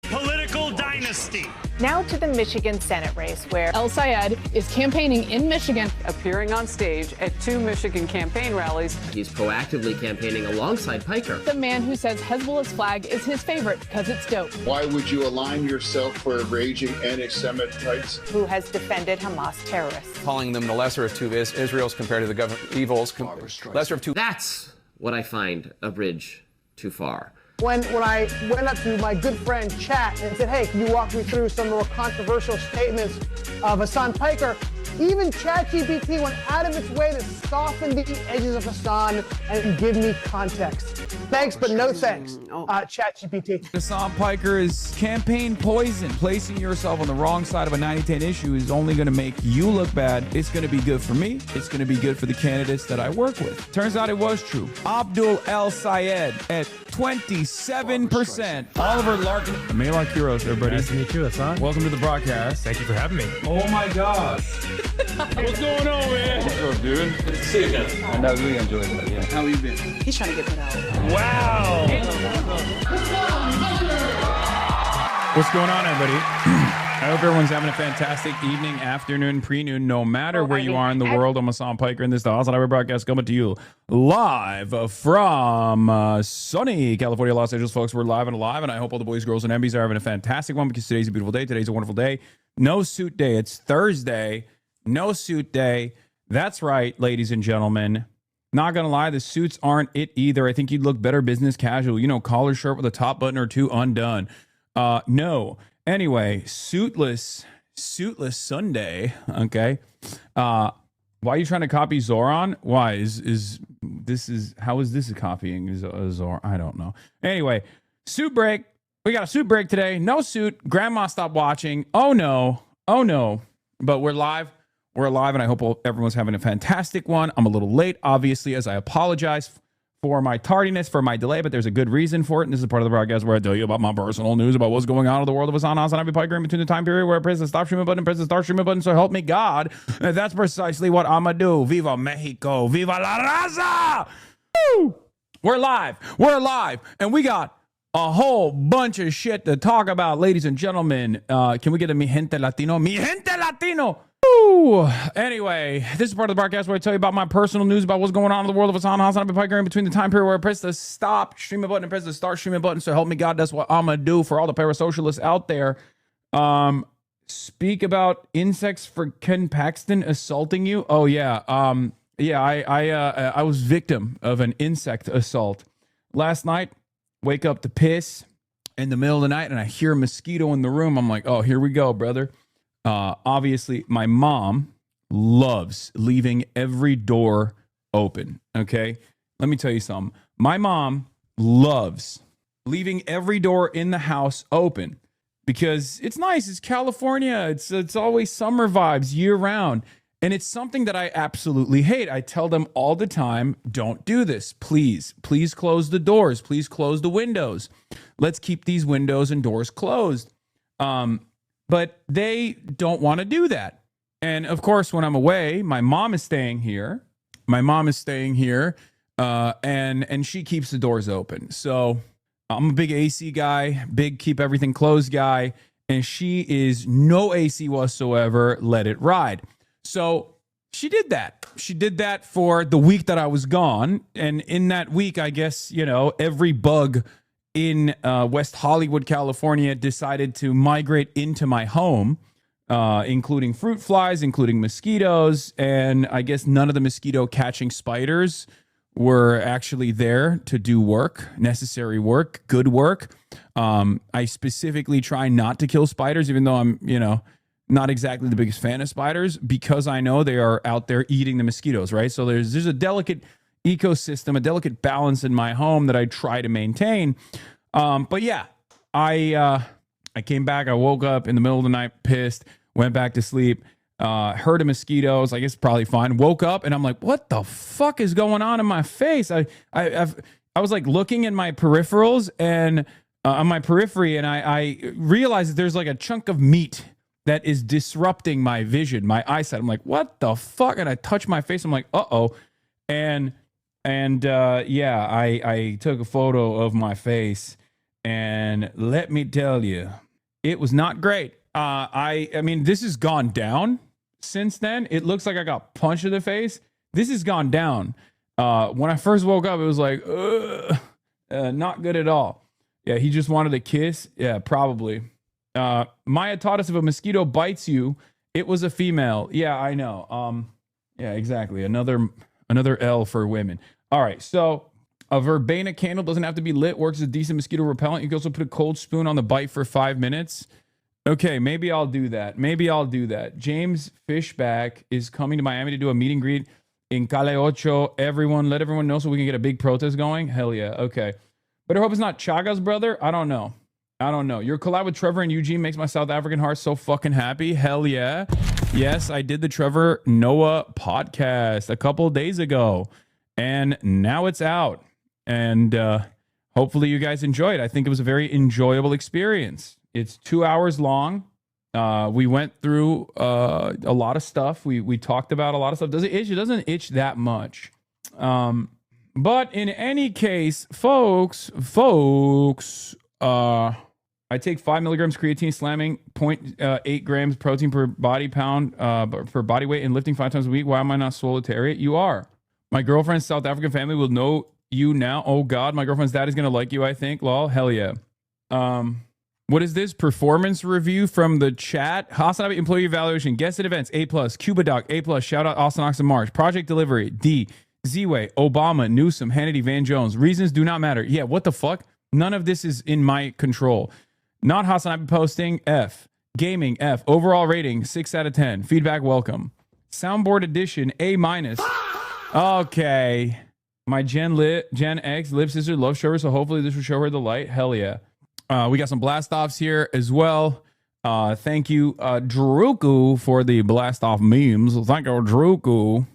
Political dynasty. Now to the Michigan Senate race, where El Sayed is campaigning in Michigan, appearing on stage at 2 Michigan campaign rallies. He's proactively campaigning alongside Piker. The man who says Hezbollah's flag is his favorite because it's dope. Why would you align yourself for raging anti-Semites? Who has defended Hamas terrorists. Calling them the lesser of two Israels compared to the evils. Lesser of two. That's what I find a bridge too far. When I went up to my good friend Chat and said, hey, can you walk me through some more controversial statements of Hassan Piker? Even ChatGPT went out of its way to soften the edges of Hassan and give me context. Thanks, but no thanks, ChatGPT. Hassan Piker is campaign poison. Placing yourself on the wrong side of a 90-10 issue is only going to make you look bad. It's going to be good for me. It's going to be good for the candidates that I work with. Turns out it was true. Abdul El Sayed at 27%. Oliver Larkin. Malak Kuros, everybody. Nice to meet you, Hassan. Welcome to the broadcast. Thank you for having me. Oh my gosh. What's going on, man? What's up, dude? Good to see you again. I really enjoyed it. Yeah. How you been? He's trying to get that out. Wow. What's going on, everybody? I hope everyone's having a fantastic evening, afternoon, pre-noon, no matter where you are in the world. I'm Hassan Piker, and this is the Hassan Piker broadcast coming to you live from sunny California, Los Angeles, folks. We're live and alive, and I hope all the boys, girls, and MBs are having a fantastic one because today's a beautiful day. Today's a wonderful day. No suit day. It's Thursday. No suit day. That's right, ladies and gentlemen. Not gonna lie, the suits aren't it either. I think you'd look better business casual. You know, collar shirt with a top button or two undone. No. Anyway, suitless Sunday. Okay. Why are you trying to copy Zoran? Why how is this a copying Zoran? I don't know. Anyway, suit break. We got a suit break today. No suit. Grandma stopped watching. Oh no. But we're live. We're alive, and I hope everyone's having a fantastic one. I'm a little late, obviously, as I apologize for my tardiness, for my delay, but there's a good reason for it. And this is part of the broadcast where I tell you about my personal news about what's going on in the world of Hassan Piker in between the time period where I press the stop streaming button and press the start streaming button. So help me God. And that's precisely what I'm going to do. Viva Mexico. Viva la raza. Woo! We're live. We're alive. And we got a whole bunch of shit to talk about, ladies and gentlemen. Can we get a mi gente latino? Mi gente latino. Woo! Anyway, this is part of the broadcast where I tell you about my personal news about what's going on in the world of Hassan Piker in between the time period where I press the stop streaming button and press the start streaming button. So help me God, that's what I'm gonna do for all the parasocialists out there. Speak about insects for Ken Paxton assaulting you. Oh yeah. I was victim of an insect assault last night. Wake up to piss in the middle of the night and I hear a mosquito in the room. I'm like, oh, here we go, brother. Obviously, my mom loves leaving every door open, okay? Let me tell you something. My mom loves leaving every door in the house open because it's nice. It's California. It's always summer vibes year round. And it's something that I absolutely hate. I tell them all the time, don't do this. Please close the doors. Please close the windows. Let's keep these windows and doors closed. But they don't want to do that. And of course, when I'm away, my mom is staying here. And she keeps the doors open. So I'm a big AC guy, big keep everything closed guy. And she is no AC whatsoever. Let it ride. So she did that. She did that for the week that I was gone. And in that week, I guess, every bug in West Hollywood, California, decided to migrate into my home, including fruit flies, including mosquitoes, and I guess none of the mosquito catching spiders were actually there to do work, necessary work, good work. I specifically try not to kill spiders, even though I'm, not exactly the biggest fan of spiders, because I know they are out there eating the mosquitoes, right? So there's a delicate ecosystem, a delicate balance in my home that I try to maintain. But yeah, I came back. I woke up in the middle of the night, pissed, went back to sleep, heard of mosquitoes. I guess probably fine. Woke up and I'm like, what the fuck is going on in my face? I was like looking in my peripherals and on my periphery, and I realized that there's like a chunk of meat that is disrupting my vision, my eyesight. I'm like, what the fuck? And I touch my face. I'm like, uh-oh. And I took a photo of my face, And let me tell you, it was not great. I mean, this has gone down since then. It looks like I got punched in the face. This has gone down. When I first woke up, it was like, not good at all. Yeah, he just wanted a kiss. Yeah, probably. Maya taught us if a mosquito bites you, it was a female. Yeah, I know. Yeah, exactly. Another L for women. All right, so a verbena candle doesn't have to be lit. Works as a decent mosquito repellent. You can also put a cold spoon on the bite for 5 minutes. Okay, maybe I'll do that. James Fishback is coming to Miami to do a meet and greet in Calle Ocho. Let everyone know so we can get a big protest going. Hell yeah. Okay. Better hope it's not Chaga's brother. I don't know. Your collab with Trevor and Eugene makes my South African heart so fucking happy. Hell yeah. Yes, I did the Trevor Noah podcast a couple of days ago, and now it's out. And hopefully you guys enjoy it. I think it was a very enjoyable experience. It's 2 hours long. We went through a lot of stuff. We talked about a lot of stuff. Does it itch? It doesn't itch that much. But in any case, folks, I take 5 milligrams creatine, slamming 0.8 grams protein per body pound for body weight, and lifting 5 times a week. Why am I not solitary? You are. My girlfriend's South African family will know you now. Oh God, my girlfriend's dad is gonna like you, I think. Lol, hell yeah. What is this? Performance review from the chat. Hasanabi employee evaluation. Guest at events, A+. Cuba Doc, A+. Shout out Austin Ox and March. Project delivery, D. Z-Way, Obama, Newsom, Hannity, Van Jones. Reasons do not matter. Yeah, what the fuck? None of this is in my control. Not Hasanabi posting, F. Gaming, F. Overall rating, 6 out of 10. Feedback, welcome. Soundboard edition, A-. Okay. My Gen X lip sister loves show her, so hopefully this will show her the light. Hell yeah. We got some blast offs here as well. Thank you, Druku, for the blast off memes. Thank you, Druku.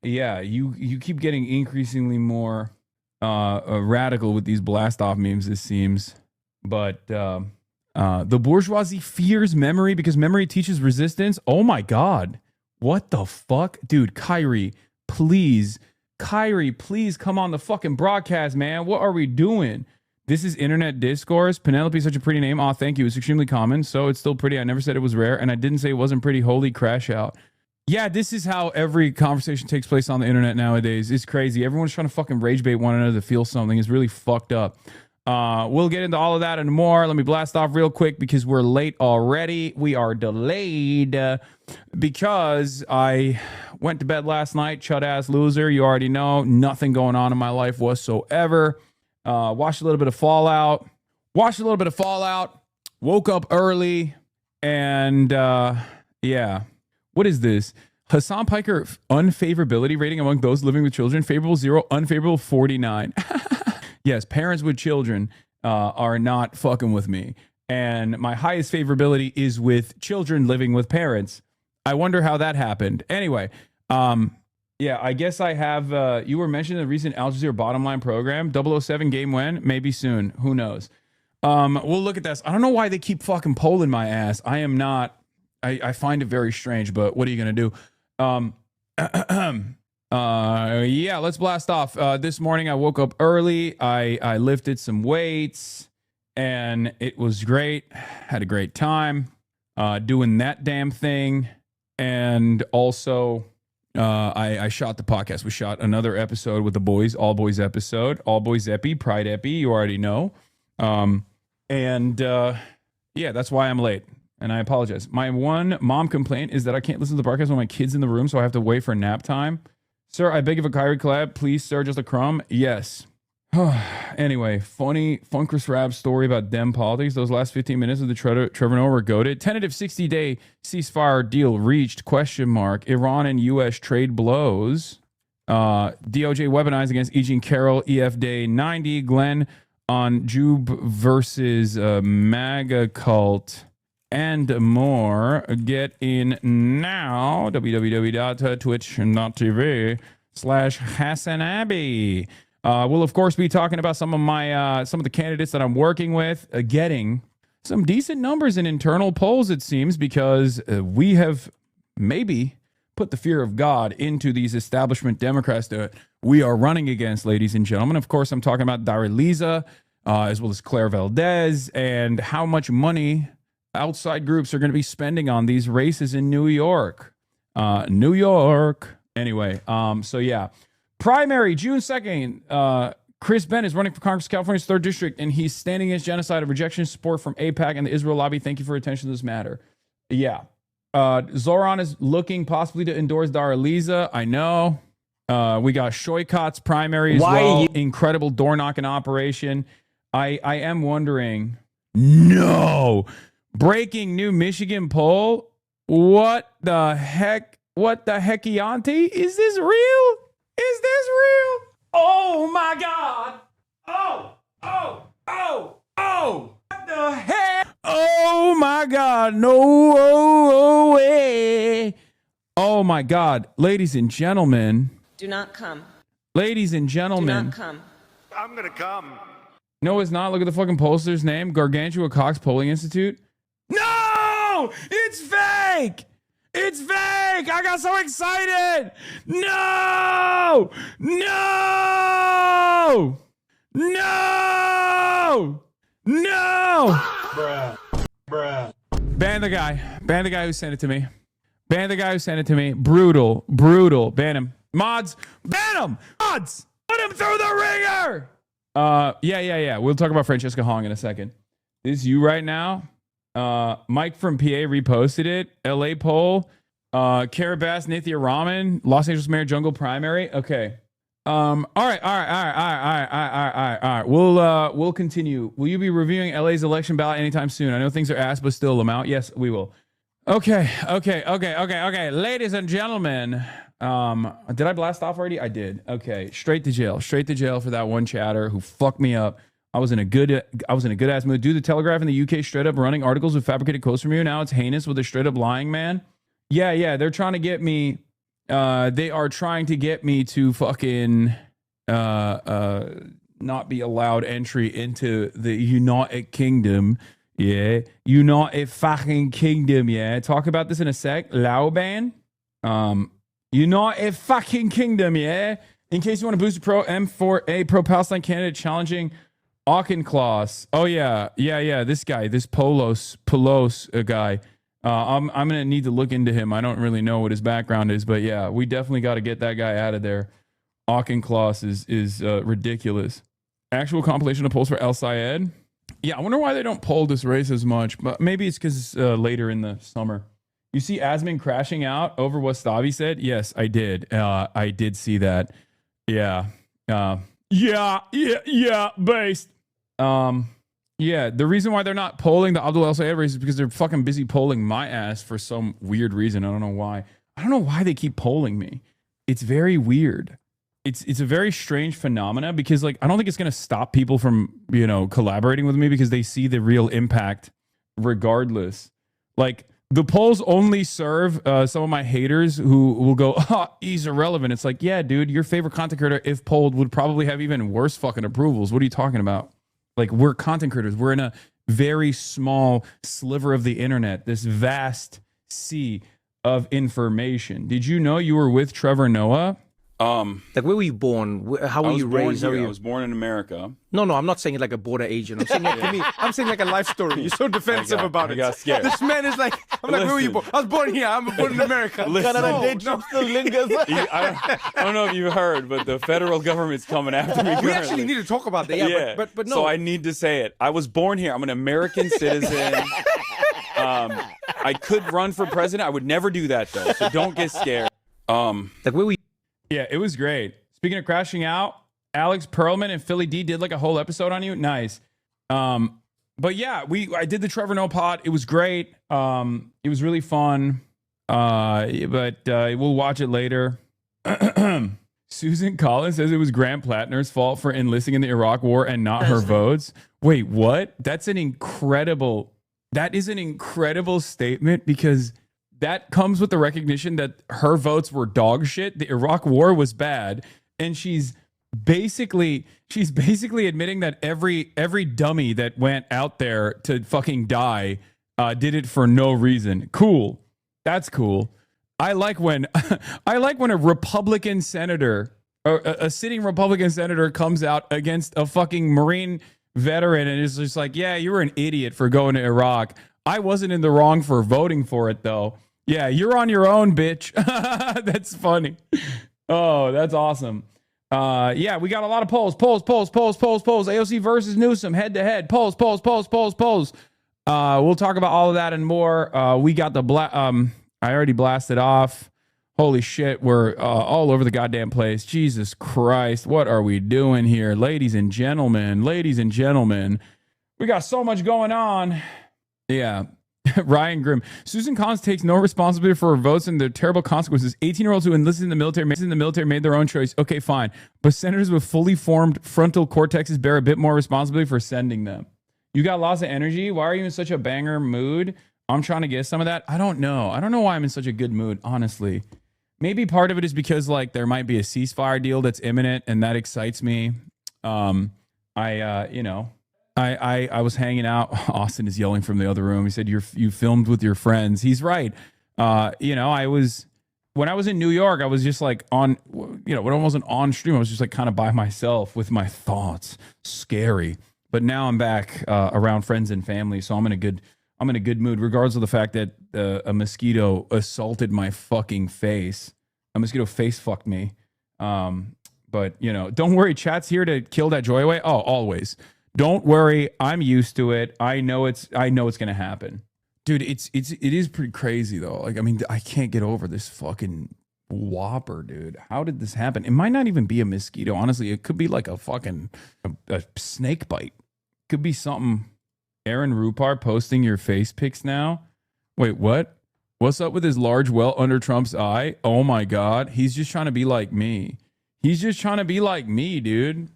Yeah, you keep getting increasingly more radical with these blast off memes, it seems. But the bourgeoisie fears memory because memory teaches resistance. Oh my God. What the fuck? Dude, Kyrie, please come on the fucking broadcast, man. What are we doing? This is internet discourse. Penelope is such a pretty name. Aw, thank you. It's extremely common, so it's still pretty. I never said it was rare, and I didn't say it wasn't pretty. Holy crash out. Yeah, this is how every conversation takes place on the internet nowadays. It's crazy. Everyone's trying to fucking rage bait one another to feel something. It's really fucked up. We'll get into all of that and more. Let me blast off real quick because we're late already. We are delayed because I went to bed last night. Chud ass loser. You already know. Nothing going on in my life whatsoever. Watched a little bit of Fallout. Woke up early. And yeah. What is this? Hassan Piker unfavorability rating among those living with children. Favorable 0, unfavorable 49. Yes, parents with children are not fucking with me. And my highest favorability is with children living with parents. I wonder how that happened. Anyway, yeah, I guess I have, you were mentioning the recent Al Jazeera bottom line program. 007 game when? Maybe soon. Who knows? We'll look at this. I don't know why they keep fucking polling my ass. I am not, I find it very strange, but what are you going to do? Yeah, let's blast off. This morning I woke up early. I lifted some weights and it was great. Had a great time doing that damn thing. And also I shot the podcast. We shot another episode with the boys, all boys episode, all boys epi, pride epi, you already know. Yeah, that's why I'm late. And I apologize. My one mom complaint is that I can't listen to the podcast when my kid's in the room, so I have to wait for nap time. Sir, I beg of a Kyrie collab. Please, sir, just a crumb. Yes. Anyway, funny Funkress Rap story about Dem politics. Those last 15 minutes of the Trevor Noah were goated. Tentative 60-day ceasefire deal reached, ? Iran and U.S. trade blows. DOJ weaponized against E. Jean Carroll. EF Day 90. Glenn on Jube versus MAGA cult. And more. Get in now. www.twitch.tv/Hasanabi. We'll of course be talking about some of the candidates that I'm working with, getting some decent numbers in internal polls, it seems, because we have maybe put the fear of God into these establishment Democrats that we are running against, ladies and gentlemen. Of course, I'm talking about Dariliza. as well as Claire Valdez, and how much money outside groups are going to be spending on these races in New York. New York. Anyway, so yeah. Primary, June 2nd. Chris Benn is running for Congress, California's 3rd District, and he's standing against genocide of rejection support from AIPAC and the Israel lobby. Thank you for your attention to this matter. Yeah. Zoran is looking possibly to endorse Dara Liza. I know. We got Shoykot's primary as well. Incredible door knocking operation. I am wondering. No. Breaking new Michigan poll. What the heck? What the heckiante? Is this real? Is this real? Oh my God. Oh. What the heck? Oh my God. No way. Oh my God. Ladies and gentlemen. Do not come. Ladies and gentlemen. Do not come. I'm gonna come. No, it's not. Look at the fucking pollster's name. Gargantua Cox Polling Institute. No! It's fake! It's fake! I got so excited! No! No! No! No! Bruh. Ban the guy. Ban the guy who sent it to me. Ban the guy who sent it to me. Brutal. Brutal. Ban him. Mods. Ban him! Mods! Put him through the ringer! Yeah. We'll talk about Francesca Hong in a second. This is you right now. Mike from PA reposted it. LA poll. Carabas, Nathia Rahman, Los Angeles Mayor Jungle primary. Okay. All right. We'll continue. Will you be reviewing LA's election ballot anytime soon? I know things are asked, but still, Lamount. Yes, we will. Okay. Ladies and gentlemen. Did I blast off already? I did. Okay. Straight to jail for that one chatter who fucked me up. I was in a good ass mood. Dude, the Telegraph in the UK straight up running articles with fabricated quotes from you. Now it's heinous with a straight up lying man. Yeah. They're trying to get me. They are trying to get me to fucking not be allowed entry into the United Kingdom. Yeah. United fucking Kingdom. Yeah. Talk about this in a sec. Lauban. United fucking Kingdom. Yeah. In case you want to boost pro M4A pro Palestine candidate challenging Auchincloss. Oh yeah. This guy, this Polos guy. I'm gonna need to look into him. I don't really know what his background is, but yeah, we definitely got to get that guy out of there. Auchincloss is ridiculous. Actual compilation of polls for El Sayed. Yeah, I wonder why they don't poll this race as much, but maybe it's because later in the summer. You see Asman crashing out over what Stavi said? Yes, I did. I did see that. Yeah. Based. Yeah, the reason why they're not polling the Abdul El Sayed race is because they're fucking busy polling my ass for some weird reason. I don't know why. I don't know why they keep polling me. It's very weird. It's a very strange phenomena because like I don't think it's gonna stop people from, collaborating with me because they see the real impact regardless. Like the polls only serve some of my haters who will go, he's irrelevant. It's like, yeah, dude, your favorite content creator, if polled, would probably have even worse fucking approvals. What are you talking about? Like, we're content creators. We're in a very small sliver of the internet, this vast sea of information. Did you know you were with Trevor Noah? Like, where were you born? How were you raised? I was born in America. No, I'm not saying it like a border agent. I'm saying it to me. I'm saying like a life story. You're so defensive about it. I got scared. This man is like, where were you born? I was born here. I'm born in America. Still lingers. I don't know if you heard, but the federal government's coming after me. We actually need to talk about that. Yeah. But no. So I need to say it. I was born here. I'm an American citizen. I could run for president. I would never do that though. So don't get scared. Like, where were you? Yeah, it was great. Speaking of crashing out, Alex Perlman and Philly D did like a whole episode on you. Nice. But yeah, I did the Trevor Noah pod. It was great. It was really fun. But we'll watch it later. Susan Collins says it was Grant Plattner's fault for enlisting in the Iraq War and not her votes. Wait, what? That is an incredible statement because that comes with the recognition that her votes were dog shit. The Iraq War was bad. And she's basically admitting that every dummy that went out there to fucking die did it for no reason. Cool. That's cool. I like when a Republican senator or a sitting Republican senator comes out against a fucking Marine veteran and is just like, yeah, you were an idiot for going to Iraq. I wasn't in the wrong for voting for it, though. Yeah, you're on your own, bitch. That's funny. Oh, that's awesome. Yeah, we got a lot of polls. AOC versus Newsom, head to head. Polls. We'll talk about all of that and more. We got the I already blasted off. Holy shit, we're all over the goddamn place. Jesus Christ, what are we doing here? Ladies and gentlemen, we got so much going on. Yeah. Ryan Grimm. Susan Collins takes no responsibility for her votes and their terrible consequences. 18-year-olds who enlisted in the military made their own choice. Okay, fine. But senators with fully formed frontal cortexes bear a bit more responsibility for sending them. You got lots of energy. Why are you in such a banger mood? I'm trying to get some of that. I don't know why I'm in such a good mood, honestly. Maybe part of it is because like there might be a ceasefire deal that's imminent and that excites me. I was hanging out. Austin is yelling from the other room. He said, you filmed with your friends. He's right. When I was in New York, I was just like when I wasn't on stream, I was just like kind of by myself with my thoughts. Scary. But now I'm back around friends and family. So I'm in a good mood, regardless of the fact that a mosquito assaulted my fucking face. A mosquito face fucked me. But don't worry. Chat's here to kill that joy away. Oh, always. Don't worry, I'm used to it. I know it's gonna happen, dude. It is pretty crazy though. Like, I mean, I can't get over this fucking whopper, dude. How did this happen? It might not even be a mosquito. Honestly, it could be like a fucking a snake bite. Could be something. Aaron Rupar posting your face pics now. Wait, what? What's up with his large welt under Trump's eye? Oh my God, he's just trying to be like me. He's just trying to be like me, dude.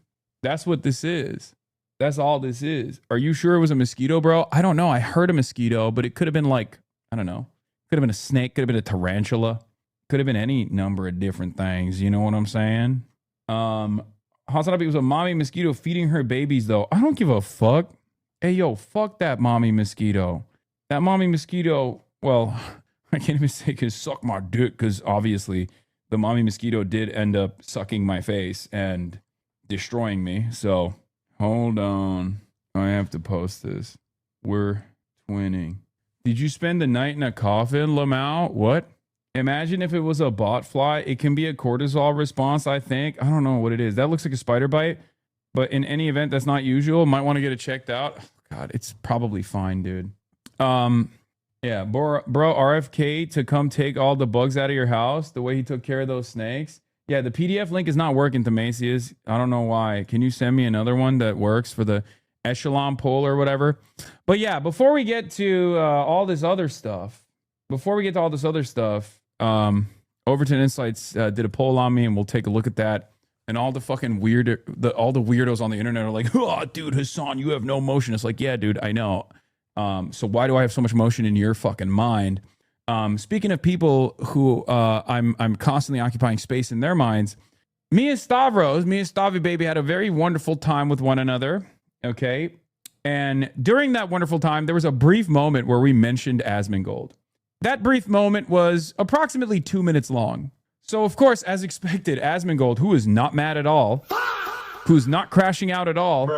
That's what this is. That's all this is. Are you sure it was a mosquito, bro? I don't know. I heard a mosquito, but it could have been like, I don't know. Could have been a snake. Could have been a tarantula. Could have been any number of different things. You know what I'm saying? Hasanabi was a mommy mosquito feeding her babies, though. I don't give a fuck. Hey, yo, fuck that mommy mosquito. That mommy mosquito, well, I can't even say could suck my dick because obviously the mommy mosquito did end up sucking my face and destroying me. So... hold on. I have to post this. We're twinning. Did you spend the night in a coffin, Lamau? What? Imagine if it was a bot fly. It can be a cortisol response, I think. I don't know what it is. That looks like a spider bite. But in any event, that's not usual. Might want to get it checked out. Oh, God, it's probably fine, dude. Yeah, bro, RFK to come take all the bugs out of your house. The way he took care of those snakes. Yeah, the PDF link is not working, Themasius. I don't know why. Can you send me another one that works for the echelon poll or whatever? But yeah, before we get to all this other stuff, Overton Insights did a poll on me, and we'll take a look at that. And all the fucking all the weirdos on the internet are like, oh, dude, Hassan, you have no motion. It's like, yeah, dude, I know. So why do I have so much motion in your fucking mind? Speaking of people who I'm constantly occupying space in their minds, me and Stavi baby had a very wonderful time with one another. Okay. And during that wonderful time, there was a brief moment where we mentioned Asmongold. That brief moment was approximately 2 minutes long. So of course, as expected, Asmongold, who is not mad at all, who's not crashing out at all,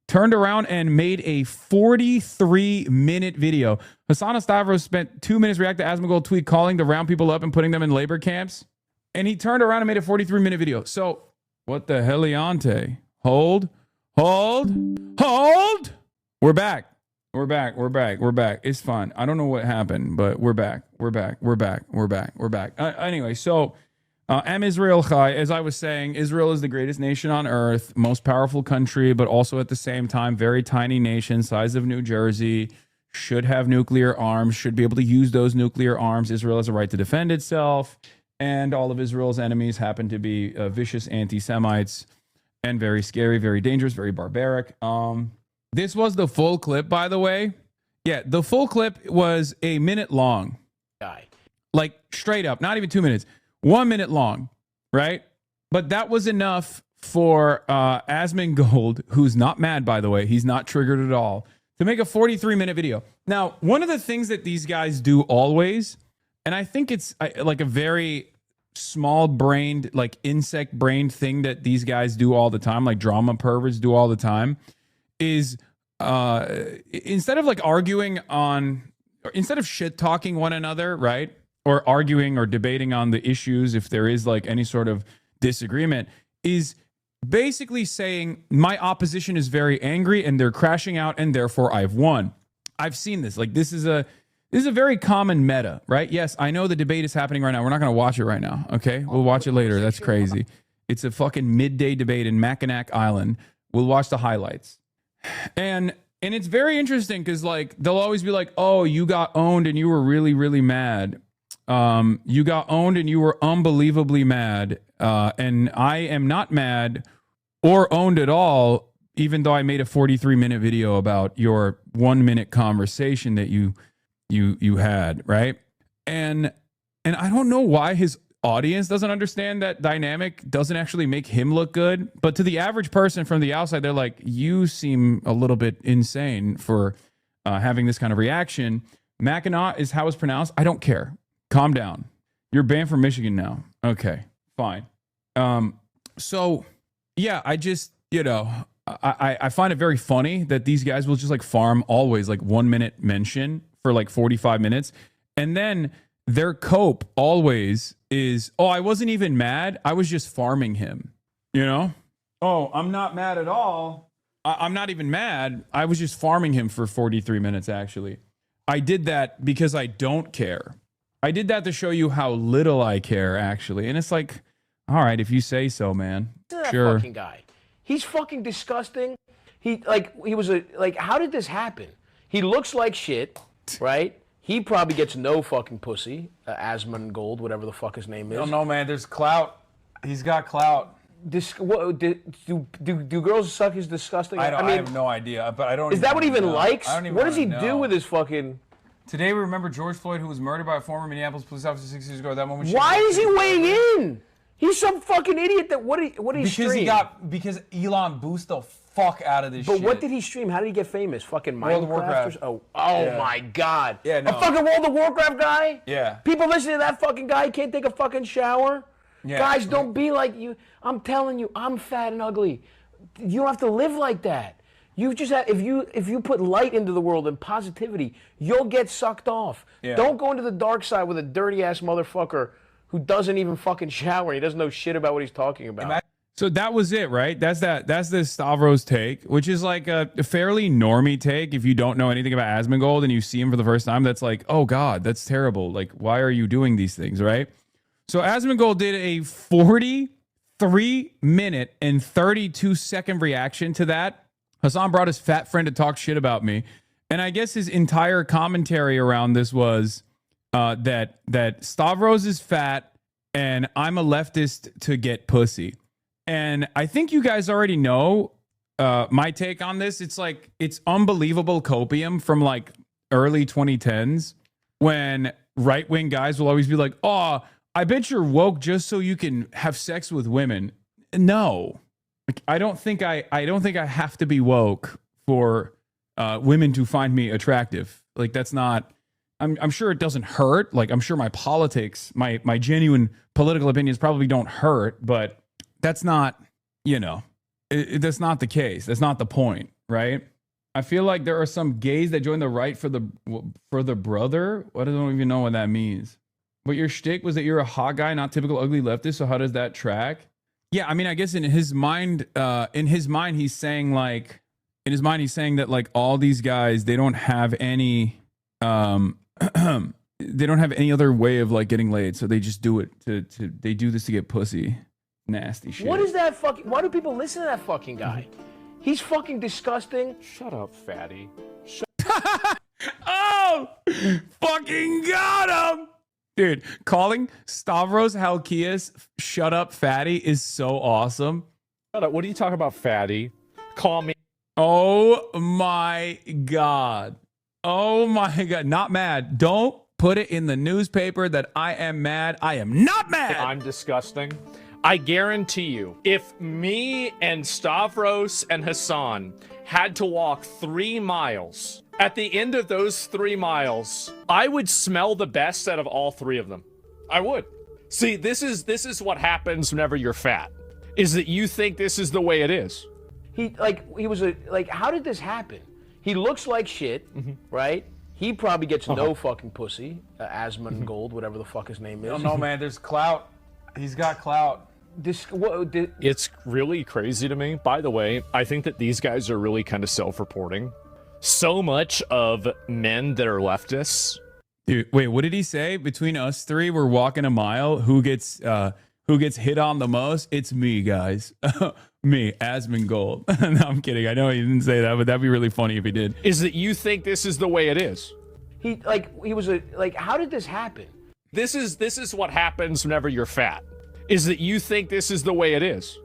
turned around and made a 43-minute video. Hassan Stavros spent 2 minutes reacting to Asmongold tweet calling to round people up and putting them in labor camps. And he turned around and made a 43-minute video. So, what the heliante? Hold. We're back. It's fun. I don't know what happened, but we're back. Anyway, so... Am Israel Chai, as I was saying, Israel is the greatest nation on earth, most powerful country, but also at the same time, very tiny nation, size of New Jersey, should have nuclear arms, should be able to use those nuclear arms. Israel has a right to defend itself, and all of Israel's enemies happen to be vicious anti-Semites and very scary, very dangerous, very barbaric. This was the full clip, by the way. Yeah, the full clip was a minute long. Like, straight up, not even 2 minutes. 1 minute long, right? But that was enough for Asmongold, who's not mad, by the way. He's not triggered at all, to make a 43-minute video. Now, one of the things that these guys do always, and I think it's like a very small-brained, like insect-brained thing that these guys do all the time, like drama perverts do all the time, is instead of like arguing on, or instead of shit talking one another, right? Or arguing or debating on the issues, if there is like any sort of disagreement, is basically saying my opposition is very angry and they're crashing out and therefore I've won. I've seen this. Like this is a very common meta, right? Yes, I know the debate is happening right now. We're not going to watch it right now, okay? We'll watch it later. That's crazy. It's a fucking midday debate in Mackinac Island. We'll watch the highlights. And it's very interesting because like they'll always be like, "Oh, you got owned and you were really, really mad. You got owned and you were unbelievably mad. And I am not mad or owned at all, even though I made a 43-minute video about your 1-minute conversation that you had, right?" And I don't know why his audience doesn't understand that dynamic doesn't actually make him look good. But to the average person from the outside, they're like, "You seem a little bit insane for having this kind of reaction." Mackinac is how it's pronounced. I don't care. Calm down. You're banned from Michigan now. Okay, fine. So yeah, I just, I find it very funny that these guys will just like farm always like 1-minute mention for like 45 minutes. And then their cope always is, "Oh, I wasn't even mad. I was just farming him." "Oh, I'm not mad at all. I'm not even mad. I was just farming him for 43 minutes, actually. I did that because I don't care. I did that to show you how little I care, actually." And it's like, all right, if you say so, man. Sure. Fucking guy. He's fucking disgusting. How did this happen? He looks like shit, right? He probably gets no fucking pussy. Asmongold, whatever the fuck his name is. I don't know, man. There's clout. He's got clout. Do girls suck his disgusting? I have no idea, but I don't. Is that what he even likes? I don't even what does he know. do with his fucking? Today we remember George Floyd, who was murdered by a former Minneapolis police officer 6 years ago. That moment. Why is he weighing in? He's some fucking idiot. What did he stream? Because Elon boosted the fuck out of this shit. But what did he stream? How did he get famous? Fucking World of Minecraft? Warcraft. Oh Yeah. my God. Yeah, no. A fucking World of Warcraft guy? Yeah. People listening to that fucking guy can't take a fucking shower? Yeah. Guys, don't be like you. I'm telling you, I'm fat and ugly. You don't have to live like that. You just have, if you put light into the world and positivity, you'll get sucked off. Yeah. Don't go into the dark side with a dirty ass motherfucker who doesn't even fucking shower. He doesn't know shit about what he's talking about. So that was it, right? That's the Stavros take, which is like a fairly normie take. If you don't know anything about Asmongold and you see him for the first time, that's like, oh God, that's terrible. Like, why are you doing these things, right? So Asmongold did a 43-minute and 32-second reaction to that. Hassan brought his fat friend to talk shit about me. And I guess his entire commentary around this was that Stavros is fat and I'm a leftist to get pussy. And I think you guys already know my take on this. It's like, it's unbelievable copium from like early 2010s when right-wing guys will always be like, "Oh, I bet you're woke just so you can have sex with women." No, like, I don't think I have to be woke for women to find me attractive. Like, that's not. I'm sure it doesn't hurt. Like, I'm sure my politics, my genuine political opinions probably don't hurt, but that's not, that's not the case. That's not the point, right? I feel like there are some gays that join the right for the brother. I don't even know what that means. But your shtick was that you're a hot guy, not typical ugly leftist. So how does that track? Yeah, I mean, I guess in his mind, he's saying that like all these guys, they don't have any, they don't have any other way of like getting laid, so they just do it they do this to get pussy. Nasty shit. What is that fucking? Why do people listen to that fucking guy? He's fucking disgusting. Shut up, fatty. Oh, fucking got him. Dude, calling Stavros Halkias "shut up, fatty" is so awesome. Shut up. What are you talking about, fatty? Call me. Oh my God. Oh my God. Not mad. Don't put it in the newspaper that I am mad. I am not mad. I'm disgusting. I guarantee you, if me and Stavros and Hassan had to walk 3 miles, at the end of those 3 miles, I would smell the best out of all 3 of them. I would. See, this is what happens whenever you're fat, is that you think this is the way it is. He was how did this happen? He looks like shit, right? He probably gets no fucking pussy. Asmund Gold, whatever the fuck his name is. I don't know, man. There's clout. He's got clout. It's really crazy to me. By the way, I think that these guys are really kind of self-reporting. So much of men that are leftists. Dude, wait, what did he say? Between us three, we're walking a mile. Who gets hit on the most? It's me, guys. Me, Asmund Gold. No, I'm kidding. I know he didn't say that, but that'd be really funny if he did. Is that you think this is the way it is? How did this happen? This is what happens whenever you're fat. Is that you think this is the way it is?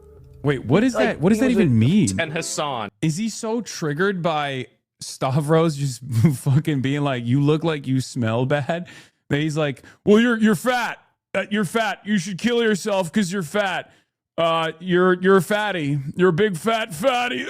Wait, what is that? What does that even mean? And Hassan. Is he so triggered by Stavros just fucking being like, you look like you smell bad, that he's like, well, you're fat. You're fat. You should kill yourself because you're fat. You're a fatty. You're a big fat fatty.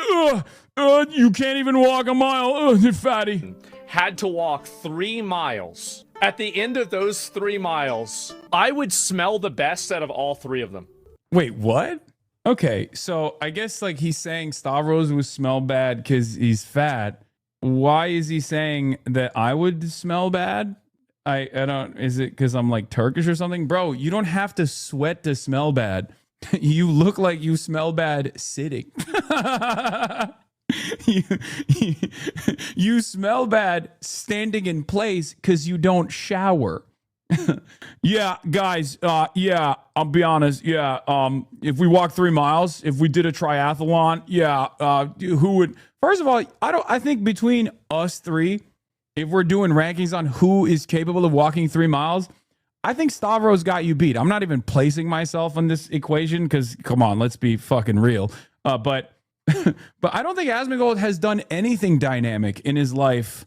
You can't even walk a mile. You're fatty. Had to walk 3 miles. At the end of those 3 miles, I would smell the best out of all 3 of them. Wait, what? Okay, so I guess like he's saying Stavros would smell bad because he's fat. Why is he saying that I would smell bad? I don't, is it because I'm like Turkish or something? Bro, you don't have to sweat to smell bad. You look like you smell bad sitting. You smell bad standing in place because you don't shower. Yeah, guys. Yeah, I'll be honest. Yeah. If we walk 3 miles, if we did a triathlon, yeah. Who would? First of all, I think between us three, if we're doing rankings on who is capable of walking 3 miles, I think Stavros got you beat. I'm not even placing myself on this equation because, come on, let's be fucking real. But I don't think Asmongold has done anything dynamic in his life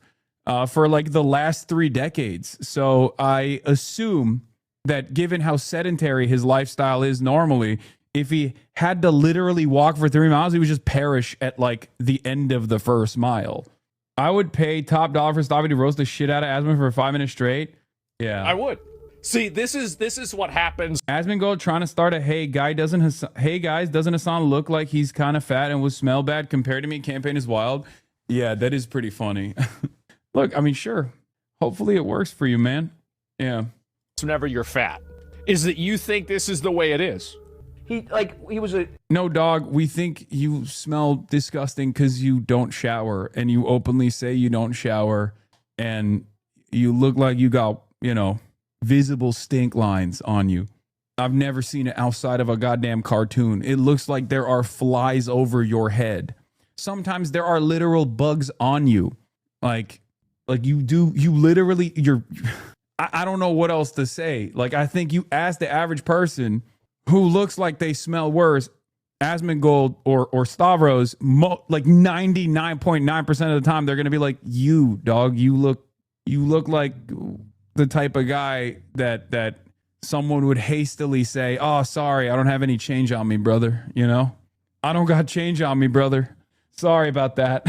for like the last 3 decades. So I assume that given how sedentary his lifestyle is normally, if he had to literally walk for 3 miles, he would just perish at like the end of the first mile. I would pay top dollar for Stavi to roast the shit out of Asmund for 5 minutes straight. Yeah, I would. See, this is what happens. Asmongold trying to start a hey guys, doesn't Hassan look like he's kind of fat and would smell bad compared to me? Campaign is wild. Yeah, that is pretty funny. Look, I mean, sure. Hopefully it works for you, man. Yeah. Whenever you're fat, is that you think this is the way it is? No, dog, we think you smell disgusting because you don't shower, and you openly say you don't shower, and you look like you got, visible stink lines on you. I've never seen it outside of a goddamn cartoon. It looks like there are flies over your head. Sometimes there are literal bugs on you. Like you literally, I don't know what else to say. Like, I think you ask the average person who looks like they smell worse, Asmongold or Stavros, like 99.9% of the time, they're going to be like, you, dog, you look like the type of guy that someone would hastily say, oh, sorry, I don't have any change on me, brother. I don't got change on me, brother. Sorry about that.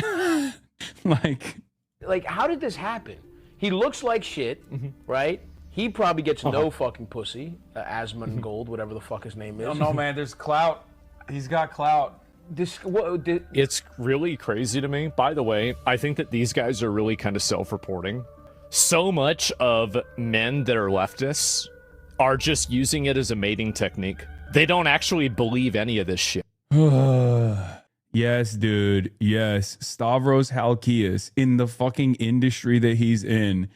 Like, how did this happen? He looks like shit, right? He probably gets no fucking pussy. Asmund Gold, whatever the fuck his name is. I don't know, man. There's clout. He's got clout. It's really crazy to me. By the way, I think that these guys are really kind of self-reporting. So much of men that are leftists are just using it as a mating technique. They don't actually believe any of this shit. Yes, dude. Yes. Stavros Halkias, in the fucking industry that he's in,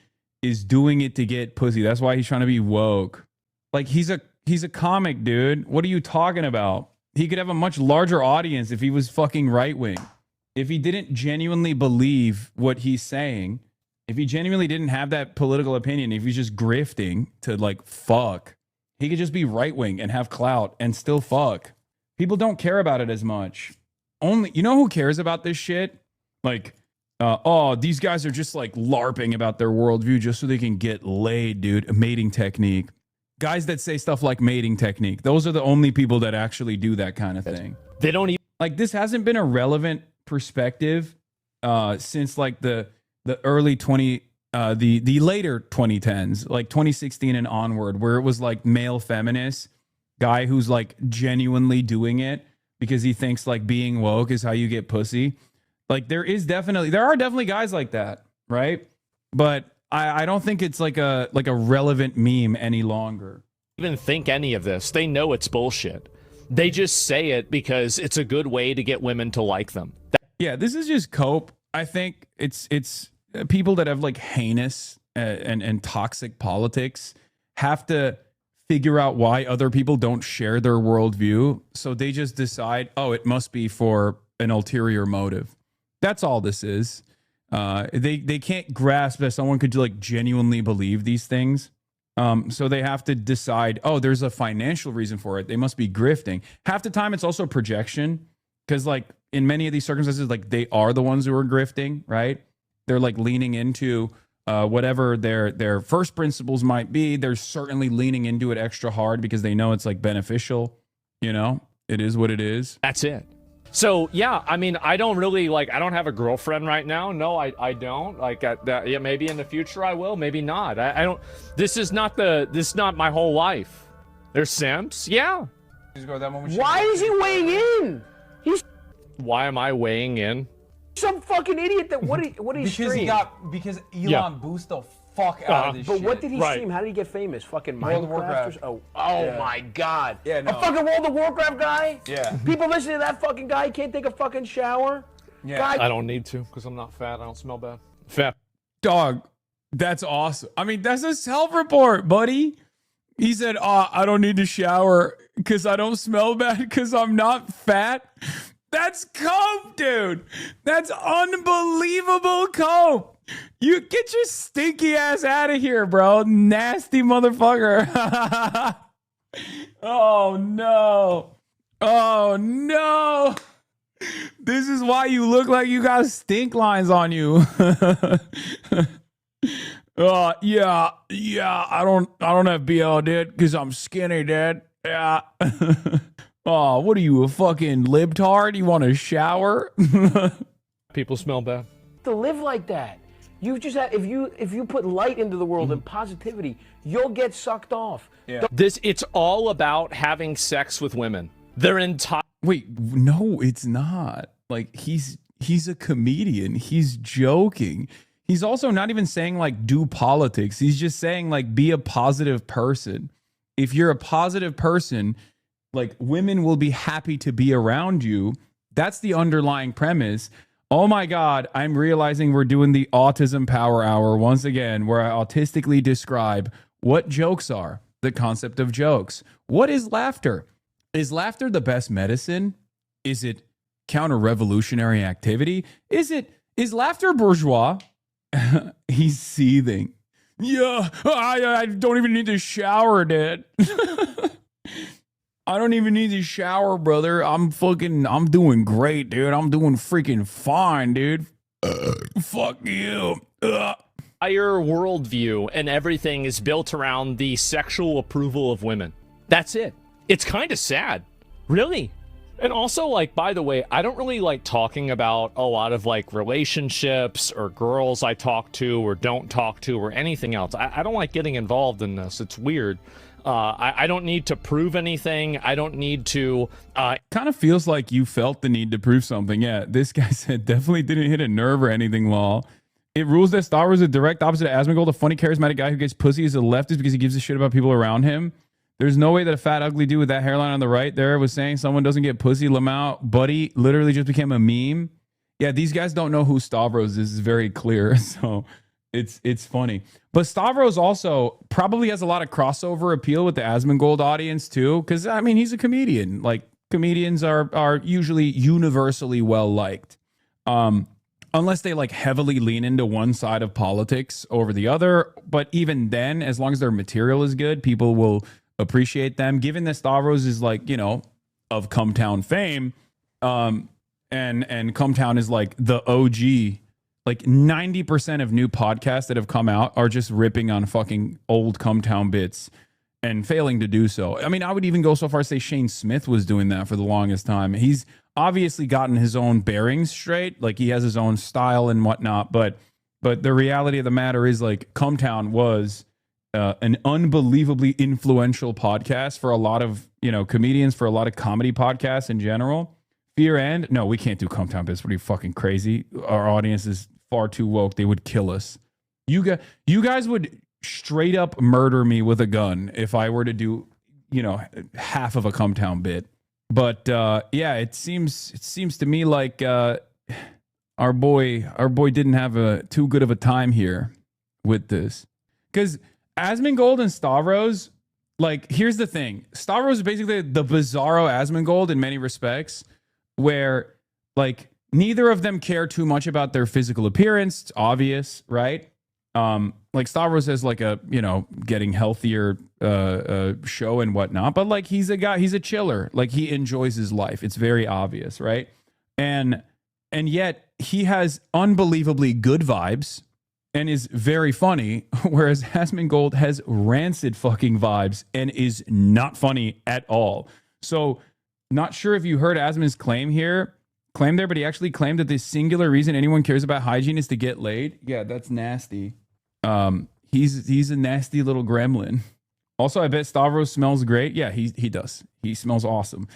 is doing it to get pussy. That's why he's trying to be woke. Like, he's a comic, dude. What are you talking about? He could have a much larger audience if he was fucking right-wing. If he didn't genuinely believe what he's saying, if he genuinely didn't have that political opinion, if he's just grifting to like fuck, he could just be right-wing and have clout and still fuck. People don't care about it as much. Only, you know who cares about this shit? Like, these guys are just like LARPing about their worldview just so they can get laid, dude. A mating technique. Guys that say stuff like mating technique, those are the only people that actually do that kind of thing. They don't even like, this hasn't been a relevant perspective since like the early the later 2010s, like 2016 and onward, where it was like male feminist guy who's like genuinely doing it. because he thinks like being woke is how you get pussy. Like there are definitely guys like that, right? But I don't think it's like a relevant meme any longer. Even think any of this. They know it's bullshit. They just say it because it's a good way to get women to like them. Yeah, this is just cope. I think it's people that have like heinous and toxic politics have to figure out why other people don't share their worldview. So they just decide, oh, it must be for an ulterior motive. That's all this is. They can't grasp that someone could like genuinely believe these things. So they have to decide, oh, there's a financial reason for it. They must be grifting. Half the time it's also projection, because like in many of these circumstances, like they are the ones who are grifting, right? They're like leaning into whatever their first principles might be. They're certainly leaning into it extra hard because they know it's like beneficial. You know, it is what it is. That's it. So yeah, I mean, I don't really like. I don't have a girlfriend right now. No, I don't. Like, yeah, maybe in the future I will. Maybe not. I don't. This is not my whole life. There's simps. Yeah. Why is he weighing in? Why am I weighing in? Some fucking idiot that what did he stream? Because Elon boosted the fuck out of this but shit. what did he stream? How did he get famous? Fucking World of Minecraft? Warcraft. Oh Yeah. my god. Yeah, no. A fucking World of Warcraft guy? Yeah. People listen to that fucking guy, can't take a fucking shower? Yeah. Guy, I don't need to because I'm not fat. I don't smell bad. Fat. Dog, that's awesome. I mean, that's a self-report, buddy. He said, I don't need to shower because I don't smell bad because I'm not fat. That's cope, dude. That's unbelievable cope. You get your stinky ass out of here, bro. Nasty motherfucker. Oh, no. Oh, no. This is why you look like you got stink lines on you. Yeah, I don't have BL, dude, because I'm skinny, dude. Yeah. Oh, what are you, a fucking libtard? You want to shower? People smell bad. to live like that. You just have, if you put light into the world and positivity, you'll get sucked off. Yeah. It's all about having sex with women. Their entire Wait, no, it's not. Like he's a comedian. He's joking. He's also not even saying like do politics. He's just saying like be a positive person. If you're a positive person, like women will be happy to be around you. That's the underlying premise. Oh my God, I'm realizing we're doing the autism power hour once again, where I autistically describe what jokes are, the concept of jokes. What is laughter? Is laughter the best medicine? Is it counter-revolutionary activity? Is laughter bourgeois? He's seething. Yeah, I don't even need to shower, Dad. I don't even need to shower, brother. I'm doing great, dude. I'm doing freaking fine, dude. Fuck you. Entire worldview and everything is built around the sexual approval of women. That's it. It's kind of sad. Really. And also, like, by the way, I don't really like talking about a lot of, like, relationships or girls I talk to or don't talk to or anything else. I don't like getting involved in this. It's weird. I don't need to prove anything. I don't need to... Kind of feels like you felt the need to prove something. Yeah, this guy said definitely didn't hit a nerve or anything, lol. It rules that Star Wars is the direct opposite of Asmongold, a funny, charismatic guy who gets pussy is a leftist because he gives a shit about people around him. There's no way that a fat, ugly dude with that hairline on the right there was saying someone doesn't get pussy. Lamau, buddy, literally just became a meme. Yeah, these guys don't know who Stavros is. It's very clear. So it's funny. But Stavros also probably has a lot of crossover appeal with the Asmongold audience too. Because, I mean, he's a comedian. Like, comedians are usually universally well liked. Unless they like heavily lean into one side of politics over the other. But even then, as long as their material is good, people will appreciate them. Given that Stavros is like, you know, of Cumtown fame, and Cumtown is like the OG. Like 90% of new podcasts that have come out are just ripping on fucking old Cumtown bits and failing to do so. I mean, I would even go so far as to say Shane Smith was doing that for the longest time. He's obviously gotten his own bearings straight. Like he has his own style and whatnot. But the reality of the matter is like Cumtown was an unbelievably influential podcast for a lot of, comedians, for a lot of comedy podcasts in general. Fear and no, we can't do Cometown Biz. Pretty fucking crazy. Our audience is far too woke. They would kill us. You guys would straight up murder me with a gun if I were to do, half of a Cometown bit. But yeah, it seems to me like our boy didn't have too good of a time here with this, because Asmongold and Stavros, like, here's the thing. Stavros is basically the bizarro Asmongold in many respects, where, like, neither of them care too much about their physical appearance. It's obvious, right? Like, Stavros has, like, a, getting healthier show and whatnot. But, like, he's a chiller. Like, he enjoys his life. It's very obvious, right? And yet he has unbelievably good vibes and is very funny, whereas Asmongold has rancid fucking vibes and is not funny at all. So, not sure if you heard Asmon's claim there, but he actually claimed that the singular reason anyone cares about hygiene is to get laid. Yeah, that's nasty. He's a nasty little gremlin. Also, I bet Stavros smells great. Yeah, he does. He smells awesome.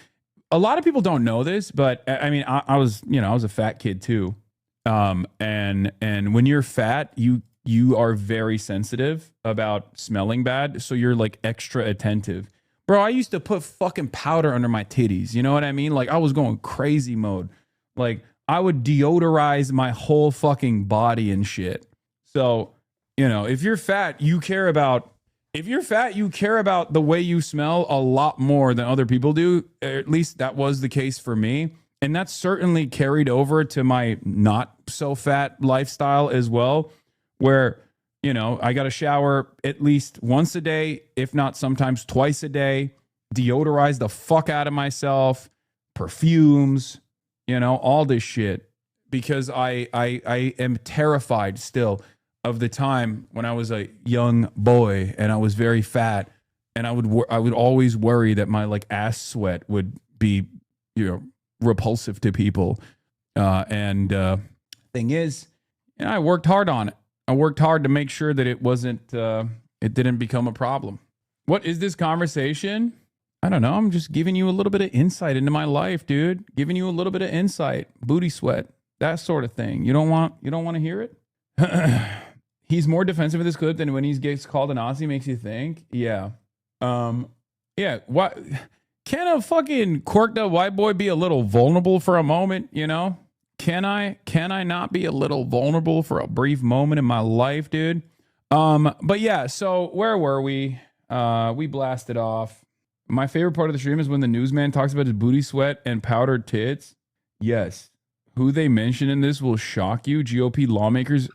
A lot of people don't know this, but I mean, I was a fat kid too. And when you're fat, you are very sensitive about smelling bad. So you're like extra attentive. Bro, I used to put fucking powder under my titties. You know what I mean? Like, I was going crazy mode. Like, I would deodorize my whole fucking body and shit. So, if you're fat, you care about the way you smell a lot more than other people do. At least that was the case for me. And that's certainly carried over to my not so fat lifestyle as well, where, I got to shower at least once a day, if not sometimes twice a day, deodorize the fuck out of myself, perfumes, all this shit, because I am terrified still of the time when I was a young boy and I was very fat, and I would always worry that my like ass sweat would be, repulsive to people. Thing is, I worked hard on it. I worked hard to make sure that it didn't become a problem. What is this conversation? I don't know. I'm just giving you a little bit of insight into my life, dude. Giving you a little bit of insight, booty sweat, that sort of thing. You don't want to hear it? He's more defensive in this clip than when he gets called a Nazi, makes you think. Yeah. Yeah. What? Can a fucking quirked up white boy be a little vulnerable for a moment? Can I not be a little vulnerable for a brief moment in my life, dude? But yeah, so where were we? We blasted off. My favorite part of the stream is when the newsman talks about his booty sweat and powdered tits. Yes. Who they mention in this will shock you. GOP lawmakers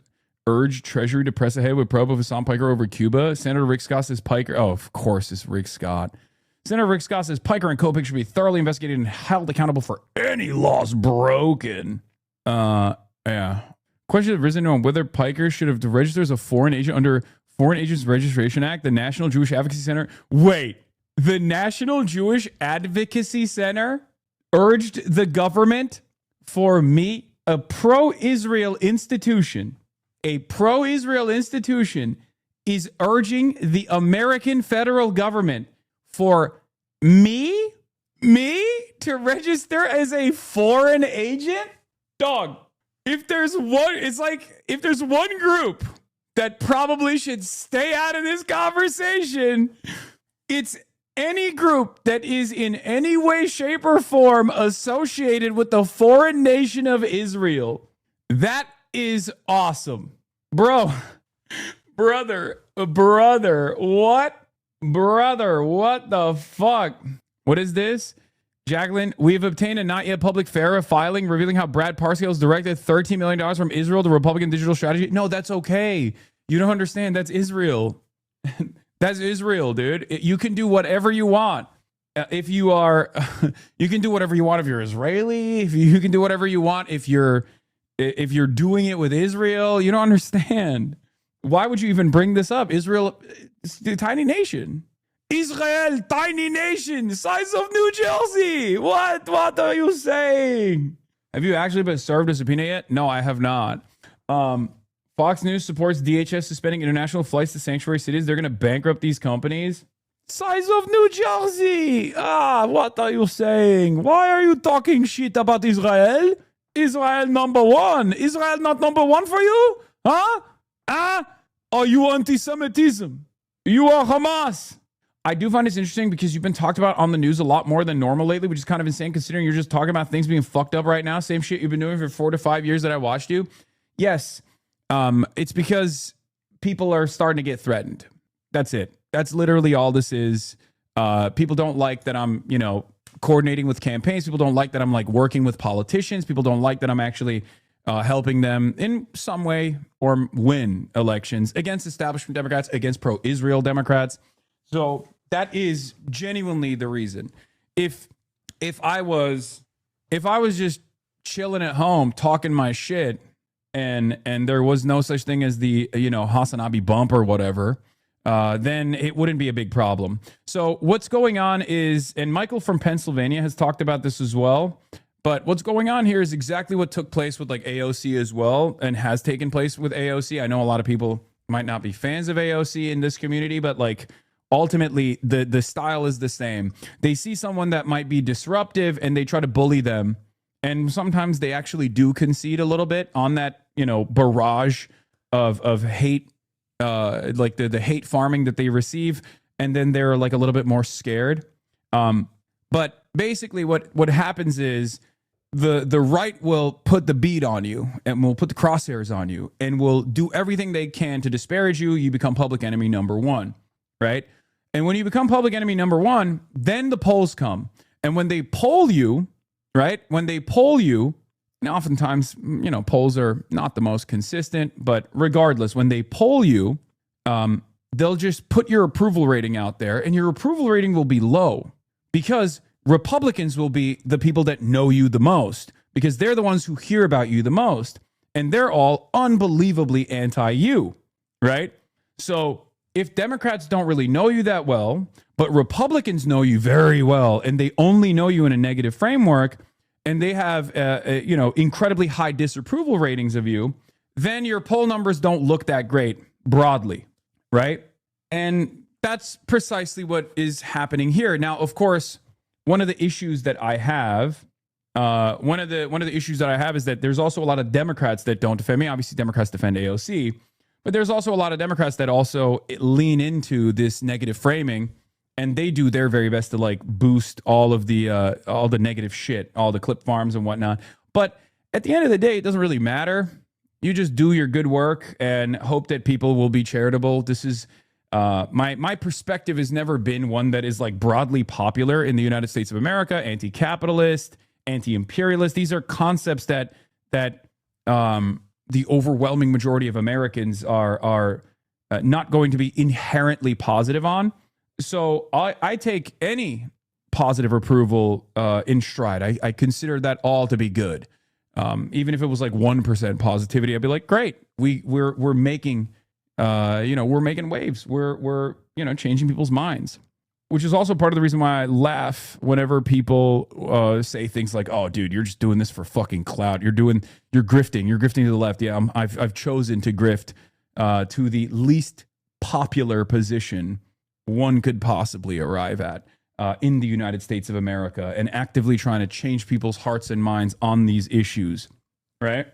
urge Treasury to press ahead with probe of Hassan Piker over Cuba. Senator Rick Scott says Piker. Oh, of course it's Rick Scott. Senator Rick Scott says Piker and Kopik should be thoroughly investigated and held accountable for any laws broken. Yeah. Question has risen on whether Piker should have registered as a foreign agent under Foreign Agents Registration Act, the National Jewish Advocacy Center. Wait, the National Jewish Advocacy Center urged the government for me, a pro-Israel institution is urging the American federal government for me to register as a foreign agent? Dog, if there's one group that probably should stay out of this conversation, it's any group that is in any way, shape, or form associated with the foreign nation of Israel. That is awesome. Brother, what? Brother, what the fuck? What is this? Jacqueline, we have obtained a not yet public FARA filing revealing how Brad Parscales directed $13 million from Israel to Republican digital strategy. No, that's okay. You don't understand. That's Israel. That's Israel, dude. You can do whatever you want. If you are, you can do whatever you want if you're Israeli. If you can do whatever you want if you're doing it with Israel. You don't understand. Why would you even bring this up? Israel, it's a tiny nation. Israel, tiny nation, size of New Jersey. What are you saying? Have you actually been served a subpoena yet? No, I have not. Fox News supports DHS suspending international flights to sanctuary cities. They're going to bankrupt these companies. Size of New Jersey. What are you saying? Why are you talking shit about Israel? Israel number one. Israel not number one for you? Huh? Are you anti-Semitism? You are Hamas. I do find this interesting because you've been talked about on the news a lot more than normal lately, which is kind of insane considering you're just talking about things being fucked up right now. Same shit you've been doing for 4 to 5 years that I watched you. Yes, it's because people are starting to get threatened. That's it. That's literally all this is. People don't like that I'm, coordinating with campaigns. People don't like that I'm like working with politicians. People don't like that I'm actually helping them in some way or win elections against establishment Democrats, against pro-Israel Democrats. So that is genuinely the reason. If I was just chilling at home talking my shit and there was no such thing as the Hasanabi bump or whatever, then it wouldn't be a big problem. So what's going on is, and Michael from Pennsylvania has talked about this as well, but what's going on here is exactly what took place with like AOC as well and has taken place with AOC. I know a lot of people might not be fans of AOC in this community, but like ultimately the style is the same. They see someone that might be disruptive and they try to bully them. And sometimes they actually do concede a little bit on that, barrage of hate, like the hate farming that they receive. And then they're like a little bit more scared. But basically what happens is the right will put the beat on you and will put the crosshairs on you and will do everything they can to disparage you. You become public enemy number one, right? And when you become public enemy number one, then the polls come. And when they poll you, right? When they poll you, and oftentimes, polls are not the most consistent, but regardless, when they poll you, they'll just put your approval rating out there and your approval rating will be low because Republicans will be the people that know you the most because they're the ones who hear about you the most and they're all unbelievably anti-you, right? So if Democrats don't really know you that well, but Republicans know you very well and they only know you in a negative framework and they have, incredibly high disapproval ratings of you, then your poll numbers don't look that great broadly, right? And that's precisely what is happening here. Now, of course, one of the issues that I have, is that there's also a lot of Democrats that don't defend me. Obviously, Democrats defend AOC, but there's also a lot of Democrats that also lean into this negative framing, and they do their very best to like boost all the negative shit, all the clip farms and whatnot. But at the end of the day, it doesn't really matter. You just do your good work and hope that people will be charitable. This is my perspective has never been one that is like broadly popular in the United States of America. Anti-capitalist, anti-imperialist. These are concepts that the overwhelming majority of Americans are not going to be inherently positive on. So I take any positive approval in stride. I consider that all to be good. Even if it was like 1% positivity, I'd be like, great. We're making we're making waves. We're changing people's minds, which is also part of the reason why I laugh whenever people say things like, "Oh, dude, you're just doing this for fucking clout. You're grifting. You're grifting to the left." Yeah, I've chosen to grift to the least popular position one could possibly arrive at in the United States of America, and actively trying to change people's hearts and minds on these issues, right?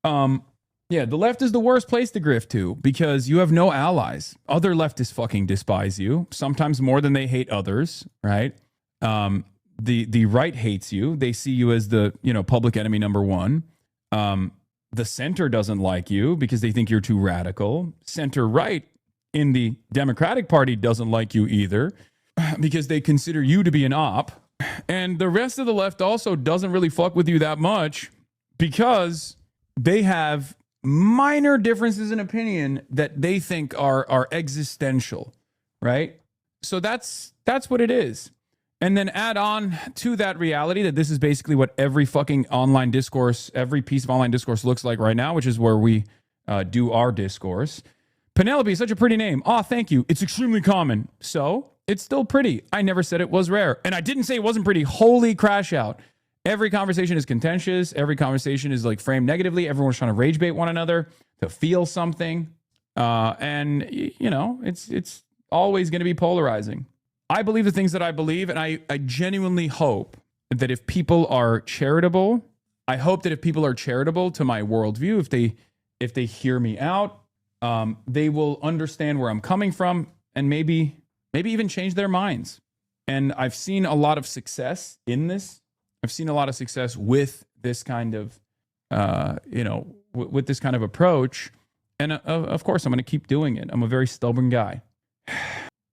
Yeah, the left is the worst place to grift to because you have no allies. Other leftists fucking despise you, sometimes more than they hate others, right? The right hates you. They see you as the, public enemy number one. The center doesn't like you because they think you're too radical. Center right in the Democratic Party doesn't like you either because they consider you to be an op. And the rest of the left also doesn't really fuck with you that much because they have minor differences in opinion that they think are existential, right? So that's what it is. And then add on to that reality that this is basically what every fucking online discourse, every piece of online discourse looks like right now, which is where we do our discourse. Penelope, such a pretty name. Oh, thank you. It's extremely common. So it's still pretty. I never said it was rare. And I didn't say it wasn't pretty. Holy crash out. Every conversation is contentious. Every conversation is like framed negatively. Everyone's trying to rage bait one another to feel something. And you know, it's always going to be polarizing. I believe the things that I believe, and I genuinely hope that if people are charitable, I hope that if people are charitable to my worldview, if they hear me out, they will understand where I'm coming from, and maybe even change their minds. And I've seen a lot of success in this. I've seen a lot of success with this kind of, with this kind of approach. And of course, I'm going to keep doing it. I'm a very stubborn guy.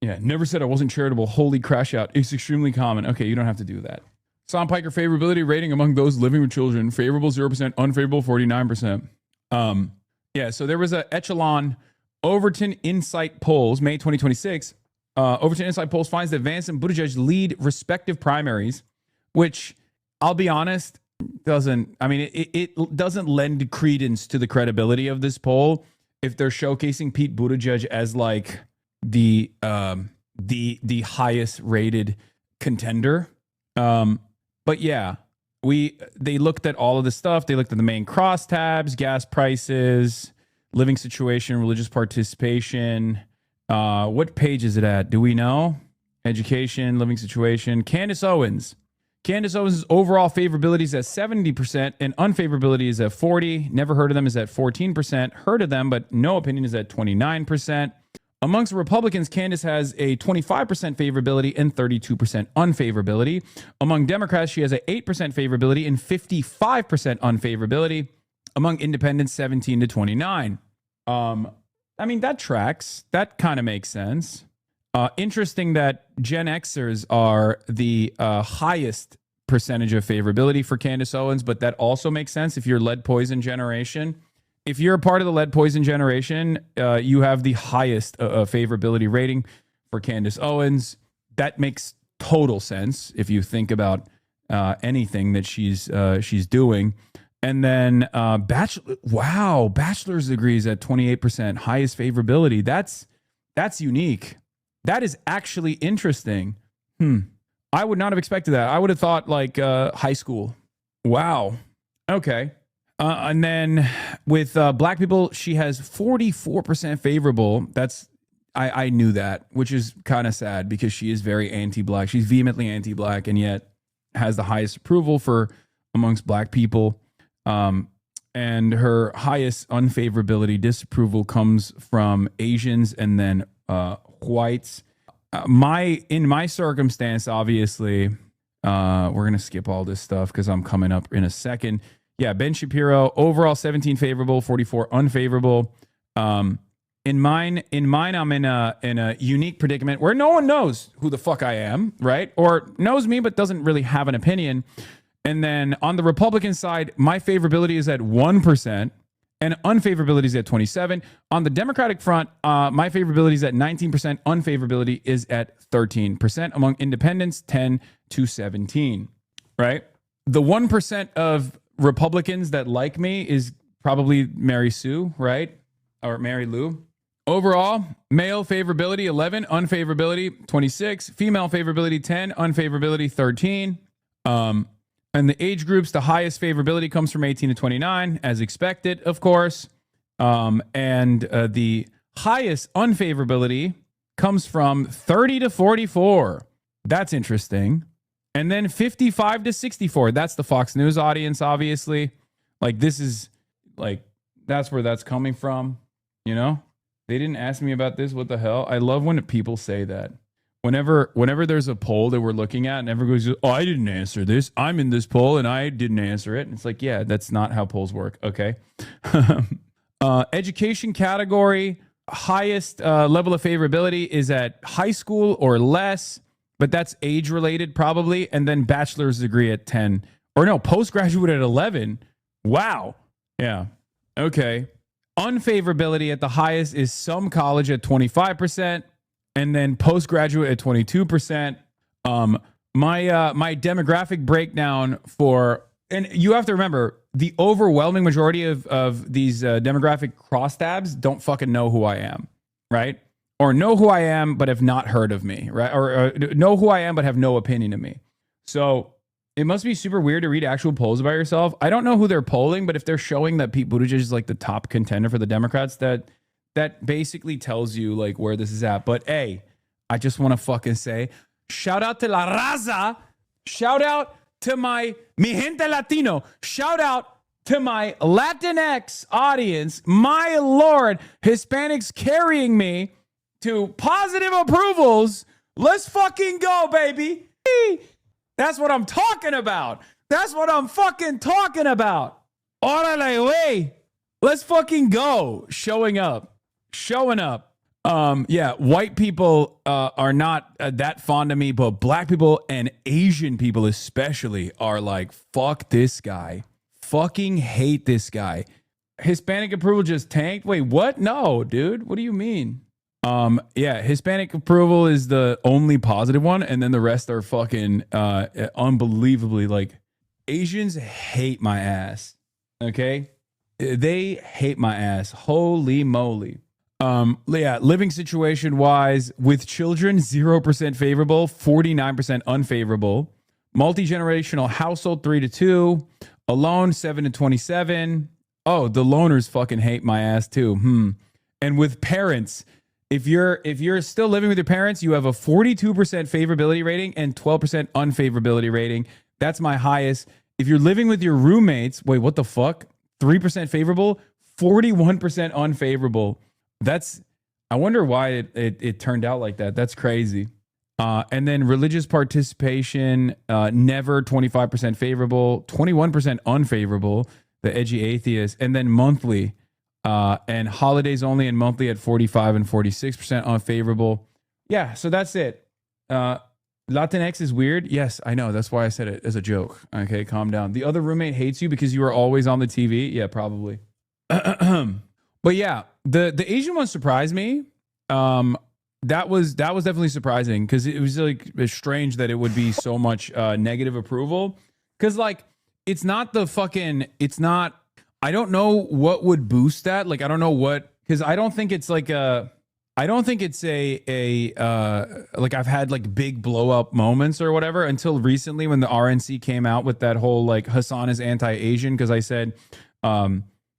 Yeah, never said I wasn't charitable. Holy crash out. It's extremely common. Okay, you don't have to do that. Sam Piker favorability rating among those living with children. Favorable 0%, unfavorable 49%. Yeah, so there was a Echelon Overton Insight polls, May 2026. Overton Insight polls finds that Vance and Buttigieg lead respective primaries, which I'll be honest, it doesn't lend credence to the credibility of this poll if they're showcasing Pete Buttigieg as like the highest rated contender. But yeah, they looked at all of the stuff. They looked at the main crosstabs, gas prices, living situation, religious participation. What page is it at? Do we know? Education, living situation. Candace Owens' overall favorability is at 70% and unfavorability is at 40%. Never heard of them is at 14%. Heard of them, but no opinion is at 29%. Amongst Republicans, Candace has a 25% favorability and 32% unfavorability. Among Democrats, she has an 8% favorability and 55% unfavorability. Among independents, 17 to 29. That tracks. That kind of makes sense. Interesting that Gen Xers are the highest percentage of favorability for Candace Owens, but that also makes sense if you're lead poison generation. If you're a part of the lead poison generation, you have the highest favorability rating for Candace Owens. That makes total sense if you think about anything that she's doing. And then bachelor's degrees at 28%, highest favorability. That's unique. That is actually interesting. I would not have expected that. I would have thought like high school. Wow. Okay. And then with black people, she has 44% favorable. I knew that, which is kind of sad because she is very anti-black. She's vehemently anti-black and yet has the highest approval for amongst black people. And her highest unfavorability, disapproval comes from Asians and then whites. In my circumstance, obviously, we're going to skip all this stuff because I'm coming up in a second. Yeah, Ben Shapiro, overall 17 favorable, 44 unfavorable. In mine, I'm in a unique predicament where no one knows who the fuck I am, right? Or knows me but doesn't really have an opinion. And then on the Republican side, my favorability is at 1% and unfavorability is at 27%. On the Democratic front, my favorability is at 19%. Unfavorability is at 13%. Among independents, 10 to 17, right? The 1% of Republicans that like me is probably Mary Sue, right? Or Mary Lou. Overall, male favorability, 11, unfavorability, 26, female favorability, 10, unfavorability, 13. And the age groups, the highest favorability comes from 18 to 29, as expected, of course. And the highest unfavorability comes from 30 to 44. That's interesting. And then 55 to 64. That's the Fox News audience, obviously. Like, this is, like, that's where that's coming from, you know? They didn't ask me about this. What the hell? I love when people say that. Whenever there's a poll that we're looking at and everyone goes, oh, I didn't answer this. I'm in this poll and I didn't answer it. And it's like, yeah, that's not how polls work. Okay. Education category, highest level of favorability is at high school or less, but that's age related probably. And then bachelor's degree at 10 or no, postgraduate at 11. Wow. Yeah. Okay. Unfavorability at the highest is some college at 25%. And then postgraduate at 22%. My demographic breakdown for, and you have to remember, the overwhelming majority of these demographic crosstabs don't fucking know who I am, right? Or know who I am but have not heard of me, right? Or know who I am but have no opinion of me. So It must be super weird to read actual polls about yourself. I don't know who they're polling, but if they're showing that Pete Buttigieg is like the top contender for the Democrats, that basically tells you like where this is at. But hey, I just want to fucking say, shout out to La Raza. Shout out to my Mi Gente Latino. Shout out to my Latinx audience. My Lord, Hispanics carrying me to positive approvals. Let's fucking go, baby. That's what I'm talking about. That's what I'm fucking talking about. Órale, wey. Let's fucking go. Showing up. Yeah, white people are not that fond of me, but black people and Asian people especially are like, fuck this guy. Fucking hate this guy. Hispanic approval just tanked? Wait, what? No, dude. What do you mean? Yeah, Hispanic approval is the only positive one, and then the rest are fucking unbelievably like Asians hate my ass. Okay? They hate my ass. Holy moly. Yeah, living situation wise with children, 0% favorable, 49% unfavorable. Multi-generational household, 3-2. Alone, 7-27. Oh, the loners fucking hate my ass too. And with parents, if you're still living with your parents, you have a 42% favorability rating and 12% unfavorability rating. That's my highest. If you're living with your roommates, wait, what the fuck? 3% favorable, 41% unfavorable. I wonder why it turned out like that. That's crazy. And then religious participation, never 25% favorable, 21% unfavorable, the edgy atheist, and then monthly. And holidays only and monthly at 45 and 46% unfavorable. Yeah, so that's it. Latinx is weird. Yes, I know. That's why I said it as a joke. Okay, calm down. The other roommate hates you because you are always on the TV. Yeah, probably. But yeah, the Asian one surprised me. That was definitely surprising because it was like strange that it would be so much negative approval. Because like it's not. I don't know what would boost that. Like, I don't know what, because I don't think it's like I don't think it's like I've had like big blow up moments or whatever until recently when the RNC came out with that whole like Hassan is anti-Asian. Cause I said,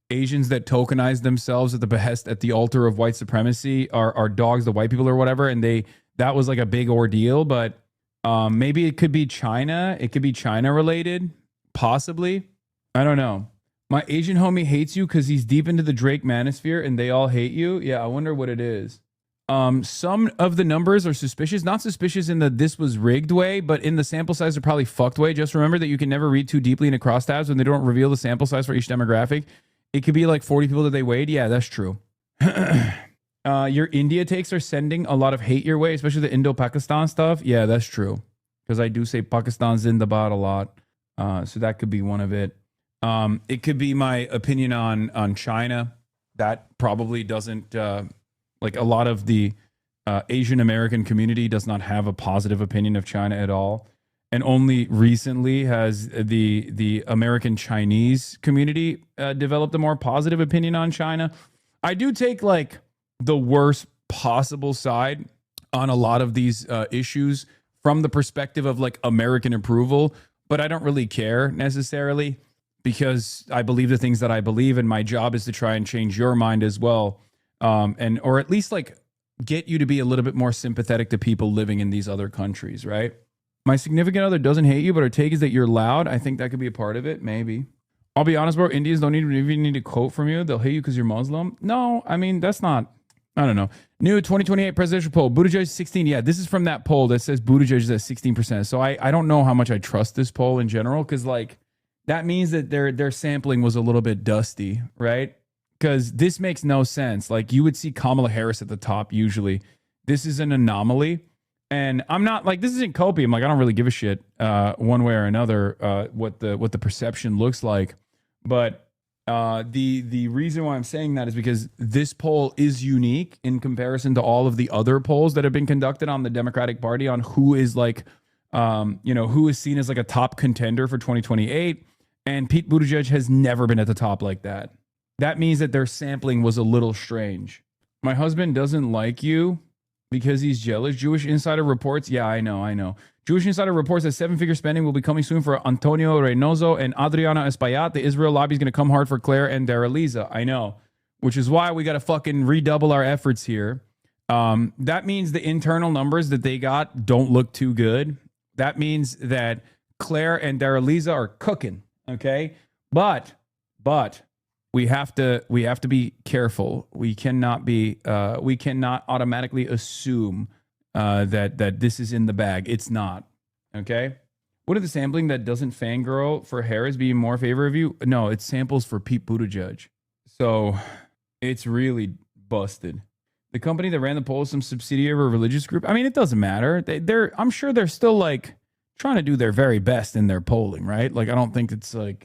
Asians that tokenize themselves at the behest at the altar of white supremacy are dogs, the white people or whatever. And that was like a big ordeal, but maybe it could be China. It could be China related, possibly. I don't know. My Asian homie hates you because he's deep into the Drake manosphere and they all hate you. Yeah, I wonder what it is. Some of the numbers are suspicious. Not suspicious in the this was rigged way, but in the sample size are probably fucked way. Just remember that you can never read too deeply into crosstabs when they don't reveal the sample size for each demographic. It could be like 40 people that they weighed. Yeah, that's true. Your India takes are sending a lot of hate your way, especially the Indo-Pakistan stuff. Yeah, that's true. Because I do say Pakistan Zindabad a lot. So that could be one of it. It could be my opinion on China. That probably doesn't, like a lot of the Asian American community does not have a positive opinion of China at all. And only recently has the American Chinese community developed a more positive opinion on China. I do take like the worst possible side on a lot of these issues from the perspective of like American approval, but I don't really care necessarily because I believe the things that I believe, and my job is to try and change your mind as well, or at least like get you to be a little bit more sympathetic to people living in these other countries, right? My significant other doesn't hate you, but her take is that you're loud. I think that could be a part of it. Maybe. I'll be honest, bro. Indians don't even need a quote from you. They'll hate you because you're Muslim. No, I mean, that's not, I don't know. New 2028 presidential poll. Buttigieg 16. Yeah, this is from that poll that says Buttigieg is at 16%. So I don't know how much I trust this poll in general because like that means that their sampling was a little bit dusty, right? Because this makes no sense. Like you would see Kamala Harris at the top usually. This is an anomaly. And I'm not like, this isn't copium. Like, I don't really give a shit one way or another what the perception looks like. But the reason why I'm saying that is because this poll is unique in comparison to all of the other polls that have been conducted on the Democratic Party on who is like, who is seen as like a top contender for 2028. And Pete Buttigieg has never been at the top like that. That means that their sampling was a little strange. My husband doesn't like you. because he's jealous. Jewish Insider reports. Yeah, I know. Jewish Insider reports that 7-figure spending will be coming soon for Antonio Reynoso and Adriana Espaillat. The Israel lobby is going to come hard for Claire and Daraliza. I know, which is why we got to fucking redouble our efforts here. That means the internal numbers that they got don't look too good. That means that Claire and Daraliza are cooking. Okay, but we have to be careful. We cannot automatically assume that this is in the bag. It's not. Okay. What are the sampling that doesn't fangirl for Harris be in more favor of you? No, it's samples for Pete Buttigieg. So it's really busted. The company that ran the poll is some subsidiary of a religious group. I mean, it doesn't matter. I'm sure they're still like trying to do their very best in their polling, right? Like, I don't think that's the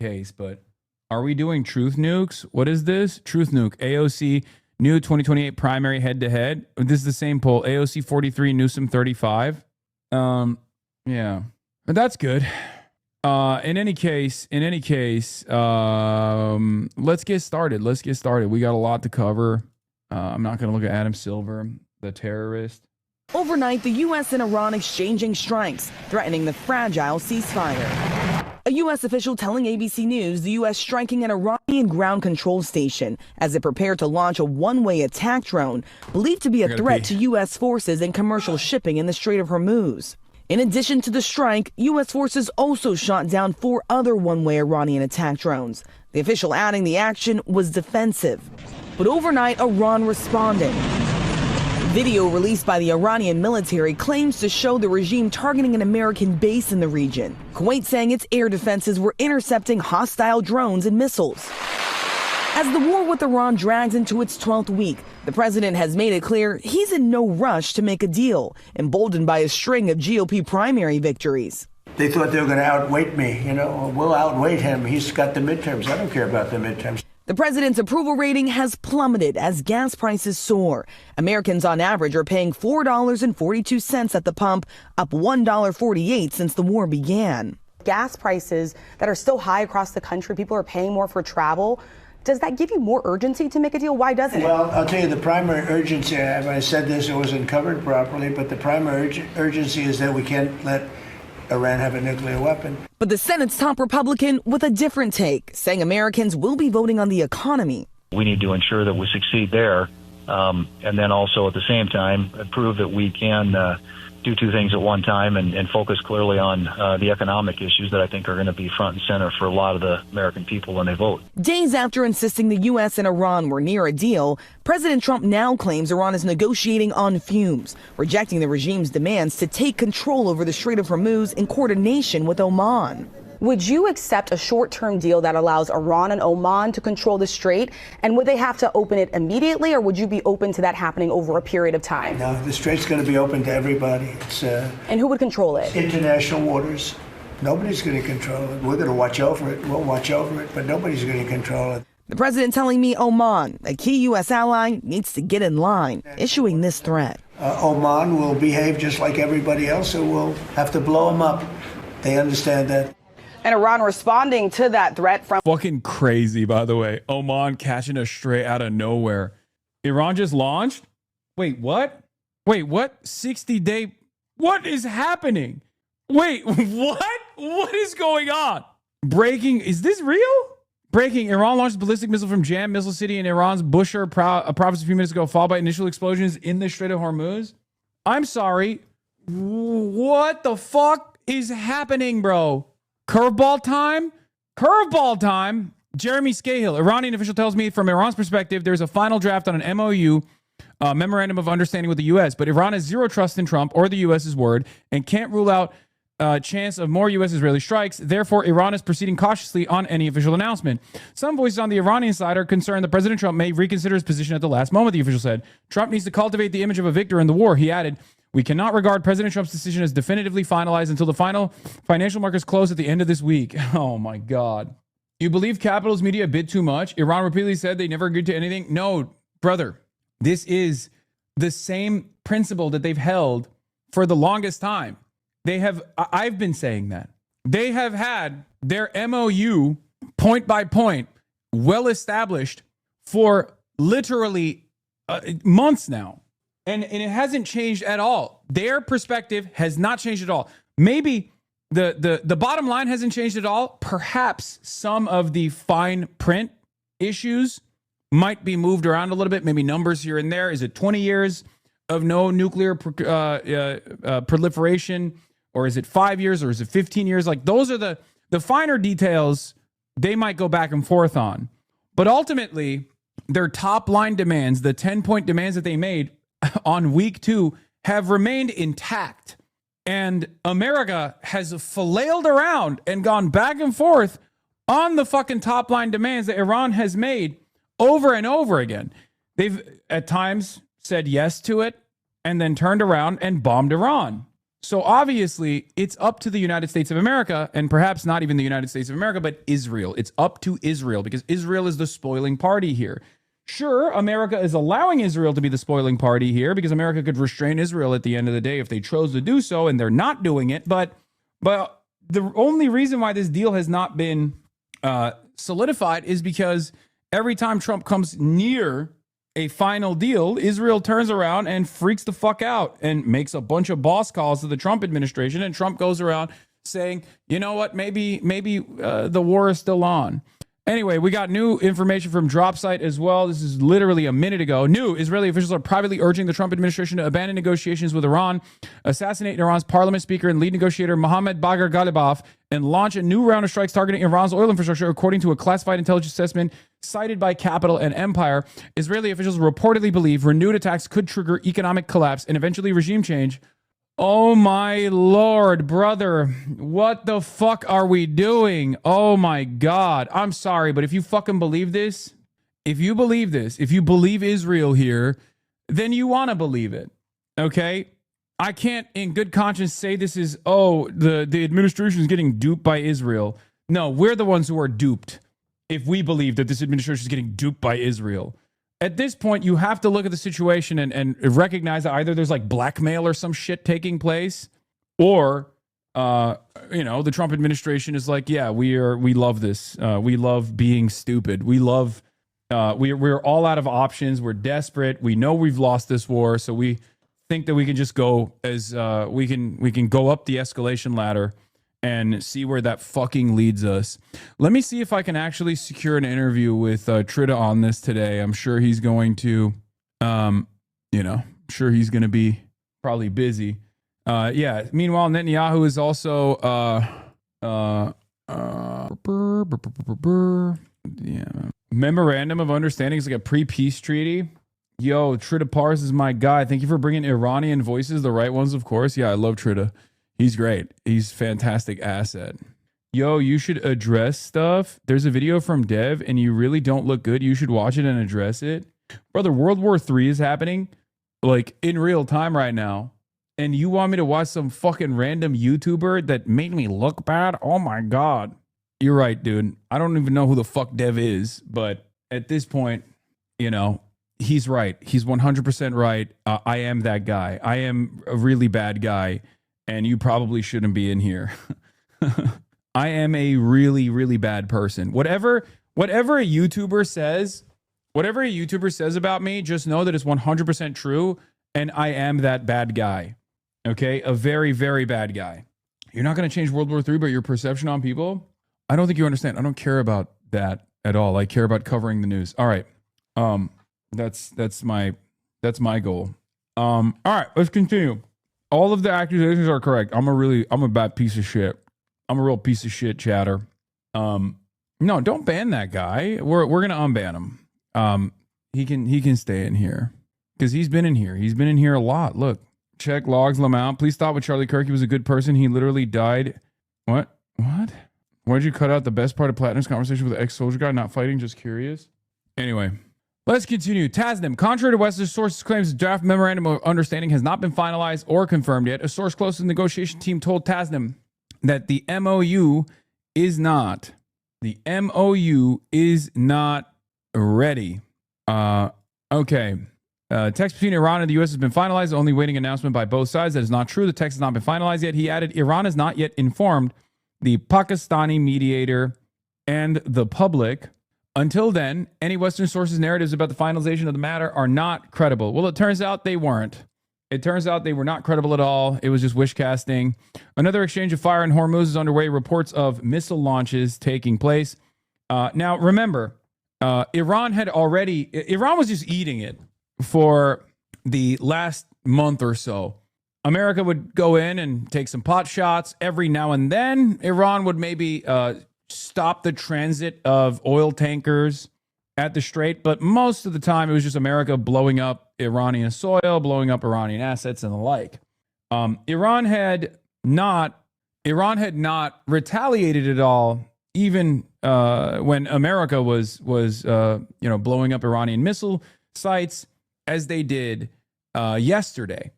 case, but are we doing truth nukes? What is this? Truth nuke, AOC, new 2028 primary head to head. This is the same poll. AOC 43, Newsom 35. Yeah, but that's good. In any case, let's get started. We got a lot to cover. I'm not going to look at Adam Silver, the terrorist. Overnight, the U.S. and Iran exchanging strikes, threatening the fragile ceasefire. A U.S. official telling ABC News the U.S. striking an Iranian ground control station as it prepared to launch a one-way attack drone believed to be a threat to U.S. forces and commercial shipping in the Strait of Hormuz. In addition to the strike, U.S. forces also shot down 4 other one-way Iranian attack drones. The official adding the action was defensive. But overnight, Iran responded. Video released by the Iranian military claims to show the regime targeting an American base in the region. Kuwait saying its air defenses were intercepting hostile drones and missiles. As the war with Iran drags into its 12th week, the president has made it clear he's in no rush to make a deal, emboldened by a string of GOP primary victories. They thought they were going to outweight me. We'll outweight him. He's got the midterms. I don't care about the midterms. The president's approval rating has plummeted as gas prices soar. Americans on average are paying $4.42 at the pump, up $1.48 since the war began. Gas prices that are still high across the country, people are paying more for travel. Does that give you more urgency to make a deal? Why doesn't it? Well, I'll tell you, the primary urgency, if I said this, it wasn't covered properly, but the primary urgency is that we can't let Iran have a nuclear weapon. But the Senate's top Republican with a different take, saying Americans will be voting on the economy. We need to ensure that we succeed there, and then also at the same time prove that we can do 2 things at one time and focus clearly on the economic issues that I think are going to be front and center for a lot of the American people when they vote. Days after insisting the U.S. and Iran were near a deal, President Trump now claims Iran is negotiating on fumes, rejecting the regime's demands to take control over the Strait of Hormuz in coordination with Oman. Would you accept a short-term deal that allows Iran and Oman to control the strait? And would they have to open it immediately, or would you be open to that happening over a period of time? No, the strait's going to be open to everybody. And who would control it? International waters. Nobody's going to control it. We're going to watch over it. We'll watch over it, but nobody's going to control it. The president telling me Oman, a key U.S. ally, needs to get in line, issuing this threat. Oman will behave just like everybody else, so we'll have to blow them up. They understand that. And Iran responding to that threat from... Fucking crazy, by the way. Oman catching us straight out of nowhere. Iran just launched? Wait, what? 60-day... What is happening? Wait, what? What is going on? Breaking... Is this real? Breaking. Iran launched a ballistic missile from Jam Missile City in Iran's Bushehr province a few minutes ago, followed by initial explosions in the Strait of Hormuz. I'm sorry. What the fuck is happening, bro? Curveball time? Curveball time? Jeremy Scahill, Iranian official, tells me from Iran's perspective, there's a final draft on an MOU, memorandum of understanding with the U.S., but Iran has zero trust in Trump or the U.S.'s word and can't rule out chance of more U.S.-Israeli strikes. Therefore, Iran is proceeding cautiously on any official announcement. Some voices on the Iranian side are concerned that President Trump may reconsider his position at the last moment, the official said. Trump needs to cultivate the image of a victor in the war. He added, we cannot regard President Trump's decision as definitively finalized until the final financial markets close at the end of this week. Oh, my God. You believe Capital's media a bit too much? Iran repeatedly said they never agreed to anything. No, brother. This is the same principle that they've held for the longest time. I've been saying that. They have had their MOU point by point well established for literally months now. And it hasn't changed at all. Their perspective has not changed at all. Maybe the bottom line hasn't changed at all. Perhaps some of the fine print issues might be moved around a little bit. Maybe numbers here and there. Is it 20 years of no nuclear proliferation? Or is it 5 years? Or is it 15 years? Like, those are the finer details they might go back and forth on. But ultimately, their top line demands, the 10-point demands that they made on week 2, have remained intact. And America has flailed around and gone back and forth on the fucking top line demands that Iran has made over and over again. They've at times said yes to it and then turned around and bombed Iran. So obviously, it's up to the United States of America, and perhaps not even the United States of America, but Israel. It's up to Israel, because Israel is the spoiling party here. Sure, America is allowing Israel to be the spoiling party here, because America could restrain Israel at the end of the day if they chose to do so, and they're not doing it. But the only reason why this deal has not been solidified is because every time Trump comes near a final deal, Israel turns around and freaks the fuck out and makes a bunch of boss calls to the Trump administration. And Trump goes around saying, you know what, maybe the war is still on. Anyway, we got new information from DropSite as well. This is literally a minute ago. New Israeli officials are privately urging the Trump administration to abandon negotiations with Iran, assassinate Iran's parliament speaker and lead negotiator Mohammad Bagher Ghalibaf, and launch a new round of strikes targeting Iran's oil infrastructure, according to a classified intelligence assessment cited by Capital and Empire. Israeli officials reportedly believe renewed attacks could trigger economic collapse and eventually regime change. Oh my Lord, brother. What the fuck are we doing? Oh my God. I'm sorry, but if you fucking believe this, if you believe Israel here, then you want to believe it. Okay? I can't in good conscience say this is, the administration is getting duped by Israel. No, we're the ones who are duped if we believe that this administration is getting duped by Israel. At this point, you have to look at the situation and recognize that either there's like blackmail or some shit taking place, or, the Trump administration is like, yeah, we love this. We love being stupid. We love, we're all out of options. We're desperate. We know we've lost this war. So we think that we can just go as, we can go up the escalation ladder and see where that fucking leads us. Let me see if I can actually secure an interview with Trita on this today. I'm sure he's going to, sure he's going to be probably busy. Yeah. Meanwhile, Netanyahu is also, memorandum of understanding is like a pre-peace treaty. Yo, Trita Pars is my guy. Thank you for bringing Iranian voices, the right ones, of course. Yeah, I love Trita. He's great. He's a fantastic asset. Yo, you should address stuff. There's a video from Dev and you really don't look good. You should watch it and address it. Brother, World War III is happening like in real time right now. And you want me to watch some fucking random YouTuber that made me look bad? Oh my God. You're right, dude. I don't even know who the fuck Dev is. But at this point, he's right. He's 100% right. I am that guy. I am a really bad guy. And you probably shouldn't be in here. I am a really, really bad person. Whatever a YouTuber says about me, just know that it's 100% true. And I am that bad guy. Okay? A very, very bad guy. You're not going to change World War III, but your perception on people? I don't think you understand. I don't care about that at all. I care about covering the news. All right. That's my goal. All right, let's continue. All of the accusations are correct. I'm a bad piece of shit. I'm a real piece of shit chatter. No, don't ban that guy. We're gonna unban him. He can stay in here because he's been in here. He's been in here a lot. Look, check logs, Lamount. Please stop with Charlie Kirk. He was a good person. He literally died. What? Why'd you cut out the best part of Platinum's conversation with the ex-soldier guy? Not fighting, just curious. Anyway. Let's continue. Tasnim. Contrary to Western sources' claims, the draft memorandum of understanding has not been finalized or confirmed yet. A source close to the negotiation team told Tasnim that the MOU is not ready. Okay. Text between Iran and the U.S. has been finalized, only waiting announcement by both sides. That is not true. The text has not been finalized yet. He added, Iran has not yet informed the Pakistani mediator and the public Until then, any Western sources' narratives about the finalization of the matter are not credible. Well, it turns out they weren't. It turns out they were not credible at all. It was just wish casting. Another exchange of fire in Hormuz is underway. Reports of missile launches taking place. Now, remember, Iran was just eating it for the last month or so. America would go in and take some pot shots. Every now and then, Iran would maybe stop the transit of oil tankers at the Strait. But most of the time, it was just America blowing up Iranian soil, blowing up Iranian assets and the like. Iran had not retaliated at all, even when America was blowing up Iranian missile sites, as they did yesterday.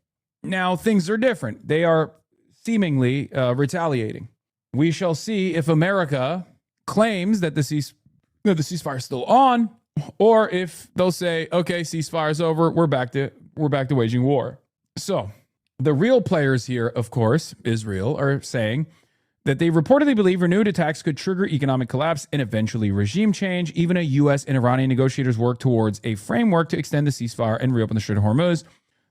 Now, things are different. They are seemingly retaliating. We shall see if America claims that the ceasefire is still on, or if they'll say, okay, ceasefire's over, we're back to waging war. So the real players here, of course, Israel, are saying that they reportedly believe renewed attacks could trigger economic collapse and eventually regime change. Even a U.S. and Iranian negotiators work towards a framework to extend the ceasefire and reopen the Strait of Hormuz.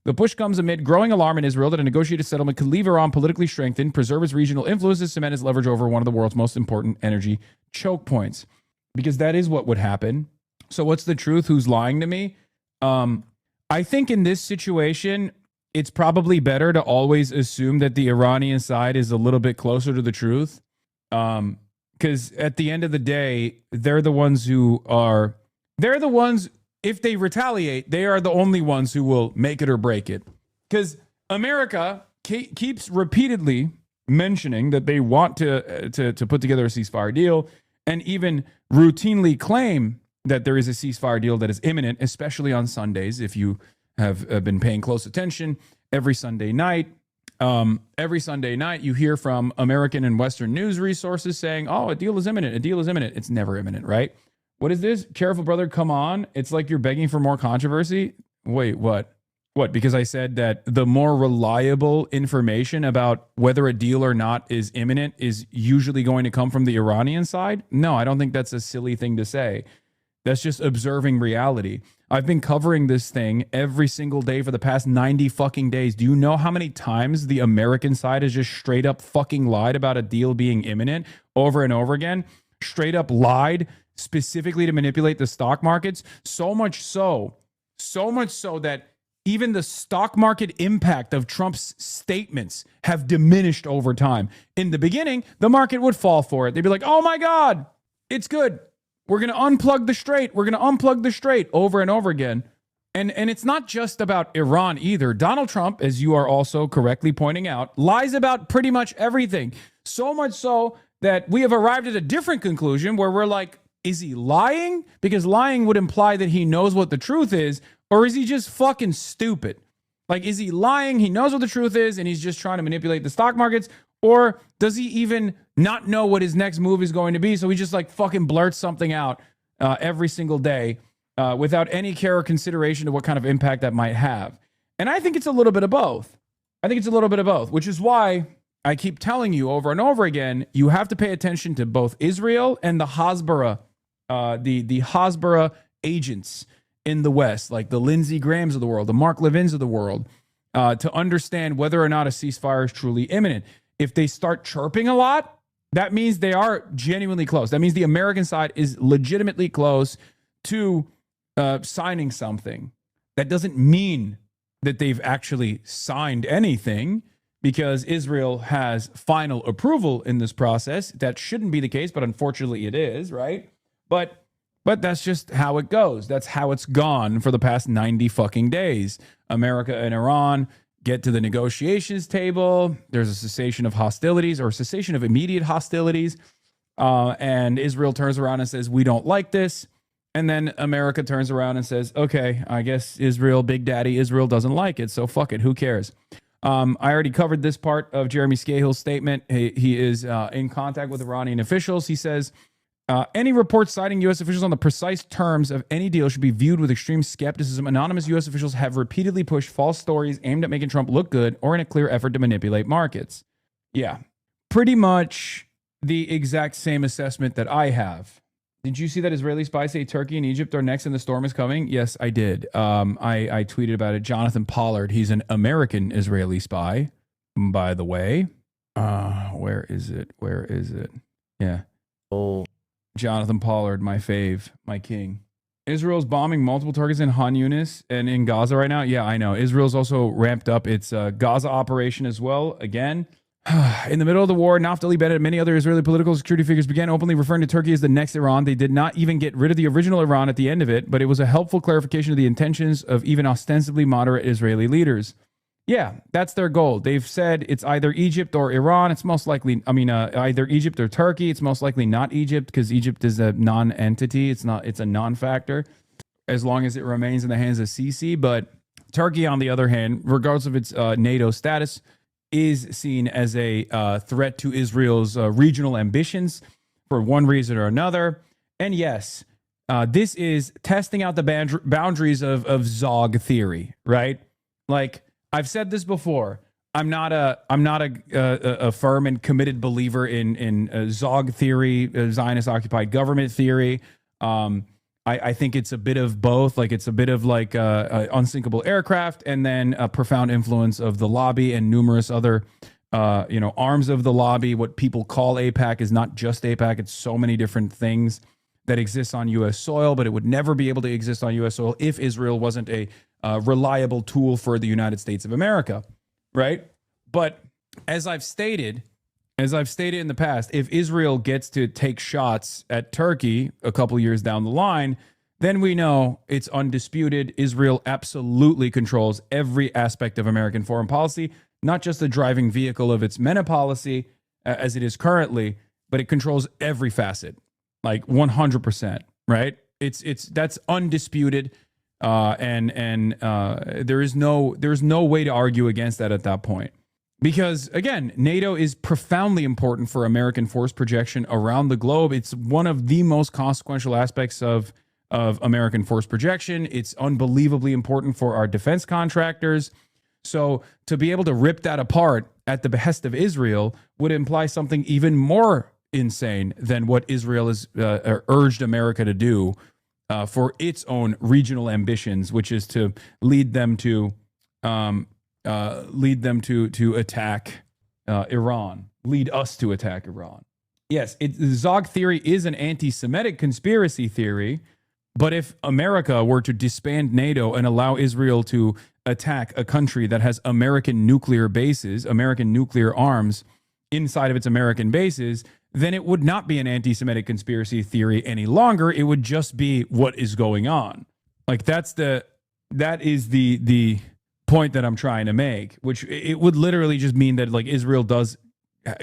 The push comes amid growing alarm in Israel that a negotiated settlement could leave Iran politically strengthened, preserve its regional influences, cement its leverage over one of the world's most important energy choke points. Because that is what would happen. So what's the truth? Who's lying to me? I think in this situation, it's probably better to always assume that the Iranian side is a little bit closer to the truth. Because at the end of the day, they're the ones, if they retaliate, they are the only ones who will make it or break it. Because America keeps repeatedly mentioning that they want to put together a ceasefire deal, and even routinely claim that there is a ceasefire deal that is imminent, especially on Sundays. If you have been paying close attention, every Sunday night you hear from American and Western news resources saying, oh, a deal is imminent. A deal is imminent. It's never imminent, right? What is this? Careful, brother. Come on. It's like you're begging for more controversy. Wait, what? What? Because I said that the more reliable information about whether a deal or not is imminent is usually going to come from the Iranian side? No, I don't think that's a silly thing to say. That's just observing reality. I've been covering this thing every single day for the past 90 fucking days. Do you know how many times the American side has just straight up fucking lied about a deal being imminent over and over again? Straight up lied specifically to manipulate the stock markets. So much so that even the stock market impact of Trump's statements have diminished over time. In the beginning, the market would fall for it. They'd be like, oh my God, it's good. We're going to unplug the Strait. We're going to unplug the Strait over and over again. And it's not just about Iran either. Donald Trump, as you are also correctly pointing out, lies about pretty much everything. So much so that we have arrived at a different conclusion where we're like, is he lying? Because lying would imply that he knows what the truth is, or is he just fucking stupid? Like, is he lying? He knows what the truth is, and he's just trying to manipulate the stock markets, or does he even not know what his next move is going to be? So he just like fucking blurts something out every single day without any care or consideration to what kind of impact that might have. And I think it's a little bit of both. Which is why I keep telling you over and over again, you have to pay attention to both Israel and the Hasbara, the Hasbara agents in the West, like the Lindsey Grahams of the world, the Mark Levins of the world, to understand whether or not a ceasefire is truly imminent. If they start chirping a lot, that means they are genuinely close. That means the American side is legitimately close to signing something. That doesn't mean that they've actually signed anything, because Israel has final approval in this process. That shouldn't be the case, but unfortunately it is, right? But that's just how it goes. That's how it's gone for the past 90 fucking days. America and Iran get to the negotiations table. There's a cessation of hostilities, or a cessation of immediate hostilities. And Israel turns around and says, we don't like this. And then America turns around and says, okay, I guess Israel, Big Daddy Israel doesn't like it, so fuck it, who cares? I already covered this part of Jeremy Scahill's statement. He is in contact with Iranian officials. He says, any reports citing U.S. officials on the precise terms of any deal should be viewed with extreme skepticism. Anonymous U.S. officials have repeatedly pushed false stories aimed at making Trump look good, or in a clear effort to manipulate markets. Yeah, pretty much the exact same assessment that I have. Did you see that Israeli spies say Turkey and Egypt are next and the storm is coming? Yes, I did. I tweeted about it. Jonathan Pollard, he's an American Israeli spy, by the way. Where is it? Where is it? Yeah. Oh, Jonathan Pollard, my fave, my king. Israel's bombing multiple targets in Han Yunis and in Gaza right now. Yeah, I know. Israel's also ramped up its Gaza operation as well. Again, in the middle of the war, Naftali Bennett and many other Israeli political security figures began openly referring to Turkey as the next Iran. They did not even get rid of the original Iran at the end of it, but it was a helpful clarification of the intentions of even ostensibly moderate Israeli leaders. Yeah, that's their goal. They've said it's either Egypt or Iran. It's most likely, either Egypt or Turkey. It's most likely not Egypt because Egypt is a non-entity. It's a non-factor as long as it remains in the hands of Sisi. But Turkey, on the other hand, regardless of its NATO status, is seen as a threat to Israel's regional ambitions for one reason or another. And yes, this is testing out the boundaries of Zog theory, right? Like, I've said this before. I'm not a firm and committed believer in Zog theory, Zionist occupied government theory. I think it's a bit of both. Like it's a bit of like unsinkable aircraft, and then a profound influence of the lobby and numerous other arms of the lobby. What people call AIPAC is not just AIPAC. It's so many different things that exist on U.S. soil, but it would never be able to exist on U.S. soil if Israel wasn't a reliable tool for the United States of America, right? But as I've stated in the past, if Israel gets to take shots at Turkey a couple years down the line, then we know it's undisputed. Israel absolutely controls every aspect of American foreign policy, not just the driving vehicle of its MENA policy as it is currently, but it controls every facet, like 100%, right? That's undisputed. There's no way to argue against that at that point. Because again, NATO is profoundly important for American force projection around the globe. It's one of the most consequential aspects of American force projection. It's unbelievably important for our defense contractors. So to be able to rip that apart at the behest of Israel would imply something even more insane than what Israel has urged America to do for its own regional ambitions, which is to lead them to attack Iran, lead us to attack Iran. Yes, the Zog theory is an anti-Semitic conspiracy theory, but if America were to disband NATO and allow Israel to attack a country that has American nuclear bases, American nuclear arms inside of its American bases, then it would not be an anti-Semitic conspiracy theory any longer. It would just be what is going on. Like that is the point that I'm trying to make, which it would literally just mean that like Israel does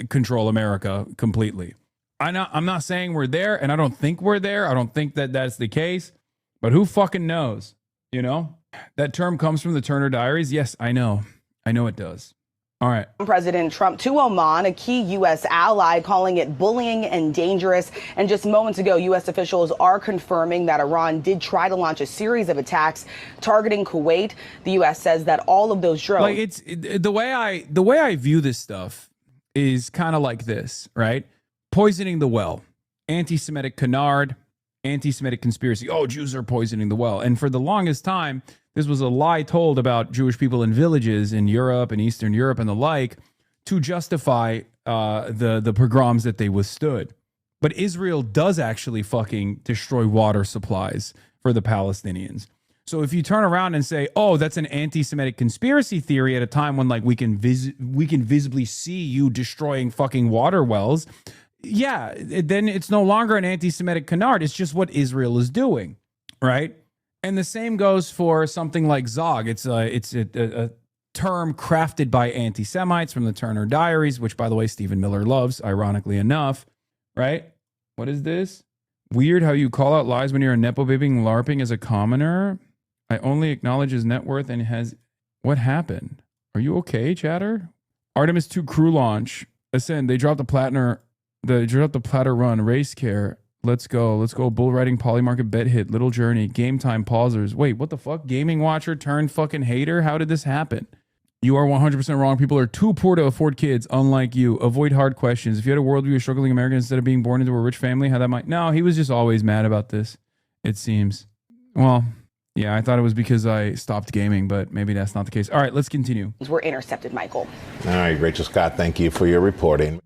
control America completely. I'm not saying we're there, and I don't think we're there. I don't think that that's the case, but who fucking knows? You know, that term comes from the Turner Diaries. Yes, I know it does. All right. President Trump to Oman, a key U.S. ally, calling it bullying and dangerous. And just moments ago, U.S. officials are confirming that Iran did try to launch a series of attacks targeting Kuwait. The U.S. says that all of those drones. Like it's the way I view this stuff is kind of like this, right? Poisoning the well, anti-Semitic canard, anti-Semitic conspiracy. Oh, Jews are poisoning the well, and for the longest time, this was a lie told about Jewish people in villages in Europe and Eastern Europe and the like to justify the pogroms that they withstood. But Israel does actually fucking destroy water supplies for the Palestinians. So if you turn around and say, oh, that's an anti-Semitic conspiracy theory at a time when like we can visibly see you destroying fucking water wells, yeah, then it's no longer an anti-Semitic canard. It's just what Israel is doing, right? And the same goes for something like Zog. It's a term crafted by anti-Semites from the Turner Diaries, which, by the way, Stephen Miller loves, ironically enough, right? What is this? Weird how you call out lies when you're a Nepo babying LARPing as a commoner. I only acknowledge his net worth and has... What happened? Are you okay, chatter? Artemis 2 crew launch. Ascend. They dropped the Platter run. Race care. Let's go. Bull riding, polymarket, bet hit, little journey, game time, pausers. Wait, what the fuck? Gaming watcher turned fucking hater? How did this happen? You are 100% wrong. People are too poor to afford kids, unlike you. Avoid hard questions. If you had a worldview of struggling Americans instead of being born into a rich family, how that might... No, he was just always mad about this, it seems. Well, yeah, I thought it was because I stopped gaming, but maybe that's not the case. All right, let's continue. Were intercepted, Michael. All right, Rachel Scott, thank you for your reporting.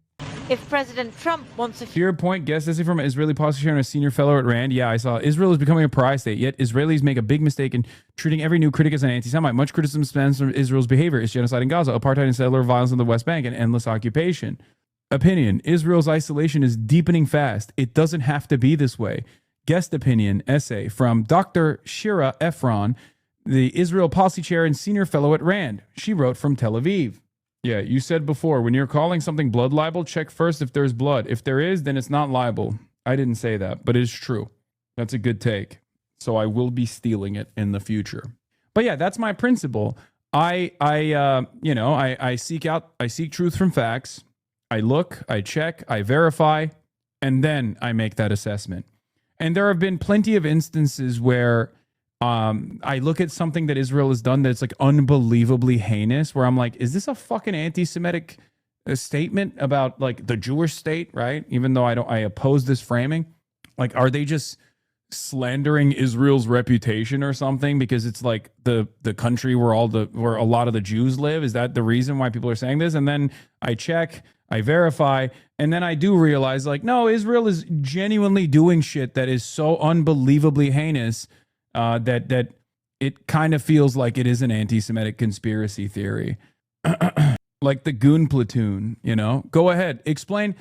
If President Trump wants a... To your point, guest essay from an Israeli policy chair and a senior fellow at RAND. Yeah, I saw. Israel is becoming a pariah state, yet Israelis make a big mistake in treating every new critic as an anti-Semite. Much criticism stems from Israel's behavior. It's genocide in Gaza, apartheid and settler violence in the West Bank, and endless occupation. Opinion. Israel's isolation is deepening fast. It doesn't have to be this way. Guest opinion essay from Dr. Shira Efron, the Israel policy chair and senior fellow at RAND. She wrote from Tel Aviv. Yeah, you said before, when you're calling something blood libel, check first if there's blood. If there is, then it's not libel. I didn't say that, but it's true. That's a good take. So I will be stealing it in the future. But yeah, that's my principle. I seek truth from facts. I look, I check, I verify, and then I make that assessment. And there have been plenty of instances where I look at something that Israel has done that's like unbelievably heinous, where I'm like, is this a fucking anti-Semitic statement about like the Jewish state, right? Even though I oppose this framing. Like, are they just slandering Israel's reputation or something because it's like the country where a lot of the Jews live? Is that the reason why people are saying this? And then I check, I verify, and then I do realize like, no, Israel is genuinely doing shit that is so unbelievably heinous that it kind of feels like it is an anti-Semitic conspiracy theory. Like the Goon Platoon, you know? Go ahead. Explain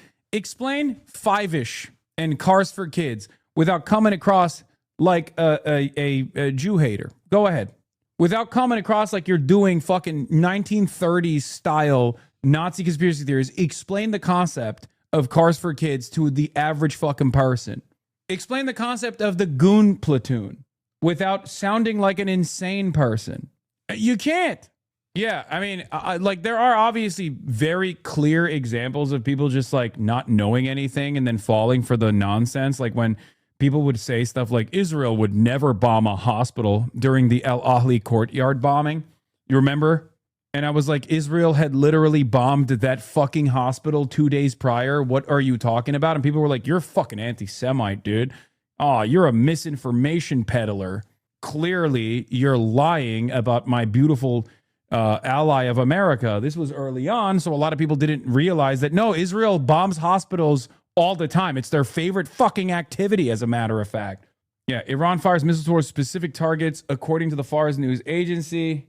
Five-ish and Cars for Kids without coming across like a Jew hater. Go ahead. Without coming across like you're doing fucking 1930s style Nazi conspiracy theories. Explain the concept of Cars for Kids to the average fucking person. Explain the concept of the Goon Platoon without sounding like an insane person. You can't. Yeah, I mean, like there are obviously very clear examples of people just like not knowing anything and then falling for the nonsense. Like when people would say stuff like Israel would never bomb a hospital during the El Ahly courtyard bombing. You remember? And I was like, Israel had literally bombed that fucking hospital 2 days prior. What are you talking about? And people were like, you're a fucking anti-Semite, dude. Oh, you're a misinformation peddler. Clearly, you're lying about my beautiful ally of America. This was early on, so a lot of people didn't realize that, no, Israel bombs hospitals all the time. It's their favorite fucking activity, as a matter of fact. Yeah, Iran fires missiles towards specific targets, according to the Fars news agency.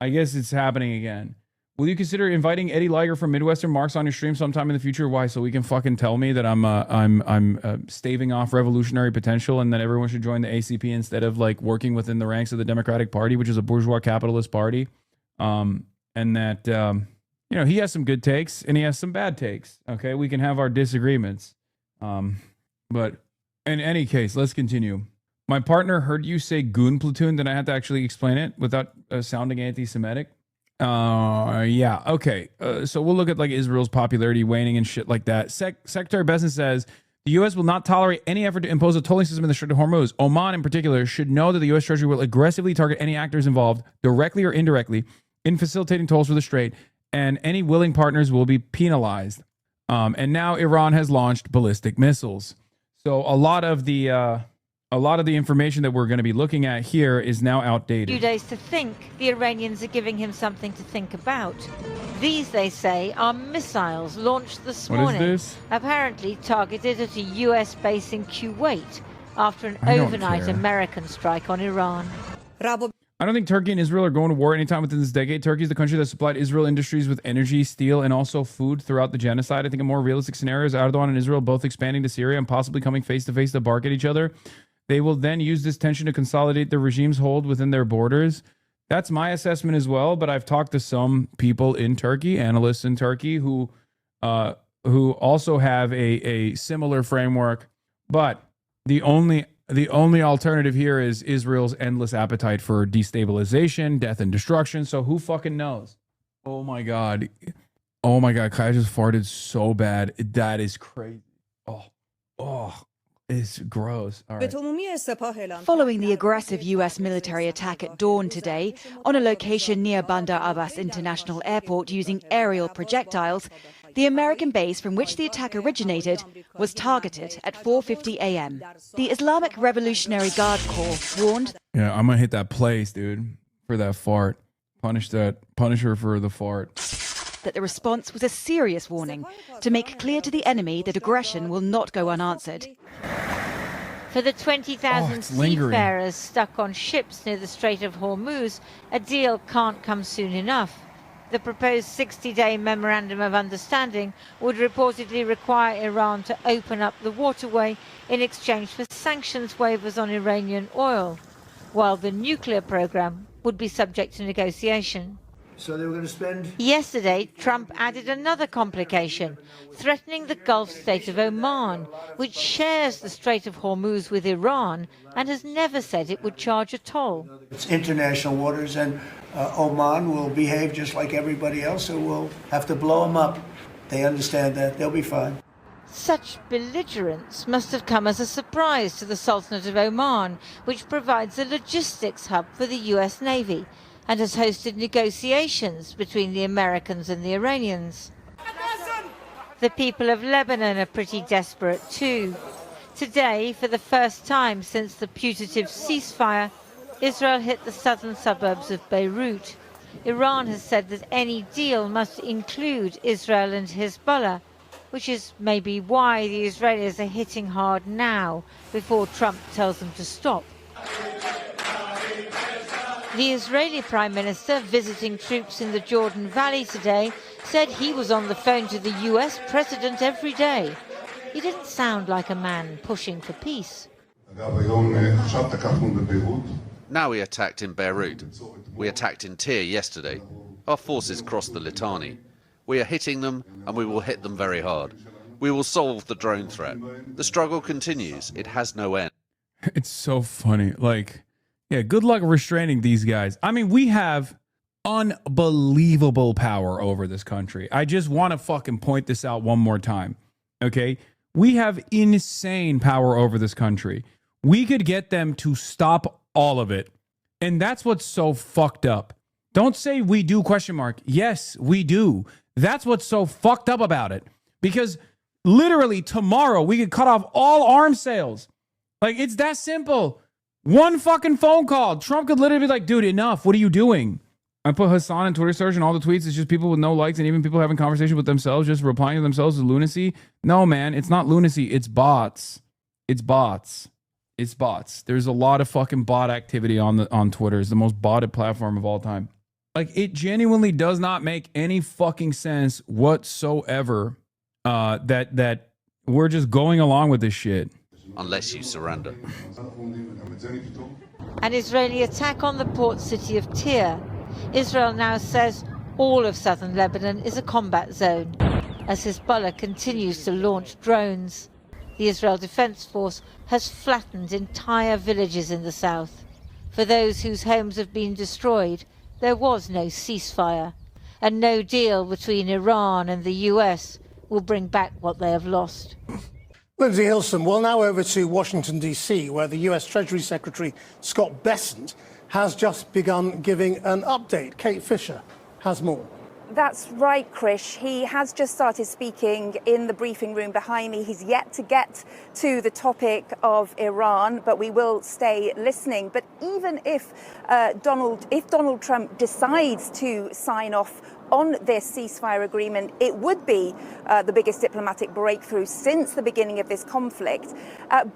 I guess it's happening again. Will you consider inviting Eddie Liger from Midwestern Marks on your stream sometime in the future? Why? So we can fucking tell me that I'm staving off revolutionary potential and that everyone should join the ACP instead of like working within the ranks of the Democratic Party, which is a bourgeois capitalist party. And that, you know, he has some good takes and he has some bad takes. Okay. We can have our disagreements. But in any case, let's continue. My partner heard you say Goon Platoon. Then I had to actually explain it without sounding anti-Semitic. Yeah. Okay. So we'll look at like Israel's popularity waning and shit like that. Secretary Besant says the U.S. will not tolerate any effort to impose a tolling system in the Strait of Hormuz. Oman, in particular, should know that the U.S. Treasury will aggressively target any actors involved, directly or indirectly, in facilitating tolls for the Strait, and any willing partners will be penalized. And now Iran has launched ballistic missiles. So a lot of the information that we're going to be looking at here is now outdated. Few days to think. The Iranians are giving him something to think about. These, they say, are missiles launched this morning. What is this? Apparently targeted at a U.S. base in Kuwait after an I don't overnight care. American strike on Iran. I don't think Turkey and Israel are going to war anytime within this decade. Turkey is the country that supplied Israel industries with energy, steel, and also food throughout the genocide. I think a more realistic scenario is Erdogan and Israel both expanding to Syria and possibly coming face-to-face to bark at each other. They will then use this tension to consolidate their regime's hold within their borders. That's my assessment as well, but I've talked to some people in Turkey, analysts in Turkey, who also have a similar framework. But the only alternative here is Israel's endless appetite for destabilization, death, and destruction. So who fucking knows? Oh my God. Oh my God. Kai just farted so bad. That is crazy. Oh. It's gross. All right. Following the aggressive U.S. military attack at dawn today on a location near Bandar Abbas International Airport using aerial projectiles, the American base from which the attack originated was targeted at 4:50 a.m. The Islamic Revolutionary Guard Corps warned. Yeah, I'm gonna hit that place, dude, for that fart. Punish her for the fart. That the response was a serious warning to make clear to the enemy that aggression will not go unanswered. For the 20,000 seafarers stuck on ships near the Strait of Hormuz, a deal can't come soon enough. The proposed 60-day memorandum of understanding would reportedly require Iran to open up the waterway in exchange for sanctions waivers on Iranian oil, while the nuclear program would be subject to negotiation. So they were going to spend... Yesterday, Trump added another complication, threatening the Gulf state of Oman, which shares the Strait of Hormuz with Iran and has never said it would charge a toll. It's international waters, and Oman will behave just like everybody else, so we'll have to blow them up. They understand that. They'll be fine. Such belligerence must have come as a surprise to the Sultanate of Oman, which provides a logistics hub for the U.S. Navy and has hosted negotiations between the Americans and the Iranians. The people of Lebanon are pretty desperate too. Today, for the first time since the putative ceasefire, Israel hit the southern suburbs of Beirut. Iran has said that any deal must include Israel and Hezbollah, which is maybe why the Israelis are hitting hard now, before Trump tells them to stop. The Israeli Prime Minister, visiting troops in the Jordan Valley today, said he was on the phone to the US President every day. He didn't sound like a man pushing for peace. Now we attacked in Beirut. We attacked in Tyre yesterday. Our forces crossed the Litani. We are hitting them, and we will hit them very hard. We will solve the drone threat. The struggle continues. It has no end. It's so funny. Like, yeah, good luck restraining these guys. I mean, we have unbelievable power over this country. I just want to fucking point this out one more time. Okay? We have insane power over this country. We could get them to stop all of it. And that's what's so fucked up. Don't say we do question mark. Yes, we do. That's what's so fucked up about it. Because literally tomorrow we could cut off all arms sales. Like, it's that simple. One fucking phone call. Trump could literally be like, dude, enough. What are you doing? I put Hassan in Twitter search and all the tweets. It's just people with no likes and even people having conversation with themselves, just replying to themselves is lunacy. No, man, it's not lunacy. It's bots. It's bots. It's bots. There's a lot of fucking bot activity on Twitter. It's the most botted platform of all time. Like, it genuinely does not make any fucking sense whatsoever that we're just going along with this shit. Unless you surrender. An Israeli attack on the port city of Tyre. Israel now says all of southern Lebanon is a combat zone, as Hezbollah continues to launch drones. The Israel Defense Force has flattened entire villages in the south. For those whose homes have been destroyed, there was no ceasefire, and no deal between Iran and the US will bring back what they have lost. Lindsay Hilson, well, now over to Washington, D.C., where the U.S. Treasury Secretary Scott Bessent has just begun giving an update. Kate Fisher has more. That's right, Krish. He has just started speaking in the briefing room behind me. He's yet to get to the topic of Iran, but we will stay listening. But even if Donald Trump decides to sign off on this ceasefire agreement, it would be the biggest diplomatic breakthrough since the beginning of this conflict.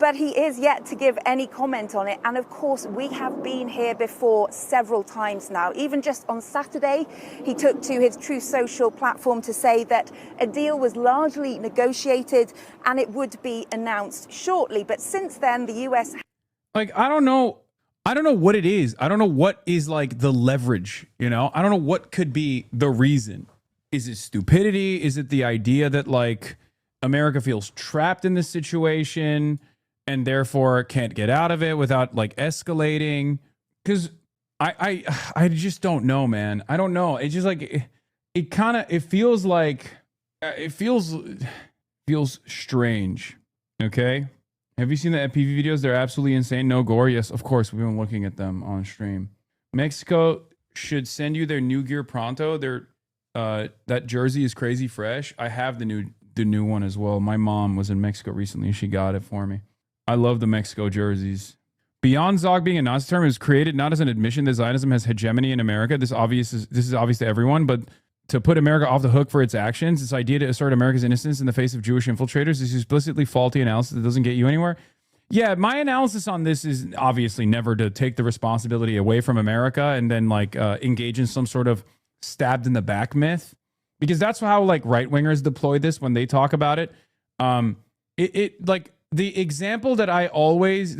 But he is yet to give any comment on it. And of course, we have been here before several times now. Even just on Saturday, he took to his Truth Social platform to say that a deal was largely negotiated and it would be announced shortly. But since then, the US... Like, I don't know what it is. I don't know what is like the leverage, you know? I don't know what could be the reason. Is it stupidity? Is it the idea that like America feels trapped in this situation and therefore can't get out of it without like escalating? Because I just don't know, man. I don't know. It's just like it feels like it feels strange. Okay? Have you seen the FPV videos? They're absolutely insane. No gore. Yes, of course. We've been looking at them on stream. Mexico should send you their new gear pronto. Their that jersey is crazy fresh. I have the new one as well. My mom was in Mexico recently and she got it for me. I love the Mexico jerseys. Beyond Zog being a Nazi term, it was created not as an admission that Zionism has hegemony in America. This is obvious to everyone, but to put America off the hook for its actions, this idea to assert America's innocence in the face of Jewish infiltrators is explicitly faulty analysis that doesn't get you anywhere. Yeah, my analysis on this is obviously never to take the responsibility away from America and then like engage in some sort of stabbed in the back myth, because that's how like right wingers deploy this when they talk about it. Like the example that I always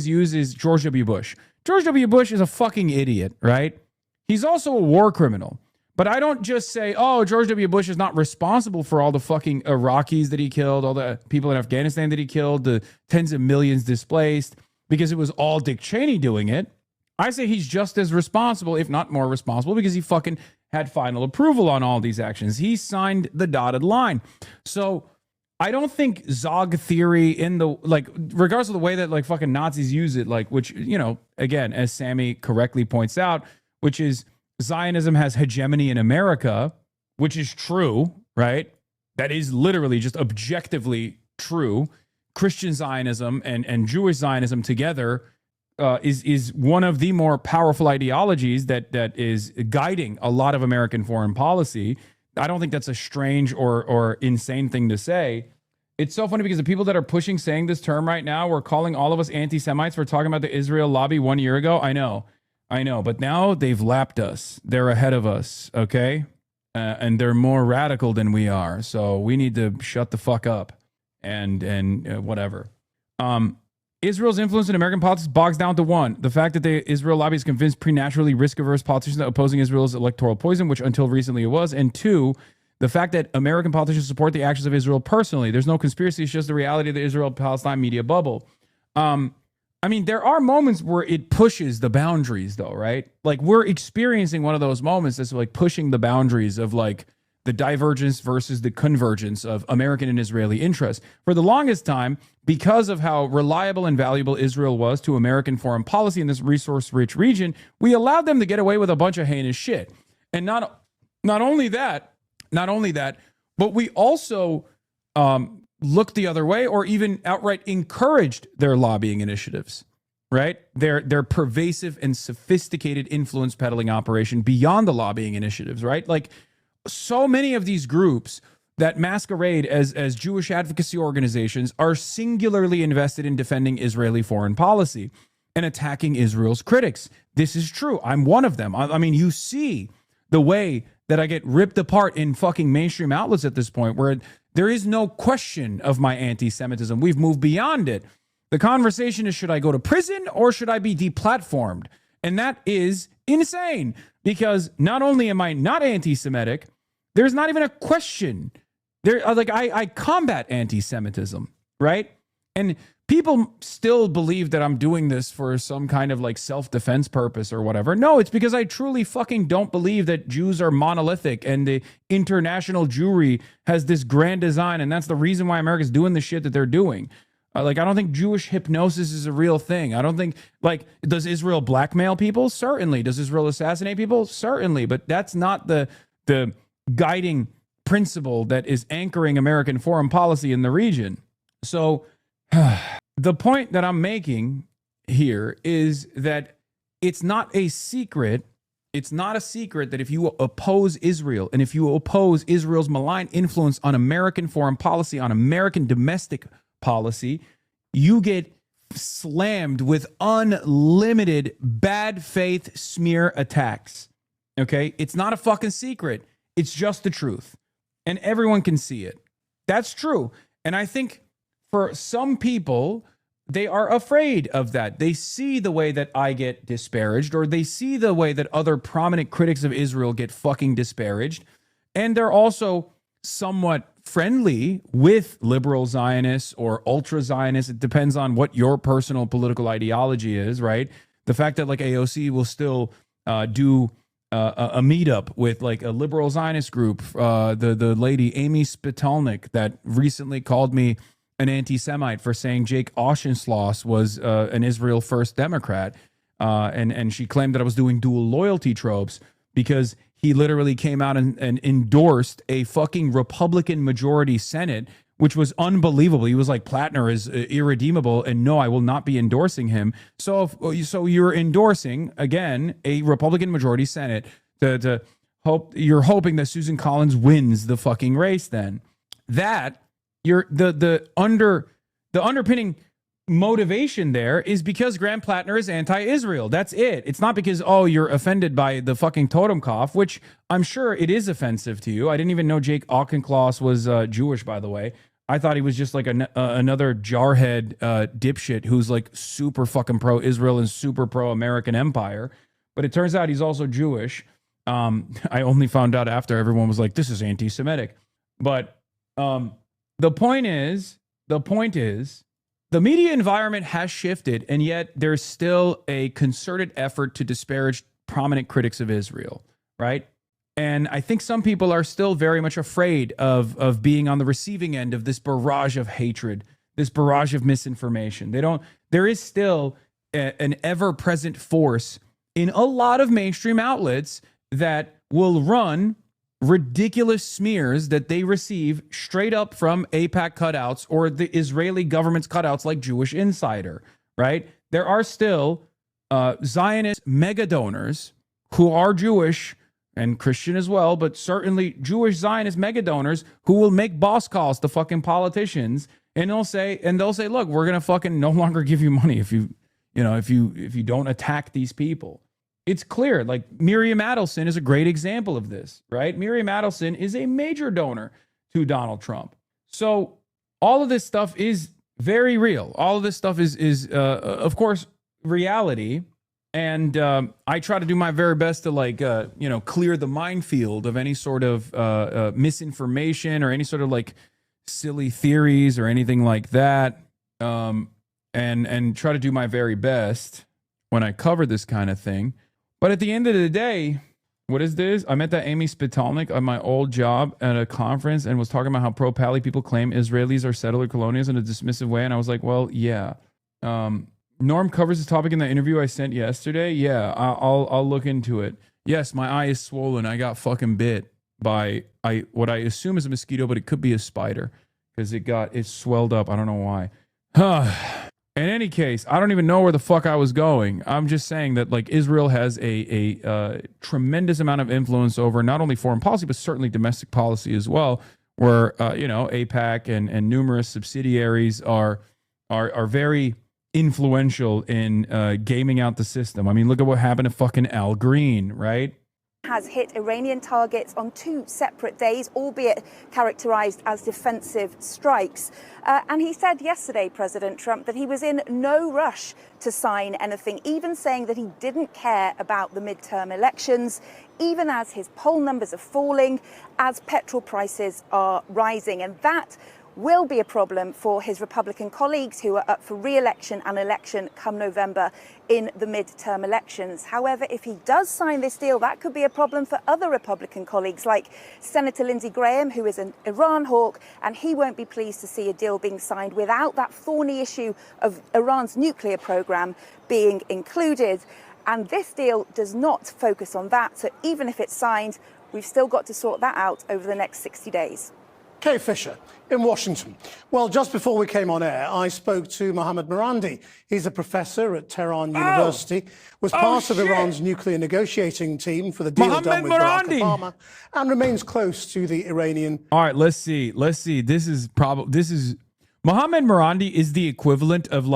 use is George W. Bush. George W. Bush is a fucking idiot, right? He's also a war criminal. But I don't just say, oh, George W. Bush is not responsible for all the fucking Iraqis that he killed, all the people in Afghanistan that he killed, the tens of millions displaced, because it was all Dick Cheney doing it. I say he's just as responsible, if not more responsible, because he fucking had final approval on all these actions. He signed the dotted line. So I don't think Zog theory in the, like, regardless of the way that like fucking Nazis use it, like, which, you know, again, as Sammy correctly points out, which is, Zionism has hegemony in America, which is true, right? That is literally just objectively true. Christian Zionism and Jewish Zionism together is one of the more powerful ideologies that is guiding a lot of American foreign policy. I don't think that's a strange or insane thing to say. It's so funny because the people that are saying this term right now were calling all of us anti-Semites for talking about the Israel lobby 1 year ago. I know, but now they've lapped us. They're ahead of us, okay? And they're more radical than we are. So we need to shut the fuck up and whatever. Israel's influence in American politics bogs down to one: the fact that the Israel lobby is convinced preternaturally risk-averse politicians that opposing Israel is electoral poison, which until recently it was. And two, the fact that American politicians support the actions of Israel personally. There's no conspiracy. It's just the reality of the Israel-Palestine media bubble. I mean, there are moments where it pushes the boundaries, though, right? Like, we're experiencing one of those moments that's like pushing the boundaries of like the divergence versus the convergence of American and Israeli interests. For the longest time, because of how reliable and valuable Israel was to American foreign policy in this resource-rich region, we allowed them to get away with a bunch of heinous shit. And not only that, but we also looked the other way or even outright encouraged their lobbying initiatives, right? Their pervasive and sophisticated influence peddling operation beyond the lobbying initiatives, right? Like, so many of these groups that masquerade as Jewish advocacy organizations are singularly invested in defending Israeli foreign policy and attacking Israel's critics. This is true. I'm one of them. I mean, you see the way that I get ripped apart in fucking mainstream outlets at this point, where there is no question of my anti-Semitism. We've moved beyond it. The conversation is, should I go to prison or should I be deplatformed? And that is insane, because not only am I not anti-Semitic, there's not even a question. I combat anti-Semitism, right? And people still believe that I'm doing this for some kind of like self-defense purpose or whatever. No, it's because I truly fucking don't believe that Jews are monolithic and the international Jewry has this grand design, and that's the reason why America's doing the shit that they're doing. I don't think Jewish hypnosis is a real thing. I don't think, does Israel blackmail people? Certainly. Does Israel assassinate people? Certainly. But that's not the guiding principle that is anchoring American foreign policy in the region. So the point that I'm making here is that it's not a secret. It's not a secret that if you oppose Israel and if you oppose Israel's malign influence on American foreign policy, on American domestic policy, you get slammed with unlimited bad faith smear attacks. Okay? It's not a fucking secret. It's just the truth. And everyone can see it. That's true. And I think for some people, they are afraid of that. They see the way that I get disparaged, or they see the way that other prominent critics of Israel get fucking disparaged. And they're also somewhat friendly with liberal Zionists or ultra Zionists. It depends on what your personal political ideology is, right? The fact that like AOC will still do a meetup with like a liberal Zionist group, the lady Amy Spitalnik that recently called me an anti-Semite for saying Jake Auchincloss was an Israel First Democrat, and she claimed that I was doing dual loyalty tropes because he literally came out and endorsed a fucking Republican majority Senate, which was unbelievable. He was like, Plattner is irredeemable, and no, I will not be endorsing him. So you're endorsing, again, a Republican majority Senate to hope, you're hoping that Susan Collins wins the fucking race then. That, the underpinning motivation there is because Graham Plattner is anti-Israel. That's it. It's not because, oh, you're offended by the fucking totem cough, which I'm sure it is offensive to you. I didn't even know Jake Auchincloss was Jewish, by the way. I thought he was just like another jarhead dipshit who's like super fucking pro-Israel and super pro-American empire. But it turns out he's also Jewish. I only found out after everyone was like, this is anti-Semitic. But the point is, the media environment has shifted, and yet there's still a concerted effort to disparage prominent critics of Israel, right? And I think some people are still very much afraid of being on the receiving end of this barrage of hatred, this barrage of misinformation. There is still an ever-present force in a lot of mainstream outlets that will run ridiculous smears that they receive straight up from AIPAC cutouts or the Israeli government's cutouts like Jewish Insider, right? There are still Zionist mega donors who are Jewish and Christian as well, but certainly Jewish Zionist mega donors who will make boss calls to fucking politicians, and they'll say, look, we're gonna fucking no longer give you money if you don't attack these people. It's clear, like Miriam Adelson is a great example of this, right? Miriam Adelson is a major donor to Donald Trump. So all of this stuff is very real. All of this stuff is of course, reality. And I try to do my very best to clear the minefield of any sort of misinformation or any sort of like silly theories or anything like that. And try to do my very best when I cover this kind of thing. But at the end of the day, what is this? I met that Amy Spitalnik at my old job at a conference and was talking about how pro-Pally people claim Israelis are settler colonials in a dismissive way. And I was like, well, yeah. Norm covers this topic in the interview I sent yesterday. Yeah, I'll look into it. Yes, my eye is swollen. I got fucking bit by what I assume is a mosquito, but it could be a spider because it swelled up. I don't know why. In any case, I don't even know where the fuck I was going. I'm just saying that like Israel has a tremendous amount of influence over not only foreign policy, but certainly domestic policy as well, where, AIPAC and numerous subsidiaries are very influential in gaming out the system. I mean, look at what happened to fucking Al Green, right? Has hit Iranian targets on 2 separate days, albeit characterized as defensive strikes. And he said yesterday, President Trump, that he was in no rush to sign anything, even saying that he didn't care about the midterm elections, even as his poll numbers are falling, as petrol prices are rising. And that will be a problem for his Republican colleagues who are up for re-election and election come November in the midterm elections. However, if he does sign this deal, that could be a problem for other Republican colleagues like Senator Lindsey Graham, who is an Iran hawk, and he won't be pleased to see a deal being signed without that thorny issue of Iran's nuclear program being included. And this deal does not focus on that. So even if it's signed, we've still got to sort that out over the next 60 days. Kay Fisher in Washington. Well, just before we came on air, I spoke to Mohammad Marandi. He's a professor at Tehran University, was part of Iran's nuclear negotiating team for the deal done with Barack Obama, and remains close to the Iranian. All right, let's see. This is Mohammad Marandi is the equivalent of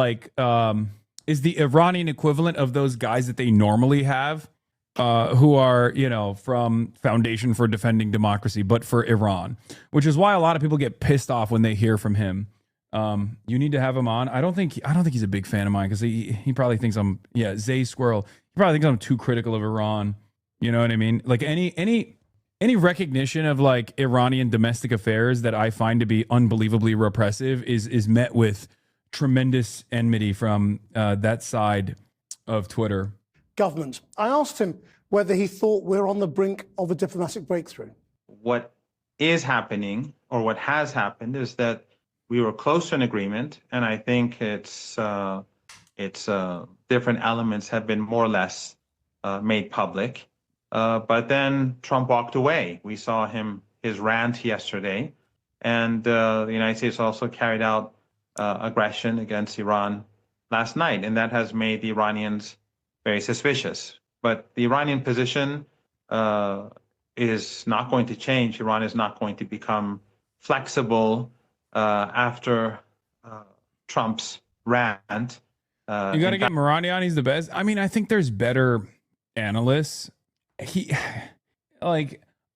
is the Iranian equivalent of those guys that they normally have. Who are, from Foundation for Defending Democracy, but for Iran, which is why a lot of people get pissed off when they hear from him. You need to have him on. I don't think he's a big fan of mine because he probably thinks I'm Zay Squirrel. He probably thinks I'm too critical of Iran. You know what I mean? Like any recognition of like Iranian domestic affairs that I find to be unbelievably repressive is met with tremendous enmity from that side of Twitter. Government. I asked him whether he thought we're on the brink of a diplomatic breakthrough. What is happening, or what has happened, is that we were close to an agreement, and I think it's different elements have been more or less made public. But then Trump walked away. We saw his rant yesterday, and the United States also carried out aggression against Iran last night, and that has made the Iranians very suspicious. But the Iranian position is not going to change. Iran is not going to become flexible after Trump's rant. You got to get Morandi on. He's the best. I mean, I think there's better analysts.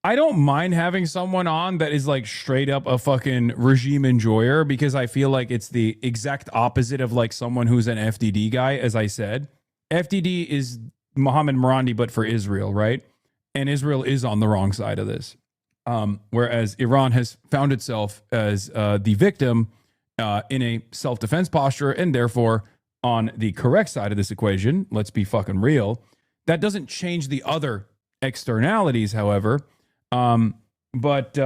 I don't mind having someone on that is like straight up a fucking regime enjoyer, because I feel like it's the exact opposite of like someone who's an FDD guy. As I said, FDD is Mohammed Morandi, but for Israel, right? And Israel is on the wrong side of this. Whereas Iran has found itself as the victim in a self-defense posture, and therefore on the correct side of this equation. Let's be fucking real. That doesn't change the other externalities, however. But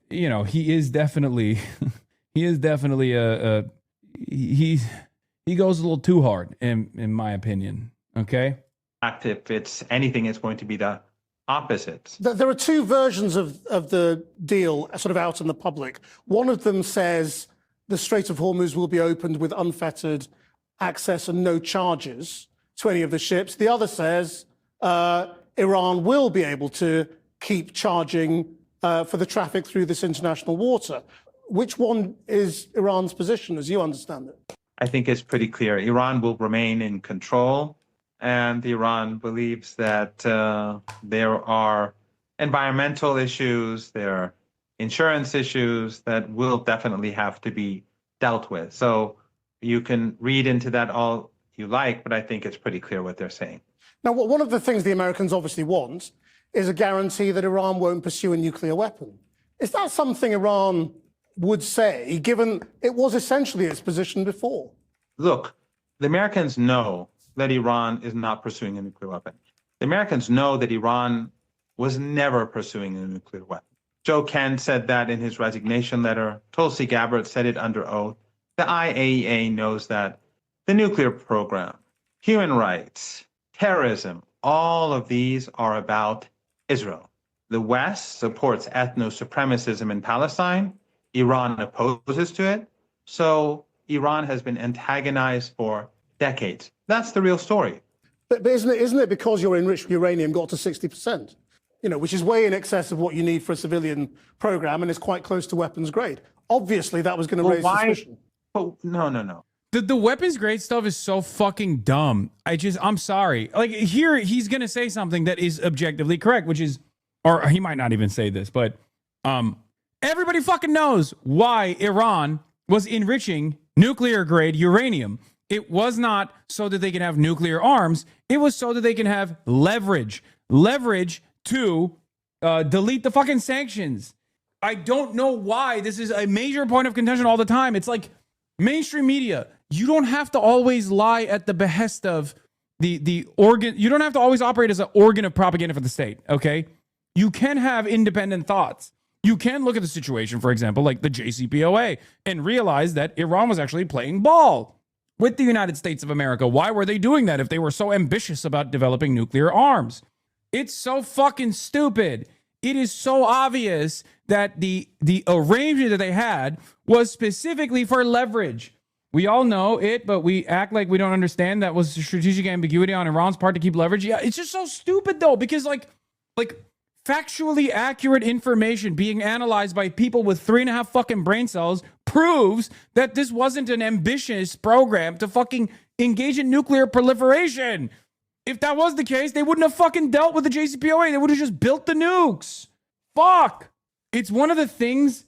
he is definitely he goes a little too hard in my opinion. Okay. If it's anything, it's going to be the opposite. There are two versions of the deal sort of out in the public. One of them says the Strait of Hormuz will be opened with unfettered access and no charges to any of the ships. The other says Iran will be able to keep charging for the traffic through this international water. Which one is Iran's position, as you understand it? I think it's pretty clear. Iran will remain in control, and Iran believes that there are environmental issues, there are insurance issues that will definitely have to be dealt with. So you can read into that all you like, but I think it's pretty clear what they're saying. Now, one of the things the Americans obviously want is a guarantee that Iran won't pursue a nuclear weapon. Is that something Iran would say, given it was essentially its position before? Look, the Americans know that Iran is not pursuing a nuclear weapon. The Americans know that Iran was never pursuing a nuclear weapon. Joe Kent said that in his resignation letter. Tulsi Gabbard said it under oath. The IAEA knows that. The nuclear program, human rights, terrorism, all of these are about Israel. The West supports ethno-supremacism in Palestine. Iran opposes to it. So Iran has been antagonized for decades. That's the real story. But isn't it because your enriched uranium got to 60%? Which is way in excess of what you need for a civilian program, and is quite close to weapons grade. Obviously, that was going to raise suspicion. Oh, no. The weapons grade stuff is so fucking dumb. I'm sorry. Like, here, he's going to say something that is objectively correct, which is, or he might not even say this, but everybody fucking knows why Iran was enriching nuclear grade uranium. It was not so that they can have nuclear arms. It was so that they can have leverage to delete the fucking sanctions. I don't know why this is a major point of contention all the time. It's like mainstream media. You don't have to always lie at the behest of the organ. You don't have to always operate as an organ of propaganda for the state, okay? You can have independent thoughts. You can look at the situation, for example, like the JCPOA, and realize that Iran was actually playing ball with the United States of America. Why were they doing that if they were so ambitious about developing nuclear arms? It's so fucking stupid. It is so obvious that the arrangement that they had was specifically for leverage. We all know it, but we act like we don't understand that was strategic ambiguity on Iran's part to keep leverage. Yeah, it's just so stupid, though, because like factually accurate information being analyzed by people with 3.5 fucking brain cells proves that this wasn't an ambitious program to fucking engage in nuclear proliferation. If that was the case, they wouldn't have fucking dealt with the JCPOA. They would have just built the nukes. Fuck. It's one of the things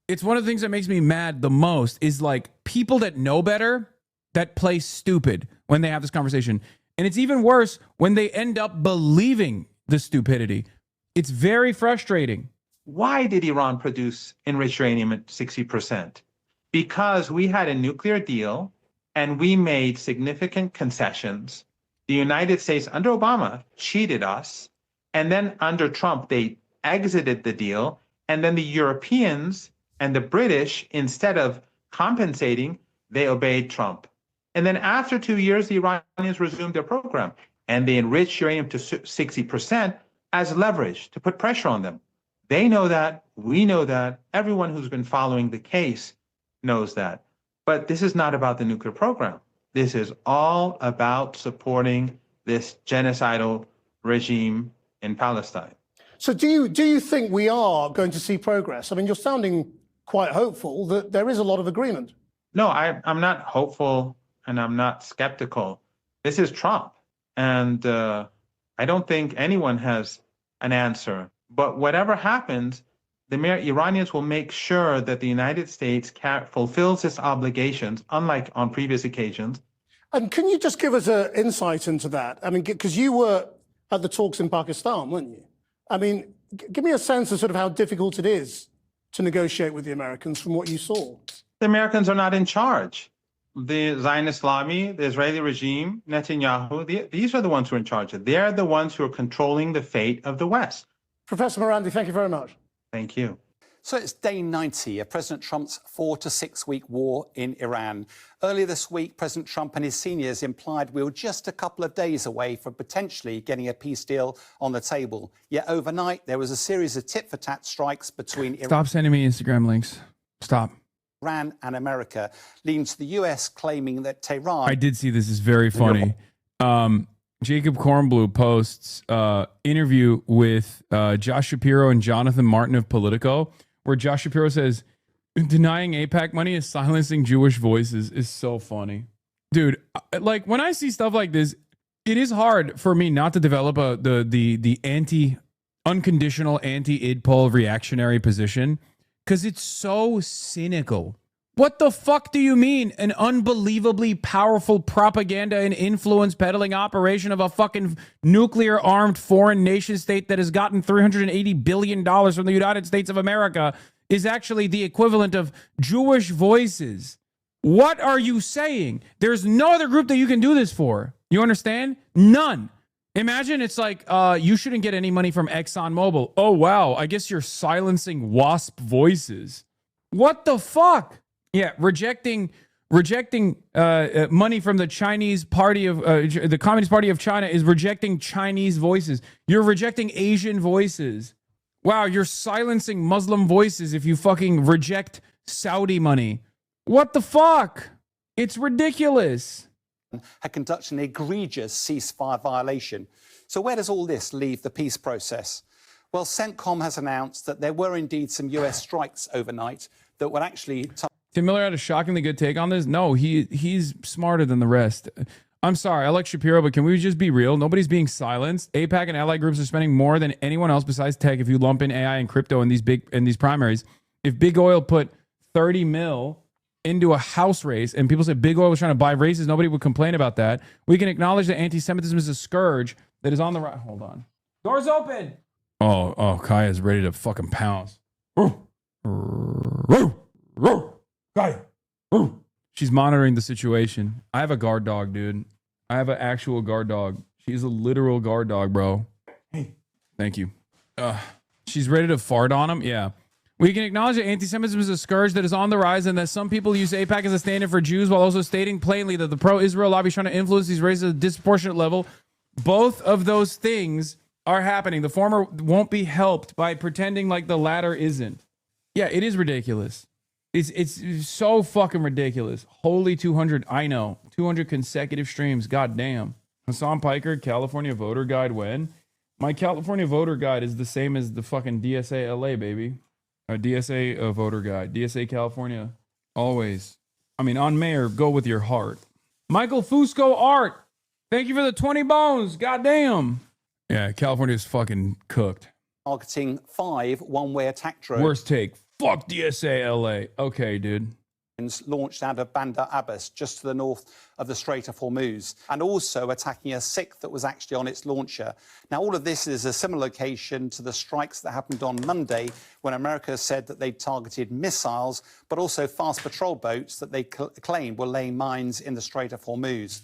that makes me mad the most is like people that know better that play stupid when they have this conversation. And it's even worse when they end up believing the stupidity. It's very frustrating. Why did Iran produce enriched uranium at 60%? Because we had a nuclear deal and we made significant concessions. The United States under Obama cheated us. And then under Trump, they exited the deal. And then the Europeans and the British, instead of compensating, they obeyed Trump. And then after 2 years, the Iranians resumed their program, and they enriched uranium to 60% as leverage to put pressure on them. They know that. We know that. Everyone who's been following the case knows that. But this is not about the nuclear program. This is all about supporting this genocidal regime in Palestine. So do you think we are going to see progress? I mean, you're sounding quite hopeful that there is a lot of agreement. No, I'm not hopeful and I'm not skeptical. This is Trump. And I don't think anyone has an answer. But whatever happens, the Iranians will make sure that the United States fulfills its obligations, unlike on previous occasions. And can you just give us an insight into that? I mean, because you were at the talks in Pakistan, weren't you? I mean, give me a sense of sort of how difficult it is to negotiate with the Americans from what you saw. The Americans are not in charge. The Zionist lobby, the Israeli regime, Netanyahu, these are the ones who are in charge. They're the ones who are controlling the fate of the West. Professor Marandi, thank you very much. Thank you. So it's day 90 of President Trump's 4 to 6 week war in Iran. Earlier this week, President Trump and his seniors implied we were just a couple of days away from potentially getting a peace deal on the table. Yet overnight, there was a series of tit-for-tat strikes between Stop sending me Instagram links. Stop. Iran and America, leading to the US claiming that Tehran... I did see this. Is very funny. Jacob Kornblue posts interview with Josh Shapiro and Jonathan Martin of Politico, where Josh Shapiro says, denying AIPAC money is silencing Jewish voices is so funny. Dude, like when I see stuff like this, it is hard for me not to develop the unconditional anti-IDPOL reactionary position because it's so cynical. What the fuck do you mean an unbelievably powerful propaganda and influence peddling operation of a fucking nuclear armed foreign nation state that has gotten $380 billion from the United States of America is actually the equivalent of Jewish voices? What are you saying? There's no other group that you can do this for. You understand? None. Imagine it's like, you shouldn't get any money from ExxonMobil. Oh, wow. I guess you're silencing WASP voices. What the fuck? Yeah, rejecting money from the Chinese party of the Communist Party of China is rejecting Chinese voices. You're rejecting Asian voices. Wow, you're silencing Muslim voices if you fucking reject Saudi money. What the fuck? It's ridiculous. Had conducted an egregious ceasefire violation. So where does all this leave the peace process? Well, CENTCOM has announced that there were indeed some US strikes overnight that would actually... Tim Miller had a shockingly good take on this. No, he's smarter than the rest. I'm sorry, I like Shapiro, but can we just be real? Nobody's being silenced. AIPAC and allied groups are spending more than anyone else besides tech. If you lump in AI and crypto in these primaries, if Big Oil put 30 mil into a house race and people said Big Oil was trying to buy races, nobody would complain about that. We can acknowledge that anti-Semitism is a scourge that is on the right. Hold on. Doors open. Oh, Kaya's ready to fucking pounce. Kaya. She's monitoring the situation. I have a guard dog, dude. I have an actual guard dog. She's a literal guard dog, bro. Hey. Thank you. She's ready to fart on him? Yeah. We can acknowledge that anti-Semitism is a scourge that is on the rise and that some people use AIPAC as a stand-in for Jews while also stating plainly that the pro-Israel lobby is trying to influence these races at a disproportionate level. Both of those things are happening. The former won't be helped by pretending like the latter isn't. Yeah, it is ridiculous. It's so fucking ridiculous. Holy 200, I know. 200 consecutive streams, goddamn. Hassan Piker, California voter guide when? My California voter guide is the same as the fucking DSA LA, baby. DSA voter guide. DSA California, always. I mean, on mayor, go with your heart. Michael Fusco Art, thank you for the 20 bones, goddamn. Yeah, California's fucking cooked. Targeting 5 one-way attack drones. Worst take. Fuck DSA LA. Okay, dude. Launched out of Bandar Abbas, just to the north of the Strait of Hormuz, and also attacking a 6th that was actually on its launcher. Now, all of this is a similar location to the strikes that happened on Monday when America said that they targeted missiles, but also fast patrol boats that they claimed were laying mines in the Strait of Hormuz.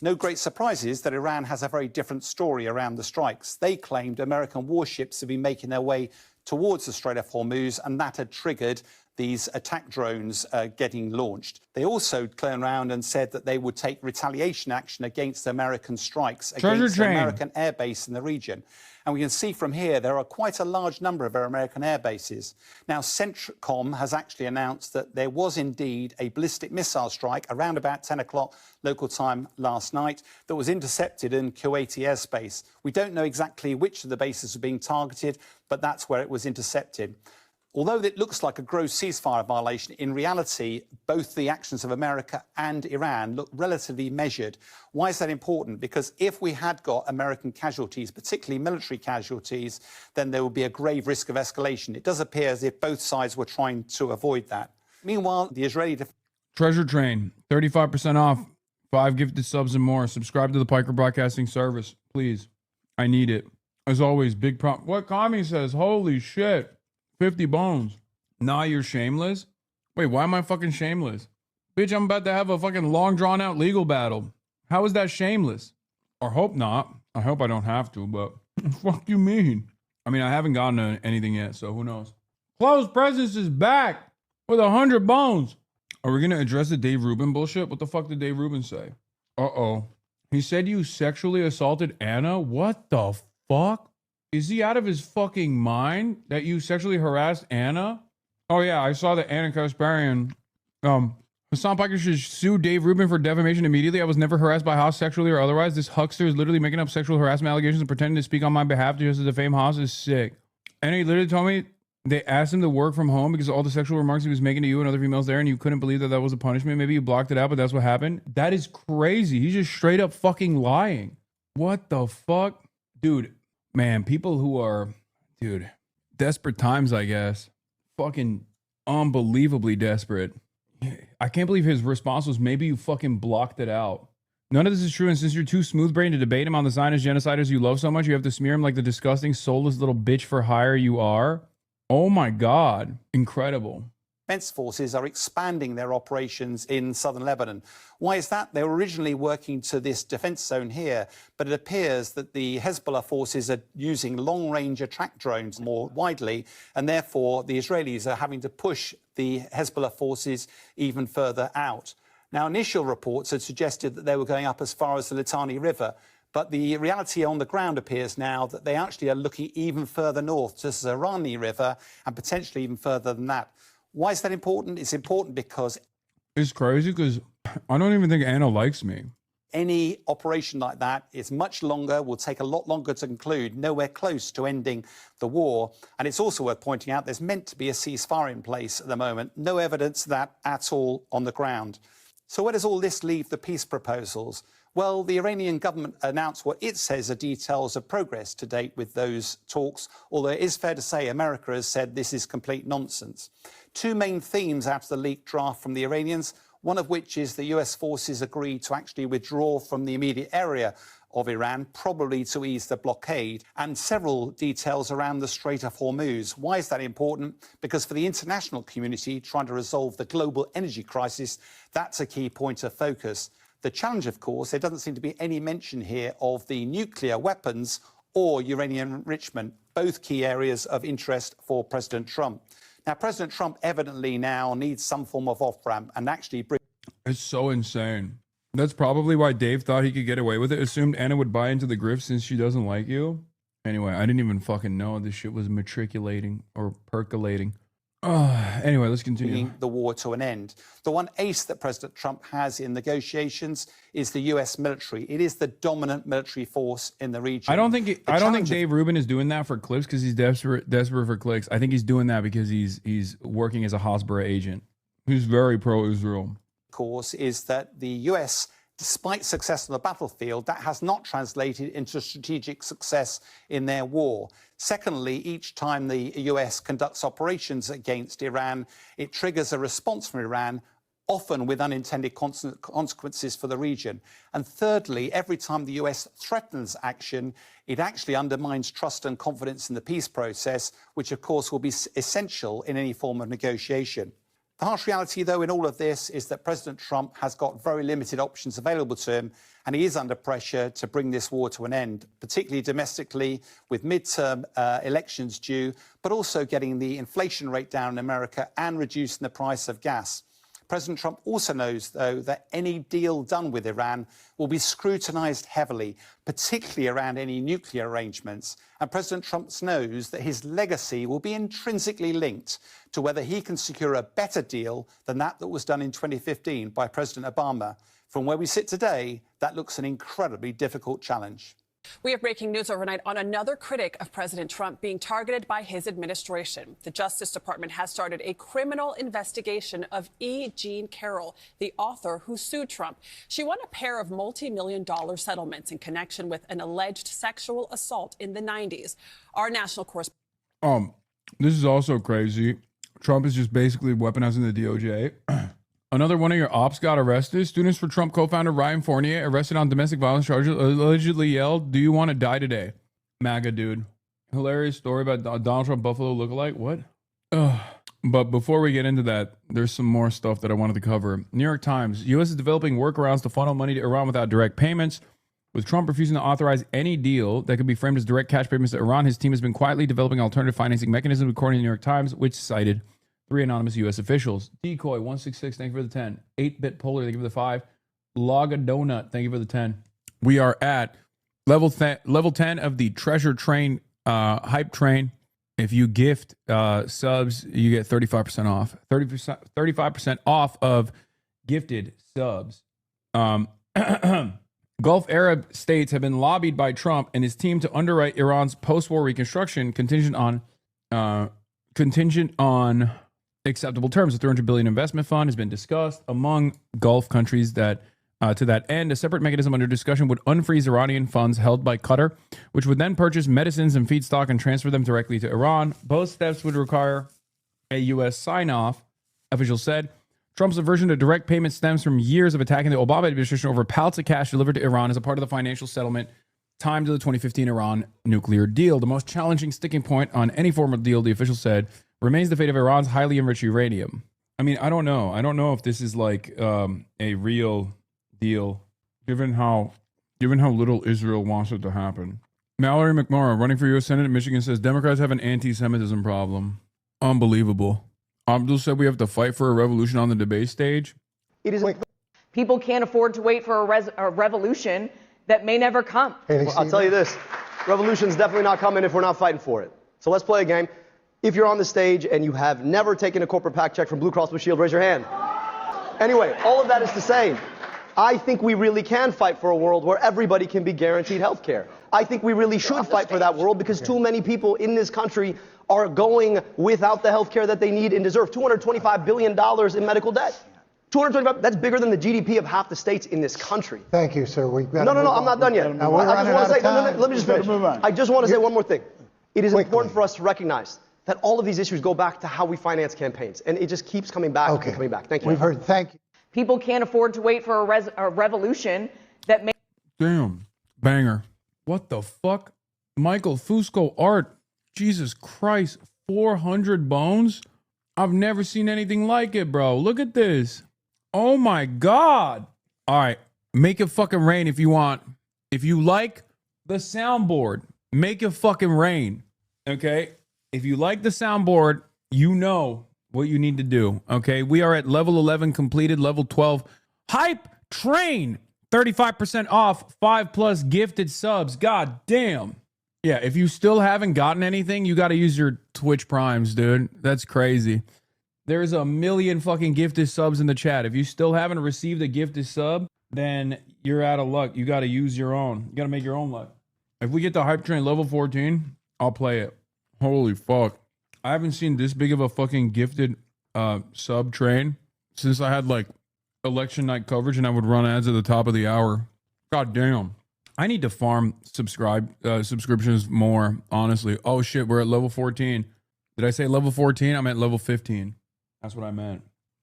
No great surprises that Iran has a very different story around the strikes. They claimed American warships had been making their way towards the Strait of Hormuz, and that had triggered these attack drones getting launched. They also turned around and said that they would take retaliation action against American strikes against the American air base in the region. And we can see from here there are quite a large number of our American air bases. Now, CENTCOM has actually announced that there was indeed a ballistic missile strike around about 10 o'clock local time last night that was intercepted in Kuwaiti airspace. We don't know exactly which of the bases are being targeted, but that's where it was intercepted. Although it looks like a gross ceasefire violation, in reality, both the actions of America and Iran look relatively measured. Why is that important? Because if we had got American casualties, particularly military casualties, then there would be a grave risk of escalation. It does appear as if both sides were trying to avoid that. Meanwhile, the Israeli... Treasure Train, 35% off, 5 gifted subs and more. Subscribe to the Piker Broadcasting Service, please. I need it. As always, big prompt. What Kami says, holy shit. 50 bones. Nah, you're shameless? Wait, why am I fucking shameless? Bitch, I'm about to have a fucking long drawn out legal battle. How is that shameless? Or hope not. I hope I don't have to, but fuck you mean? I mean, I haven't gotten to anything yet, so who knows? Closed Presence is back with 100 bones. Are we gonna address the Dave Rubin bullshit? What the fuck did Dave Rubin say? Uh-oh. He said you sexually assaulted Anna? What the fuck? Is he out of his fucking mind that you sexually harassed Anna? Oh yeah, I saw that Anna Kasparian, Hassan Piker should sue Dave Rubin for defamation immediately. I was never harassed by Haas sexually or otherwise. This huckster is literally making up sexual harassment allegations and pretending to speak on my behalf just to defame Haas is sick. And he literally told me they asked him to work from home because of all the sexual remarks he was making to you and other females there, and you couldn't believe that that was a punishment. Maybe you blocked it out, but that's what happened. That is crazy. He's just straight up fucking lying. What the fuck? Dude. Man, people who are, dude, desperate times, I guess. Fucking unbelievably desperate. I can't believe his response was maybe you fucking blocked it out. None of this is true, and since you're too smooth-brained to debate him on the Zionist genociders you love so much, you have to smear him like the disgusting, soulless little bitch for hire you are. Oh my God. Incredible. Defense forces are expanding their operations in southern Lebanon. Why is that? They were originally working to this defense zone here, but it appears that the Hezbollah forces are using long-range attack drones more widely, and therefore the Israelis are having to push the Hezbollah forces even further out. Now, initial reports had suggested that they were going up as far as the Litani River, but the reality on the ground appears now that they actually are looking even further north to the Zarani River and potentially even further than that. Why is that important? It's important because... It's crazy because I don't even think Anna likes me. Any operation like that is much longer, will take a lot longer to conclude, nowhere close to ending the war. And it's also worth pointing out there's meant to be a ceasefire in place at the moment. No evidence of that at all on the ground. So where does all this leave the peace proposals? Well, the Iranian government announced what it says are details of progress to date with those talks, although it is fair to say America has said this is complete nonsense. Two main themes out of the leaked draft from the Iranians, one of which is the US forces agreed to actually withdraw from the immediate area of Iran, probably to ease the blockade, and several details around the Strait of Hormuz. Why is that important? Because for the international community trying to resolve the global energy crisis, that's a key point of focus. The challenge, of course, there doesn't seem to be any mention here of the nuclear weapons or uranium enrichment, both key areas of interest for President Trump. Now, President Trump evidently now needs some form of off-ramp and actually bring... It's so insane. That's probably why Dave thought he could get away with it. Assumed Anna would buy into the grift since she doesn't like you. Anyway, I didn't even fucking know this shit was matriculating or percolating. Anyway, let's continue. The war to an end. The one ace that President Trump has in negotiations is the U.S. military. It is the dominant military force in the region. I don't think Dave Rubin is doing that for clicks because he's desperate for clicks. I think he's doing that because he's working as a Hasbara agent. He's very pro-Israel. Of course, is that the U.S., despite success on the battlefield, that has not translated into strategic success in their war. Secondly, each time the US conducts operations against Iran, it triggers a response from Iran, often with unintended consequences for the region. And thirdly, every time the US threatens action, it actually undermines trust and confidence in the peace process, which of course will be essential in any form of negotiation. The harsh reality, though, in all of this is that President Trump has got very limited options available to him, and he is under pressure to bring this war to an end, particularly domestically with midterm elections due, but also getting the inflation rate down in America and reducing the price of gas. President Trump also knows, though, that any deal done with Iran will be scrutinised heavily, particularly around any nuclear arrangements. And President Trump knows that his legacy will be intrinsically linked to whether he can secure a better deal than that was done in 2015 by President Obama. From where we sit today, that looks an incredibly difficult challenge. We have breaking news overnight on another critic of President Trump being targeted by his administration. The Justice Department has started a criminal investigation of E. Jean Carroll, the author who sued Trump. She won a pair of multi-million-dollar settlements in connection with an alleged sexual assault in the 90s. Our national correspondent. This is also crazy. Trump is just basically weaponizing the DOJ. Another one of your ops got arrested. Students for Trump co-founder Ryan Fournier arrested on domestic violence charges allegedly yelled, "Do you want to die today?" MAGA dude. Hilarious story about Donald Trump Buffalo lookalike. What? Ugh. But before we get into that, there's some more stuff that I wanted to cover. New York Times. U.S. is developing workarounds to funnel money to Iran without direct payments. With Trump refusing to authorize any deal that could be framed as direct cash payments to Iran, his team has been quietly developing alternative financing mechanisms, according to the New York Times, which cited 3 anonymous U.S. officials. Decoy 166, thank you for the 10. 8-bit Polar, thank you for the 5. Log a Donut, thank you for the 10. We are at level 10 of the Treasure Train hype train. If you gift subs, you get 35% off. 35% off of gifted subs. Gulf Arab states have been lobbied by Trump and his team to underwrite Iran's post-war reconstruction contingent on acceptable terms. A $300 billion investment fund has been discussed among Gulf countries that, to that end, a separate mechanism under discussion would unfreeze Iranian funds held by Qatar, which would then purchase medicines and feedstock and transfer them directly to Iran. Both steps would require a U.S. sign-off, officials said. Trump's aversion to direct payment stems from years of attacking the Obama administration over pallets of cash delivered to Iran as a part of the financial settlement timed to the 2015 Iran nuclear deal. The most challenging sticking point on any form of deal, the official said, remains the fate of Iran's highly enriched uranium. I mean, I don't know. I don't know if this is like a real deal, given how little Israel wants it to happen. Mallory McMorrow, running for U.S. Senate in Michigan, says Democrats have an anti-Semitism problem. Unbelievable. Abdul said we have to fight for a revolution on the debate stage. It is. People can't afford to wait for a revolution that may never come. Well, I'll tell you this. Revolution's definitely not coming if we're not fighting for it. So let's play a game. If you're on the stage and you have never taken a corporate PAC check from Blue Cross Blue Shield, raise your hand. Anyway, all of that is to say, I think we really can fight for a world where everybody can be guaranteed health care. I think we really should fight for that world because too many people in this country are going without the health care that they need and deserve. $225 billion in medical debt. 225, that's bigger than the GDP of half the states in this country. Thank you, sir. We've got No, I'm not done yet. Now, we're running out of time. Let me just finish. I just want to say one more thing. It is important for us to recognize that all of these issues go back to how we finance campaigns, and it just keeps coming back and coming back. Thank you. We've heard. Thank you. People can't afford to wait for a revolution that may. Damn. Banger. What the fuck? Michael Fusco art. Jesus Christ. 400 bones? I've never seen anything like it, bro. Look at this. Oh my God. All right. Make it fucking rain if you want. If you like the soundboard, make it fucking rain. Okay? If you like the soundboard, you know what you need to do. Okay? We are at level 11 completed, level 12. Hype train. 35% off, 5+ gifted subs. God damn. Yeah, if you still haven't gotten anything, you got to use your Twitch Primes, dude. That's crazy. There's 1 million fucking gifted subs in the chat. If you still haven't received a gifted sub, then you're out of luck. You got to use your own. You got to make your own luck. If we get the hype train level 14, I'll play it. Holy fuck. I haven't seen this big of a fucking gifted sub train since I had like election night coverage and I would run ads at the top of the hour. God damn. I need to farm subscriptions more, honestly. Oh shit, we're at level 14. Did I say level 14? I'm at level 15. That's what I meant.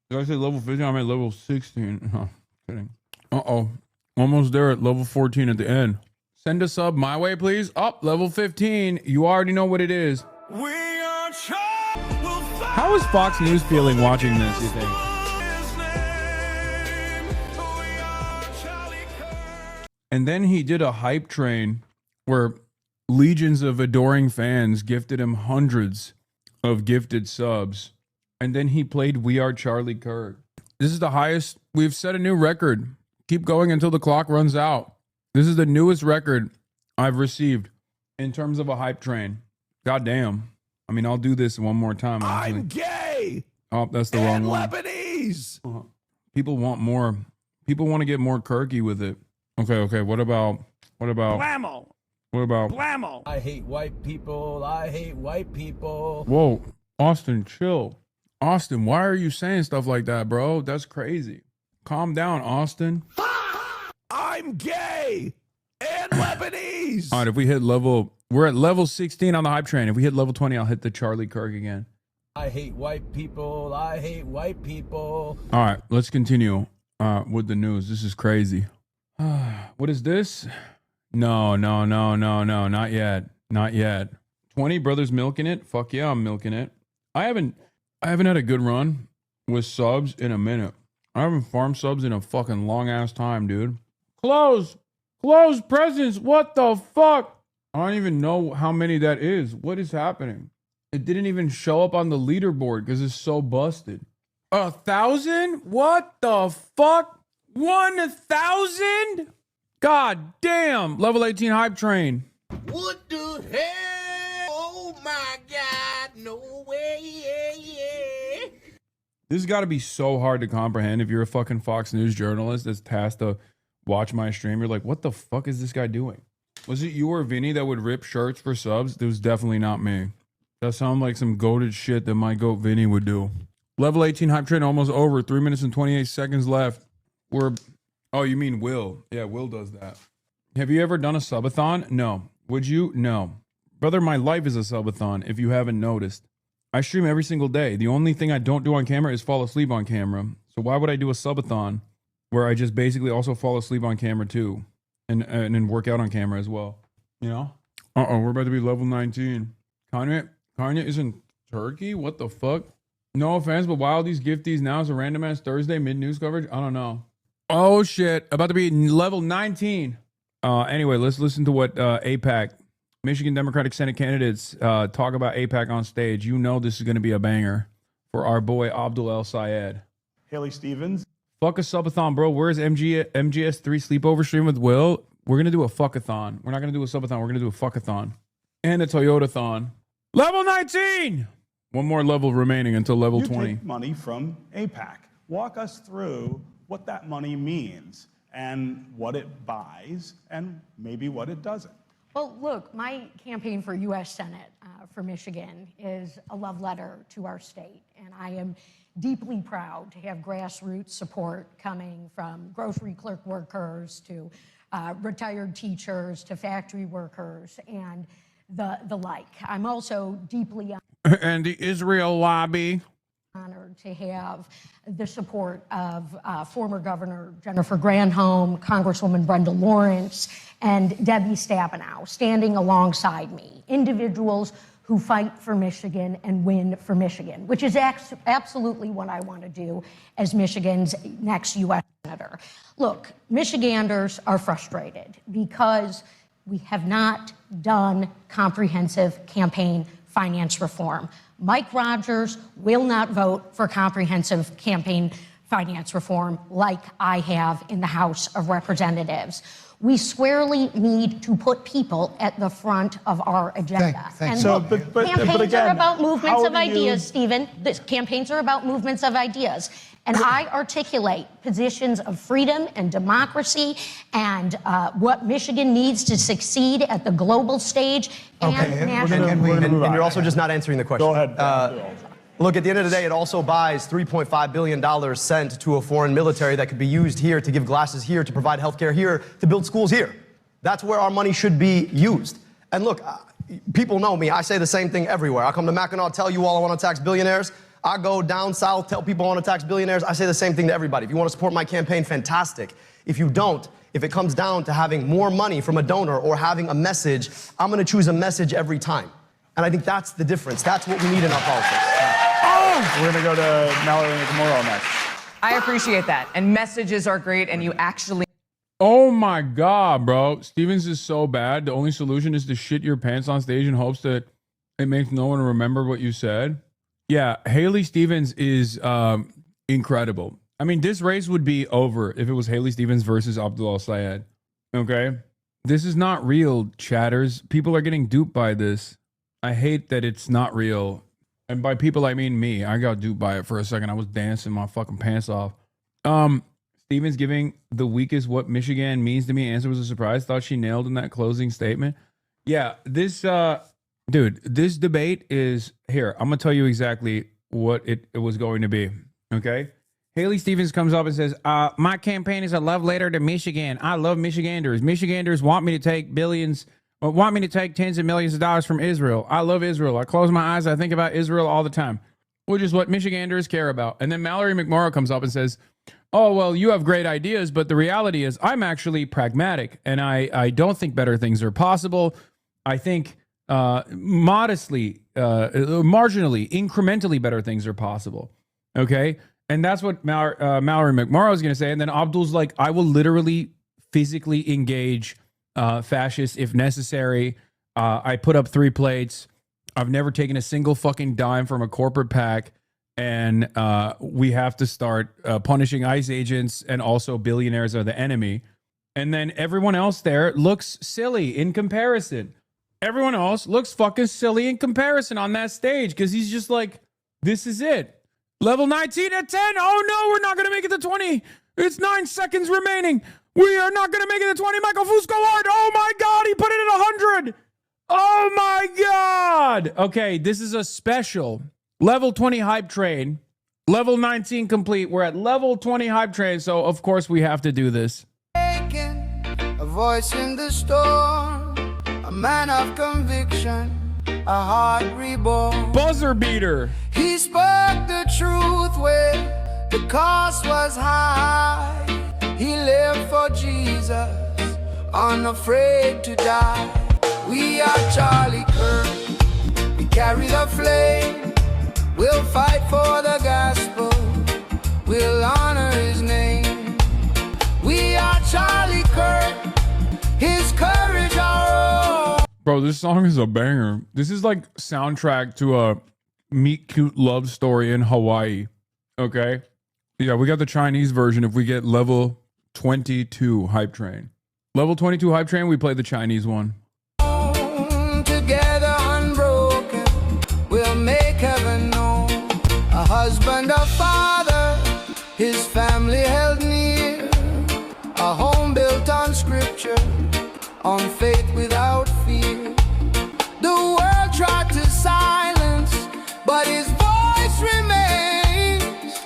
Did I say level 15? I'm at level 16. Oh, kidding. Uh-oh. Almost there at level 14 at the end. Send a sub my way, please. Up, level 15. You already know what it is. We are How is Fox News feeling watching this, you think? And then he did a hype train where legions of adoring fans gifted him hundreds of gifted subs. And then he played We Are Charlie Kirk. This is the highest. We've set a new record. Keep going until the clock runs out. This is the newest record I've received in terms of a hype train. God damn. I mean, I'll do this one more time. Actually. I'm gay. Oh, that's the wrong one. Lebanese. People want more. People want to get more Kirky with it. Okay. What about? Blammo. What about? Blammo. I hate white people. I hate white people. Whoa, Austin, chill. Austin, why are you saying stuff like that, bro? That's crazy. Calm down, Austin. I'm gay and Lebanese. All right, if we hit we're at level 16 on the hype train. If we hit level 20, I'll hit the Charlie Kirk again. I hate white people. I hate white people. All right, let's continue with the news. This is crazy. What is this? No, not yet. Not yet. 20 brothers milking it? Fuck yeah, I'm milking it. I haven't had a good run with subs in a minute. I haven't farmed subs in a fucking long ass time, dude. Close presents. What the fuck? I don't even know how many that is. What is happening? It didn't even show up on the leaderboard because it's so busted. 1,000? What the fuck? 1,000? God damn. Level 18 hype train. What the hell? Oh my God. No way. This has got to be so hard to comprehend if you're a fucking Fox News journalist that's tasked to watch my stream. You're like, what the fuck is this guy doing? Was it you or Vinny that would rip shirts for subs? It was definitely not me. That sounded like some goated shit that my goat Vinny would do. Level 18 hype train almost over. 3 minutes and 28 seconds left. Oh, you mean Will? Yeah, Will does that. Have you ever done a subathon? No. Would you? No. Brother, my life is a subathon, if you haven't noticed. I stream every single day. The only thing I don't do on camera is fall asleep on camera. So why would I do a subathon where I just basically also fall asleep on camera too? And then work out on camera as well. You know? We're about to be level 19. Kanye isn't Turkey? What the fuck? No offense, but why all these gifties now is a random ass Thursday mid-news coverage? I don't know. Oh shit, about to be level 19. Anyway, let's listen to what AIPAC, Michigan Democratic Senate candidates, talk about AIPAC on stage. You know this is going to be a banger for our boy Abdul El Sayed. Haley Stevens. Fuck a subathon, bro. Where's MGS3 sleepover stream with Will? We're going to do a fuckathon. We're not going to do a subathon. We're going to do a fuckathon. And a Toyotathon. Level 19! One more level remaining until level 20. Take money from AIPAC. Walk us through what that money means and what it buys and maybe what it doesn't. Well, look, my campaign for U.S. Senate for Michigan is a love letter to our state, and I am deeply proud to have grassroots support coming from grocery clerk workers to retired teachers to factory workers and the like. I'm also deeply and the Israel lobby. Honored to have the support of former Governor Jennifer Granholm, Congresswoman Brenda Lawrence, and Debbie Stabenow standing alongside me, individuals who fight for Michigan and win for Michigan, which is absolutely what I want to do as Michigan's next U.S. Senator. Look, Michiganders are frustrated because we have not done comprehensive campaign finance reform. Mike Rogers will not vote for comprehensive campaign finance reform like I have in the House of Representatives. We squarely need to put people at the front of our agenda. Thanks. And look, But campaigns again, are about movements how of do you- ideas, Stephen. Campaigns are about movements of ideas. And I articulate positions of freedom and democracy and what Michigan needs to succeed at the global stage and nationally. And you're also just not answering the question. Go ahead. Look, at the end of the day, it also buys $3.5 billion sent to a foreign military that could be used here to give glasses here, to provide healthcare here, to build schools here. That's where our money should be used. And look, people know me. I say the same thing everywhere. I come to Mackinac, tell you all I want to tax billionaires. I go down south, tell people I want to tax billionaires. I say the same thing to everybody. If you want to support my campaign, fantastic. If you don't, if it comes down to having more money from a donor or having a message, I'm going to choose a message every time. And I think that's the difference. That's what we need in our politics. We're gonna go to Mallory McMorrow next. I appreciate that. And messages are great, and you actually. Oh my God, bro. Stevens is so bad. The only solution is to shit your pants on stage in hopes that it makes no one remember what you said. Yeah, Haley Stevens is incredible. I mean, this race would be over if it was Haley Stevens versus Abdul Sayed. Okay? This is not real, chatters. People are getting duped by this. I hate that it's not real. And by people, I mean me. I got duped by it for a second. I was dancing my fucking pants off. Stevens giving the weakest what Michigan means to me answer was a surprise. Thought she nailed in that closing statement. Yeah, this dude, this debate is here. I'm gonna tell you exactly what it was going to be. Okay. Haley Stevens comes up and says, my campaign is a love letter to Michigan. I love Michiganders. Michiganders want me to take billions, or want me to take tens of millions of dollars from Israel. I love Israel. I close my eyes. I think about Israel all the time, which is what Michiganders care about. And then Mallory McMorrow comes up and says, oh, well, you have great ideas, but the reality is I'm actually pragmatic, and I don't think better things are possible. I think modestly, marginally, incrementally better things are possible. Okay? And that's what Mallory McMorrow is going to say. And then Abdul's like, I will literally physically engage fascists if necessary. I put up 3 plates. I've never taken a single fucking dime from a corporate PAC. And we have to start punishing ICE agents, and also billionaires are the enemy. And then everyone else there looks silly in comparison. Everyone else looks fucking silly in comparison on that stage, because he's just like, this is it. Level 19 at 10. Oh no, we're not going to make it to 20. It's 9 seconds remaining. We are not going to make it to 20. Michael Fusco-Ward. Oh my God, he put it at 100. Oh my God. Okay, this is a special. Level 20 hype train. Level 19 complete. We're at level 20 hype train, so of course we have to do this. A voice in the storm, a man of conviction, a heart reborn. Buzzer beater. He spoke the truth when the cost was high. He lived for Jesus, unafraid to die. We are Charlie Kirk. We carry the flame. We'll fight for the gospel. We'll honor his name. We are Charlie Kirk. His courage our own. Bro, this song is a banger. This is like soundtrack to a meet cute love story in Hawaii. Okay? Yeah, we got the Chinese version if we get level 22 hype train. Level 22 hype train, we play the Chinese one. Together unbroken, we'll make heaven known. A husband, a father, his family held near. A home built on scripture, on faith without fear. The world tried to silence, but his voice remains.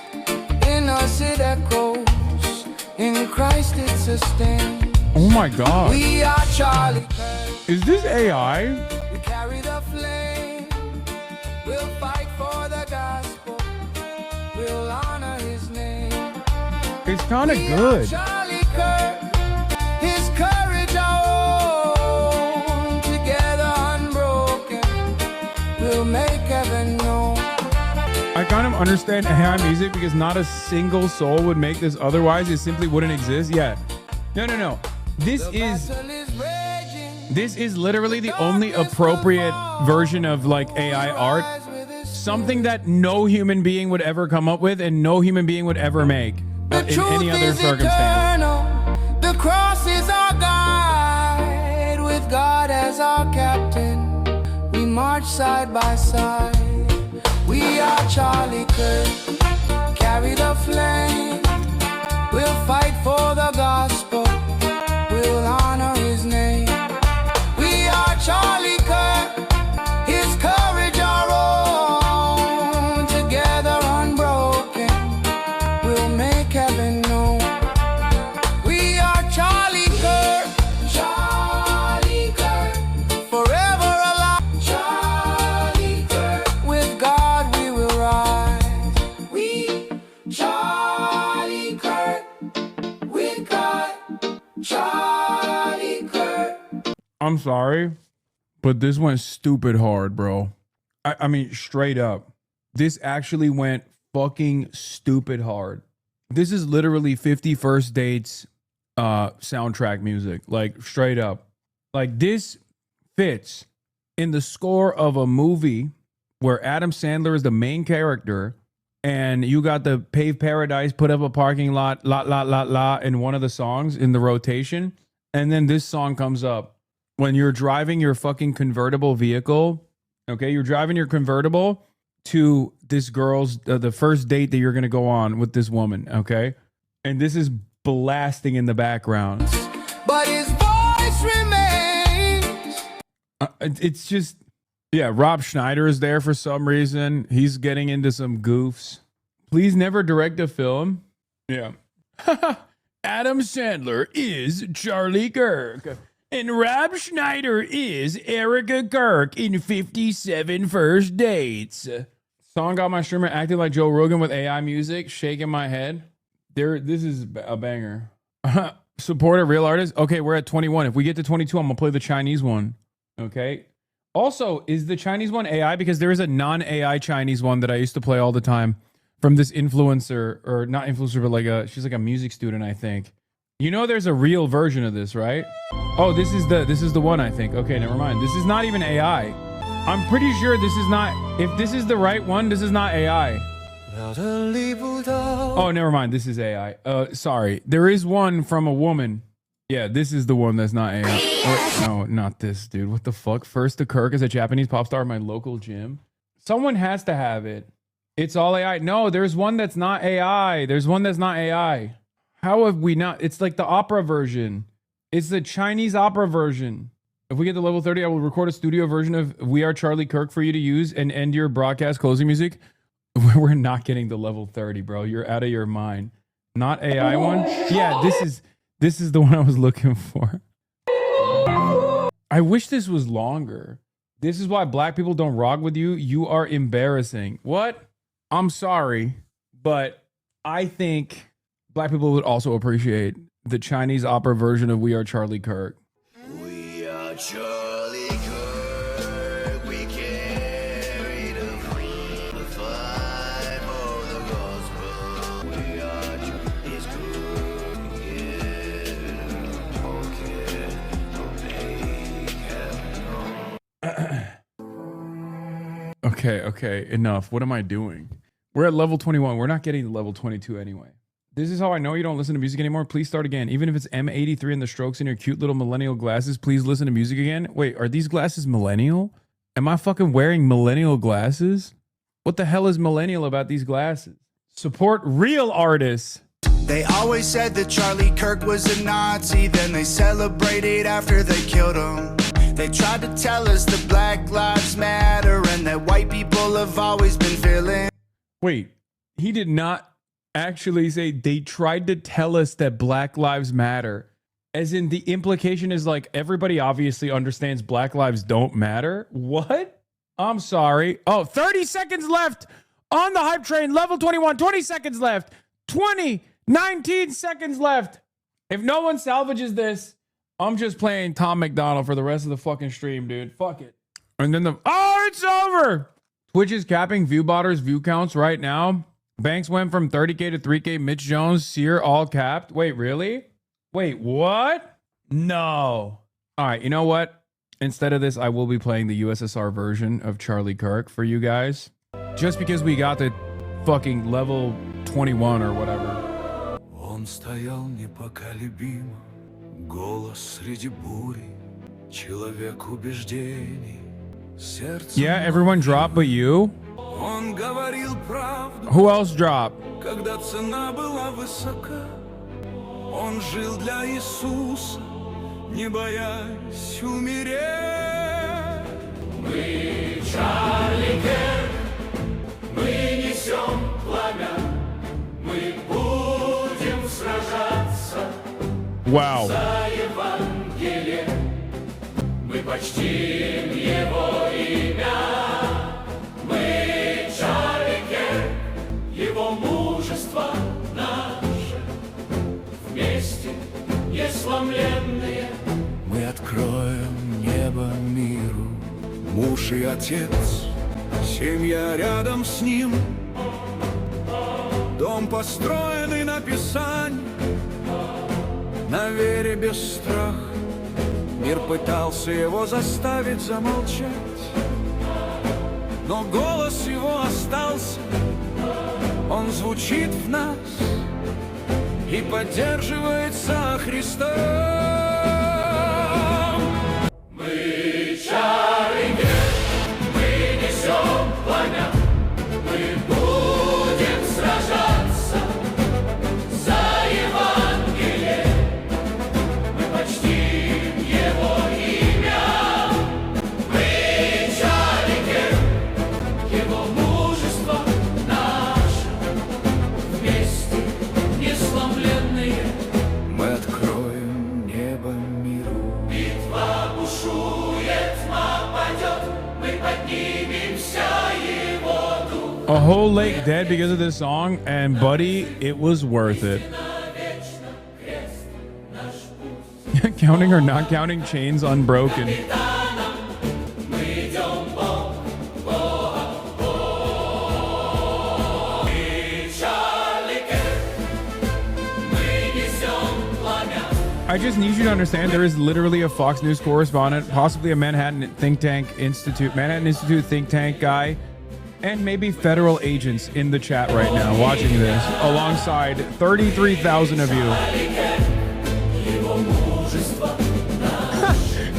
In us it echoes, in Christ it sustains. Oh my God. We are Charlie Kirk. Is this AI? We carry the flame. We'll fight for the gospel. We'll honor his name. It's kind of good. Charlie Kirk. His courage our own. Together unbroken. We'll make heaven known. I kind of understand AI music because not a single soul would make this otherwise. It simply wouldn't exist. Yeah. No. This is literally the only appropriate version of like AI art. Something that no human being would ever come up with and no human being would ever make in any other circumstance. The cross is our guide, with God as our captain. We march side by side. We are Charlie Kirk. Carry the flame. We'll fight for the gospel. We'll honor his name. We are Charlie Kirk. His courage our own. Together unbroken. We'll make heaven known. We are Charlie Kirk. Charlie Kirk. Forever alive. Charlie Kirk. With God we will rise. We Charlie Kirk. With God. Charlie Kirk. I'm sorry, but this went stupid hard, bro. I mean, straight up. this actually went fucking stupid hard. This is literally 50 First Dates soundtrack music, like straight up. Like this fits in the score of a movie where Adam Sandler is the main character, and you got the Paved Paradise, Put Up a Parking Lot, in one of the songs in the rotation. And then this song comes up when you're driving your fucking convertible vehicle. Okay, you're driving your convertible to this girl's, the first date that you're going to go on with this woman, okay? And this is blasting in the background. But his voice remains. It's just, yeah, Rob Schneider is there for some reason. He's getting into some goofs. Please never direct a film. Yeah. Adam Sandler is Charlie Kirk. And Rob Schneider is Erica Kirk in 57 First Dates. Song got my streamer acting like Joe Rogan with AI music, shaking my head. This is a banger. Support a real artist. Okay, we're at 21. If we get to 22, I'm gonna play the Chinese one. Okay. Also, is the Chinese one AI? Because there is a non-AI Chinese one that I used to play all the time from this influencer, or not influencer, but she's like a music student, I think. You know, there's a real version of this, right? Oh, this is the one, I think. Okay, never mind. This is not even AI. I'm pretty sure this is not. If this is the right one, this is not AI. Oh, never mind. This is AI. Sorry. There is one from a woman. Yeah, this is the one that's not AI. No, not this, dude. What the fuck? First to Kirk as a Japanese pop star at my local gym. Someone has to have it. It's all AI. No, there's one that's not AI. There's one that's not AI. How have we not? It's like the opera version. It's the Chinese opera version. If we get to level 30, I will record a studio version of We Are Charlie Kirk for you to use and end your broadcast closing music. We're not getting to level 30, bro. You're out of your mind. Not AI one? Yeah, this is the one I was looking for. I wish this was longer. This is why black people don't rock with you. You are embarrassing. What? I'm sorry, but I think black people would also appreciate the Chinese opera version of We Are Charlie Kirk. We are Charlie Kirk. We carry the fight for the gospel. We are Charlie's Okay, enough. What am I doing? We're at level 21. We're not getting to level 22 anyway. This is how I know you don't listen to music anymore. Please start again. Even if it's M83 and the strokes in your cute little millennial glasses, please listen to music again. Wait, are these glasses millennial? Am I fucking wearing millennial glasses? What the hell is millennial about these glasses? Support real artists. They always said that Charlie Kirk was a Nazi, then they celebrated after they killed him. They tried to tell us that Black Lives Matter and that white people have always been feeling. Wait, he did not actually say they tried to tell us that Black Lives Matter. As in, the implication is like everybody obviously understands Black lives don't matter. What? I'm sorry. Oh, 30 seconds left on the hype train. Level 21, 20 seconds left. 20, 19 seconds left. If no one salvages this, I'm just playing Tom McDonald for the rest of the fucking stream, dude. Fuck it. And then it's over. Twitch is capping ViewBotter's view counts right now. Banks went from 30K to 3K. Mitch Jones, Sear, all capped. Wait, really? Wait, what? No. All right, you know what? Instead of this, I will be playing the USSR version of Charlie Kirk for you guys. Just because we got the fucking level 21 or whatever. Он стоял непоколебимо, голос среди бури, человек убеждений, сердце. Yeah, everyone dropped but you. Он говорил правду. Who else dropped? Когда цена была высока, он жил для Иисуса, не боясь умереть. Мы Чарли Кирк, мы несем пламя, мы будем сражаться. Wow. За Евангелие, мы почтим его имя. Мы Чарли Кирк, его мужество наше, вместе несломленные. Мы откроем небо миру, муж и отец, Семья рядом с ним, дом, построенный на Писании, на вере без страха. Мир пытался его заставить замолчать, но голос его остался, он звучит в нас и поддерживает со Христом. Мы чаринги, мы несем пламя, мы будем сражаться за Евангелие, мы почтим его имя. Мы чаринги, его мужество наше, вместе несломленные, мы откроем небо миру. Битва бушует, тьма падет, мы поднимемся его дух. A whole lake dead because of this song, and buddy, it was worth it. Counting or not counting, chains unbroken. Мы идем Бог, Бога, Бог. Мы Чарли Кирк, мы несем пламя. I just need you to understand there is literally a Fox News correspondent, possibly a Manhattan Institute think tank guy, and maybe federal agents in the chat right now watching this, alongside 33,000 of you.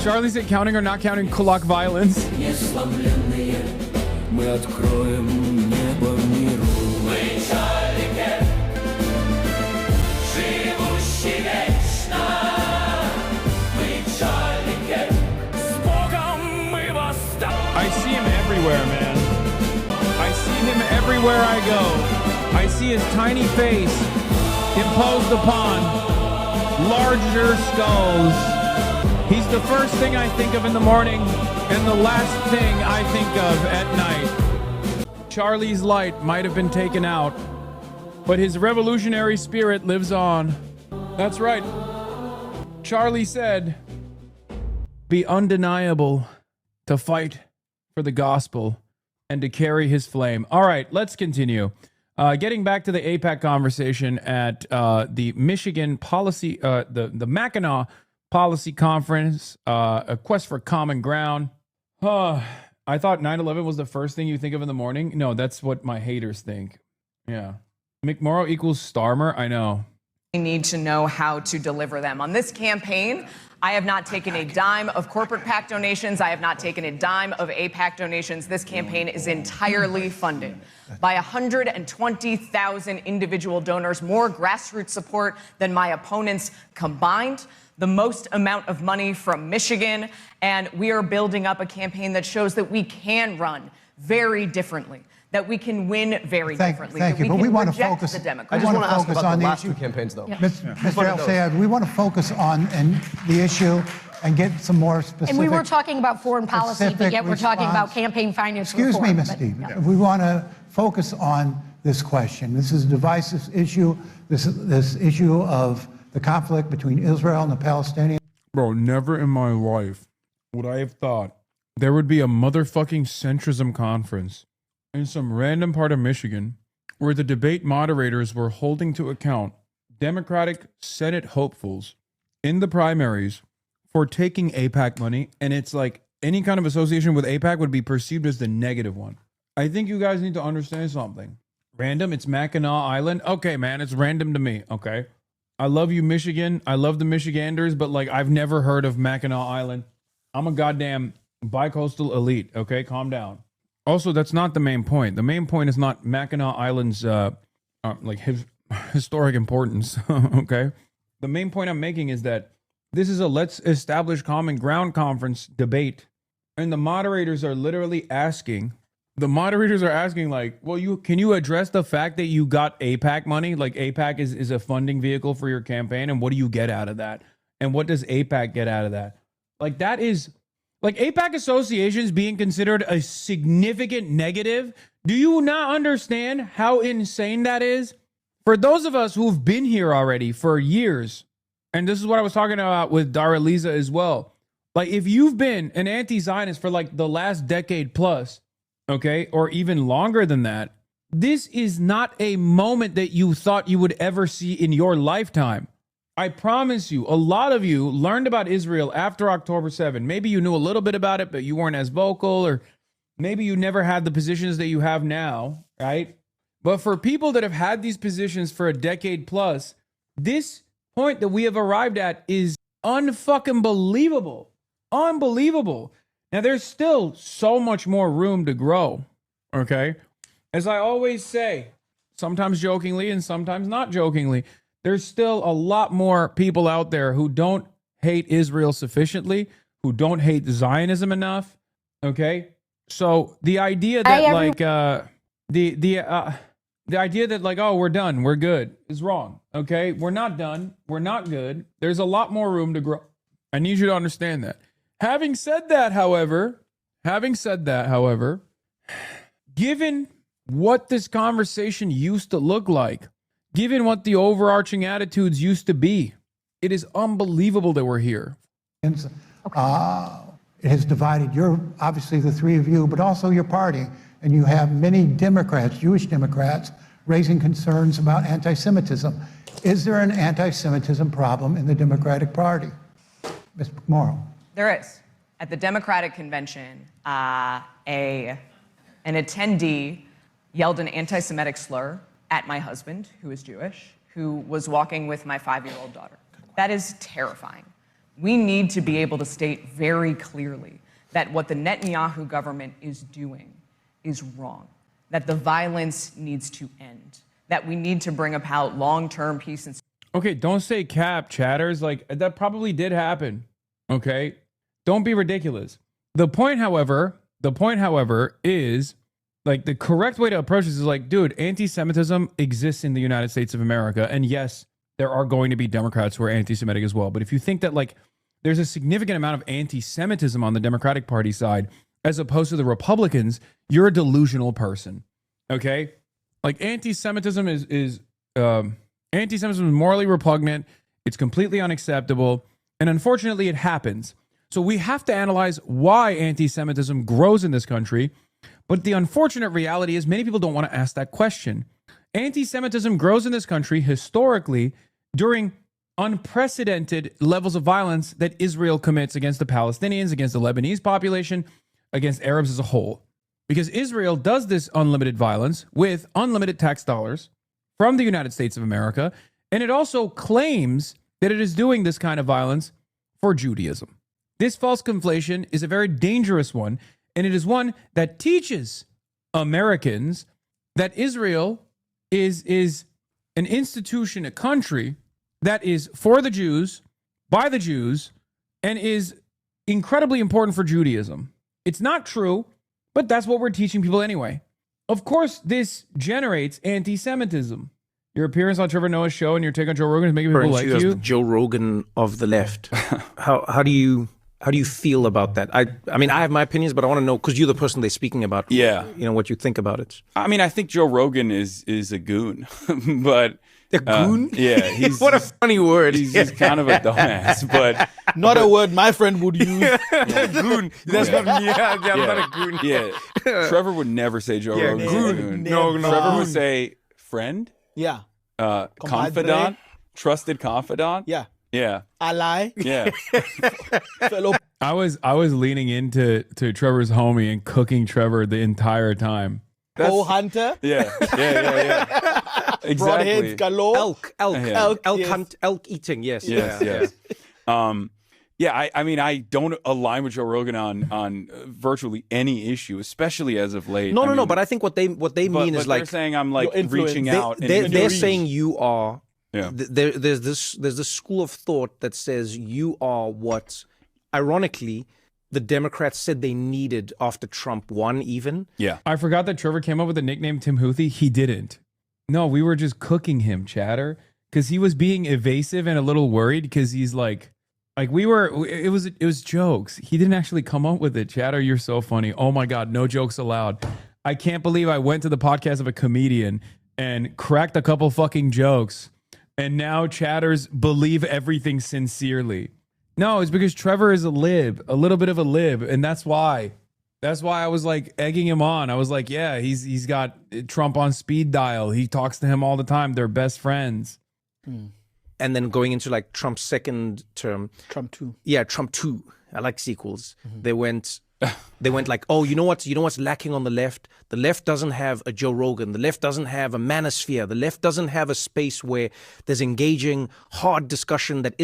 Charlie said counting or not counting Kulak violence. Несломленные, мы откроем небо миру. Мы Чарли Кирк, живущий вечно. Мы Чарли Кирк, с Богом мы восстали. I see him everywhere, man. I see him everywhere I go. I see his tiny face imposed upon larger skulls. He's the first thing I think of in the morning and the last thing I think of at night. Charlie's light might have been taken out, but his revolutionary spirit lives on. That's right. Charlie said, be undeniable to fight for the gospel and to carry his flame. All right, let's continue. Getting back to the AIPAC conversation at the Michigan policy, the Mackinac Policy Conference, a quest for common ground. I thought 9/11 was the first thing you think of in the morning. No, that's what my haters think. Yeah. McMorrow equals Starmer. I know. We need to know how to deliver them. On this campaign, I have not taken a dime of corporate PAC donations. I have not taken a dime of AIPAC donations. This campaign is entirely funded by 120,000 individual donors, more grassroots support than my opponents combined, the most amount of money from Michigan, and we are building up a campaign that shows that we can run very differently, that we can win very differently, thank that you, we but we can want to reject focus. the Democrats. I just want to ask focus about on the the last issue. two campaigns, though. Mr. El-Sayed, we want to focus on the issue and get some more specific. And we were talking about foreign policy, but yet we're talking about campaign finance Excuse reform. me, Ms. Stevens. We want to focus on this question. This is a divisive issue. This issue of the conflict between Israel and the Palestinians. Bro, never in my life would I have thought there would be a motherfucking centrism conference in some random part of Michigan where the debate moderators were holding to account Democratic Senate hopefuls in the primaries for taking AIPAC money. And it's like any kind of association with AIPAC would be perceived as the negative one. I think you guys need to understand something. Random, it's Mackinac Island. Okay, man, it's random to me, okay? I love you, Michigan. I love the Michiganders, but like I've never heard of Mackinac Island. I'm a goddamn bi-coastal elite, okay? Calm down. Also, that's not the main point. The main point is not Mackinac Island's historic importance, okay? The main point I'm making is that this is a let's establish common ground conference debate, and the moderators are literally asking. The moderators are asking, like, well, can you address the fact that you got AIPAC money? Like, AIPAC is a funding vehicle for your campaign, and what do you get out of that? And what does AIPAC get out of that? Like, that is, like, AIPAC associations being considered a significant negative. Do you not understand how insane that is? For those of us who've been here already for years, and this is what I was talking about with Dara Liza as well. Like, if you've been an anti-Zionist for, like, the last decade plus, okay, or even longer than that, this is not a moment that you thought you would ever see in your lifetime. I promise you, a lot of you learned about Israel after October 7. Maybe you knew a little bit about it, but you weren't as vocal, or maybe you never had the positions that you have now, right? But for people that have had these positions for a decade plus, this point that we have arrived at is unfucking believable. Unbelievable. Now, there's still so much more room to grow, okay? As I always say, sometimes jokingly and sometimes not jokingly, there's still a lot more people out there who don't hate Israel sufficiently, who don't hate Zionism enough, okay? So the idea that the idea that like, oh, we're done, we're good, is wrong, okay? We're not done, we're not good. There's a lot more room to grow. I need you to understand that. Having said that, however, given what this conversation used to look like, given what the overarching attitudes used to be, it is unbelievable that we're here. It has divided obviously the three of you, but also your party. And you have many Democrats, Jewish Democrats, raising concerns about anti-Semitism. Is there an anti-Semitism problem in the Democratic Party? Ms. McMorrow. There is. At the Democratic convention, an attendee yelled an anti-Semitic slur at my husband, who is Jewish, who was walking with my 5-year-old daughter. That is terrifying. We need to be able to state very clearly that what the Netanyahu government is doing is wrong, that the violence needs to end, that we need to bring about long-term peace and... Okay, don't say cap, chatters. Like, that probably did happen, okay? Don't be ridiculous. The point, however, is... like, the correct way to approach this is like, dude, anti-Semitism exists in the United States of America. And yes, there are going to be Democrats who are anti-Semitic as well. But if you think that, like, there's a significant amount of anti-Semitism on the Democratic Party side, as opposed to the Republicans, you're a delusional person, okay? Like, anti-Semitism is morally repugnant. It's completely unacceptable. And unfortunately, it happens. So we have to analyze why anti-Semitism grows in this country. But the unfortunate reality is many people don't want to ask that question. Anti-Semitism grows in this country historically during unprecedented levels of violence that Israel commits against the Palestinians, against the Lebanese population, against Arabs as a whole. Because Israel does this unlimited violence with unlimited tax dollars from the United States of America, and it also claims that it is doing this kind of violence for Judaism. This false conflation is a very dangerous one, and it is one that teaches Americans that Israel is an institution, a country that is for the Jews, by the Jews, and is incredibly important for Judaism. It's not true, but that's what we're teaching people anyway. Of course, this generates anti-Semitism. Your appearance on Trevor Noah's show and your take on Joe Rogan is making people like you. The Joe Rogan of the left. How do you feel about that? I mean, I have my opinions, but I want to know, because you're the person they're speaking about. Yeah. You know, what you think about it. I mean, I think Joe Rogan is a goon, but... A goon? Yeah. He's what a funny word. He's kind of a dumbass, but... Not a word my friend would use. Goon. That's not, I'm not a goon. Yeah. Trevor would never say Joe Rogan. Goon. No. Trevor would say friend. Yeah. Confidant. Trusted confidant. Yeah. Yeah. Ally. Yeah. Fellow. I was leaning into Trevor's homie and cooking Trevor the entire time. Hunter. Yeah. Exactly. Broadheads galore. Elk eating. Yes. Yes. I mean, I don't align with Joe Rogan on virtually any issue, especially as of late. No. But I think what they mean is like they're saying I'm like reaching out. They're saying you are. Yeah. There's this school of thought that says you are what, ironically, the Democrats said they needed after Trump won. Even. Yeah. I forgot that Trevor came up with the nickname Tim Houthi. He didn't. No, we were just cooking him, chatter, because he was being evasive and a little worried because he's like we were. It was jokes. He didn't actually come up with it. Chatter, you're so funny. Oh my God, no jokes allowed. I can't believe I went to the podcast of a comedian and cracked a couple fucking jokes. And now chatters believe everything sincerely. No, it's because Trevor is a little bit of a lib, and that's why. That's why I was like egging him on. I was like, yeah, he's got Trump on speed dial. He talks to him all the time. They're best friends. And then going into like Trump's second term. Trump 2. Yeah, Trump 2. I like sequels. They went like, oh, you know what's lacking on the left? The left doesn't have a Joe Rogan. The left doesn't have a Manosphere. The left doesn't have a space where there's engaging, hard discussion that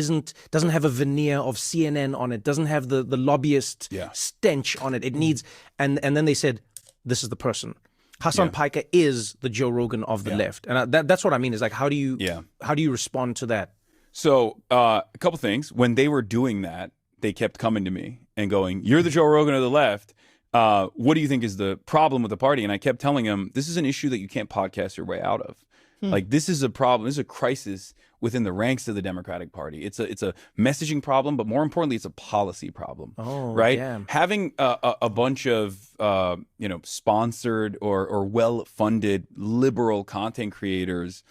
doesn't have a veneer of CNN on it, doesn't have the lobbyist stench on it. It needs, and then they said, this is the person. Hassan Piker is the Joe Rogan of the left. And that's what I mean, is like, how do you respond to that? So a couple things. When they were doing that, they kept coming to me and going, you're the Joe Rogan of the left. What do you think is the problem with the party? And I kept telling him, this is an issue that you can't podcast your way out of. Like, this is a problem. This is a crisis within the ranks of the Democratic Party. It's a messaging problem, but more importantly, it's a policy problem. Oh, right? yeah. Having a bunch of sponsored or well-funded liberal content creators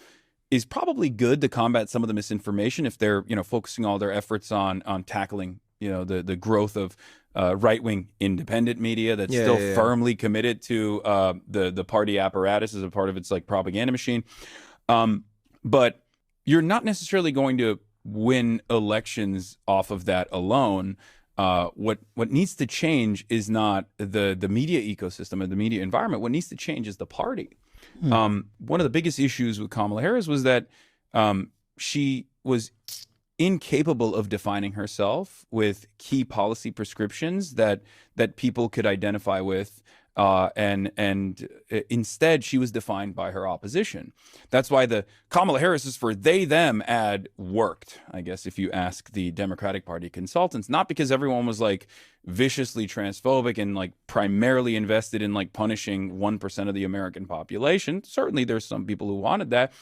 is probably good to combat some of the misinformation if they're focusing all their efforts on tackling the growth of right-wing independent media that's still firmly committed to the party apparatus as a part of its like propaganda machine. But you're not necessarily going to win elections off of that alone. What needs to change is not the media ecosystem and the media environment. What needs to change is the party. One of the biggest issues with Kamala Harris was that she was incapable of defining herself with key policy prescriptions that people could identify with, and instead she was defined by her opposition. That's why the Kamala Harris's for they them ad worked, I guess, if you ask the Democratic Party consultants, not because everyone was like viciously transphobic and like primarily invested in like punishing 1% of the American population. Certainly there's some people who wanted that,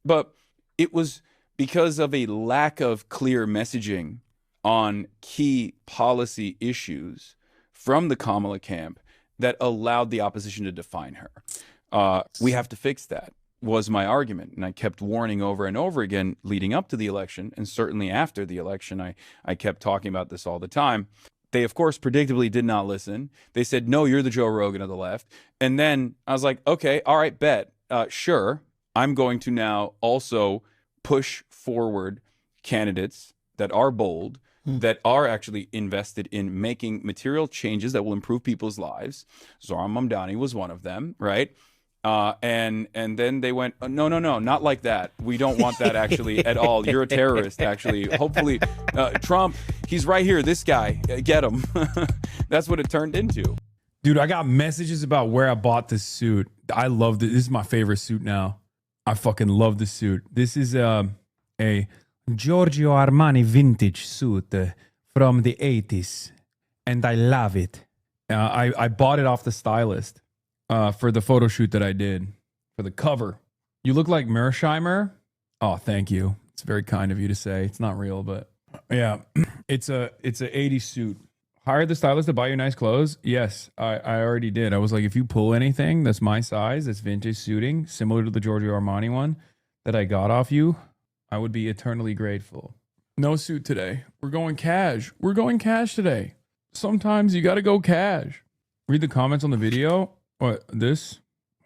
but it was because of a lack of clear messaging on key policy issues from the Kamala camp that allowed the opposition to define her. We have to fix that, was my argument. And I kept warning over and over again leading up to the election, and certainly after the election, I kept talking about this all the time. They, of course, predictably did not listen. They said, no, you're the Joe Rogan of the left. And then I was like, okay, all right, bet. Sure, I'm going to now also push forward candidates that are bold, that are actually invested in making material changes that will improve people's lives. Zohran Mamdani was one of them, right? And then they went, no, not like that. We don't want that actually at all. You're a terrorist, actually. Hopefully, Trump, he's right here. This guy, get him. That's what it turned into. Dude, I got messages about where I bought this suit. I love this. This is my favorite suit now. I fucking love this suit. This is a Giorgio Armani vintage suit from the 80s, and I love it. I bought it off the stylist for the photo shoot that I did for the cover. You look like Mersheimer. Oh, thank you. It's very kind of you to say. It's not real, but yeah, it's a 80s suit. Hired the stylist to buy you nice clothes? Yes, I already did. I was like, if you pull anything that's my size, that's vintage suiting, similar to the Giorgio Armani one that I got off you, I would be eternally grateful. No suit today. We're going cash. We're going cash today. Sometimes you got to go cash. Read the comments on the video. What, this?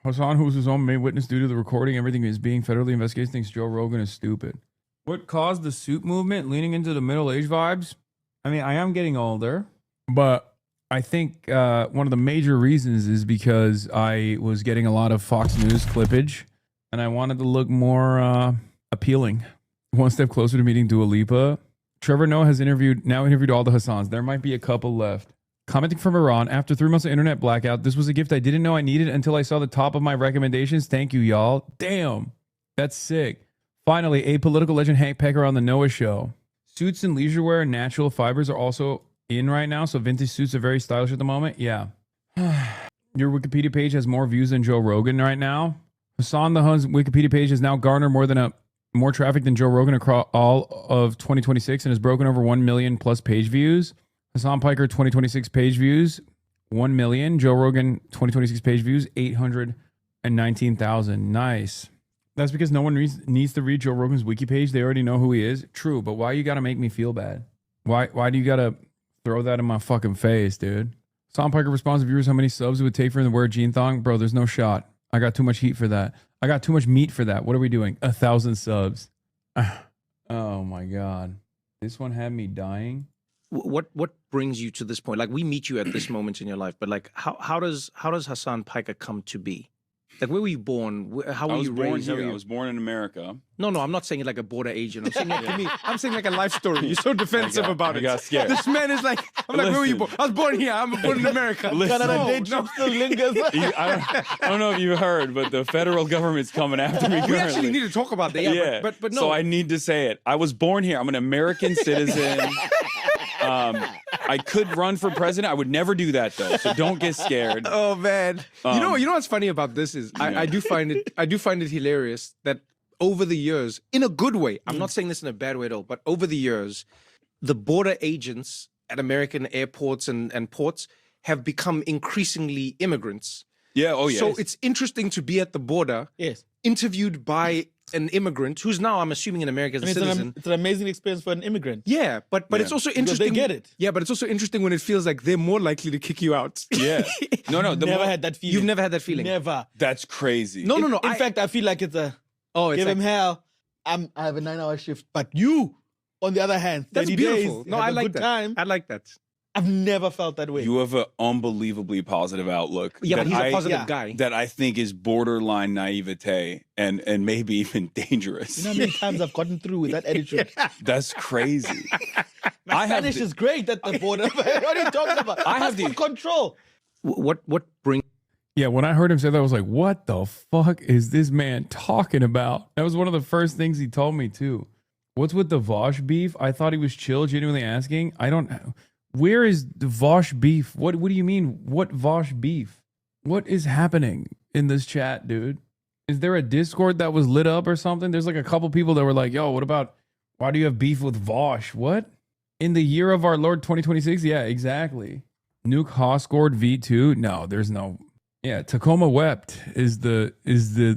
Hassan, who was his own main witness due to the recording, everything is being federally investigated, thinks Joe Rogan is stupid. What caused the suit movement? Leaning into the middle-age vibes? I mean, I am getting older, but I think one of the major reasons is because I was getting a lot of Fox News clippage, and I wanted to look more appealing. One step closer to meeting Dua Lipa. Trevor Noah has interviewed all the Hassans. There might be a couple left. Commenting from Iran, after 3 months of internet blackout, this was a gift I didn't know I needed until I saw the top of my recommendations. Thank you, y'all. Damn, that's sick. Finally, a political legend, Hank Pecker, on the Noah Show. Suits and leisure wear and natural fibers are also in right now, so vintage suits are very stylish at the moment. Yeah. Your Wikipedia page has more views than Joe Rogan right now. Hassan the Hun's Wikipedia page has now garnered more traffic than Joe Rogan across all of 2026 and has broken over 1 million plus page views. Hassan Piker 2026 page views, 1 million. Joe Rogan 2026 page views, 819,000. Nice. That's because no one needs to read Joe Rogan's wiki page. They already know who he is. True, but why you got to make me feel bad? Why do you got to throw that in my fucking face, dude? Sam Piker responds to viewers how many subs it would take for him to wear a jean thong. Bro, there's no shot. I got too much heat for that. I got too much meat for that. What are we doing? 1,000 subs. Oh my God. This one had me dying. What brings you to this point? Like, we meet you at this moment in your life, but like, how does Hasan Piker come to be? Like, where were you born? How were I was you born raised? here. I was born in America. No, I'm not saying it like a border agent. I'm saying like, to me, I'm saying like a life story. You're so defensive about I it. got scared. This man is like, I'm like, where were you born? I was born here. I'm born in America. Listen. Still lingers. I don't know if you heard, but the federal government's coming after me currently. We actually need to talk about that. Yeah, but no. So I need to say it. I was born here. I'm an American citizen. I could run for president. I would never do that though. So don't get scared. Oh man. You know what's funny about this is I do find it hilarious that over the years, in a good way, I'm not saying this in a bad way at all, but over the years, the border agents at American airports and ports have become increasingly immigrants. Yeah, oh yeah. So it's interesting to be at the border, interviewed by an immigrant who's now, I'm assuming, an American citizen. It's an amazing experience for an immigrant. Yeah, but it's also Because interesting. they get it. Yeah, but it's also interesting when it feels like they're more likely to kick you out. Yeah. No. Never had that feeling. You've never had that feeling. Never. That's crazy. No. In fact, I feel like it's a. It's give like, him hell. I have a 9-hour shift, but you, on the other hand, 30 that's beautiful. days, No, have I a like good that. time. I like that. I've never felt that way. You have an unbelievably positive outlook. Yeah, but that he's a positive guy. That I think is borderline naivete and maybe even dangerous. You know how many times I've gotten through with that attitude? That's crazy. My Spanish is great at the border. What are you talking about? I have full control. What brings? Yeah, when I heard him say that, I was like, what the fuck is this man talking about? That was one of the first things he told me too. What's with the Vosh beef? I thought he was chill, genuinely asking. I don't know. Where is the Vosh beef? What do you mean? What Vosh beef? What is happening in this chat, dude? Is there a Discord that was lit up or something? There's like a couple people that were like, yo, what about, why do you have beef with Vosh? What? In the year of our Lord 2026? Yeah, exactly. Nuke Hoscord V2? No, there's no. Yeah, Tacoma wept is the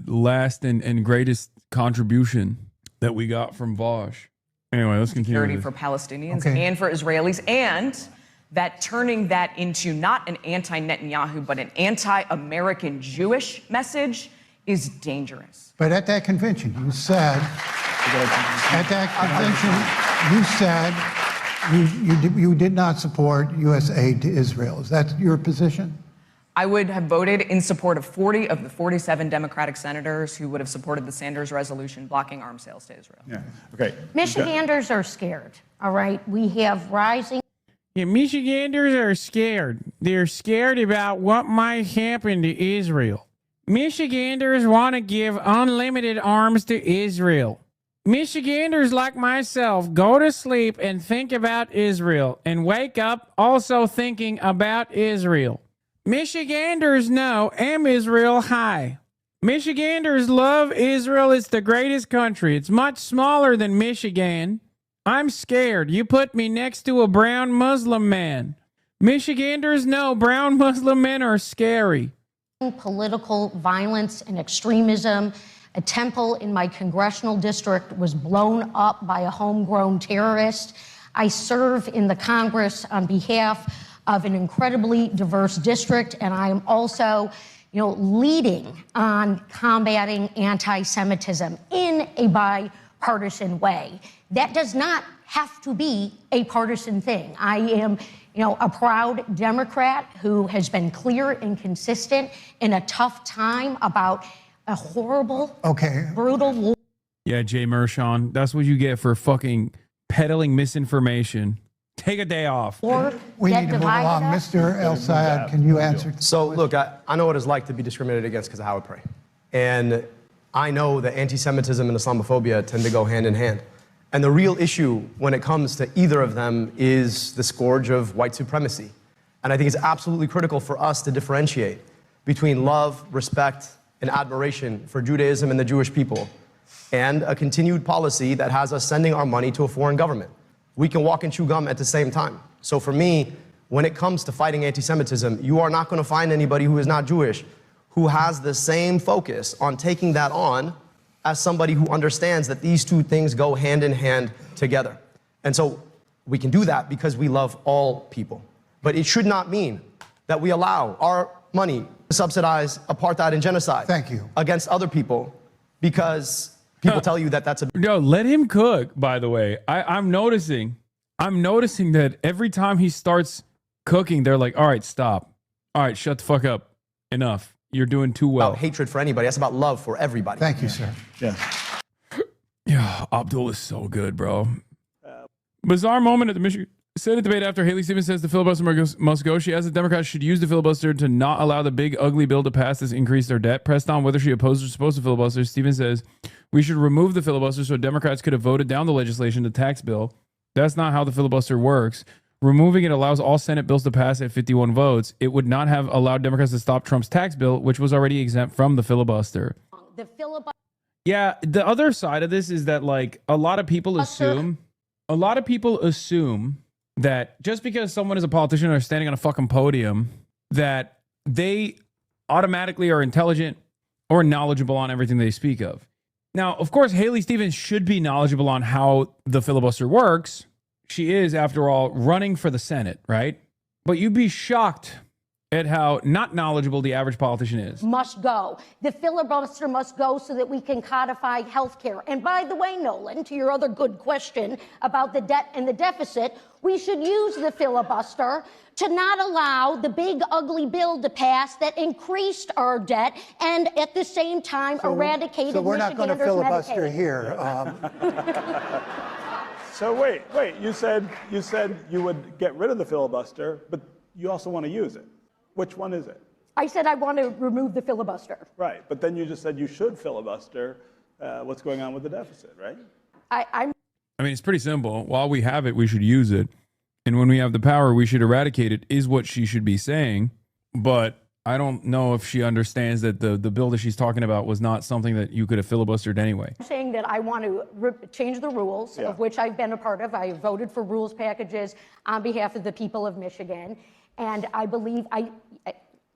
last and greatest contribution that we got from Vosh. Anyway, let's continue. Security for Palestinians and for Israelis, and that turning that into not an anti-Netanyahu, but an anti-American Jewish message is dangerous. But at that convention, you said, you did not support U.S. aid to Israel. Is that your position? I would have voted in support of 40 of the 47 Democratic senators who would have supported the Sanders resolution blocking arms sales to Israel. Yeah. Okay. Michiganders are scared, all right? We have rising. Yeah, Michiganders are scared. They're scared about what might happen to Israel. Michiganders want to give unlimited arms to Israel. Michiganders like myself go to sleep and think about Israel and wake up also thinking about Israel. Michiganders know am Israel high. Michiganders love Israel. It's the greatest country. It's much smaller than Michigan. I'm scared. You put me next to a brown Muslim man. Michiganders know brown Muslim men are scary. Political violence and extremism. A temple in my congressional district was blown up by a homegrown terrorist. I serve in the Congress on behalf of an incredibly diverse district, and I am also, leading on combating anti-Semitism in a bipartisan way. That does not have to be a partisan thing. I am, a proud Democrat who has been clear and consistent in a tough time about a horrible, brutal war. Yeah, Jay Mershon, that's what you get for fucking peddling misinformation. Take a day off. We need to move along. Mr. El Sayed, can you answer? So, look, I know what it's like to be discriminated against because of how I pray. And I know that anti-Semitism and Islamophobia tend to go hand in hand. And the real issue when it comes to either of them is the scourge of white supremacy. And I think it's absolutely critical for us to differentiate between love, respect, and admiration for Judaism and the Jewish people, and a continued policy that has us sending our money to a foreign government. We can walk and chew gum at the same time. So for me, when it comes to fighting anti-Semitism, you are not going to find anybody who is not Jewish who has the same focus on taking that on as somebody who understands that these two things go hand in hand together. And so we can do that because we love all people. But it should not mean that we allow our money to subsidize apartheid and genocide. Thank you. Against other people because people tell you that that's a... No, let him cook, by the way. I'm noticing that every time he starts cooking, they're like, all right, stop. All right, shut the fuck up. Enough. You're doing too well. About hatred for anybody. That's about love for everybody. Thank you, sir. Yeah. Yeah, Abdul is so good, bro. Bizarre moment at the Michigan Senate debate after Haley Stevens says the filibuster must go. She asked the Democrats should use the filibuster to not allow the big ugly bill to pass this increase their debt. Pressed on whether she opposed or supposed to filibuster, Stevens says we should remove the filibuster so Democrats could have voted down the legislation, the tax bill. That's not how the filibuster works. Removing it allows all Senate bills to pass at 51 votes. It would not have allowed Democrats to stop Trump's tax bill, which was already exempt from the filibuster. The filibuster. Yeah, the other side of this is that like a lot of people assume that just because someone is a politician or standing on a fucking podium that they automatically are intelligent or knowledgeable on everything they speak of. Now, of course, Haley Stevens should be knowledgeable on how the filibuster works. She is, after all, running for the Senate, right? But you'd be shocked at how not knowledgeable the average politician is. Must go. The filibuster must go so that we can codify health care. And by the way, Nolan, to your other good question about the debt and the deficit, we should use the filibuster to not allow the big ugly bill to pass that increased our debt and at the same time eradicated So we're not going to Michiganders' filibuster Medicaid. here. So wait, you said you would get rid of the filibuster, but you also want to use it. Which one is it? I said I want to remove the filibuster. Right, but then you just said you should filibuster what's going on with the deficit, right? I mean, it's pretty simple. While we have it, we should use it. And when we have the power, we should eradicate it, is what she should be saying. But I don't know if she understands that the bill that she's talking about was not something that you could have filibustered anyway. I'm saying that I want to change the rules, of which I've been a part of. I voted for rules packages on behalf of the people of Michigan. And I believe,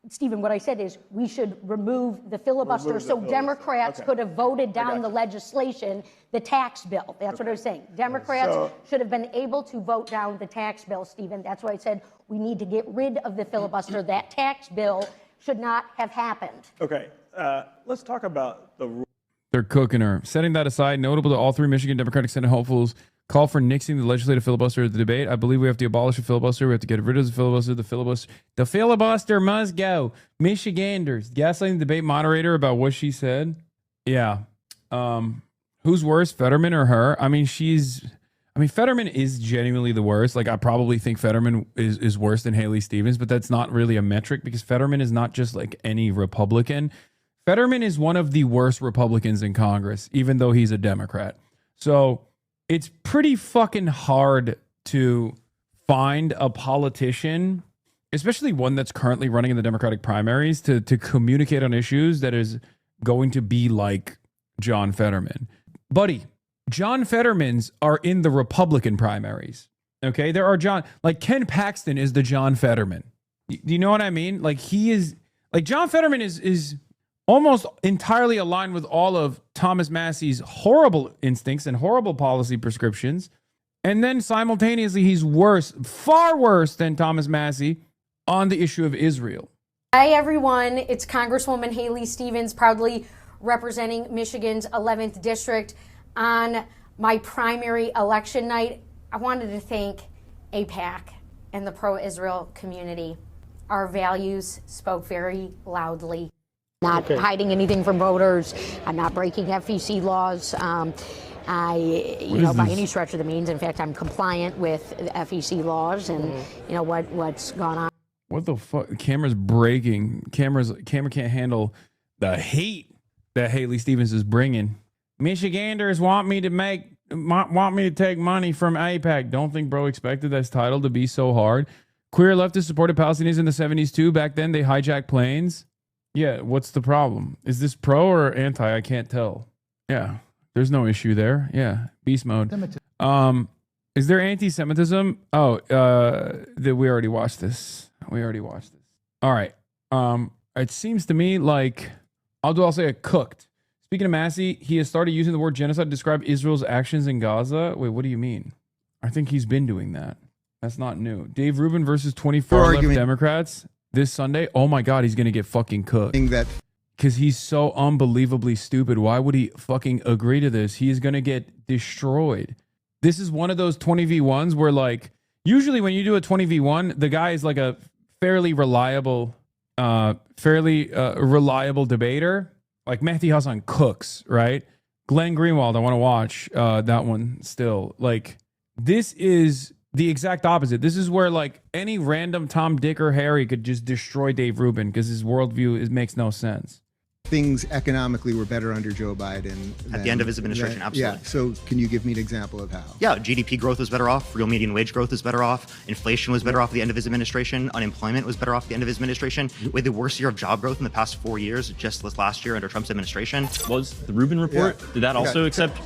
Stephen, what I said is we should remove the filibuster Democrats could have voted down the legislation, the tax bill. That's what I was saying. Democrats should have been able to vote down the tax bill, Stephen. That's why I said we need to get rid of the filibuster. That tax bill should not have happened. Okay, let's talk about the rules. They're cooking her. Setting that aside, notable to all three Michigan Democratic Senate hopefuls call for nixing the legislative filibuster at the debate. I believe we have to abolish the filibuster. We have to get rid of the filibuster. The filibuster must go. Michiganders. Gaslighting the debate moderator about what she said. Yeah. Who's worse, Fetterman or her? I mean, Fetterman is genuinely the worst. Like, I probably think Fetterman is worse than Haley Stevens, but that's not really a metric because Fetterman is not just like any Republican. Fetterman is one of the worst Republicans in Congress, even though he's a Democrat. So it's pretty fucking hard to find a politician, especially one that's currently running in the Democratic primaries, to communicate on issues that is going to be like John Fetterman. Buddy, John Fettermans are in the Republican primaries. Okay, there are Ken Paxton is the John Fetterman. Do you know what I mean? Like John Fetterman is almost entirely aligned with all of Thomas Massey's horrible instincts and horrible policy prescriptions. And then simultaneously, he's worse, far worse than Thomas Massey on the issue of Israel. Hi, everyone. It's Congresswoman Haley Stevens, proudly representing Michigan's 11th district. On my primary election night, I wanted to thank AIPAC and the pro-Israel community. Our values spoke very loudly. Not hiding anything from voters. I'm not breaking FEC laws. By any stretch of the means. In fact, I'm compliant with the FEC laws and what's gone on. What the fuck? The camera's breaking. Camera can't handle the hate that Haley Stevens is bringing. Michiganders want me to take money from AIPAC. Don't think bro expected this title to be so hard. Queer leftists supported Palestinians in the 70s too. Back then they hijacked planes. Yeah, what's the problem? Is this pro or anti? I can't tell. Yeah, there's no issue there. Yeah, beast mode. Is there anti-Semitism? Oh, we already watched this. All right. It seems to me like I'll say it cooked. Speaking of Massey, he has started using the word genocide to describe Israel's actions in Gaza. Wait, what do you mean? I think he's been doing that. That's not new. Dave Rubin versus 24 left Democrats. this Sunday, oh my God, he's going to get fucking cooked. Because he's so unbelievably stupid. Why would he fucking agree to this? He is going to get destroyed. This is one of those 20v1s where, like, usually when you do a 20v1, the guy is like a fairly reliable debater. Like Mehdi Hassan cooks, right? Glenn Greenwald, I want to watch that one still. Like, this is the exact opposite. This is where, like, any random Tom, Dick, or Harry could just destroy Dave Rubin because his worldview makes no sense. Things economically were better under Joe Biden. At the end of his administration, absolutely. Yeah, so can you give me an example of how? Yeah, GDP growth was better off. Real median wage growth was better off. Inflation was better off at the end of his administration. Unemployment was better off at the end of his administration. We had the worst year of job growth in the past 4 years, just this last year under Trump's administration. Was the Rubin report, did that also accept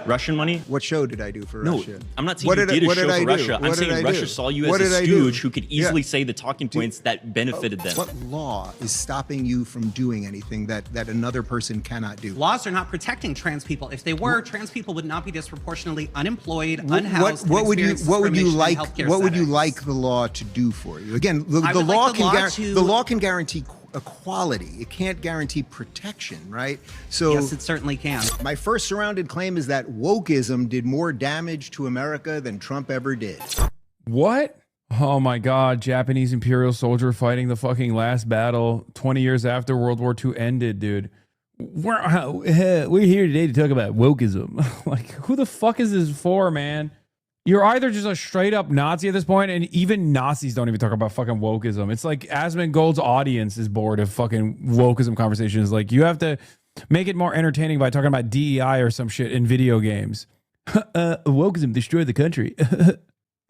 Russian money? What show did I do for Russia? I'm not saying you did a show for Russia. I'm saying Russia saw you as a stooge who could easily say the talking points that benefited them. What law is stopping you from doing anything that another person cannot do? Laws are not protecting trans people. If they were, trans people would not be disproportionately unemployed, unhoused, What would you like? What would you settings. like the law to do for you? Again, the I would law like the law can guarantee equality. It can't guarantee protection, right? So yes, it certainly can. My first surrounded claim is that wokeism did more damage to America than Trump ever did. What? Oh my God, Japanese imperial soldier fighting the fucking last battle 20 years after World War II ended, dude. We're here today to talk about wokeism. Like, who the fuck is this for, man? You're either just a straight up Nazi at this point, and even Nazis don't even talk about fucking wokeism. It's like Asmongold's audience is bored of fucking wokeism conversations. Like, you have to make it more entertaining by talking about DEI or some shit in video games. Wokeism destroyed the country.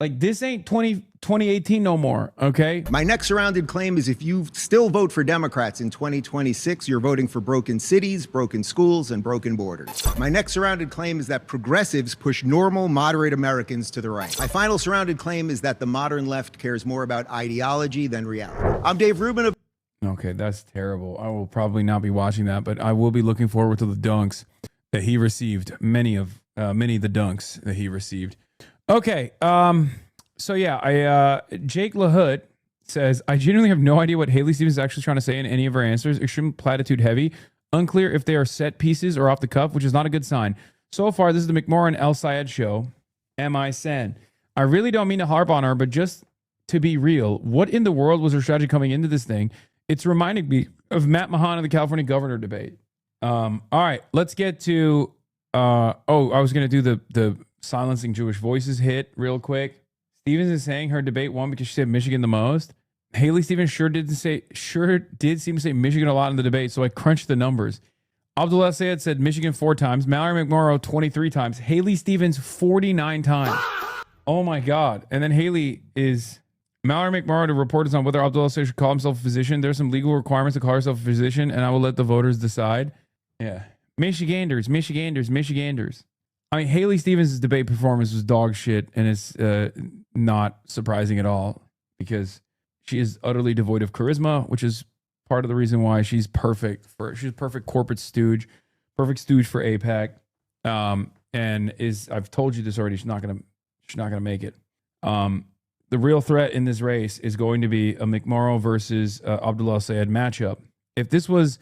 Like, this ain't 2018 no more, okay? My next surrounded claim is if you still vote for Democrats in 2026, you're voting for broken cities, broken schools, and broken borders. My next surrounded claim is that progressives push normal, moderate Americans to the right. My final surrounded claim is that the modern left cares more about ideology than reality. I'm Dave Rubin of... Okay, that's terrible. I will probably not be watching that, but I will be looking forward to the dunks that he received. Many of the dunks that he received. Okay, so yeah, Jake LaHood says, I genuinely have no idea what Haley Stevens is actually trying to say in any of her answers. Extreme platitude heavy. Unclear if they are set pieces or off the cuff, which is not a good sign. So far, this is the McMorrin El Sayed show. Am I Sen? I really don't mean to harp on her, but just to be real, what in the world was her strategy coming into this thing? It's reminding me of Matt Mahan and the California governor debate. All right, let's get to, I was going to do the silencing Jewish voices hit real quick. Stevens is saying her debate won because she said Michigan the most. Haley Stevens sure did seem to say Michigan a lot in the debate, so I crunched the numbers. Abdullah Sayed said Michigan 4 times, Mallory McMorrow 23 times, Haley Stevens 49 times. Oh my God. And then Haley is Mallory McMorrow to report us on whether Abdullah Sayed should call himself a physician. There's some legal requirements to call herself a physician, and I will let the voters decide. Yeah. Michiganders. I mean, Haley Stevens' debate performance was dog shit, and it's not surprising at all because she is utterly devoid of charisma, which is part of the reason why she's perfect corporate stooge, perfect stooge for AIPAC, and I've told you this already. She's not gonna make it. The real threat in this race is going to be a McMorrow versus Abdullah Sayed matchup. If this was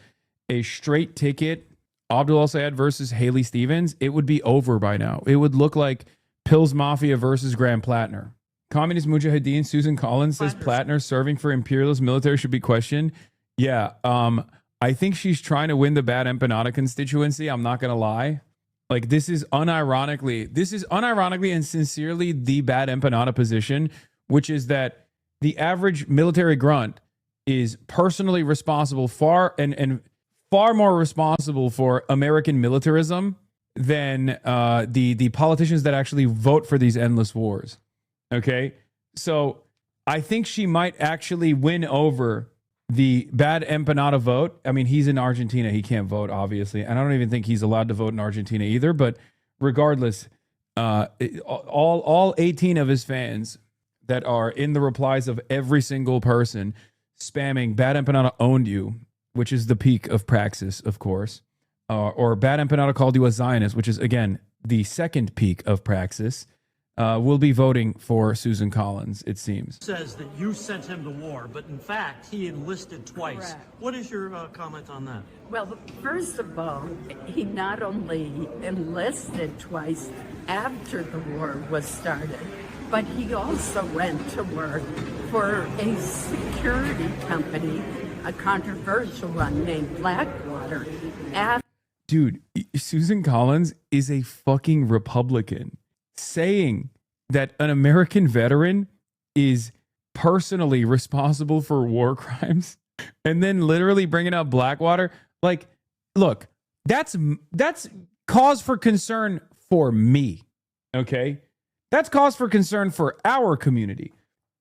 a straight ticket, Abdullah Sayed versus Haley Stevens, it would be over by now. It would look like Pills Mafia versus Graham Plattner. Communist Mujahideen Susan Collins says Plattner serving for imperialist military should be questioned. Yeah, I think she's trying to win the Bad Empanada constituency. I'm not going to lie. Like, this is unironically and sincerely the Bad Empanada position, which is that the average military grunt is personally responsible far more responsible for American militarism than the politicians that actually vote for these endless wars. Okay? So I think she might actually win over the Bad Empanada vote. I mean, he's in Argentina. He can't vote, obviously. And I don't even think he's allowed to vote in Argentina either. But regardless, all 18 of his fans that are in the replies of every single person spamming Bad Empanada owned you, which is the peak of praxis, of course, or Bad Empanada called you a Zionist, which is, again, the second peak of praxis. will be voting for Susan Collins, it seems. Says that you sent him to war, but in fact, he enlisted twice. Correct. What is your comment on that? Well, first of all, he not only enlisted twice after the war was started, but he also went to work for a security company, a controversial one named Blackwater. Dude, Susan Collins is a fucking Republican. Saying that an American veteran is personally responsible for war crimes and then literally bringing up Blackwater. Like, look, that's cause for concern for me. Okay? That's cause for concern for our community.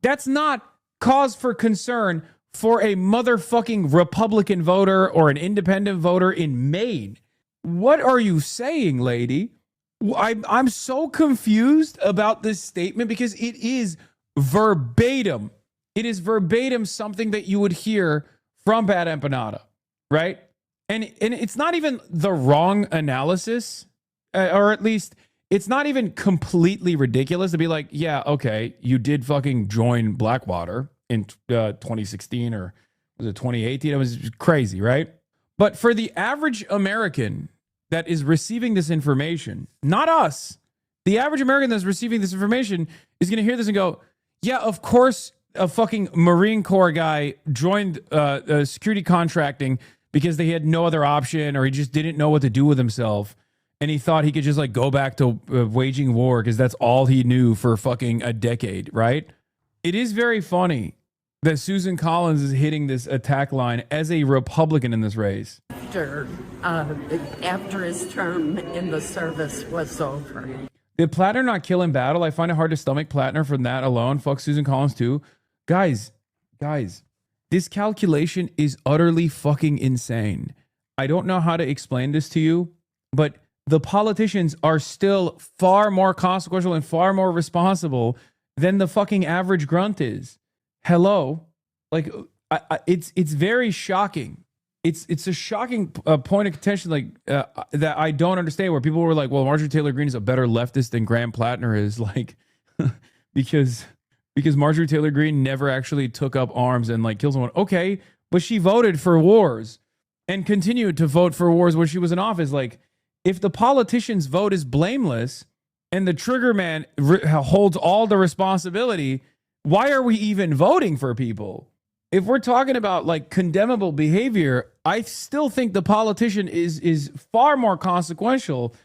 That's not cause for concern for a motherfucking Republican voter or an independent voter in Maine. What are you saying, lady? I'm so confused about this statement because it is verbatim. It is verbatim something that you would hear from Pat Empanada, right? And it's not even the wrong analysis, or at least it's not even completely ridiculous to be like, yeah, okay, you did fucking join Blackwater in 2016 or was it 2018? It was crazy, right? But for the average American that is receiving this information, not us, the average American that's receiving this information is going to hear this and go, yeah, of course, a fucking Marine Corps guy joined security contracting because they had no other option or he just didn't know what to do with himself. And he thought he could just like go back to waging war because that's all he knew for fucking a decade, right? It is very funny that Susan Collins is hitting this attack line as a Republican in this race. After his term in the service was over. Did Plattner not kill in battle? I find it hard to stomach Plattner from that alone. Fuck Susan Collins too. Guys, this calculation is utterly fucking insane. I don't know how to explain this to you, but the politicians are still far more consequential and far more responsible than the fucking average grunt is. Hello? Like, it's very shocking. It's a shocking point of contention like that I don't understand, where people were like, well, Marjorie Taylor Greene is a better leftist than Graham Plattner is, like, because Marjorie Taylor Greene never actually took up arms and like killed someone. Okay, but she voted for wars and continued to vote for wars when she was in office. Like, if the politician's vote is blameless and the trigger man holds all the responsibility, why are we even voting for people? If we're talking about like condemnable behavior, I still think the politician is far more consequential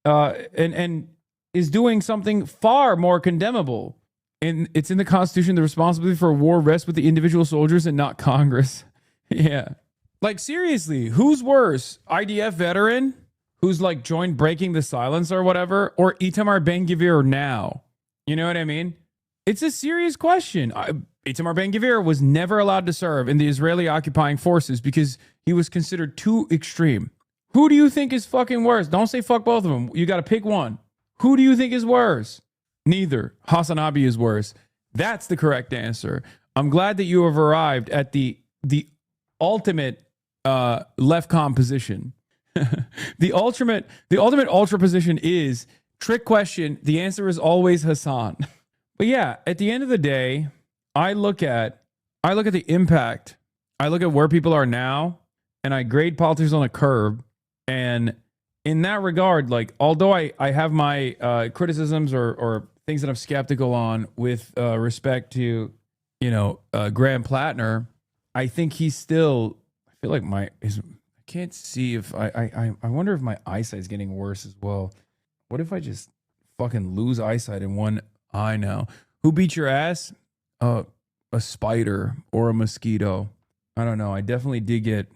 and is doing something far more condemnable. And it's in the Constitution, the responsibility for war rests with the individual soldiers and not Congress. Yeah. Like, seriously, who's worse? IDF veteran who's like joined Breaking the Silence or whatever, or Itamar Ben-Gvir now? You know what I mean? It's a serious question. Itamar Ben-Gvir was never allowed to serve in the Israeli occupying forces because he was considered too extreme. Who do you think is fucking worse? Don't say fuck both of them. You got to pick one. Who do you think is worse? Neither. Hassan Abi is worse. That's the correct answer. I'm glad that you have arrived at the ultimate left-com position. The ultimate ultra position is trick question. The answer is always Hassan. But yeah, at the end of the day, I look at the impact. I look at where people are now, and I grade politics on a curve. And in that regard, like, although I have my criticisms or things that I'm skeptical on with respect to, Graham Plattner, I think he's still, I feel like I can't see if I wonder if my eyesight is getting worse as well. What if I just fucking lose eyesight in one eye now? Who beat your ass? A spider or a mosquito. I don't know. I definitely did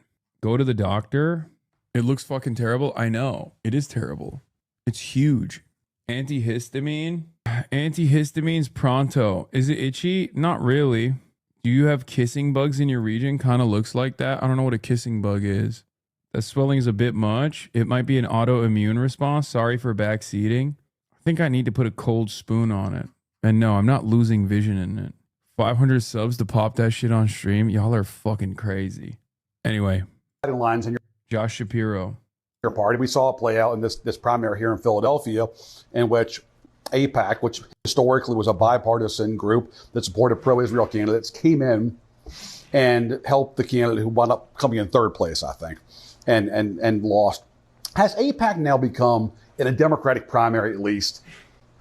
go to the doctor. It looks fucking terrible. I know. It is terrible. It's huge. Antihistamine. Antihistamine's pronto. Is it itchy? Not really. Do you have kissing bugs in your region? Kind of looks like that. I don't know what a kissing bug is. The swelling is a bit much. It might be an autoimmune response. Sorry for backseating. I think I need to put a cold spoon on it. And no, I'm not losing vision in it. 500 subs to pop that shit on stream. Y'all are fucking crazy. Anyway. Lines in your Josh Shapiro. Your party. We saw it play out in this primary here in Philadelphia, in which AIPAC, which historically was a bipartisan group that supported pro-Israel candidates, came in and helped the candidate who wound up coming in third place, I think, and lost. Has AIPAC now become, in a Democratic primary at least,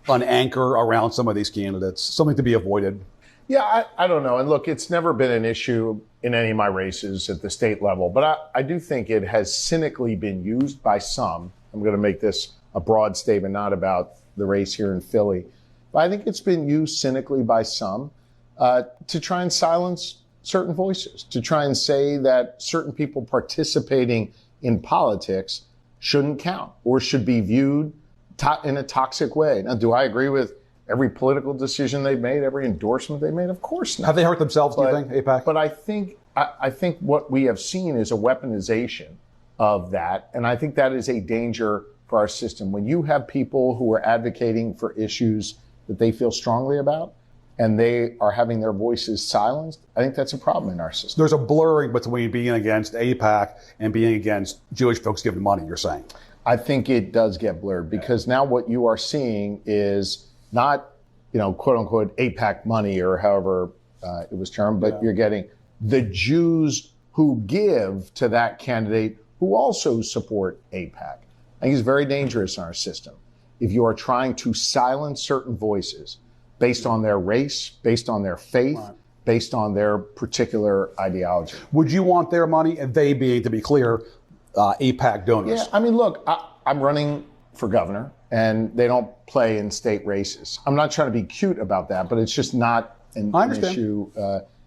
an anchor around some of these candidates, something to be avoided? Yeah, I don't know. And look, it's never been an issue in any of my races at the state level, but I do think it has cynically been used by some. I'm going to make this a broad statement, not about the race here in Philly, but I think it's been used cynically by some to try and silence certain voices, to try and say that certain people participating in politics shouldn't count or should be viewed in a toxic way. Now, do I agree with every political decision they've made, every endorsement they made? Of course not. Have they hurt themselves, do you think, AIPAC? But I think what we have seen is a weaponization of that, and I think that is a danger for our system. When you have people who are advocating for issues that they feel strongly about, and they are having their voices silenced, I think that's a problem in our system. There's a blurring between being against AIPAC and being against Jewish folks giving money, you're saying? I think it does get blurred because now what you are seeing is not, quote unquote, AIPAC money or however it was termed, but you're getting the Jews who give to that candidate who also support AIPAC. I think it's very dangerous in our system. If you are trying to silence certain voices based on their race, based on their faith, based on their particular ideology. Would you want their money, and they being, to be clear, AIPAC donors? Yeah, I mean, look, I'm running for governor, and they don't play in state races. I'm not trying to be cute about that, but it's just not an issue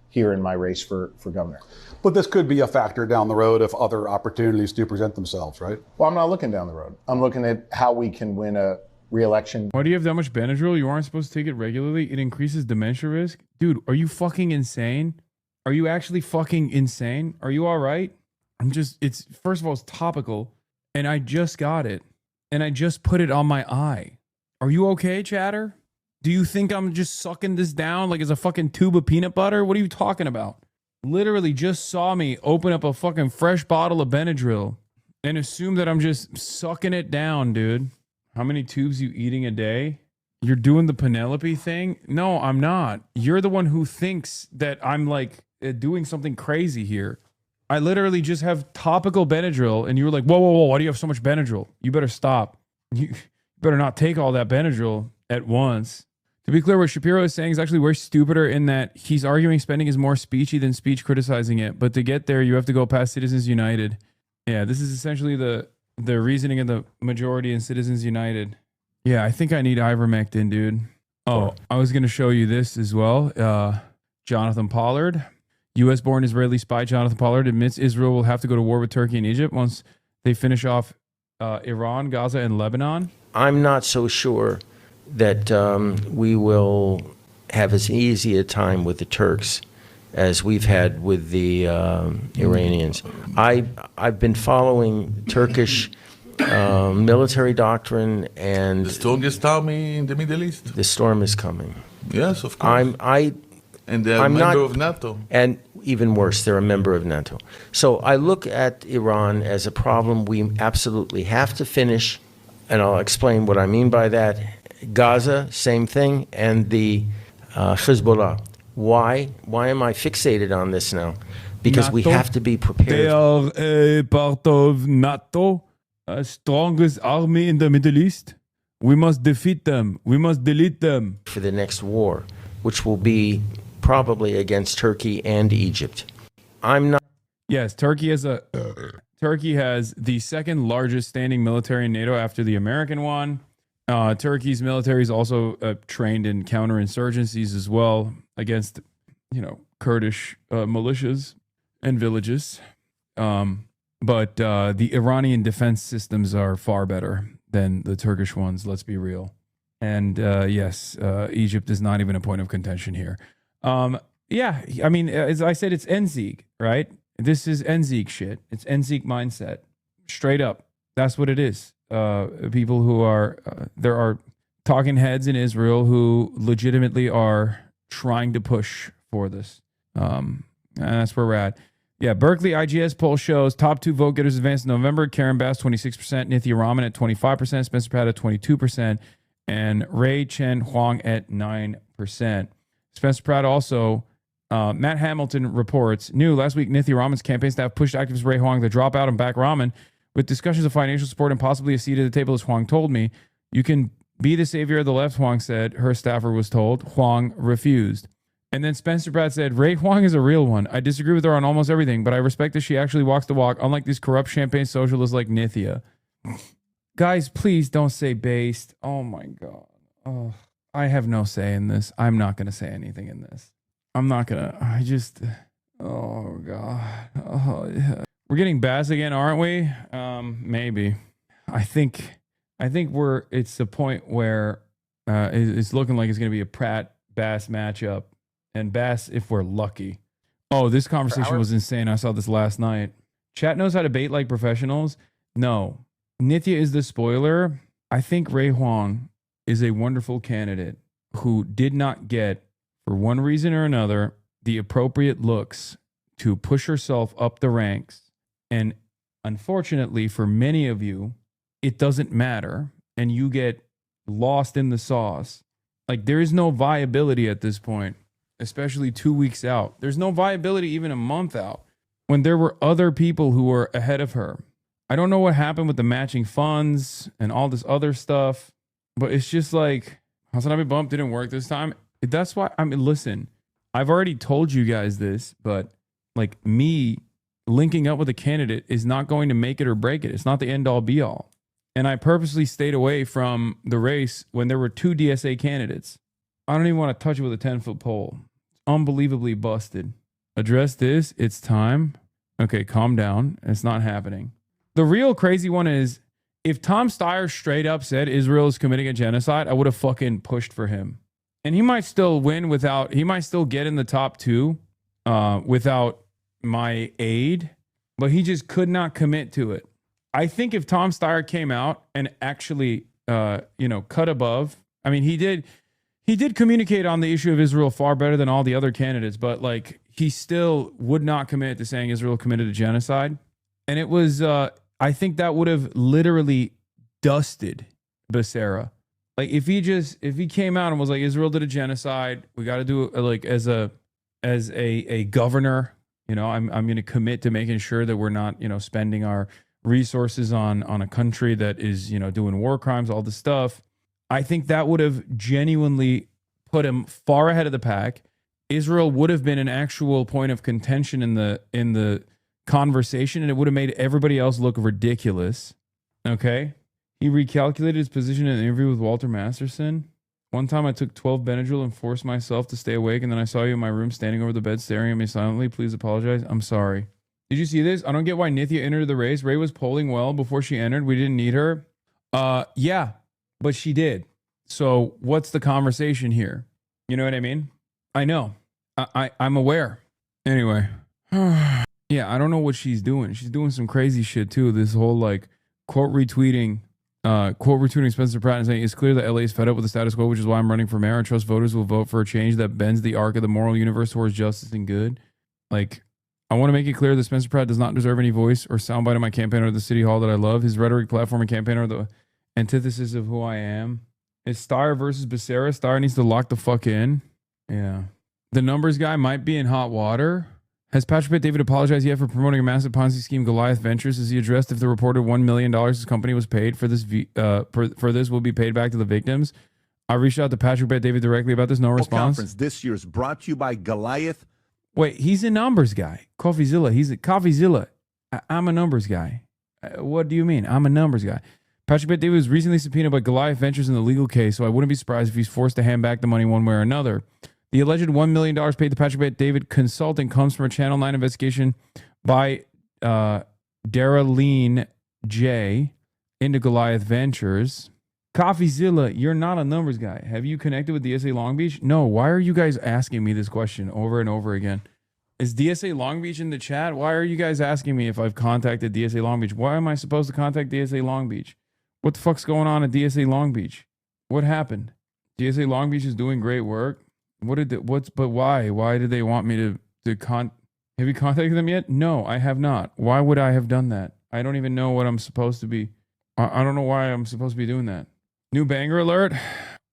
here in my race for governor. But this could be a factor down the road if other opportunities do present themselves, right? Well, I'm not looking down the road. I'm looking at how we can win a re-election. Why do you have that much Benadryl? You aren't supposed to take it regularly. It increases dementia risk. Dude, are you fucking insane? Are you actually fucking insane? Are you all right? First of all, it's topical, and I just got it, and I just put it on my eye. Are you okay, chatter? Do you think I'm just sucking this down like it's a fucking tube of peanut butter? What are you talking about? Literally just saw me open up a fucking fresh bottle of Benadryl and assume that I'm just sucking it down, dude. How many tubes you eating a day? You're doing the Penelope thing? No, I'm not. You're the one who thinks that I'm like doing something crazy here. I literally just have topical Benadryl, and you were like, whoa, why do you have so much Benadryl? You better stop. You better not take all that Benadryl at once. To be clear, what Shapiro is saying is actually way stupider in that he's arguing spending is more speechy than speech criticizing it. But to get there, you have to go past Citizens United. Yeah, this is essentially the reasoning of the majority in Citizens United. Yeah, I think I need ivermectin, dude. Oh, I was going to show you this as well. Jonathan Pollard, U.S.-born Israeli spy Jonathan Pollard admits Israel will have to go to war with Turkey and Egypt once they finish off Iran, Gaza, and Lebanon. I'm not so sure that we will have as easy a time with the Turks as we've had with the Iranians. I've been following Turkish military doctrine, and the strongest army in the Middle East. The storm is coming. Yes, of course. And they're a member of NATO. And even worse, they're a member of NATO. So I look at Iran as a problem we absolutely have to finish, and I'll explain what I mean by that. Gaza, same thing, and the Hezbollah. Why am I fixated on this now? Because NATO, we have to be prepared. They are a part of NATO, strongest army in the Middle East. We must defeat them. We must delete them. For the next war, which will be probably against Turkey and Egypt. I'm not. Yes, Turkey has the second largest standing military in NATO after the American one. Turkey's military is also trained in counterinsurgencies as well against, Kurdish militias and villages. But the Iranian defense systems are far better than the Turkish ones, let's be real. And yes, Egypt is not even a point of contention here. Yeah, I mean, as I said, it's NZEG, right? This is NZEG shit. It's NZEG mindset. Straight up. That's what it is. People who are, there are talking heads in Israel who legitimately are trying to push for this. And that's where we're at. Yeah, Berkeley IGS poll shows top 2 vote getters advanced in November. Karen Bass, 26%. Nithya Raman at 25%. Spencer Pratt at 22%. and Ray Chen Huang at 9%. Spencer Pratt also, Matt Hamilton reports, new last week, Nithya Raman's campaign staff pushed activist Ray Huang to drop out and back Raman with discussions of financial support and possibly a seat at the table, as Huang told me. You can be the savior of the left, Huang said. Her staffer was told. Huang refused. And then Spencer Pratt said, Ray Huang is a real one. I disagree with her on almost everything, but I respect that she actually walks the walk, unlike these corrupt champagne socialists like Nithya. Guys, please don't say based. Oh my God. Oh, I have no say in this. I'm not going to say anything in this. I'm not going to. Oh God. Oh, yeah. We're getting Bass again, aren't we? Maybe. I think it's the point where it's looking like it's going to be a Pratt-Bass matchup. And Bass, if we're lucky. Oh, this conversation was insane. I saw this last night. Chat knows how to bait like professionals. No. Nithya is the spoiler. I think Ray Huang is a wonderful candidate who did not get, for one reason or another, the appropriate looks to push herself up the ranks. And unfortunately, for many of you, it doesn't matter. And you get lost in the sauce. Like, there is no viability at this point, especially 2 weeks out. There's no viability even a month out when there were other people who were ahead of her. I don't know what happened with the matching funds and all this other stuff, but it's just like, Hasanabe Bump didn't work this time. That's why, I mean, listen, I've already told you guys this, but like, me linking up with a candidate is not going to make it or break it. It's not the end all be all. And I purposely stayed away from the race when there were 2 DSA candidates. I don't even want to touch it with a 10-foot pole. It's unbelievably busted. Address this. It's time. Okay, calm down. It's not happening. The real crazy one is, if Tom Steyer straight up said Israel is committing a genocide, I would have fucking pushed for him. And he might still win he might still get in the top 2 without my aid, but he just could not commit to it. I think if Tom Steyer came out and actually, cut above, I mean, he did communicate on the issue of Israel far better than all the other candidates, but like, he still would not commit to saying Israel committed a genocide. And it was, I think that would have literally dusted Becerra. Like, if he came out and was like, Israel did a genocide, we got to do it, like, as a governor, I'm going to commit to making sure that we're not, spending our resources on a country that is, doing war crimes, all this stuff. I think that would have genuinely put him far ahead of the pack. Israel would have been an actual point of contention in the conversation, and it would have made everybody else look ridiculous. Okay? He recalculated his position in an interview with Walter Masterson. One time I took 12 Benadryl and forced myself to stay awake, and then I saw you in my room standing over the bed staring at me silently. Please apologize. I'm sorry. Did you see this? I don't get why Nithya entered the race. Ray was polling well before she entered. We didn't need her. Yeah, but she did. So what's the conversation here? You know what I mean? I know. I'm aware. Anyway. Yeah, I don't know what she's doing. She's doing some crazy shit too. This whole like quote retweeting Spencer Pratt and saying it's clear that LA is fed up with the status quo, which is why I'm running for mayor. I trust voters will vote for a change that bends the arc of the moral universe towards justice and good. Like, I want to make it clear that Spencer Pratt does not deserve any voice or soundbite in my campaign or the city hall that I love. His rhetoric, platform, and campaign are the antithesis of who I am. It's Steyer versus Becerra. Steyer needs to lock the fuck in. Yeah. The numbers guy might be in hot water. Has Patrick Bet-David apologized yet for promoting a massive Ponzi scheme, Goliath Ventures? Has he addressed if the reported $1 million his company was paid for this for this will be paid back to the victims? I reached out to Patrick Bet-David directly about this. No response. Conference this year is brought to you by Goliath. Wait, he's a numbers guy. CoffeeZilla. He's a CoffeeZilla. I'm a numbers guy. What do you mean? I'm a numbers guy. Patrick Bet-David was recently subpoenaed by Goliath Ventures in the legal case, so I wouldn't be surprised if he's forced to hand back the money one way or another. The alleged $1 million paid to Patrick Bet-David Consulting comes from a Channel 9 investigation by Darylene J. into Goliath Ventures. CoffeeZilla, you're not a numbers guy. Have you connected with DSA Long Beach? No. Why are you guys asking me this question over and over again? Is DSA Long Beach in the chat? Why are you guys asking me if I've contacted DSA Long Beach? Why am I supposed to contact DSA Long Beach? What the fuck's going on at DSA Long Beach? What happened? DSA Long Beach is doing great work. But why? Why did they want me to have you contacted them yet? No, I have not. Why would I have done that? I don't even know what I'm supposed to be. I don't know why I'm supposed to be doing that. New banger alert.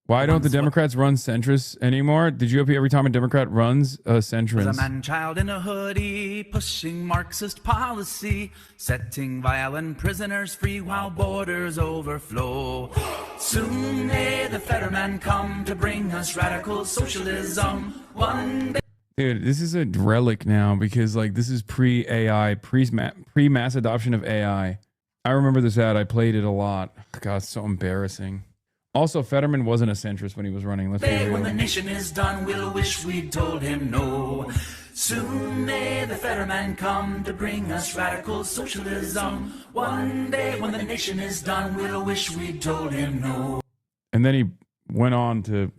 Why don't the Democrats run centrists anymore? The GOP, every time a Democrat runs, centrist. Was a man-child in a hoodie, pushing Marxist policy, setting violent prisoners free while borders overflow. Soon may the Fetterman come to bring us radical socialism. One day. Dude, this is a relic now because like this is pre-AI, pre-mass adoption of AI. I remember this ad. I played it a lot. God, it's so embarrassing. Also, Fetterman wasn't a centrist when he was running. Let's be real. When the nation is done, we'll wish we'd told him no. Soon may the Fetterman come to bring us radical socialism. One day when the nation is done, we'll wish we'd told him no. And then he went on to,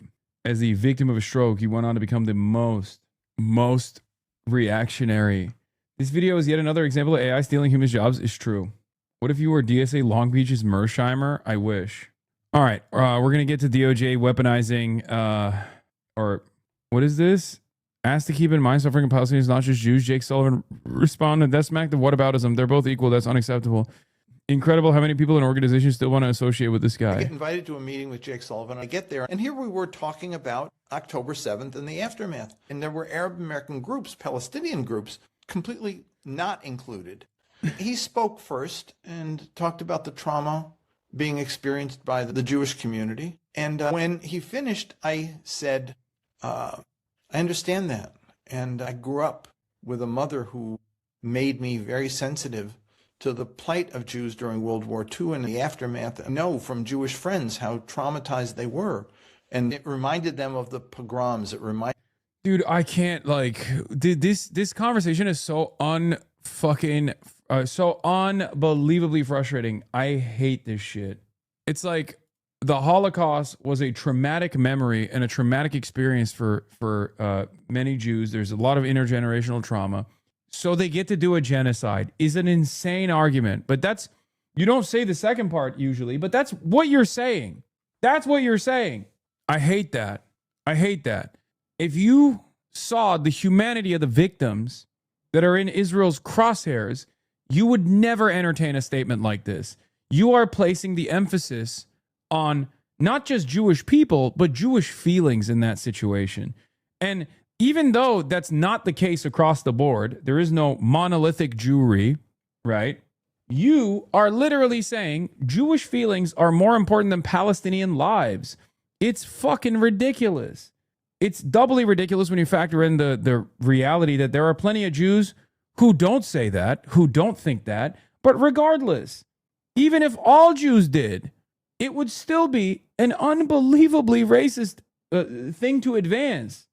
as the victim of a stroke, he went on to become the most reactionary. This video is yet another example of AI stealing humans' jobs. Is true. What if you were DSA Long Beach's Mersheimer? I wish. All right, we're going to get to DOJ weaponizing, or what is this? Asked to keep in mind suffering of Palestinians, not just Jews. Jake Sullivan responded, that's smack the whataboutism. They're both equal. That's unacceptable. Incredible how many people in organizations still want to associate with this guy. I get invited to a meeting with Jake Sullivan. I get there, and here we were talking about October 7th and the aftermath. And there were Arab American groups, Palestinian groups, completely not included. He spoke first and talked about the trauma being experienced by the Jewish community. And when he finished, I said, I understand that. And I grew up with a mother who made me very sensitive to the plight of Jews during World War II and the aftermath. I know from Jewish friends how traumatized they were. And it reminded them of the pogroms. It reminded. Dude, I can't this conversation is so so unbelievably frustrating. I hate this shit. It's like the Holocaust was a traumatic memory and a traumatic experience for many Jews. There's a lot of intergenerational trauma. So they get to do a genocide is an insane argument. But that's, you don't say the second part usually, but that's what you're saying. That's what you're saying. I hate that. I hate that. If you saw the humanity of the victims that are in Israel's crosshairs, you would never entertain a statement like this. You are placing the emphasis on not just Jewish people, but Jewish feelings in that situation. And even though that's not the case across the board, there is no monolithic Jewry, right? You are literally saying Jewish feelings are more important than Palestinian lives. It's fucking ridiculous. It's doubly ridiculous when you factor in the reality that there are plenty of Jews who don't say that, who don't think that. But regardless, even if all Jews did, it would still be an unbelievably racist thing to advance.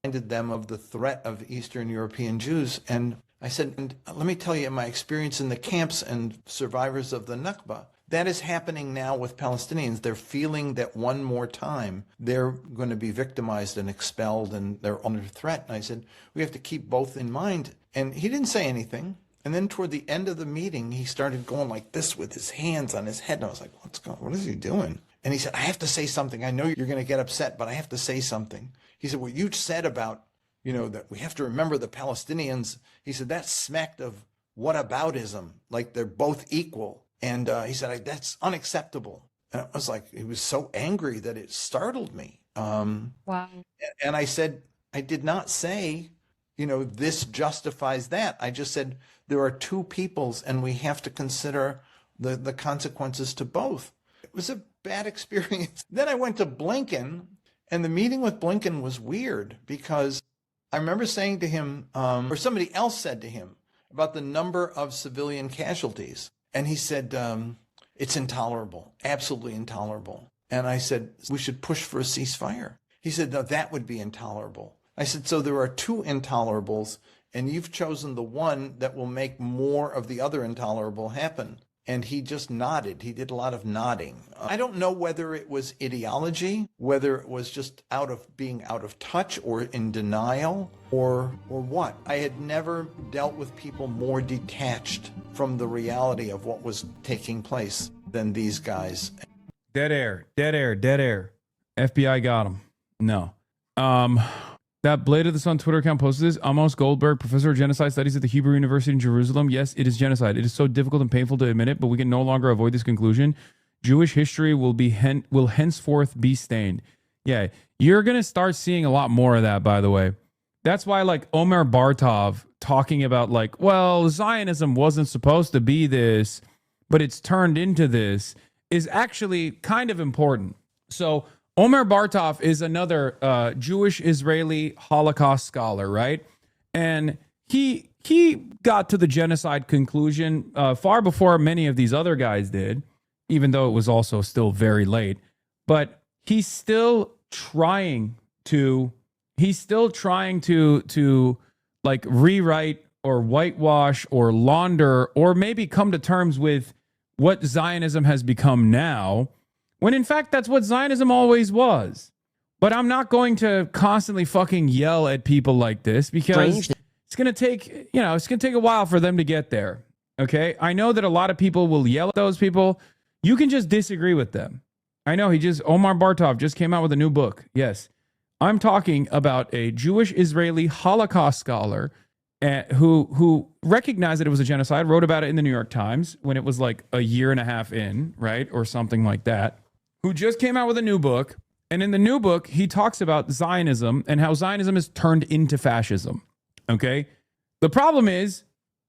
Reminded them of the threat of Eastern European Jews. And I said, and let me tell you my experience in the camps and survivors of the Nakba. That is happening now with Palestinians. They're feeling that one more time they're going to be victimized and expelled and they're under threat. And I said, we have to keep both in mind. And he didn't say anything. And then toward the end of the meeting, he started going like this with his hands on his head. And I was like, what's going on? What is he doing? And he said, I have to say something. I know you're going to get upset, but I have to say something. He said, what you said about, that we have to remember the Palestinians. He said, that smacked of whataboutism, like they're both equal. And he said, that's unacceptable. And I was like, he was so angry that it startled me. Wow. And I said, I did not say, this justifies that. I just said, there are two peoples and we have to consider the consequences to both. It was a bad experience. Then I went to Blinken, and the meeting with Blinken was weird because I remember saying to him, or somebody else said to him about the number of civilian casualties. And he said, it's intolerable, absolutely intolerable. And I said, we should push for a ceasefire. He said, no, that would be intolerable. I said, so there are two intolerables, and you've chosen the one that will make more of the other intolerable happen. And he just nodded. He did a lot of nodding. I don't know whether it was ideology, whether it was just being out of touch or in denial or what. I had never dealt with people more detached from the reality of what was taking place than these guys. Dead air. FBI got him. No. That Blade of the Sun Twitter account posted this. Amos Goldberg, professor of genocide studies at the Hebrew University in Jerusalem. Yes, it is genocide. It is so difficult and painful to admit it, but we can no longer avoid this conclusion. Jewish history will henceforth be stained. Yeah, you're going to start seeing a lot more of that, by the way. That's why, like, Omer Bartov talking about, like, well, Zionism wasn't supposed to be this, but it's turned into this, is actually kind of important. So Omer Bartov is another Jewish Israeli Holocaust scholar, right? And he got to the genocide conclusion far before many of these other guys did, even though it was also still very late. But he's still trying to like rewrite or whitewash or launder or maybe come to terms with what Zionism has become now, when in fact that's what Zionism always was. But I'm not going to constantly fucking yell at people like this because it's going to take a while for them to get there. Okay? I know that a lot of people will yell at those people. You can just disagree with them. I know Omar Bartov just came out with a new book. Yes. I'm talking about a Jewish Israeli Holocaust scholar who recognized that it was a genocide, wrote about it in the New York Times when it was like a year and a half in, right? Or something like that, who just came out with a new book. And in the new book, he talks about Zionism and how Zionism is turned into fascism. Okay? The problem is,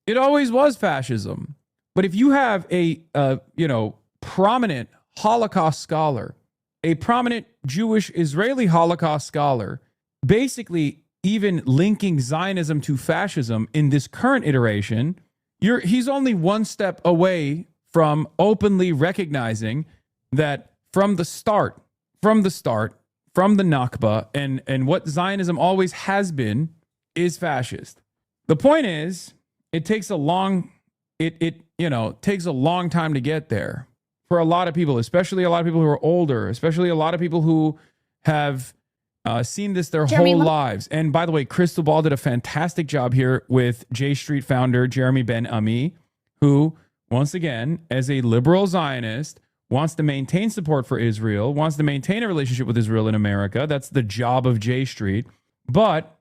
it always was fascism. But if you have a prominent Holocaust scholar, a prominent Jewish Israeli Holocaust scholar, basically even linking Zionism to fascism in this current iteration, he's only one step away from openly recognizing that from the start, from the Nakba, and what Zionism always has been is fascist. The point is, it takes a long time to get there for a lot of people, especially a lot of people who are older, especially a lot of people who have seen this their whole lives. And by the way, Crystal Ball did a fantastic job here with J Street founder Jeremy Ben-Ami, who, once again, as a liberal Zionist, wants to maintain support for Israel, wants to maintain a relationship with Israel in America. That's the job of J Street. But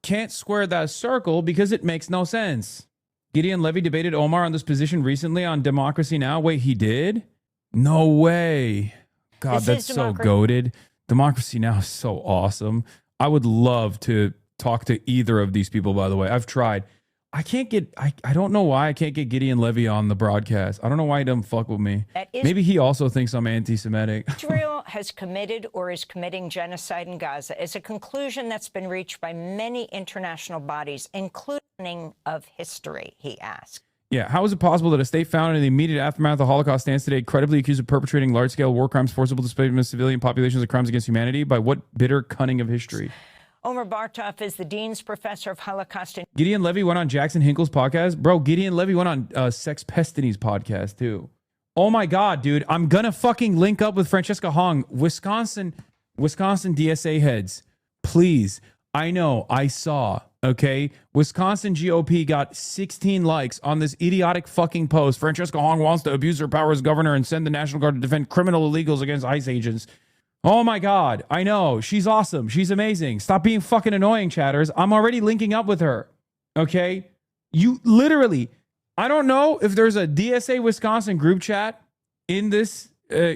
can't square that circle because it makes no sense. Gideon Levy debated Omar on this position recently on Democracy Now! Wait, he did? No way. God, that's so goated. Democracy Now! Is so awesome. I would love to talk to either of these people, by the way. I've tried. I don't know why I can't get Gideon Levy on the broadcast. I don't know why he doesn't fuck with me. Maybe he also thinks I'm anti-Semitic. Israel has committed or is committing genocide in Gaza is a conclusion that's been reached by many international bodies, including of history, he asked. Yeah, how is it possible that a state founded in the immediate aftermath of the Holocaust stands today credibly accused of perpetrating large-scale war crimes, forcible displacement of civilian populations, and crimes against humanity? By what bitter cunning of history? Omar Bartov is the Dean's Professor of Holocaust. Gideon Levy went on Jackson Hinkle's podcast. Bro, Gideon Levy went on Sex Pestany's podcast, too. Oh, my God, dude. I'm going to fucking link up with Francesca Hong. Wisconsin DSA heads. Please. I know. I saw. Okay? Wisconsin GOP got 16 likes on this idiotic fucking post. Francesca Hong wants to abuse her power as governor and send the National Guard to defend criminal illegals against ICE agents. Oh my God, I know. She's awesome. She's amazing. Stop being fucking annoying, chatters. I'm already linking up with her. Okay? You literally, I don't know if there's a DSA Wisconsin group chat in this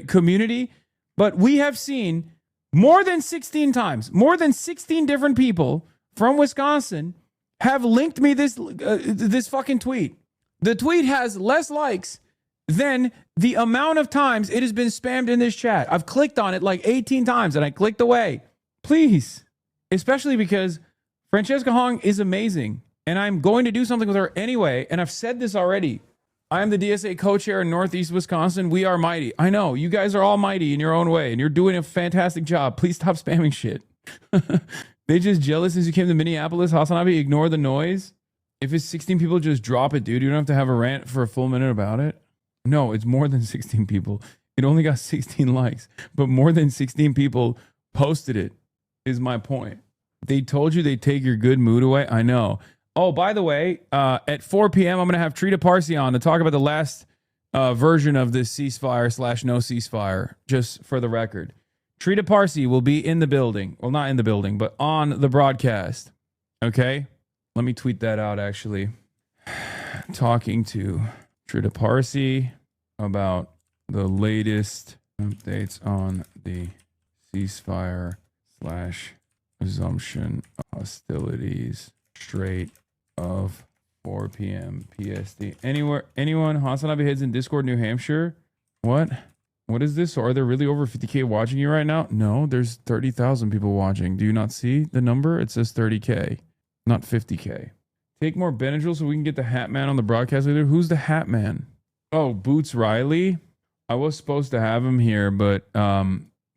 community, but we have seen more than 16 times, more than 16 different people from Wisconsin have linked me this fucking tweet. The tweet has less likes than the amount of times it has been spammed in this chat. I've clicked on it like 18 times and I clicked away. Please. Especially because Francesca Hong is amazing and I'm going to do something with her anyway. And I've said this already. I am the DSA co-chair in Northeast Wisconsin. We are mighty. I know you guys are all mighty in your own way and you're doing a fantastic job. Please stop spamming shit. They just jealous since you came to Minneapolis. Hasanabi, ignore the noise. If it's 16 people, just drop it, dude. You don't have to have a rant for a full minute about it. No, it's more than 16 people. It only got 16 likes, but more than 16 people posted it, is my point. They told you they'd take your good mood away. I know. Oh, by the way, at 4 p.m., I'm going to have Trita Parsi on to talk about the last version of this ceasefire/no ceasefire, just for the record. Trita Parsi will be in the building. Well, not in the building, but on the broadcast. Okay? Let me tweet that out, actually. Talking to Trita Parsi about the latest updates on the ceasefire / resumption hostilities straight of 4 p.m. PST. Anyone? Hasanabe Heads in Discord, New Hampshire. What is this? Or are there really over 50K watching you right now? No, there's 30,000 people watching. Do you not see the number? It says 30K, not 50K. Take more Benadryl so we can get the Hat Man on the broadcast later. Who's the Hat Man? Oh, Boots Riley. I was supposed to have him here, but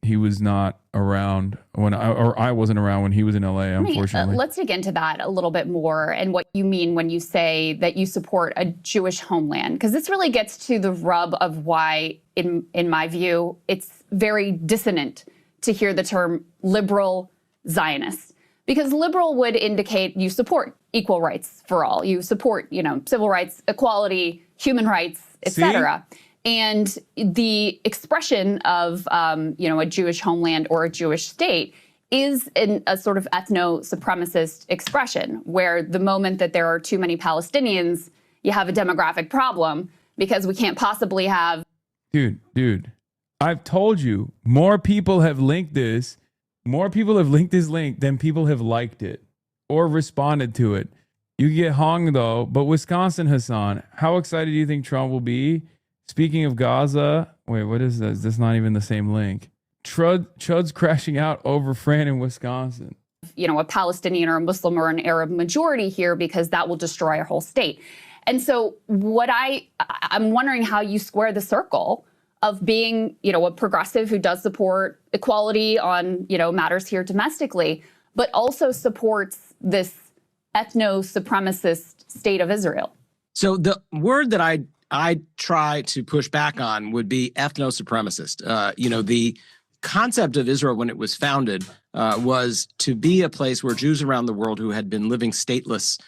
he was not around when I wasn't around when he was in LA, unfortunately. Let's dig into that a little bit more and what you mean when you say that you support a Jewish homeland, because this really gets to the rub of why, in my view, it's very dissonant to hear the term liberal Zionist, because liberal would indicate you support equal rights for all, you support, civil rights, equality, human rights, etc. And the expression of, a Jewish homeland or a Jewish state is a sort of ethno-supremacist expression, where the moment that there are too many Palestinians, you have a demographic problem because we can't possibly have. Dude, I've told you, more people have linked this link than people have liked it or responded to it. You get hung though, but Wisconsin, Hassan, how excited do you think Trump will be? Speaking of Gaza, wait, what is this? This is not even the same link. Chud's crashing out over Fran in Wisconsin. A Palestinian or a Muslim or an Arab majority here, because that will destroy a whole state. And so what I'm wondering how you square the circle of being, a progressive who does support equality on, matters here domestically, but also supports this ethno-supremacist state of Israel. So the word that I try to push back on would be ethno-supremacist. The concept of Israel when it was founded was to be a place where Jews around the world who had been living stateless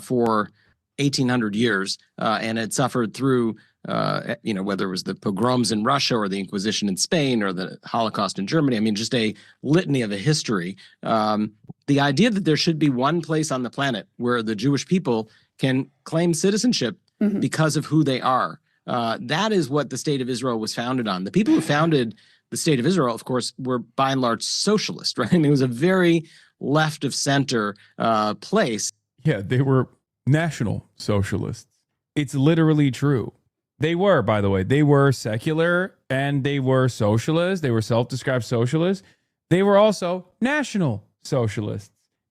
for 1,800 years and had suffered through, whether it was the pogroms in Russia or the Inquisition in Spain or the Holocaust in Germany. I mean, just a litany of a history. The idea that there should be one place on the planet where the Jewish people can claim citizenship because of who they are. That is what the state of Israel was founded on. The people who founded the state of Israel, of course, were by and large socialist, right? I mean, it was a very left of center place. Yeah, they were national socialists. It's literally true. They were, by the way, they were secular and they were socialists. They were self-described socialists. They were also national socialists.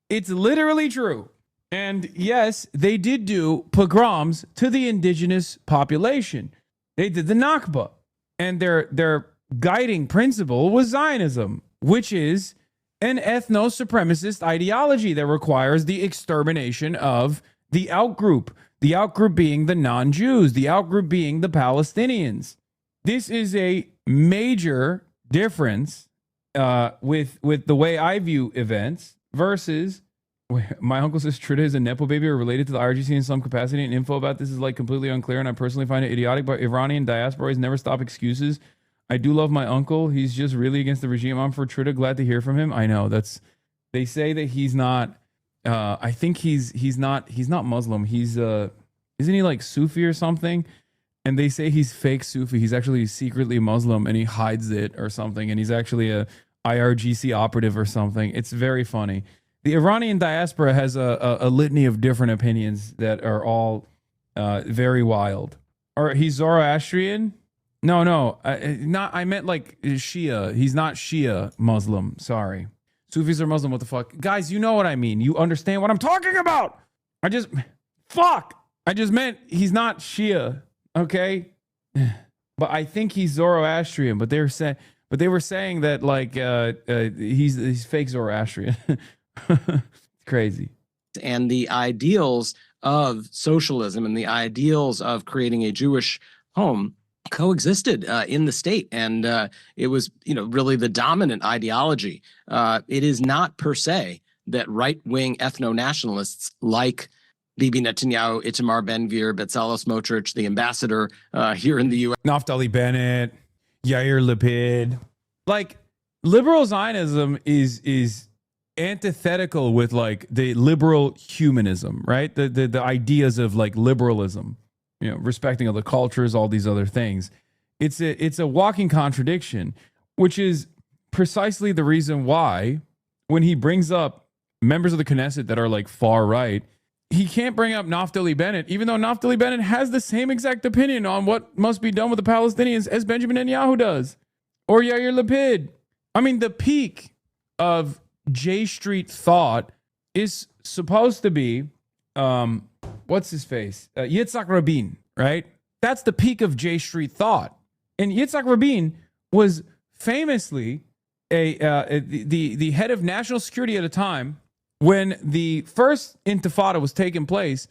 It's literally true. And yes, they did do pogroms to the indigenous population. They did the Nakba. And their guiding principle was Zionism, which is an ethno-supremacist ideology that requires the extermination of the outgroup being the non-Jews, the outgroup being the Palestinians. This is a major difference with the way I view events versus. My uncle says Trita is a Nepo baby or related to the IRGC in some capacity, and info about this is completely unclear, and I personally find it idiotic, but Iranian diaspora never stop excuses. I do love my uncle. He's just really against the regime. I'm for Trita. Glad to hear from him. I know they say that he's not, I think he's not Muslim. He's, isn't he like Sufi or something? And they say he's fake Sufi. He's actually secretly Muslim and he hides it or something. And he's actually a IRGC operative or something. It's very funny. The Iranian diaspora has a litany of different opinions that are all very wild. Or he's Zoroastrian? No. I meant like Shia. He's not Shia Muslim. Sorry. Sufis are Muslim. What the fuck? Guys, you know what I mean. You understand what I'm talking about. I just meant he's not Shia. Okay? But I think he's Zoroastrian. But they were saying that like he's fake Zoroastrian. It's crazy. And the ideals of socialism and the ideals of creating a Jewish home coexisted in the state. And it was, really the dominant ideology. It is not per se that right-wing ethno-nationalists like Bibi Netanyahu, Itamar Ben-Gvir, Bezalel Smotrich, the ambassador here in the U.S. Naftali Bennett, Yair Lapid. Like, liberal Zionism is antithetical with like the liberal humanism, right? The ideas of like liberalism, respecting other cultures, all these other things. It's a walking contradiction, which is precisely the reason why when he brings up members of the Knesset that are like far right, he can't bring up Naftali Bennett, even though Naftali Bennett has the same exact opinion on what must be done with the Palestinians as Benjamin Netanyahu does, or Yair Lapid. I mean, the peak of J Street thought is supposed to be, what's his face? Yitzhak Rabin, right? That's the peak of J Street thought. And Yitzhak Rabin was famously the head of national security at a time when the first Intifada was taking place,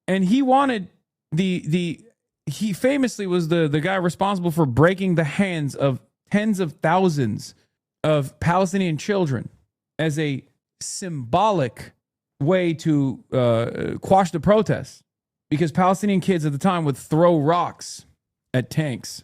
and he wanted he famously was the guy responsible for breaking the hands of tens of thousands of Palestinian children as a symbolic way to quash the protests, because Palestinian kids at the time would throw rocks at tanks,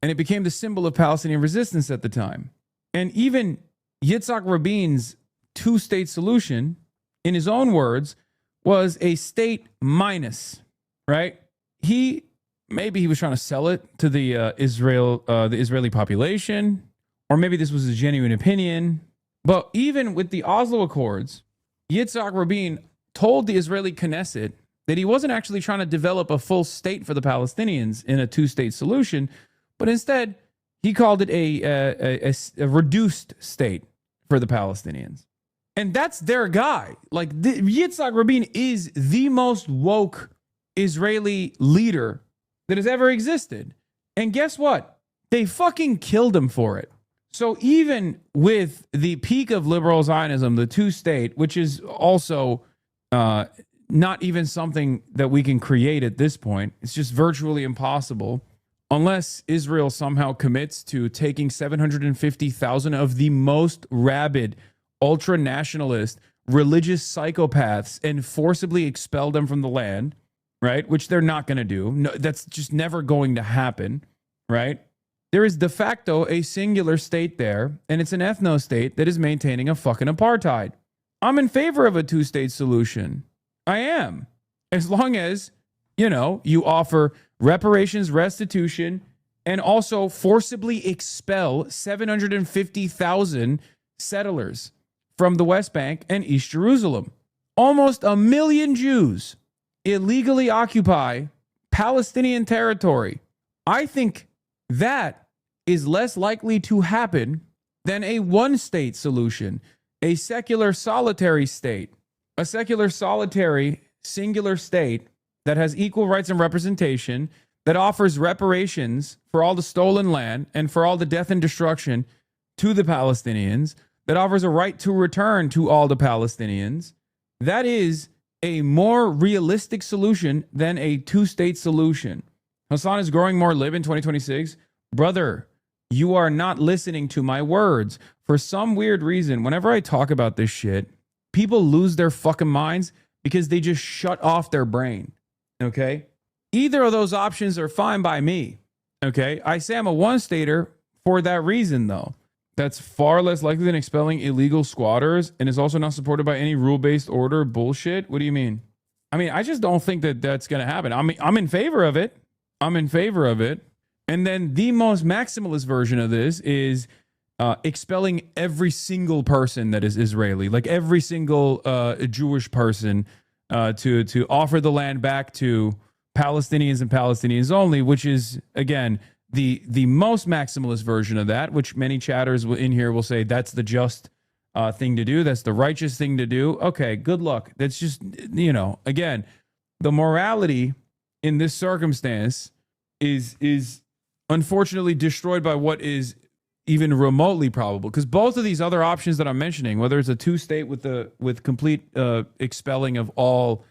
and it became the symbol of Palestinian resistance at the time. And even Yitzhak Rabin's two-state solution, in his own words, was a state minus, right? Maybe he was trying to sell it to the Israeli population, or maybe this was a genuine opinion. But even with the Oslo Accords, Yitzhak Rabin told the Israeli Knesset that he wasn't actually trying to develop a full state for the Palestinians in a two-state solution, but instead he called it a reduced state for the Palestinians. And that's their guy. Like, Yitzhak Rabin is the most woke Israeli leader that has ever existed. And guess what? They fucking killed him for it. So even with the peak of liberal Zionism, the two-state, which is also not even something that we can create at this point, it's just virtually impossible, unless Israel somehow commits to taking 750,000 of the most rabid, ultra-nationalist, religious psychopaths and forcibly expel them from the land, right? Which they're not going to do. No, that's just never going to happen, right? There is de facto a singular state there, and it's an ethno-state that is maintaining a fucking apartheid. I'm in favor of a two-state solution. I am. As long as, you offer reparations, restitution, and also forcibly expel 750,000 settlers from the West Bank and East Jerusalem. Almost 1 million Jews illegally occupy Palestinian territory. I think that is less likely to happen than a one-state solution, a secular solitary state, a secular solitary singular state that has equal rights and representation, that offers reparations for all the stolen land and for all the death and destruction to the Palestinians, that offers a right to return to all the Palestinians. That is a more realistic solution than a two-state solution. Hassan is growing more lib in 2026. Brother, you are not listening to my words. For some weird reason, whenever I talk about this shit, people lose their fucking minds because they just shut off their brain. Okay? Either of those options are fine by me. Okay? I say I'm a one-stater for that reason, though. That's far less likely than expelling illegal squatters and is also not supported by any rule-based order bullshit. What do you mean? I mean, I just don't think that that's going to happen. I'm in favor of it. I'm in favor of it. And then the most maximalist version of this is expelling every single person that is Israeli, like every single Jewish person, to offer the land back to Palestinians and Palestinians only, which is, again, the most maximalist version of that, which many chatters in here will say that's the just thing to do. That's the righteous thing to do. Okay, good luck. That's just, again, the morality in this circumstance is unfortunately destroyed by what is even remotely probable. Because both of these other options that I'm mentioning, whether it's a two-state with complete expelling of all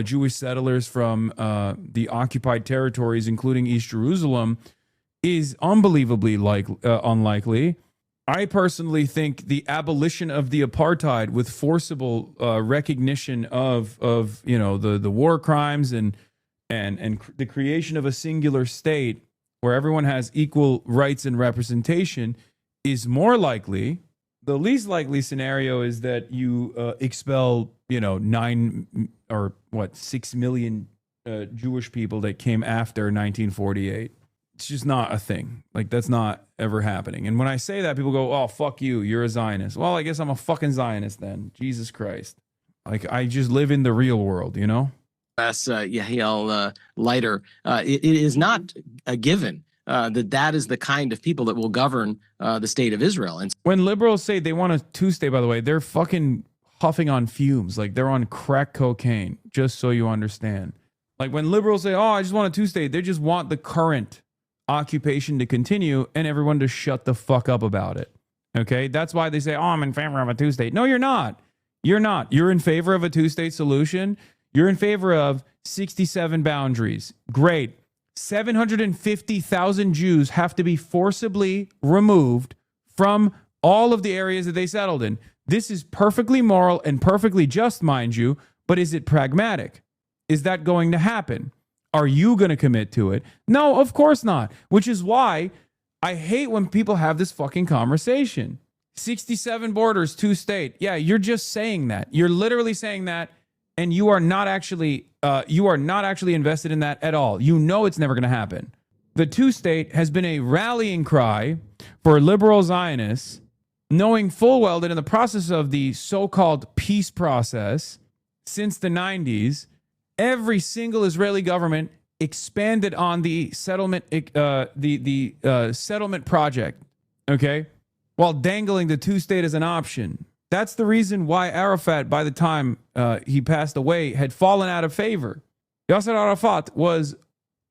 Jewish settlers from the occupied territories, including East Jerusalem, is unbelievably unlikely. I personally think the abolition of the apartheid with forcible recognition of the war crimes and the creation of a singular state where everyone has equal rights and representation is more likely. The least likely scenario is that you expel 6 million Jewish people that came after 1948. It's just not a thing. Like, that's not ever happening. And when I say that, people go, oh, fuck you. You're a Zionist. Well, I guess I'm a fucking Zionist then. Jesus Christ. Like, I just live in the real world, you know? That's Yael Leiter. It is not a given that is the kind of people that will govern the state of Israel. And when liberals say they want a two-state, by the way, they're fucking huffing on fumes. Like, they're on crack cocaine, just so you understand. Like, when liberals say, oh, I just want a two-state, they just want the current occupation to continue and everyone to shut the fuck up about it. Okay? That's why they say, oh, I'm in favor of a two-state. No, you're not. You're not. You're in favor of a two-state solution. You're in favor of 67 boundaries. Great. 750,000 Jews have to be forcibly removed from all of the areas that they settled in. This is perfectly moral and perfectly just, mind you, but is it pragmatic? Is that going to happen? Are you going to commit to it? No, of course not. Which is why I hate when people have this fucking conversation. 67 borders, two-state. Yeah, you're just saying that. You're literally saying that, and you are not actually invested in that at all. You know it's never going to happen. The two-state has been a rallying cry for liberal Zionists, knowing full well that in the process of the so-called peace process since the 90s, every single Israeli government expanded on the settlement, settlement project, okay, while dangling the two-state as an option. That's the reason why Arafat, by the time he passed away, had fallen out of favor. Yasser Arafat was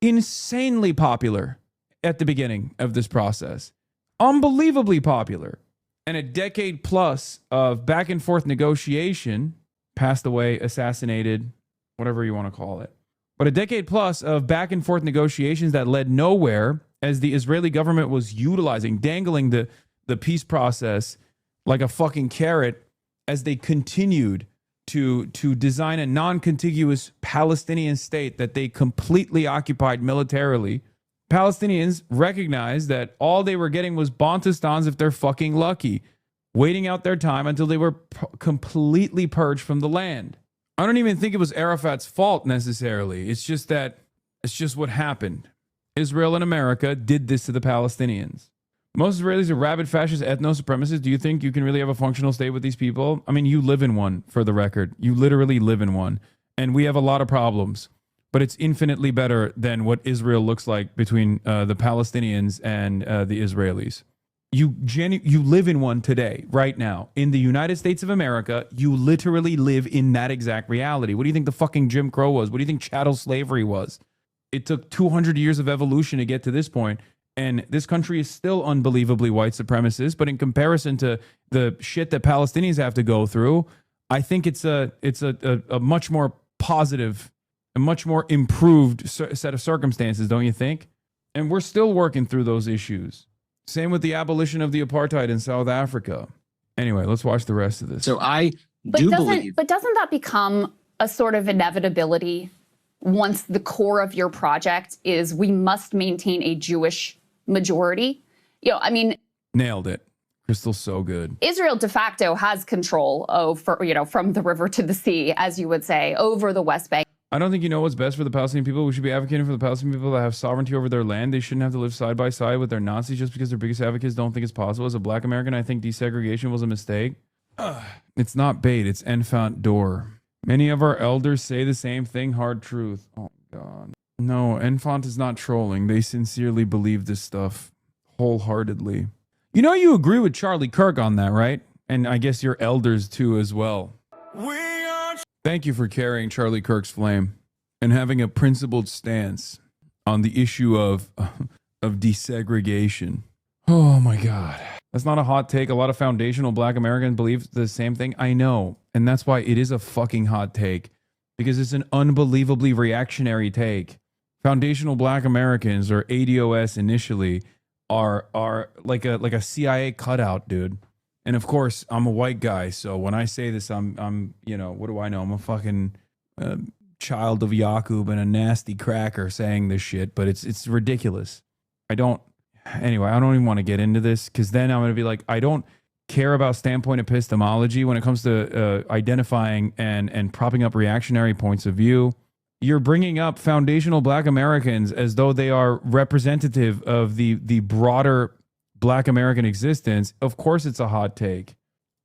insanely popular at the beginning of this process. Unbelievably popular. And a decade plus of back and forth negotiation, passed away, assassinated, whatever you want to call it. But a decade plus of back and forth negotiations that led nowhere, as the Israeli government was utilizing, dangling the peace process like a fucking carrot as they continued to design a non-contiguous Palestinian state that they completely occupied militarily. Palestinians recognized that all they were getting was Bantustans if they're fucking lucky, waiting out their time until they were completely purged from the land. I don't even think it was Arafat's fault necessarily. It's just what happened. Israel and America did this to the Palestinians. Most Israelis are rabid fascist ethno-supremacists. Do you think you can really have a functional state with these people? I mean, you live in one, for the record. You literally live in one. And we have a lot of problems. But it's infinitely better than what Israel looks like between the Palestinians and the Israelis. You live in one today, right now. In the United States of America, you literally live in that exact reality. What do you think the fucking Jim Crow was? What do you think chattel slavery was? It took 200 years of evolution to get to this point. And this country is still unbelievably white supremacist, but in comparison to the shit that Palestinians have to go through, I think it's a much more positive, a much more improved set of circumstances, don't you think? And we're still working through those issues. Same with the abolition of the apartheid in South Africa. Anyway, let's watch the rest of this. So I do believe. But doesn't that become a sort of inevitability once the core of your project is we must maintain a Jewish majority? You know, I mean, nailed it. Crystal's so good. Israel de facto has control over, from the river to the sea, as you would say, over the West Bank. I don't think you know what's best for the Palestinian people. We should be advocating for the Palestinian people that have sovereignty over their land. They shouldn't have to live side by side with their Nazis just because their biggest advocates don't think it's possible. As a black American, I think desegregation was a mistake. It's not bait, it's enfant door. Many of our elders say the same thing, hard truth. Oh, God. No, Enfant is not trolling. They sincerely believe this stuff wholeheartedly. You know you agree with Charlie Kirk on that, right? And I guess your elders too as well. Thank you for carrying Charlie Kirk's flame and having a principled stance on the issue of desegregation. Oh my God. That's not a hot take. A lot of foundational black Americans believe the same thing. I know. And that's why it is a fucking hot take, because it's an unbelievably reactionary take. Foundational black Americans, or ADOS initially, are like a CIA cutout, dude. And of course, I'm a white guy, so when I say this, I'm what do I know? I'm a fucking child of Yakub and a nasty cracker saying this shit, but it's ridiculous. I don't even want to get into this, because then I'm going to be like, I don't care about standpoint epistemology when it comes to identifying and propping up reactionary points of view. you're bringing up foundational Black Americans as though they are representative of the broader Black American existence. Of course, it's a hot take.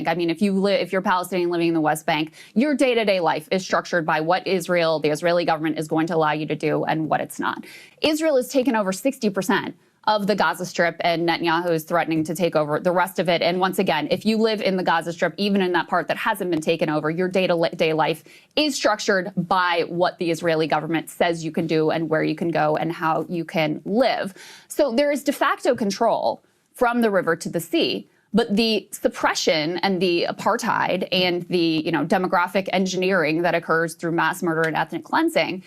I mean, if you're Palestinian living in the West Bank, your day-to-day life is structured by what the Israeli government is going to allow you to do and what it's not. Israel has taken over 60% of the Gaza Strip, and Netanyahu is threatening to take over the rest of it. And once again, if you live in the Gaza Strip, even in that part that hasn't been taken over, your day-to-day life is structured by what the Israeli government says you can do and where you can go and how you can live. So there is de facto control from the river to the sea. But the suppression and the apartheid and the demographic engineering that occurs through mass murder and ethnic cleansing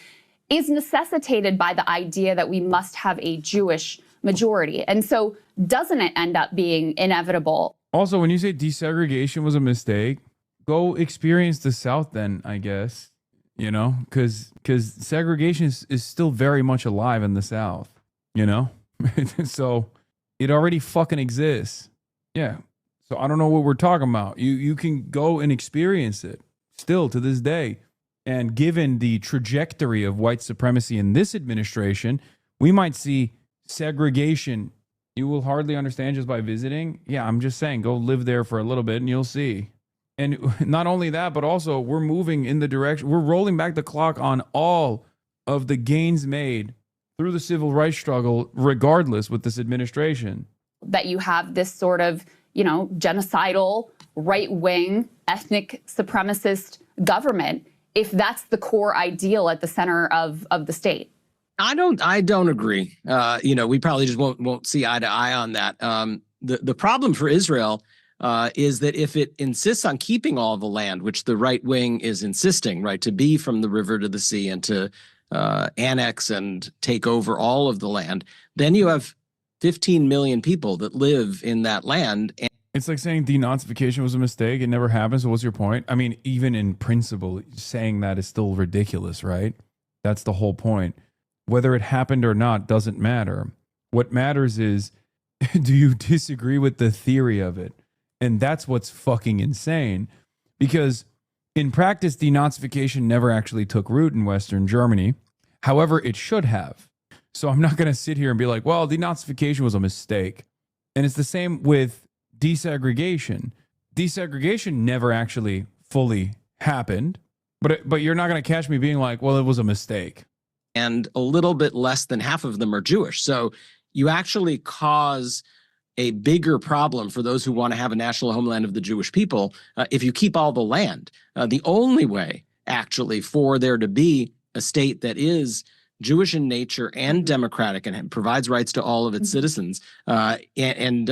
is necessitated by the idea that we must have a Jewish majority. And so doesn't it end up being inevitable? Also, when you say desegregation was a mistake, go experience the South then, I guess, because segregation is still very much alive in the South, So it already fucking exists. Yeah. So I don't know what we're talking about. You can go and experience it still to this day. And given the trajectory of white supremacy in this administration, we might see segregation. You will hardly understand just by visiting. Yeah, I'm just saying, go live there for a little bit and you'll see. And not only that, but also we're moving in the direction, we're rolling back the clock on all of the gains made through the civil rights struggle, regardless with this administration. That you have this sort of, genocidal, right-wing, ethnic supremacist government, if that's the core ideal at the center of the state. I don't agree. We probably just won't see eye to eye on that. The problem for Israel is that if it insists on keeping all the land, which the right wing is insisting, right, to be from the river to the sea and to annex and take over all of the land, then you have 15 million people that live in that land. It's like saying denazification was a mistake. It never happened. So what's your point? I mean, even in principle, saying that is still ridiculous, right? That's the whole point. Whether it happened or not doesn't matter. What matters is, do you disagree with the theory of it? And that's what's fucking insane. Because in practice, denazification never actually took root in Western Germany. However, it should have. So I'm not going to sit here and be like, well, denazification was a mistake. And it's the same with desegregation. Desegregation never actually fully happened. But you're not going to catch me being like, well, it was a mistake. And a little bit less than half of them are Jewish. So you actually cause a bigger problem for those who want to have a national homeland of the Jewish people if you keep all the land. The only way, actually, for there to be a state that is Jewish in nature and democratic and provides rights to all of its citizens, and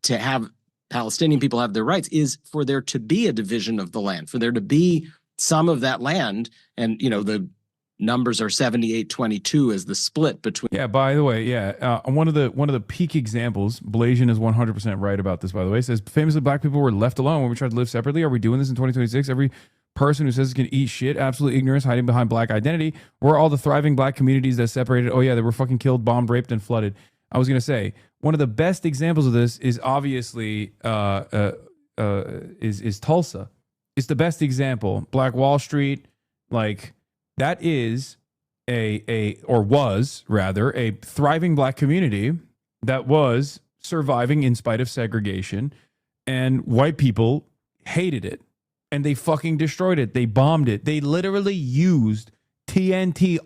to have Palestinian people have their rights, is for there to be a division of the land, for there to be some of that land, and the numbers are 78-22 as the split between. Yeah. By the way, one of the peak examples. Blasian is 100% right about this. By the way, it says famously Black people were left alone when we tried to live separately. Are we doing this in 2026? Every person who says it can eat shit, absolute ignorance, hiding behind Black identity. Where are all the thriving Black communities that separated? Oh yeah, they were fucking killed, bombed, raped, and flooded. I was gonna say one of the best examples of this is obviously is Tulsa. It's the best example. Black Wall Street, like. That is was a thriving Black community that was surviving in spite of segregation, and white people hated it and they fucking destroyed it. They bombed it. They literally used TNT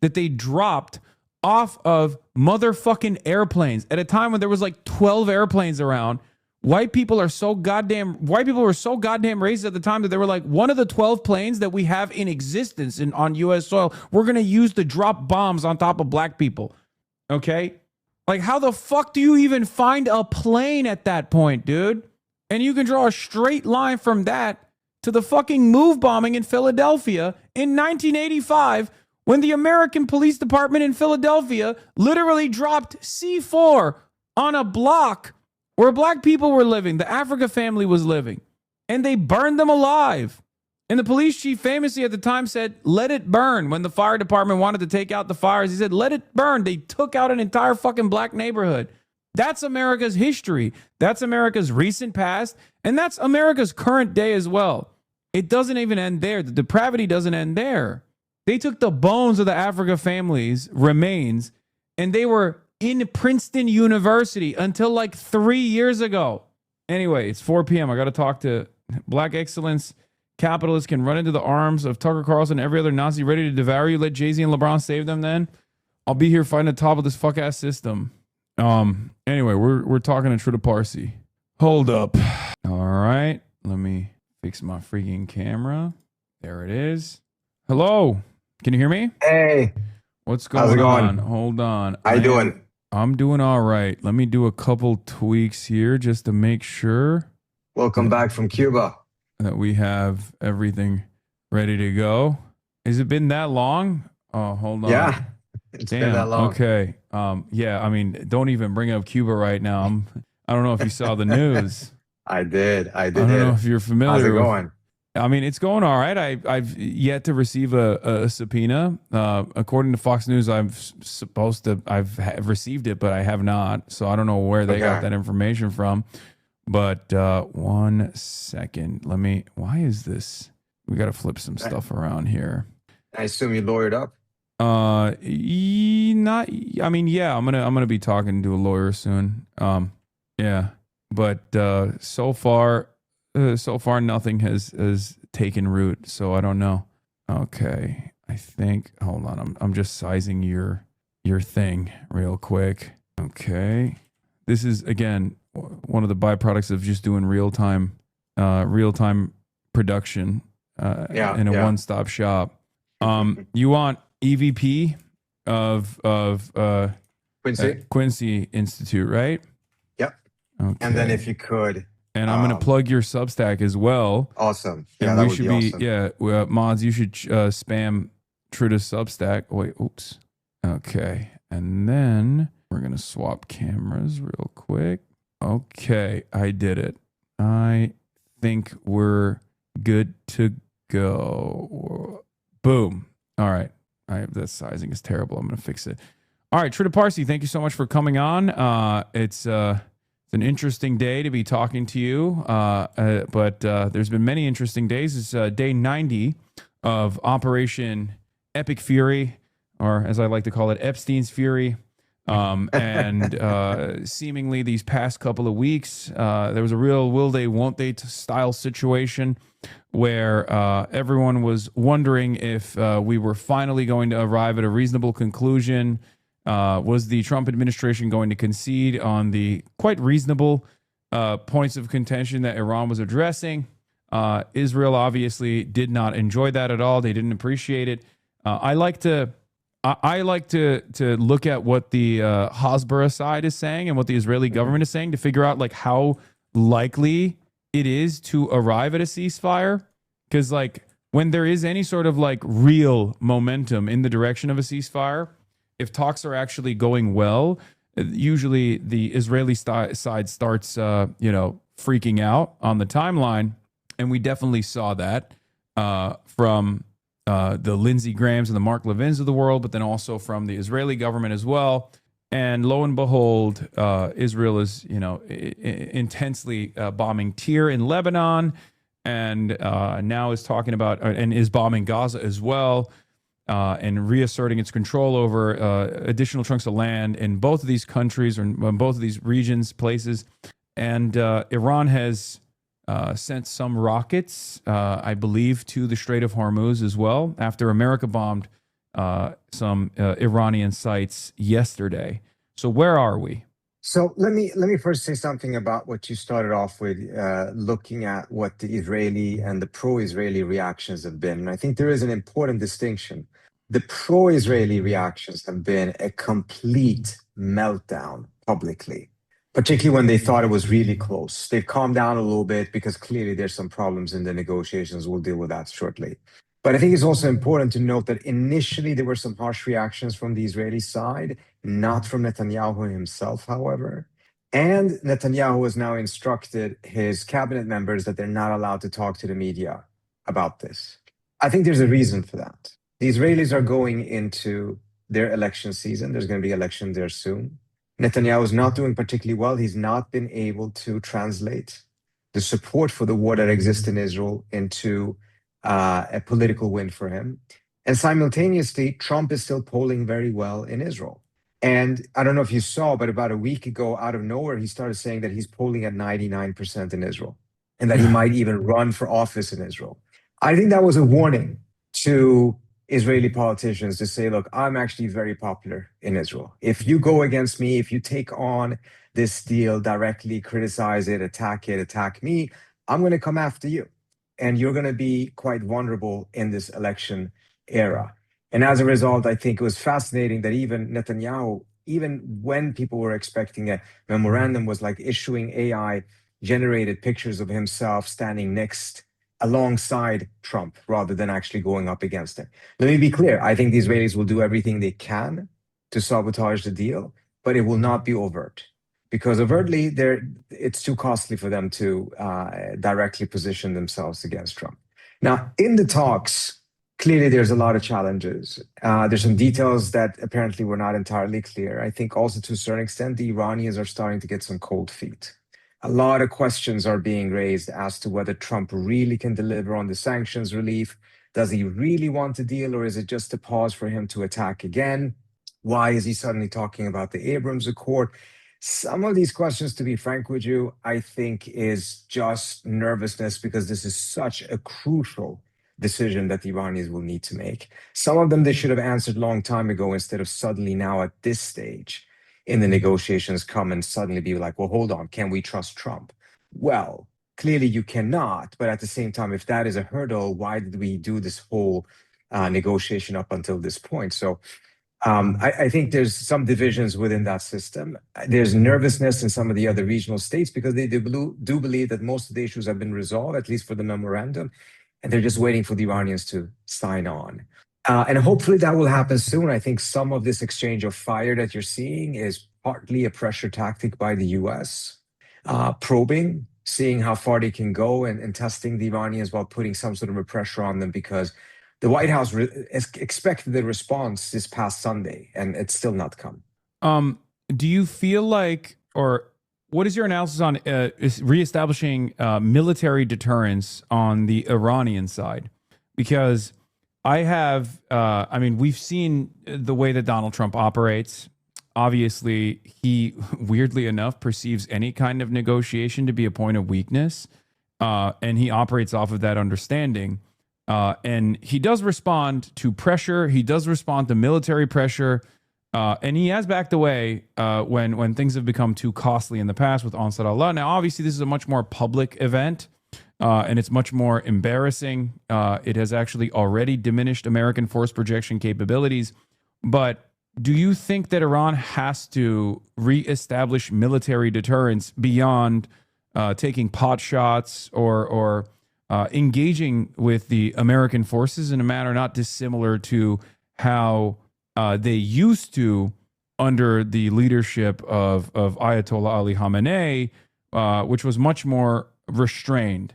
that they dropped off of motherfucking airplanes at a time when there was like 12 airplanes around. White people were so goddamn racist at the time that they were like, one of the 12 planes that we have in existence on U.S. soil, we're going to use to drop bombs on top of Black people. Okay? Like, how the fuck do you even find a plane at that point, dude? And you can draw a straight line from that to the fucking move bombing in Philadelphia in 1985, when the American Police Department in Philadelphia literally dropped C4 on a block where Black people were living, the Africa family was living, and they burned them alive. And the police chief famously at the time said, let it burn. When the fire department wanted to take out the fires, he said, let it burn. They took out an entire fucking Black neighborhood. That's America's history. That's America's recent past. And that's America's current day as well. it doesn't even end there. The depravity doesn't end there. They took the bones of the Africa families' remains, and they were in Princeton University until like 3 years ago. Anyway, it's 4 p.m. I got to talk to Black Excellence. Capitalists can run into the arms of Tucker Carlson and every other Nazi ready to devour you. Let Jay-Z and LeBron save them then. I'll be here fighting the top of this fuck-ass system. Anyway, we're talking to Trita Parsi. Hold up. All right. Let me fix my freaking camera. There it is. Hello. Can you hear me? Hey. What's going How's it going? on? Hold on. How you doing? I'm doing all right. Let me do a couple tweaks here just to make sure. Welcome back from Cuba. That we have everything ready to go. Has it been that long? Oh, hold on. Yeah. It's been that long. Okay. Yeah, I mean, don't even bring up Cuba right now. I don't know if you saw the news. I did. I don't know if you're familiar. How's it with, going? I mean, it's going all right. I've yet to receive a subpoena. According to Fox News, I've received it, but I have not. So I don't know where they got that information from. But 1 second. Why is this? We got to flip some stuff around here. I assume you lawyered up? Yeah, I'm gonna be talking to a lawyer soon. Yeah. But so far nothing has taken root, so I don't know. Okay, I think. Hold on, I'm just sizing your thing real quick. Okay, this is again one of the byproducts of just doing real time production in a one-stop shop. You want EVP of Quincy Institute, right? Yep. Okay. And then if you could. And I'm going to plug your Substack as well. Awesome. Yeah, and that we would should be awesome. mods, you should spam Trita's Substack. Wait, oops. Okay. And then we're going to swap cameras real quick. Okay. I did it. I think we're good to go. Boom. All right. The sizing is terrible. I'm going to fix it. All right. Trita Parsi, thank you so much for coming on. It's an interesting day to be talking to you, but there's been many interesting days. It's day 90 of Operation Epic Fury, or as I like to call it, Epstein's Fury. And seemingly these past couple of weeks, there was a real will they, won't they style situation where everyone was wondering if we were finally going to arrive at a reasonable conclusion. Was the Trump administration going to concede on the quite reasonable points of contention that Iran was addressing? Israel obviously did not enjoy that at all. They didn't appreciate it. I like to look at what the Hasbara side is saying and what the Israeli government is saying to figure out like how likely it is to arrive at a ceasefire. Because like when there is any sort of like real momentum in the direction of a ceasefire, if talks are actually going well, usually the Israeli side starts, freaking out on the timeline. And we definitely saw that from the Lindsey Grahams and the Mark Levins of the world, but then also from the Israeli government as well. And lo and behold, Israel is, intensely bombing Tyre in Lebanon, and now is talking about and is bombing Gaza as well. And reasserting its control over additional chunks of land in both of these countries or in both of these regions, places. And Iran has sent some rockets, I believe, to the Strait of Hormuz as well, after America bombed some Iranian sites yesterday. So where are we? So let me first say something about what you started off with, looking at what the Israeli and the pro-Israeli reactions have been. And I think there is an important distinction. The pro-Israeli reactions have been a complete meltdown publicly, particularly when they thought it was really close. They've calmed down a little bit because clearly there's some problems in the negotiations. We'll deal with that shortly. But I think it's also important to note that initially there were some harsh reactions from the Israeli side, not from Netanyahu himself, however. And Netanyahu has now instructed his cabinet members that they're not allowed to talk to the media about this. I think there's a reason for that. The Israelis are going into their election season. There's going to be election there soon. Netanyahu is not doing particularly well. He's not been able to translate the support for the war that exists in Israel into a political win for him. And simultaneously, Trump is still polling very well in Israel. And I don't know if you saw, but about a week ago, out of nowhere, he started saying that he's polling at 99% in Israel and that he might even run for office in Israel. I think that was a warning to Israeli politicians to say, look, I'm actually very popular in Israel. If you go against me, if you take on this deal directly, criticize it, attack me, I'm going to come after you. And you're going to be quite vulnerable in this election era. And as a result, I think it was fascinating that even Netanyahu, even when people were expecting a memorandum, was like issuing AI-generated pictures of himself standing alongside Trump rather than actually going up against him. Let me be clear. I think the Israelis will do everything they can to sabotage the deal, but it will not be overt. Because overtly, it's too costly for them to directly position themselves against Trump. Now, in the talks, clearly there's a lot of challenges. There's some details that apparently were not entirely clear. I think also to a certain extent, the Iranians are starting to get some cold feet. A lot of questions are being raised as to whether Trump really can deliver on the sanctions relief. Does he really want a deal, or is it just a pause for him to attack again? Why is he suddenly talking about the Abrams Accord? Some of these questions, to be frank with you, I think is just nervousness because this is such a crucial decision that the Iranians will need to make. Some of them they should have answered a long time ago instead of suddenly now at this stage in the negotiations come and suddenly be like, well, hold on, can we trust Trump? Well, clearly you cannot, but at the same time, if that is a hurdle, why did we do this whole negotiation up until this point? So I think there's some divisions within that system. There's nervousness in some of the other regional states because they do believe that most of the issues have been resolved, at least for the memorandum, and they're just waiting for the Iranians to sign on. And hopefully that will happen soon. I think some of this exchange of fire that you're seeing is partly a pressure tactic by the US, probing, seeing how far they can go and testing the Iranians while putting some sort of a pressure on them because the White House expected the response this past Sunday, and it's still not come. Do you feel like, or what is your analysis on reestablishing military deterrence on the Iranian side? Because we've seen the way that Donald Trump operates. Obviously, he, weirdly enough, perceives any kind of negotiation to be a point of weakness, and he operates off of that understanding. And he does respond to pressure. He does respond to military pressure. And he has backed away when things have become too costly in the past with Ansar Allah. Now, obviously, this is a much more public event, and it's much more embarrassing. It has actually already diminished American force projection capabilities. But do you think that Iran has to reestablish military deterrence beyond taking pot shots or engaging with the American forces in a manner not dissimilar to how they used to under the leadership of Ayatollah Ali Khamenei, which was much more restrained?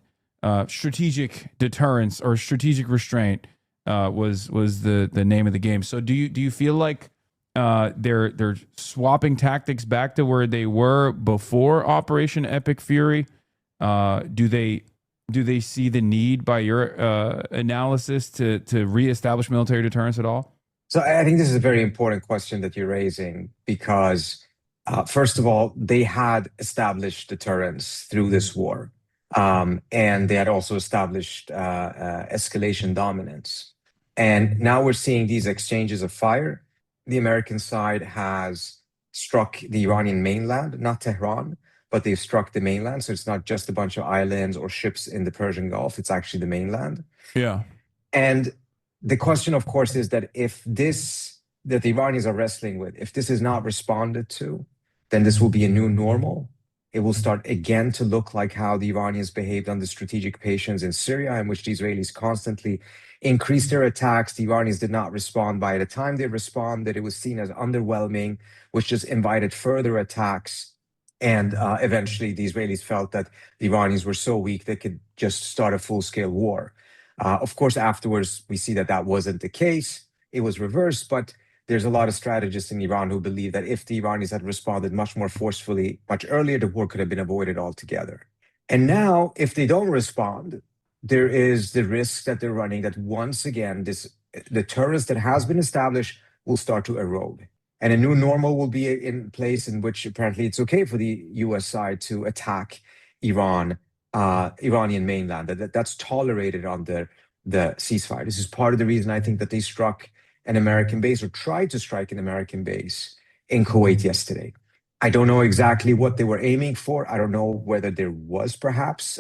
Strategic deterrence or strategic restraint was the name of the game. So do you feel like they're swapping tactics back to where they were before Operation Epic Fury? Do they see the need, by your analysis, to reestablish military deterrence at all? So I think this is a very important question that you're raising because, first of all, they had established deterrence through this war, and they had also established escalation dominance. And now we're seeing these exchanges of fire. The American side has struck the Iranian mainland, not Tehran, but they've struck the mainland. So it's not just a bunch of islands or ships in the Persian Gulf. It's actually the mainland. Yeah. And the question, of course, is that if that the Iranians are wrestling with, if this is not responded to, then this will be a new normal. It will start again to look like how the Iranians behaved under strategic patience in Syria, in which the Israelis constantly increased their attacks. The Iranians did not respond. By the time they responded, it was seen as underwhelming, which just invited further attacks. And eventually, the Israelis felt that the Iranians were so weak they could just start a full-scale war. Of course, afterwards, we see that that wasn't the case. It was reversed, but there's a lot of strategists in Iran who believe that if the Iranians had responded much more forcefully, much earlier, the war could have been avoided altogether. And now, if they don't respond, there is the risk that they're running that once again, the deterrence that has been established will start to erode. And a new normal will be in place in which apparently it's okay for the US side to attack Iran, Iranian mainland, that's tolerated under the ceasefire. This is part of the reason I think that they struck an American base or tried to strike an American base in Kuwait yesterday. I don't know exactly what they were aiming for. I don't know whether there was perhaps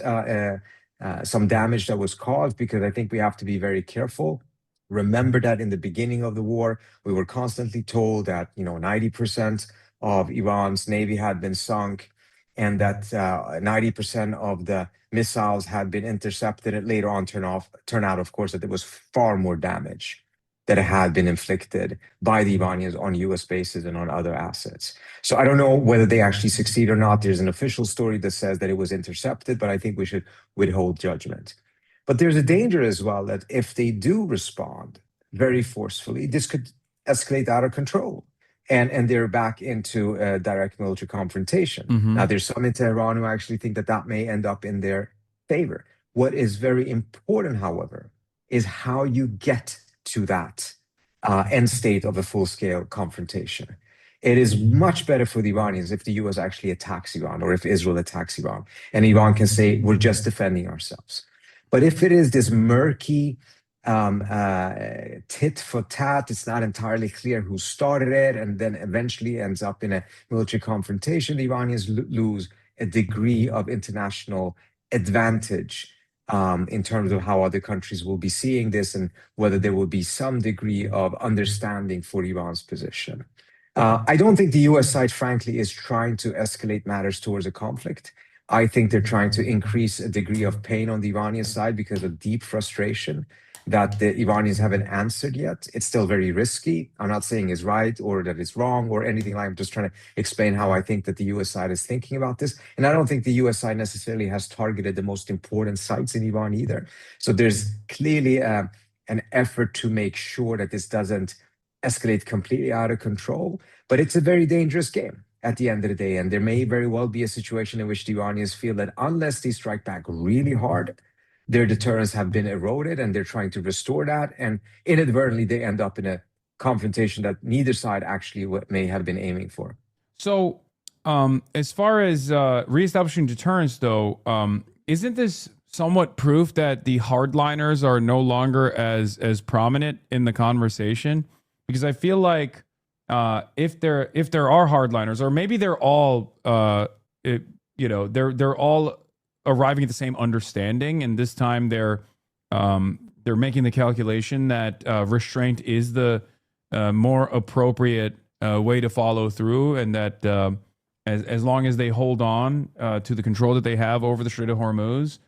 some damage that was caused, because I think we have to be very careful. Remember that in the beginning of the war, we were constantly told that 90% of Iran's navy had been sunk, and that 90% of the missiles had been intercepted. And later on, turn out, of course, that there was far more damage that had been inflicted by the Iranians on US bases and on other assets. So I don't know whether they actually succeed or not. There's an official story that says that it was intercepted, but I think we should withhold judgment. But there's a danger as well that if they do respond very forcefully, this could escalate out of control. And they're back into a direct military confrontation. Now, there's some in Tehran who actually think that that may end up in their favor. What is very important, however, is how you get to that end state of a full-scale confrontation. It is much better for the Iranians if the US actually attacks Iran, or if Israel attacks Iran, and Iran can say, we're just defending ourselves. But if it is this murky tit for tat, it's not entirely clear who started it, and then eventually ends up in a military confrontation, the Iranians lose a degree of international advantage in terms of how other countries will be seeing this, and whether there will be some degree of understanding for Iran's position. I don't think the US side, frankly, is trying to escalate matters towards a conflict. I think they're trying to increase a degree of pain on the Iranian side because of deep frustration that the Iranians haven't answered yet. It's still very risky. I'm not saying it's right or that it's wrong or anything like that. I'm just trying to explain how I think that the US side is thinking about this. And I don't think the US side necessarily has targeted the most important sites in Iran either. So there's clearly an effort to make sure that this doesn't escalate completely out of control. But it's a very dangerous game at the end of the day. And there may very well be a situation in which the Iranians feel that unless they strike back really hard, their deterrents have been eroded, and they're trying to restore that. And inadvertently, they end up in a confrontation that neither side actually may have been aiming for. So as far as reestablishing deterrence, though, isn't this somewhat proof that the hardliners are no longer as prominent in the conversation? Because I feel like if there are hardliners, or maybe they're all they're all arriving at the same understanding, and this time they're making the calculation that restraint is the more appropriate way to follow through, and that as long as they hold on to the control that they have over the Strait of Hormuz,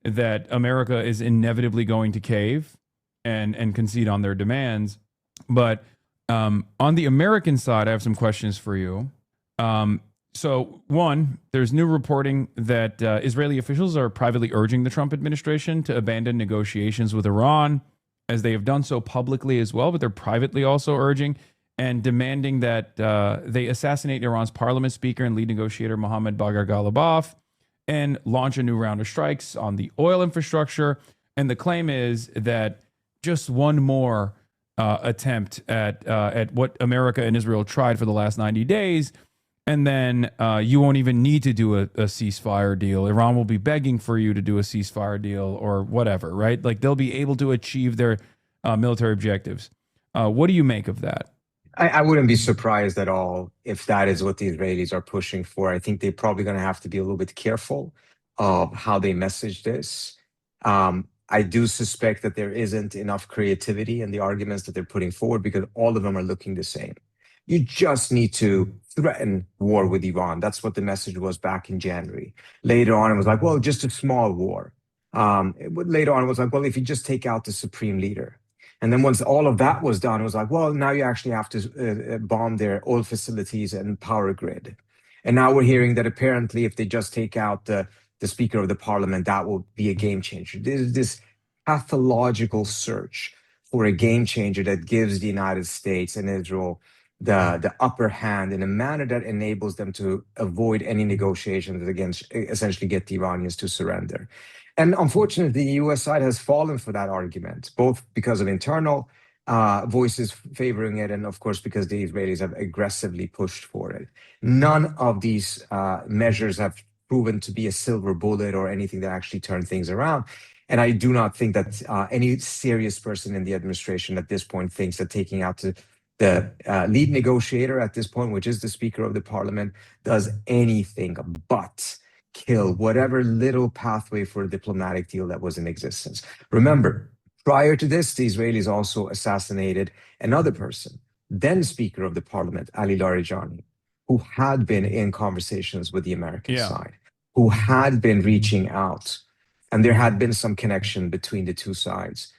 that America is inevitably going to cave and concede on their demands. But on the American side, I have some questions for you. So one, there's new reporting that Israeli officials are privately urging the Trump administration to abandon negotiations with Iran, as they have done so publicly as well, but they're privately also urging and demanding that they assassinate Iran's parliament speaker and lead negotiator Mohammad Bagher Ghalibaf and launch a new round of strikes on the oil infrastructure. And the claim is that just one more attempt at what America and Israel tried for the last 90 days, and then you won't even need to do a ceasefire deal. Iran will be begging for you to do a ceasefire deal or whatever, right? Like, they'll be able to achieve their military objectives. What do you make of that? I wouldn't be surprised at all if that is what the Israelis are pushing for. I think they're probably going to have to be a little bit careful of how they message this. I do suspect that there isn't enough creativity in the arguments that they're putting forward, because all of them are looking the same. You just need to threaten war with Iran. That's what the message was back in January. Later on, it was like, well, just a small war. Later on, it was like, well, if you just take out the supreme leader. And then once all of that was done, it was like, well, now you actually have to bomb their oil facilities and power grid. And now we're hearing that apparently if they just take out the Speaker of the Parliament, that will be a game changer. There's this pathological search for a game changer that gives the United States and Israel the upper hand in a manner that enables them to avoid any negotiations that essentially get the Iranians to surrender. And unfortunately, the US side has fallen for that argument, both because of internal voices favoring it, and of course, because the Israelis have aggressively pushed for it. None of these measures have proven to be a silver bullet or anything that actually turned things around. And I do not think that any serious person in the administration at this point thinks that taking out the lead negotiator at this point, which is the Speaker of the Parliament, does anything but kill whatever little pathway for a diplomatic deal that was in existence. Remember, prior to this, the Israelis also assassinated another person, then Speaker of the Parliament, Ali Larijani, who had been in conversations with the American side, who had been reaching out, and there had been some connection between the two sides,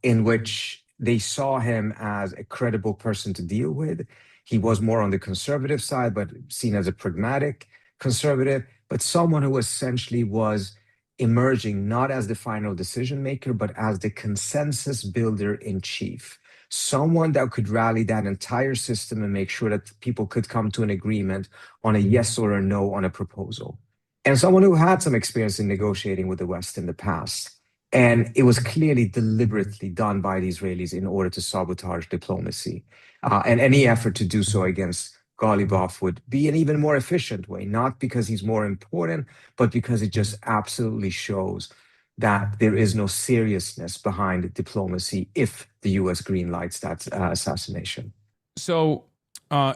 in which they saw him as a credible person to deal with. He was more on the conservative side, but seen as a pragmatic conservative, but someone who essentially was emerging not as the final decision maker, but as the consensus builder in chief. Someone that could rally that entire system and make sure that people could come to an agreement on a yes or a no on a proposal. And someone who had some experience in negotiating with the West in the past. And it was clearly deliberately done by the Israelis in order to sabotage diplomacy. And any effort to do so against Ghalibaf would be an even more efficient way, not because he's more important, but because it just absolutely shows that there is no seriousness behind diplomacy if the U.S. greenlights that assassination. So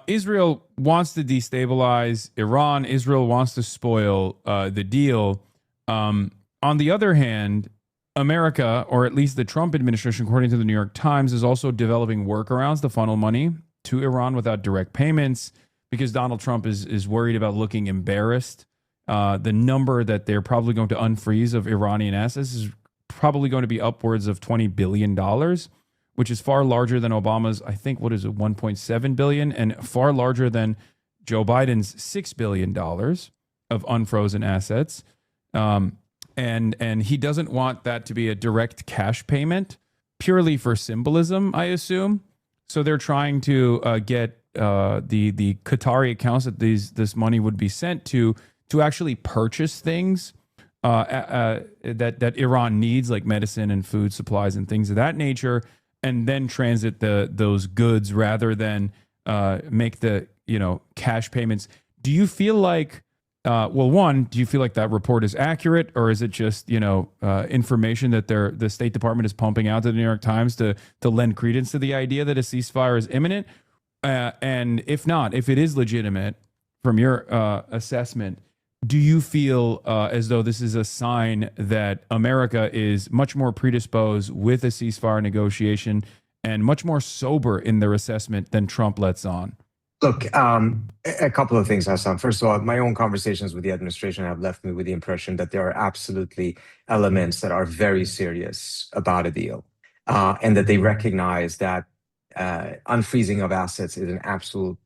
Israel wants to destabilize Iran. Israel wants to spoil the deal. On the other hand, America, or at least the Trump administration, according to the New York Times, is also developing workarounds to funnel money to Iran without direct payments because Donald Trump is worried about looking embarrassed. The number that they're probably going to unfreeze of Iranian assets is probably going to be upwards of $20 billion, which is far larger than Obama's, I think, what is it, $1.7 billion, and far larger than Joe Biden's $6 billion of unfrozen assets. And he doesn't want that to be a direct cash payment, purely for symbolism, I assume. So they're trying to get the Qatari accounts that this money would be sent to actually purchase things that Iran needs, like medicine and food supplies and things of that nature, and then transit those goods rather than make the cash payments. Do you feel like do you feel like that report is accurate, or is it just information that the State Department is pumping out to the New York Times to lend credence to the idea that a ceasefire is imminent? And if not, if it is legitimate from your assessment, do you feel as though this is a sign that America is much more predisposed with a ceasefire negotiation and much more sober in their assessment than Trump lets on? Look, a couple of things, Hassan. First of all, my own conversations with the administration have left me with the impression that there are absolutely elements that are very serious about a deal, and that they recognize that unfreezing of assets is an absolute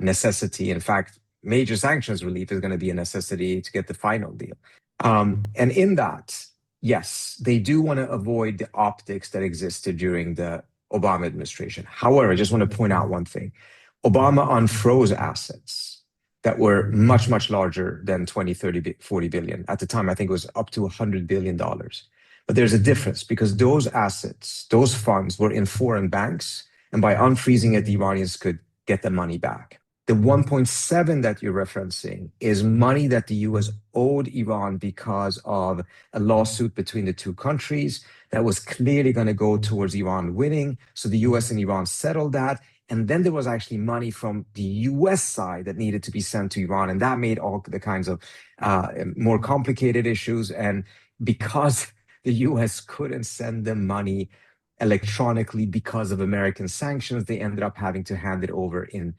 necessity. In fact, major sanctions relief is going to be a necessity to get the final deal. And in that, yes, they do want to avoid the optics that existed during the Obama administration. However, I just want to point out one thing. Obama unfroze assets that were much, much larger than 20, 30, 40 billion. At the time, I think it was up to $100 billion. But there's a difference because those assets, those funds were in foreign banks, and by unfreezing it, the Iranians could get the money back. The 1.7 that you're referencing is money that the US owed Iran because of a lawsuit between the two countries that was clearly going to go towards Iran winning. So the US and Iran settled that. And then there was actually money from the US side that needed to be sent to Iran. And that made all the kinds of more complicated issues. And because the US couldn't send them money electronically because of American sanctions, they ended up having to hand it over in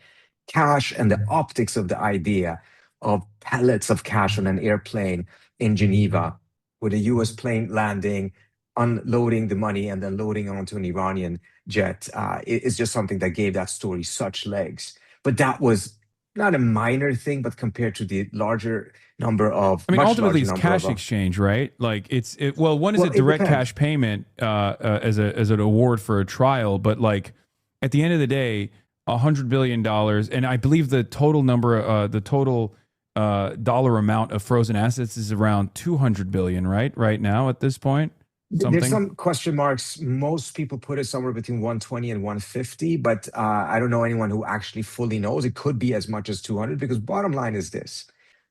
cash. And the optics of the idea of pallets of cash on an airplane in Geneva with a US plane landing, unloading the money and then loading onto an Iranian jet is just something that gave that story such legs. But that was not a minor thing, but compared to the larger number of, ultimately it's cash exchange, right? Like one is a direct cash payment as an award for a trial, but like at the end of the day, $100 billion. And I believe the total number, the total dollar amount of frozen assets is around 200 billion, right now at this point. There's some question marks. Most people put it somewhere between 120 and 150, but I don't know anyone who actually fully knows. It could be as much as 200, because bottom line is this: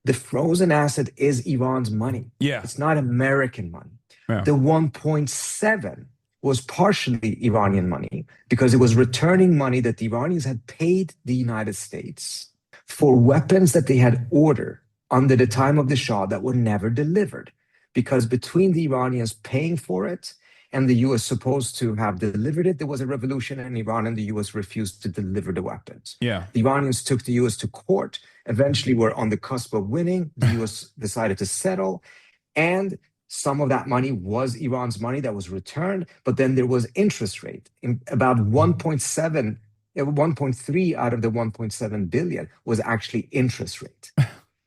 the frozen asset is Iran's money. Yeah, it's not American money. Yeah. The 1.7 was partially Iranian money because it was returning money that the Iranians had paid the United States for weapons that they had ordered under the time of the Shah that were never delivered. Because between the Iranians paying for it and the US supposed to have delivered it, there was a revolution in Iran and the US refused to deliver the weapons. Yeah. The Iranians took the US to court, eventually were on the cusp of winning. The US decided to settle, and some of that money was Iran's money that was returned, but then there was interest rate. About 1.3 out of the 1.7 billion was actually interest rate.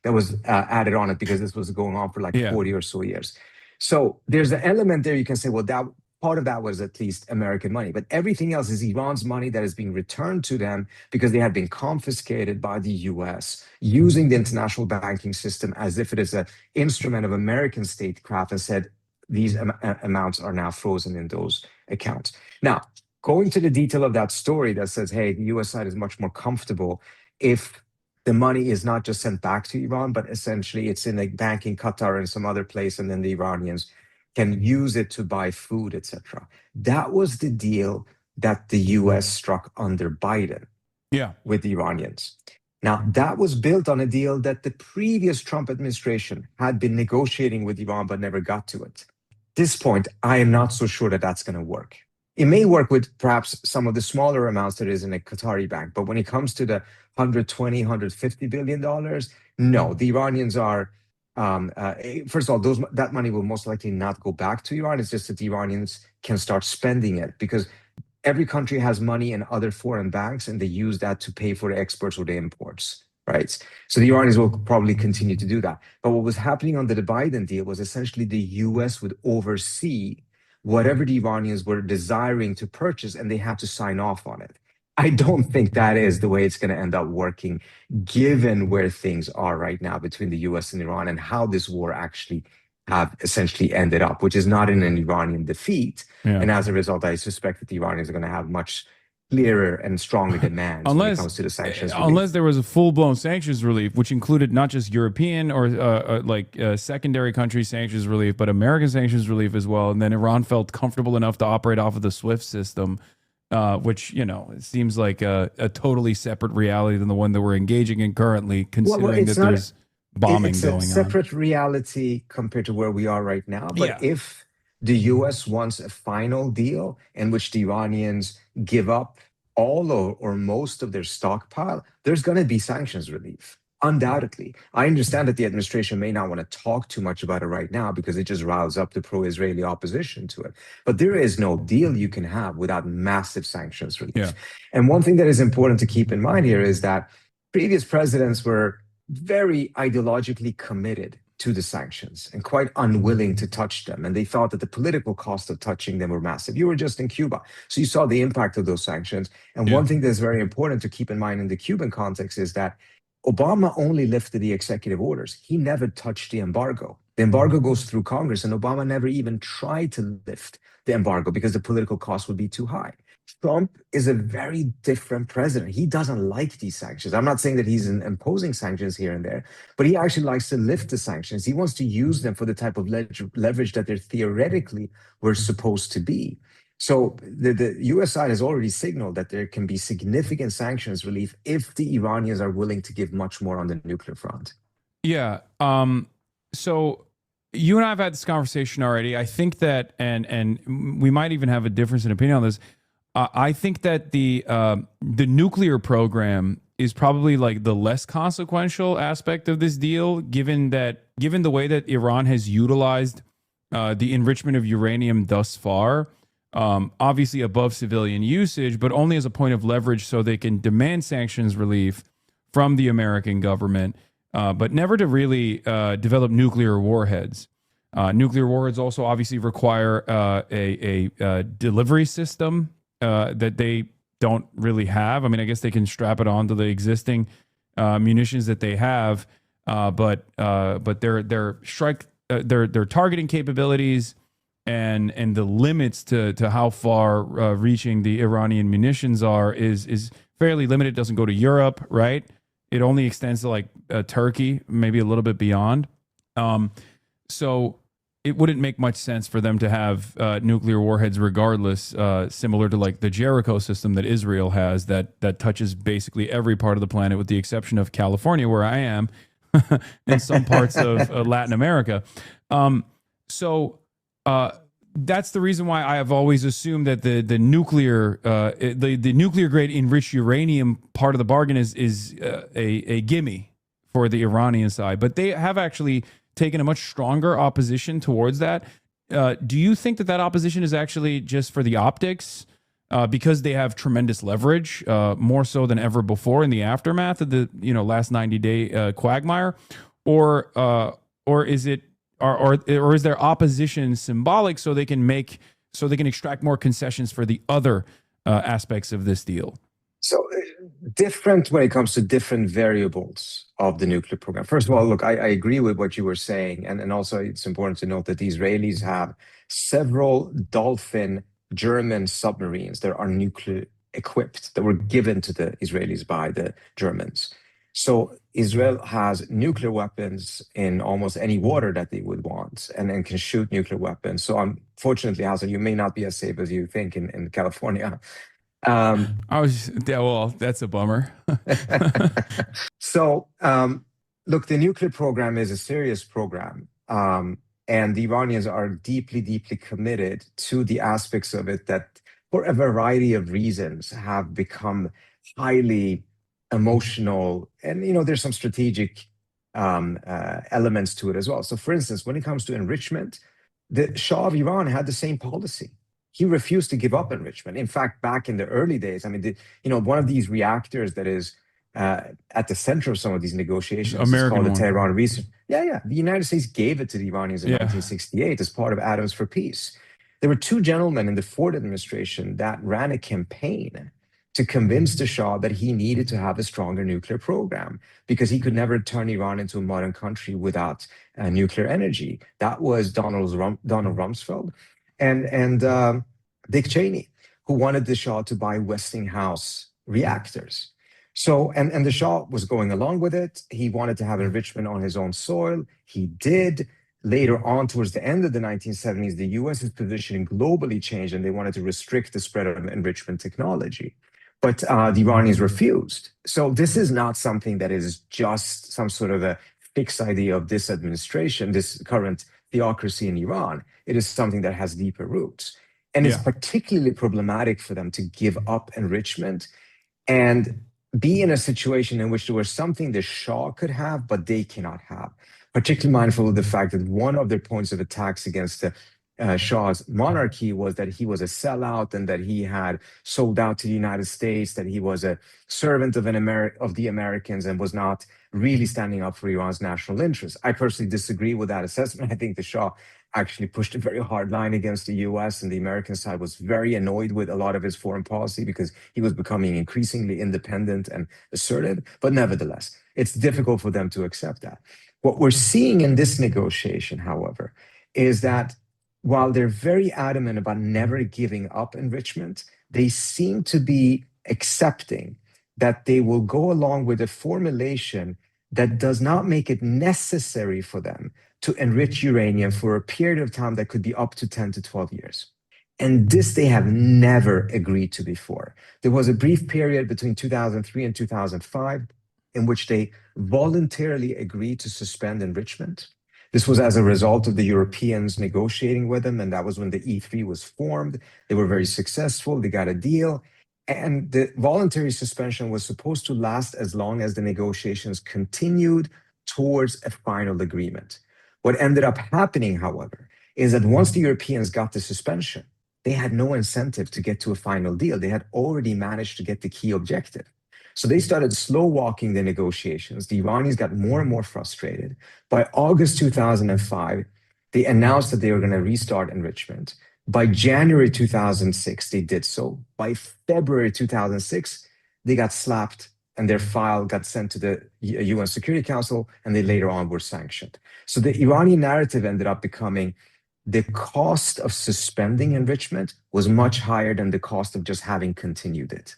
That was added on it because this was going on for like 40 or so years. So there's an element there you can say, well, that part of that was at least American money, but everything else is Iran's money that is being returned to them because they had been confiscated by the US using the international banking system as if it is an instrument of American statecraft, and said these amounts are now frozen in those accounts. Now, going to the detail of that story that says, hey, the US side is much more comfortable if the money is not just sent back to Iran, but essentially it's in a bank in Qatar and some other place, and then the Iranians can use it to buy food, etc. That was the deal that the US struck under Biden with the Iranians. Now, that was built on a deal that the previous Trump administration had been negotiating with Iran, but never got to it. At this point, I am not so sure that that's going to work. It may work with perhaps some of the smaller amounts that is in a Qatari bank, but when it comes to the $120, $150 billion, no, the Iranians are, first of all, that money will most likely not go back to Iran. It's just that the Iranians can start spending it because every country has money in other foreign banks and they use that to pay for the exports or the imports, right? So the Iranians will probably continue to do that. But what was happening under the Biden deal was essentially the US would oversee whatever the Iranians were desiring to purchase, and they have to sign off on it. I don't think that is the way it's going to end up working, given where things are right now between the US and Iran and how this war actually have essentially ended up, which is not in an Iranian defeat. Yeah. And as a result, I suspect that the Iranians are going to have much clearer and stronger demands when it comes to the sanctions relief. Unless there was a full-blown sanctions relief, which included not just European or secondary country sanctions relief, but American sanctions relief as well. And then Iran felt comfortable enough to operate off of the SWIFT system, which, it seems like a totally separate reality than the one that we're engaging in currently, considering that there's bombing going on. It's a separate reality compared to where we are right now. But if the US wants a final deal in which the Iranians give up all or most of their stockpile, there's going to be sanctions relief, undoubtedly. I understand that the administration may not want to talk too much about it right now because it just riles up the pro-Israeli opposition to it. But there is no deal you can have without massive sanctions relief. Yeah. And one thing that is important to keep in mind here is that previous presidents were very ideologically committed to the sanctions and quite unwilling to touch them. And they thought that the political cost of touching them were massive. You were just in Cuba, so you saw the impact of those sanctions. And one thing that's very important to keep in mind in the Cuban context is that Obama only lifted the executive orders. He never touched the embargo. The embargo goes through Congress, and Obama never even tried to lift the embargo because the political cost would be too high. Trump is a very different president. He doesn't like these sanctions. I'm not saying that he's imposing sanctions here and there, but he actually likes to lift the sanctions. He wants to use them for the type of leverage that they theoretically were supposed to be. So the US side has already signaled that there can be significant sanctions relief if the Iranians are willing to give much more on the nuclear front. Yeah. So you and I have had this conversation already. I think that, and we might even have a difference in opinion on this. I think that the nuclear program is probably like the less consequential aspect of this deal, given the way that Iran has utilized the enrichment of uranium thus far, obviously above civilian usage, but only as a point of leverage so they can demand sanctions relief from the American government, but never to really develop nuclear warheads. Nuclear warheads also obviously require a delivery system that they don't really have. I mean, I guess they can strap it onto the existing munitions that they have, but their targeting capabilities and the limits to how far reaching the Iranian munitions are is fairly limited. It doesn't go to Europe, right? It only extends to like Turkey, maybe a little bit beyond. So it wouldn't make much sense for them to have nuclear warheads regardless, similar to like the Jericho system that Israel has that touches basically every part of the planet with the exception of California, where I am, and some parts of Latin America. That's the reason why I have always assumed that the nuclear grade enriched uranium part of the bargain is a gimme for the Iranian side. But they have actually taken a much stronger opposition towards that. Do you think that opposition is actually just for the optics, because they have tremendous leverage, more so than ever before in the aftermath of the last 90-day quagmire, or is it? Or is their opposition symbolic so they can extract more concessions for the other aspects of this deal? So different when it comes to different variables of the nuclear program. First of all, look, I agree with what you were saying. And also it's important to note that the Israelis have several Dolphin German submarines that are nuclear equipped, that were given to the Israelis by the Germans. So Israel has nuclear weapons in almost any water that they would want, and can shoot nuclear weapons. So unfortunately, Hassan, you may not be as safe as you think in California. That's a bummer. So look, the nuclear program is a serious program. And the Iranians are deeply, deeply committed to the aspects of it that, for a variety of reasons, have become highly emotional, and there's some strategic elements to it as well. So for instance, when it comes to enrichment, the Shah of Iran had the same policy. He refused to give up enrichment. In fact, back in the early days, I mean, one of these reactors that is at the center of some of these negotiations is called the Tehran Research. The United States gave it to the Iranians in 1968 as part of Atoms for Peace. There were two gentlemen in the Ford administration that ran a campaign to convince the Shah that he needed to have a stronger nuclear program because he could never turn Iran into a modern country without nuclear energy. That was Donald Rumsfeld and Dick Cheney, who wanted the Shah to buy Westinghouse reactors. So, and the Shah was going along with it. He wanted to have enrichment on his own soil. He did. Later on, towards the end of the 1970s, the US's position globally changed, and they wanted to restrict the spread of enrichment technology. But the Iranians refused. So this is not something that is just some sort of a fixed idea of this administration, this current theocracy in Iran. It is something that has deeper roots. And it's particularly problematic for them to give up enrichment and be in a situation in which there was something the Shah could have, but they cannot have. Particularly mindful of the fact that one of their points of attacks against the Shah's monarchy was that he was a sellout and that he had sold out to the United States, that he was a servant of the Americans and was not really standing up for Iran's national interests. I personally disagree with that assessment. I think the Shah actually pushed a very hard line against the US, and the American side was very annoyed with a lot of his foreign policy because he was becoming increasingly independent and assertive. But nevertheless, it's difficult for them to accept that. What we're seeing in this negotiation, however, is that while they're very adamant about never giving up enrichment, they seem to be accepting that they will go along with a formulation that does not make it necessary for them to enrich uranium for a period of time that could be up to 10 to 12 years. And this they have never agreed to before. There was a brief period between 2003 and 2005 in which they voluntarily agreed to suspend enrichment. This was as a result of the Europeans negotiating with them, and that was when the E3 was formed. They were very successful. They got a deal. And the voluntary suspension was supposed to last as long as the negotiations continued towards a final agreement. What ended up happening, however, is that once the Europeans got the suspension, they had no incentive to get to a final deal. They had already managed to get the key objective. So they started slow walking the negotiations. The Iranians got more and more frustrated. By August 2005, they announced that they were going to restart enrichment. By January 2006, they did so. By February 2006, they got slapped and their file got sent to the UN Security Council, and they later on were sanctioned. So the Iranian narrative ended up becoming the cost of suspending enrichment was much higher than the cost of just having continued it.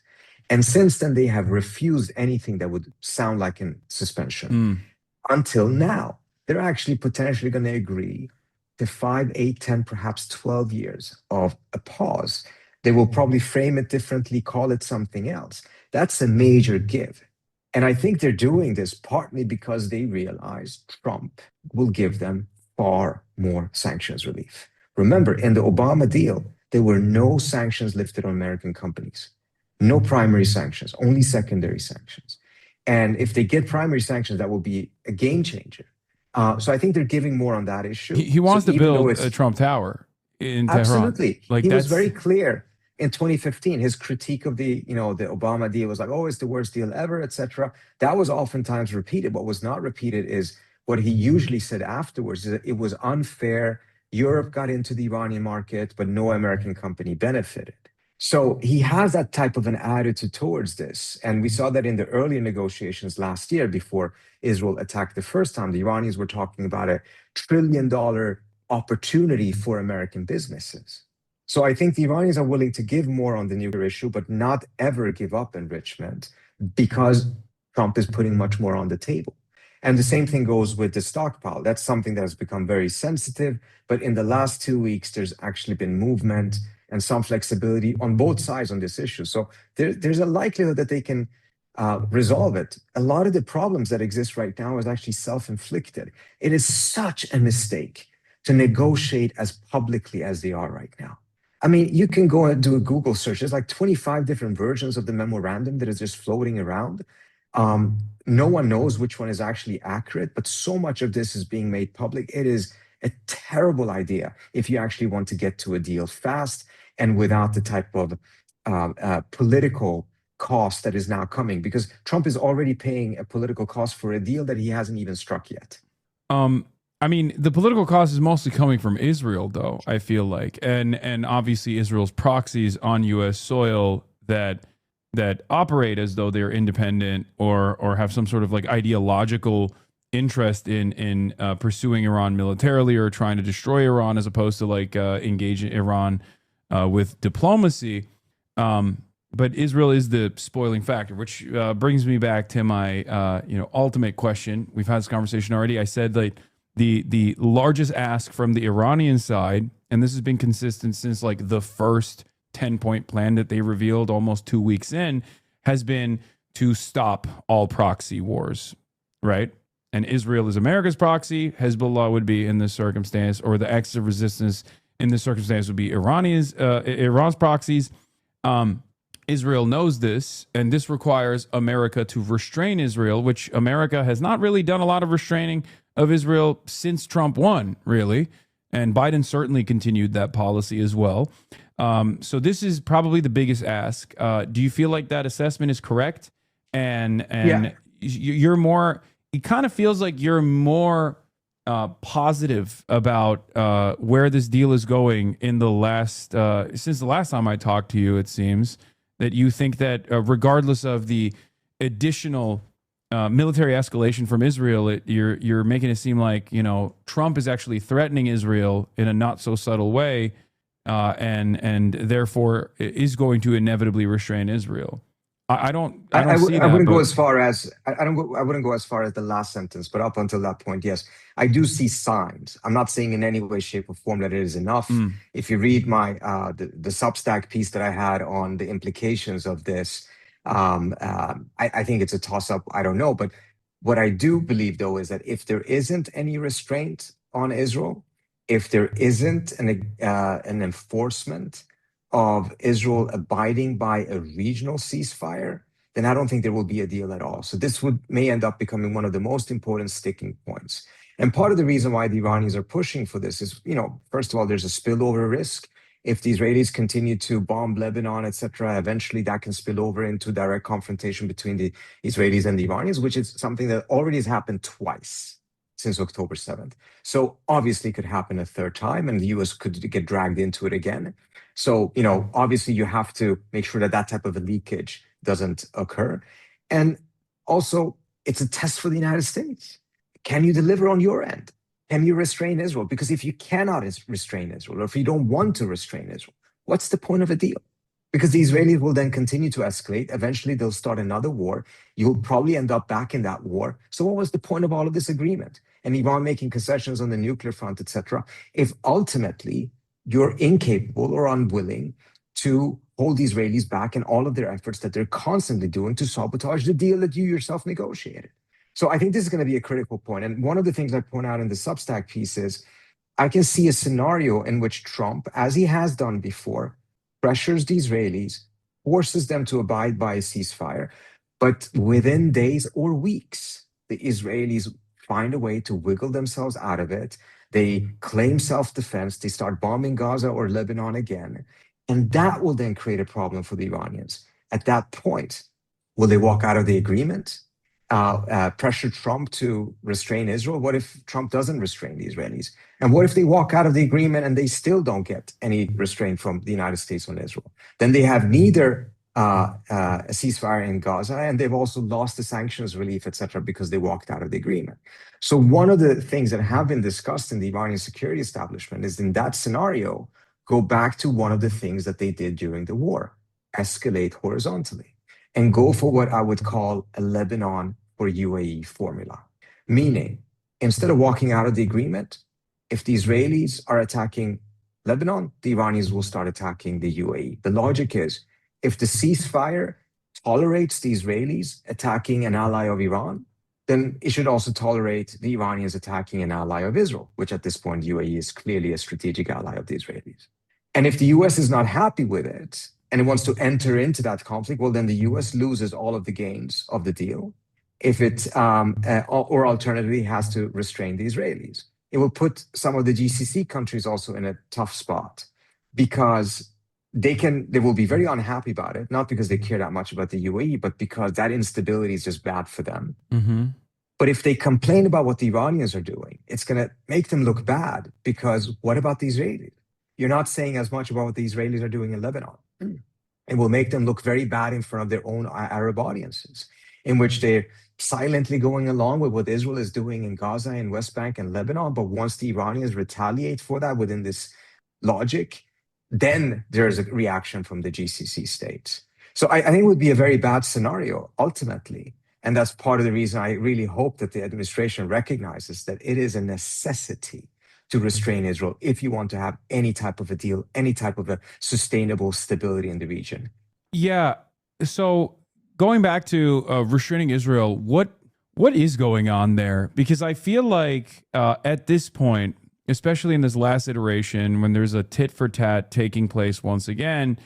And since then, they have refused anything that would sound like a suspension. Until now, they're actually potentially going to agree to 5, 8, 10, perhaps 12 years of a pause. They will probably frame it differently, call it something else. That's a major give. And I think they're doing this partly because they realize Trump will give them far more sanctions relief. Remember, in the Obama deal, there were no sanctions lifted on American companies. No primary sanctions, only secondary sanctions. And if they get primary sanctions, that will be a game changer. So I think they're giving more on that issue. He wants to build a Trump Tower in Tehran. Absolutely. Like he was very clear in 2015. His critique of the Obama deal was like, oh, it's the worst deal ever, etc. That was oftentimes repeated. What was not repeated is what he usually said afterwards, is that it was unfair. Europe got into the Iranian market, but no American company benefited. So he has that type of an attitude towards this. And we saw that in the earlier negotiations last year before Israel attacked the first time. The Iranians were talking about $1 trillion opportunity for American businesses. So I think the Iranians are willing to give more on the nuclear issue, but not ever give up enrichment because Trump is putting much more on the table. And the same thing goes with the stockpile. That's something that has become very sensitive. But in the last 2 weeks, there's actually been movement and some flexibility on both sides on this issue. So there's a likelihood that they can resolve it. A lot of the problems that exist right now is actually self-inflicted. It is such a mistake to negotiate as publicly as they are right now. I mean, you can go and do a Google search. There's like 25 different versions of the memorandum that is just floating around. No one knows which one is actually accurate, but so much of this is being made public. It is a terrible idea if you actually want to get to a deal fast and without the type of political cost that is now coming, because Trump is already paying a political cost for a deal that he hasn't even struck yet. I mean, the political cost is mostly coming from Israel, though, I feel like. And obviously Israel's proxies on U.S. soil that operate as though they're independent or have some sort of like ideological interest in pursuing Iran militarily or trying to destroy Iran, as opposed to like engaging Iran with diplomacy. But Israel is the spoiling factor, which brings me back to my ultimate question. We've had this conversation already. I said that the largest ask from the Iranian side, and this has been consistent since like the first 10-point plan that they revealed almost 2 weeks in, has been to stop all proxy wars, right? And Israel is America's proxy. Hezbollah would be in this circumstance, or the axis of resistance in this circumstance would be Iran's proxies. Israel knows this, and this requires America to restrain Israel, which America has not really done a lot of restraining of Israel since Trump won, really. And Biden certainly continued that policy as well. So this is probably the biggest ask. Do you feel like that assessment is correct? And you're more, it kind of feels like you're more positive about where this deal is going in the last, since the last time I talked to you, it seems that you think that regardless of the additional military escalation from Israel, you're making it seem like, Trump is actually threatening Israel in a not so subtle way, and therefore is going to inevitably restrain Israel. I wouldn't go as far as I wouldn't go as far as the last sentence, but up until that point, yes, I do see signs. I'm not saying in any way, shape, or form that it is enough. If you read my the Substack piece that I had on the implications of this, I think it's a toss-up. I don't know, but what I do believe though is that if there isn't any restraint on Israel, if there isn't an enforcement of Israel abiding by a regional ceasefire, then I don't think there will be a deal at all. So this may end up becoming one of the most important sticking points. And part of the reason why the Iranians are pushing for this is, first of all, there's a spillover risk. If the Israelis continue to bomb Lebanon, etc., eventually that can spill over into direct confrontation between the Israelis and the Iranians, which is something that already has happened twice since October 7th. So obviously it could happen a third time and the US could get dragged into it again. So, obviously you have to make sure that that type of a leakage doesn't occur. And also it's a test for the United States. Can you deliver on your end? Can you restrain Israel? Because if you cannot restrain Israel, or if you don't want to restrain Israel, what's the point of a deal? Because the Israelis will then continue to escalate. Eventually, they'll start another war. You'll probably end up back in that war. So what was the point of all of this agreement? And Iran making concessions on the nuclear front, etc., if ultimately you're incapable or unwilling to hold the Israelis back in all of their efforts that they're constantly doing to sabotage the deal that you yourself negotiated. So I think this is going to be a critical point. And one of the things I point out in the Substack piece is I can see a scenario in which Trump, as he has done before, pressures the Israelis, forces them to abide by a ceasefire, but within days or weeks, the Israelis find a way to wiggle themselves out of it. They claim self-defense, they start bombing Gaza or Lebanon again, and that will then create a problem for the Iranians. At that point, will they walk out of the agreement? Pressure Trump to restrain Israel? What if Trump doesn't restrain the Israelis? And what if they walk out of the agreement and they still don't get any restraint from the United States on Israel? Then they have neither a ceasefire in Gaza, and they've also lost the sanctions relief, etc., because they walked out of the agreement. So one of the things that have been discussed in the Iranian security establishment is, in that scenario, go back to one of the things that they did during the war: escalate horizontally and go for what I would call a Lebanon or UAE formula. Meaning, instead of walking out of the agreement, if the Israelis are attacking Lebanon, the Iranians will start attacking the UAE. The logic is, if the ceasefire tolerates the Israelis attacking an ally of Iran, then it should also tolerate the Iranians attacking an ally of Israel, which at this point, UAE is clearly a strategic ally of the Israelis. And if the US is not happy with it, and it wants to enter into that conflict, well, then the US loses all of the gains of the deal. If it, or alternatively, has to restrain the Israelis. It will put some of the GCC countries also in a tough spot, because they will be very unhappy about it, not because they care that much about the UAE, but because that instability is just bad for them. Mm-hmm. But if they complain about what the Iranians are doing, it's going to make them look bad, because what about the Israelis? You're not saying as much about what the Israelis are doing in Lebanon. It will make them look very bad in front of their own Arab audiences, in which they're silently going along with what Israel is doing in Gaza and West Bank and Lebanon. But once the Iranians retaliate for that within this logic, then there's a reaction from the GCC states. So I think it would be a very bad scenario ultimately. And that's part of the reason I really hope that the administration recognizes that it is a necessity to restrain Israel if you want to have any type of a deal, any type of a sustainable stability in the region. Yeah. So going back to restraining Israel, what is going on there? Because I feel like at this point, especially in this last iteration, when there's a tit for tat taking place once again,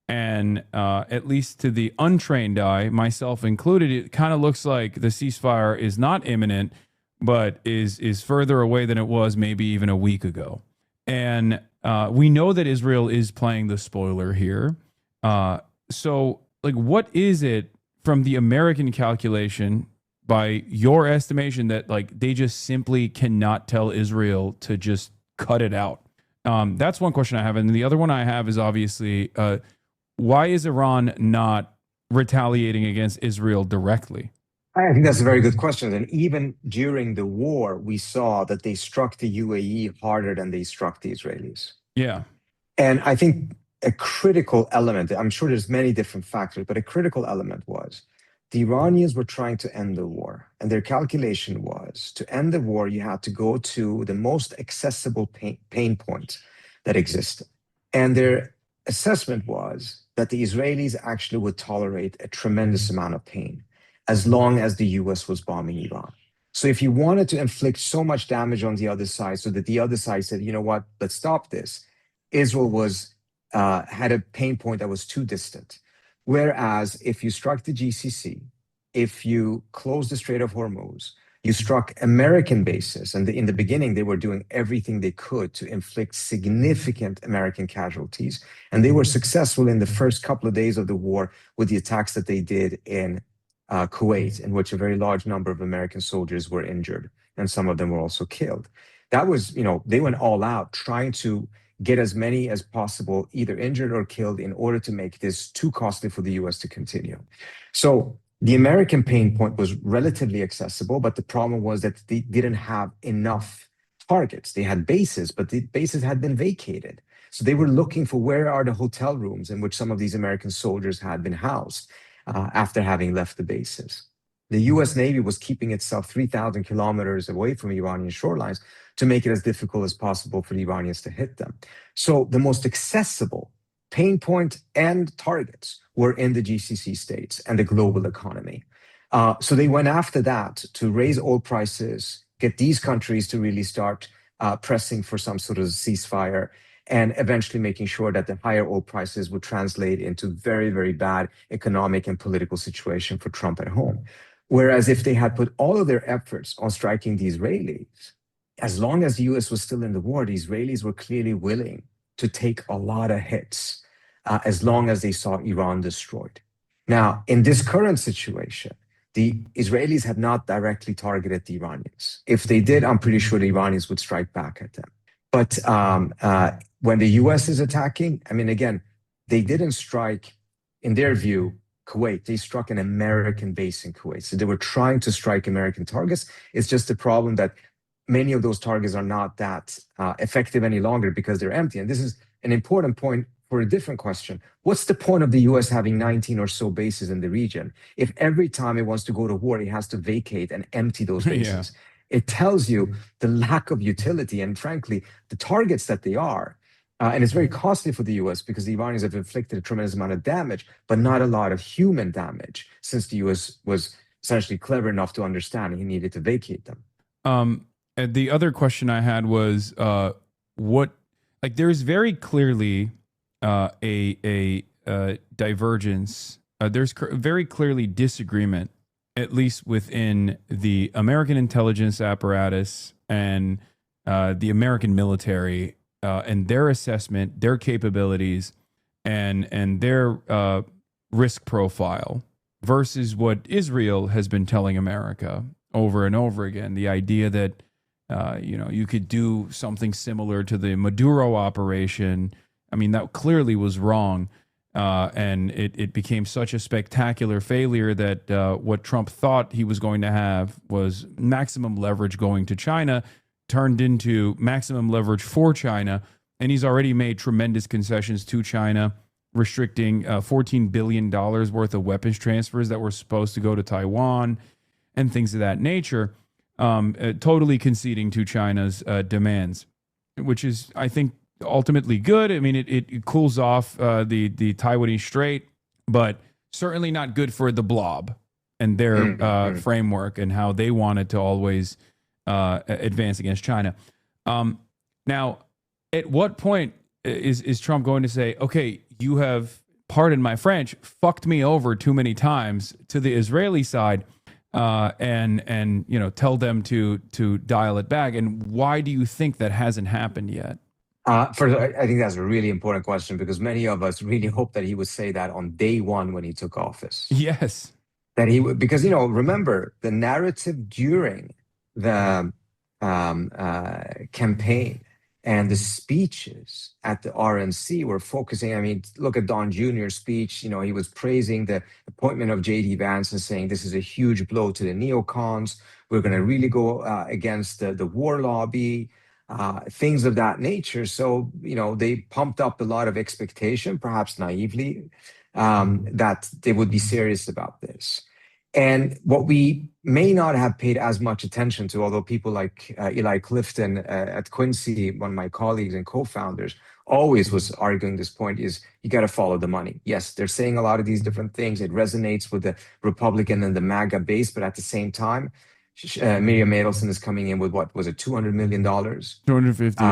and at least to the untrained eye, myself included, it kind of looks like the ceasefire is not imminent, but is further away than it was maybe even a week ago. And we know that Israel is playing the spoiler here. So, like, what is it from the American calculation, by your estimation, that like they just simply cannot tell Israel to just cut it out? That's one question I have. And the other one I have is obviously, why is Iran not retaliating against Israel directly? I think that's a very good question. And even during the war, we saw that they struck the UAE harder than they struck the Israelis. Yeah. And I think a critical element, I'm sure there's many different factors, but a critical element was the Iranians were trying to end the war. And their calculation was, to end the war, you had to go to the most accessible pain point that existed. And their assessment was that the Israelis actually would tolerate a tremendous amount of pain as long as the US was bombing Iran. So if you wanted to inflict so much damage on the other side so that the other side said, you know what, let's stop this, Israel had a pain point that was too distant. Whereas if you struck the GCC, if you closed the Strait of Hormuz, you struck American bases, and in the beginning, they were doing everything they could to inflict significant American casualties. And they were successful in the first couple of days of the war with the attacks that they did in Kuwait, in which a very large number of American soldiers were injured, and some of them were also killed. That was, they went all out trying to get as many as possible either injured or killed in order to make this too costly for the US to continue. So the American pain point was relatively accessible, but the problem was that they didn't have enough targets. They had bases, but the bases had been vacated. So they were looking for where are the hotel rooms in which some of these American soldiers had been housed after having left the bases. The US Navy was keeping itself 3,000 kilometers away from Iranian shorelines to make it as difficult as possible for the Iranians to hit them. So the most accessible pain point and targets were in the GCC states and the global economy. So they went after that to raise oil prices, get these countries to really start pressing for some sort of ceasefire, and eventually making sure that the higher oil prices would translate into very, very bad economic and political situation for Trump at home. Whereas if they had put all of their efforts on striking the Israelis, as long as the US was still in the war, the Israelis were clearly willing to take a lot of hits as long as they saw Iran destroyed. Now, in this current situation, the Israelis have not directly targeted the Iranians. If they did, I'm pretty sure the Iranians would strike back at them. But when the US is attacking, I mean, again, they didn't strike, in their view, Kuwait. They struck an American base in Kuwait. So they were trying to strike American targets. It's just a problem that many of those targets are not that effective any longer because they're empty. And this is an important point for a different question. What's the point of the US having 19 or so bases in the region if every time it wants to go to war, it has to vacate and empty those bases? Yeah. It tells you the lack of utility and, frankly, the targets that they are. And it's very costly for the US because the Iranians have inflicted a tremendous amount of damage, but not a lot of human damage, since the US was essentially clever enough to understand he needed to vacate them. And the other question I had was, there's very clearly a divergence. There's very clearly disagreement, at least within the American intelligence apparatus and the American military, and their assessment, their capabilities, and their risk profile versus what Israel has been telling America over and over again. The idea that you could do something similar to the Maduro operation. I mean, that clearly was wrong. And it became such a spectacular failure that what Trump thought he was going to have was maximum leverage going to China, turned into maximum leverage for China. And he's already made tremendous concessions to China, restricting $14 billion worth of weapons transfers that were supposed to go to Taiwan and things of that nature, totally conceding to China's demands, which is, I think, ultimately good. I mean, it cools off the Taiwanese Strait, but certainly not good for the blob and their framework and how they wanted to always advance against China. Now, at what point is Trump going to say, okay, you have, pardon my French, fucked me over too many times to the Israeli side, and tell them to dial it back? And why do you think that hasn't happened yet? First, I think that's a really important question because many of us really hope that he would say that on day one when he took office. Yes. That he would, because, remember, the narrative during the campaign and the speeches at the RNC were focusing, I mean, look at Don Jr.'s speech. He was praising the appointment of J.D. Vance and saying this is a huge blow to the neocons. We're going to really go against the war lobby. Things of that nature. So, they pumped up a lot of expectation, perhaps naively, that they would be serious about this. And what we may not have paid as much attention to, although people like Eli Clifton at Quincy, one of my colleagues and co-founders, always was arguing this point, is you got to follow the money. Yes, they're saying a lot of these different things. It resonates with the Republican and the MAGA base, but at the same time, Miriam Adelson is coming in with, what was it, $200 million? 250.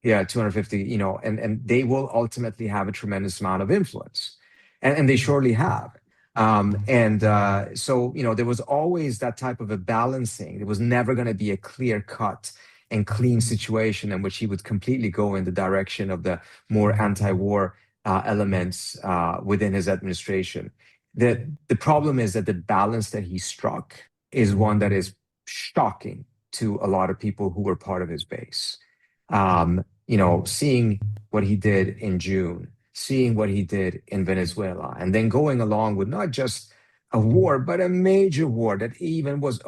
Yeah, 250, and they will ultimately have a tremendous amount of influence. And they surely have. So, there was always that type of a balancing. There was never going to be a clear cut and clean situation in which he would completely go in the direction of the more anti-war elements within his administration. The problem is that the balance that he struck is one that is shocking to a lot of people who were part of his base. Seeing what he did in June, seeing what he did in Venezuela, and then going along with not just a war, but a major war that even was,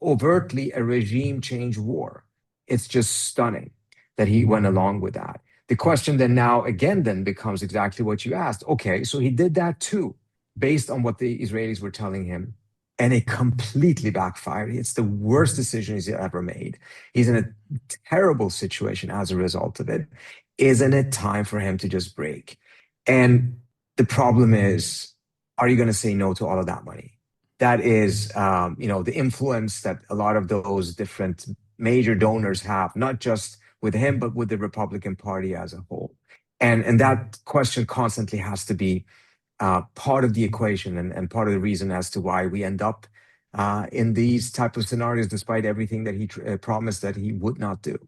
overtly a regime change war. It's just stunning that he went along with that. The question then now again then becomes exactly what you asked. Okay, so he did that too, based on what the Israelis were telling him, and it completely backfired. It's the worst decision he's ever made. He's in a terrible situation as a result of it. Isn't it time for him to just break? And the problem is, are you going to say no to all of that money? That is, the influence that a lot of those different major donors have, not just with him, but with the Republican Party as a whole. And that question constantly has to be part of the equation and part of the reason as to why we end up in these type of scenarios, despite everything that he promised that he would not do.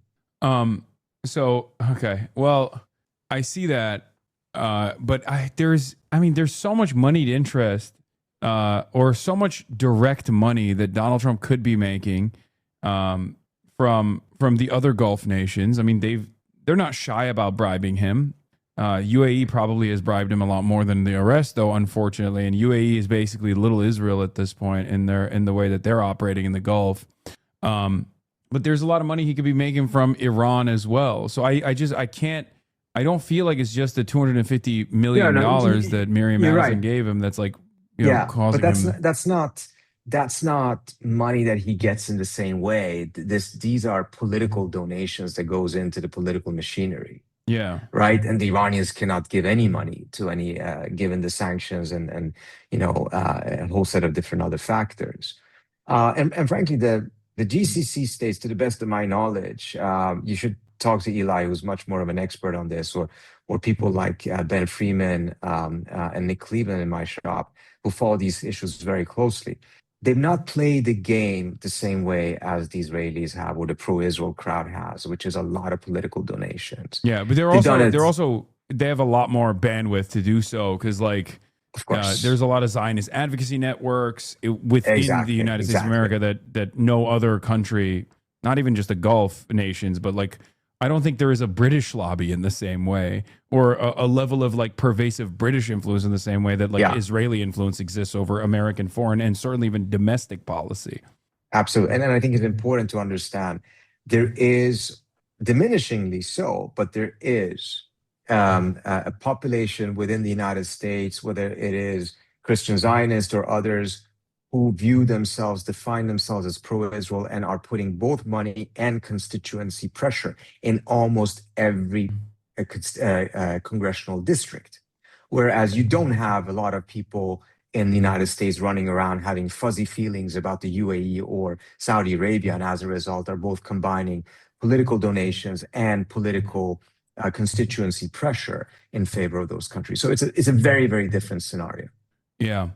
Okay. Well, I see that. But there's so much moneyed interest or so much direct money that Donald Trump could be making from the other Gulf nations. I mean, they're not shy about bribing him. UAE probably has bribed him a lot more than the rest, though, unfortunately. And UAE is basically little Israel at this point in the way that they're operating in the Gulf. But there's a lot of money he could be making from Iran as well. So I don't feel like it's just the $250 million that Miriam Allison gave him. That's like, causing him. That's not money that he gets in the same way. These are political donations that goes into the political machinery. Yeah. Right. And the Iranians cannot give any money to any, given the sanctions and a whole set of different other factors. And frankly, the GCC states, to the best of my knowledge, you should talk to Eli, who's much more of an expert on this, or people like Ben Freeman and Nick Cleveland in my shop, who follow these issues very closely. They've not played the game the same way as the Israelis have, or the pro-Israel crowd has, which is a lot of political donations. Yeah, but they have a lot more bandwidth to do so, because there's a lot of Zionist advocacy networks within the United States of America that no other country, not even just the Gulf nations, but I don't think there is a British lobby in the same way, or a level of pervasive British influence in the same way that Israeli influence exists over American foreign and certainly even domestic policy. Absolutely. And I think it's important to understand there is, diminishingly so, but there is a population within the United States, whether it is Christian Zionists or others, who view themselves, define themselves as pro-Israel, and are putting both money and constituency pressure in almost every congressional district. Whereas you don't have a lot of people in the United States running around having fuzzy feelings about the UAE or Saudi Arabia, and as a result are both combining political donations and political constituency pressure in favor of those countries. So it's a very, very different scenario. Yeah.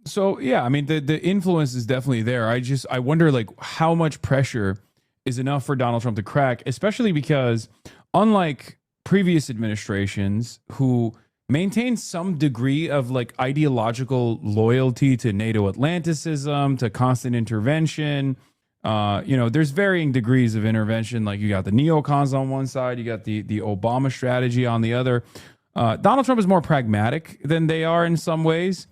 So yeah, I mean, the influence is definitely there. I wonder how much pressure is enough for Donald Trump to crack, especially because unlike previous administrations who maintain some degree of ideological loyalty to NATO Atlanticism, to constant intervention, there's varying degrees of intervention. You got the neocons on one side, you got the Obama strategy on the other. Donald Trump is more pragmatic than they are in some ways.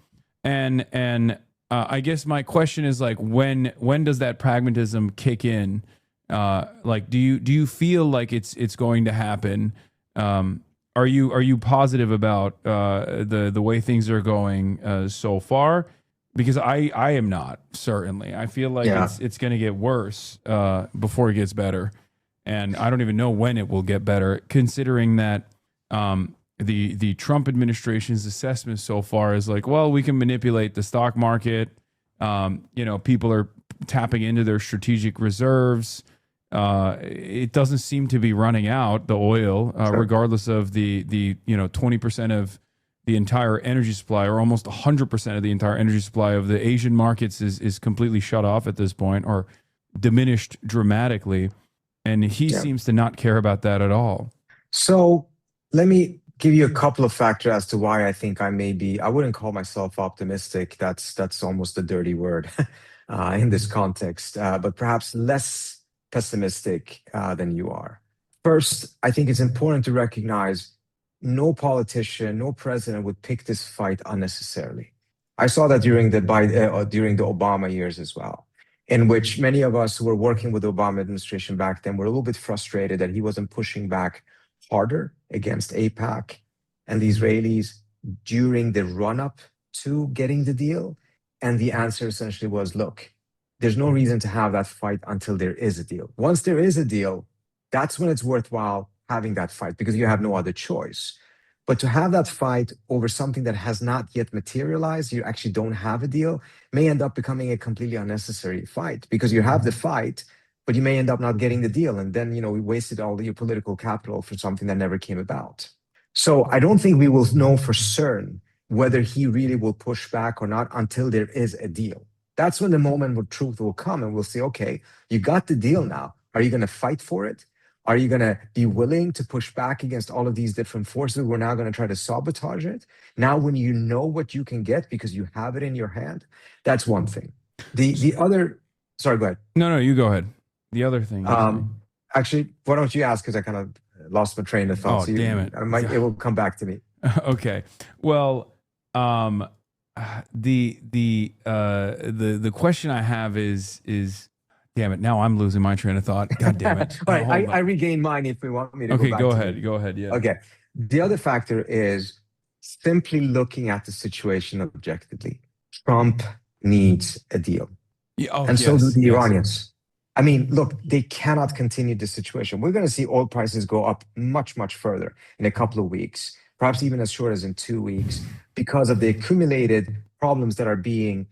And I guess my question is when does that pragmatism kick in? Do you feel like it's going to happen? Are you positive about the way things are going so far? Because I am not, certainly. I feel like it's going to get worse before it gets better, and I don't even know when it will get better, considering that the Trump administration's assessment so far is we can manipulate the stock market. People are tapping into their strategic reserves. It doesn't seem to be running out, the oil, regardless of the 20% of the entire energy supply, or almost 100% of the entire energy supply of the Asian markets is completely shut off at this point, or diminished dramatically. And he seems to not care about that at all. So let me give you a couple of factors as to why I think I wouldn't call myself optimistic. That's almost a dirty word in this context, but perhaps less pessimistic than you are. First, I think it's important to recognize no politician, no president would pick this fight unnecessarily. I saw that during the Obama years as well, in which many of us who were working with the Obama administration back then were a little bit frustrated that he wasn't pushing back harder against AIPAC and the Israelis during the run-up to getting the deal. And the answer essentially was, look, there's no reason to have that fight until there is a deal. Once there is a deal, that's when it's worthwhile having that fight because you have no other choice. But to have that fight over something that has not yet materialized, you actually don't have a deal, may end up becoming a completely unnecessary fight because you have the fight, but you may end up not getting the deal. And then, we wasted all your political capital for something that never came about. So I don't think we will know for certain whether he really will push back or not until there is a deal. That's when the moment where truth will come and we'll say, okay, you got the deal now. Are you going to fight for it? Are you going to be willing to push back against all of these different forces? We're now going to try to sabotage it. Now, when you know what you can get because you have it in your hand, that's one thing. The other, sorry, go ahead. No, you go ahead. The other thing. Actually, why don't you ask? Because I kind of lost my train of thought. Oh, damn it. It will come back to me. Okay. Well, the question I have is damn it, now I'm losing my train of thought. God damn it. All right, I regain mine if we want me to go back. Go ahead. Go ahead. Yeah. Okay. The other factor is simply looking at the situation objectively. Trump needs a deal. Yeah, so do the Iranians. I mean, look, they cannot continue this situation. We're going to see oil prices go up much, much further in a couple of weeks, perhaps even as short as in 2 weeks, because of the accumulated problems that are being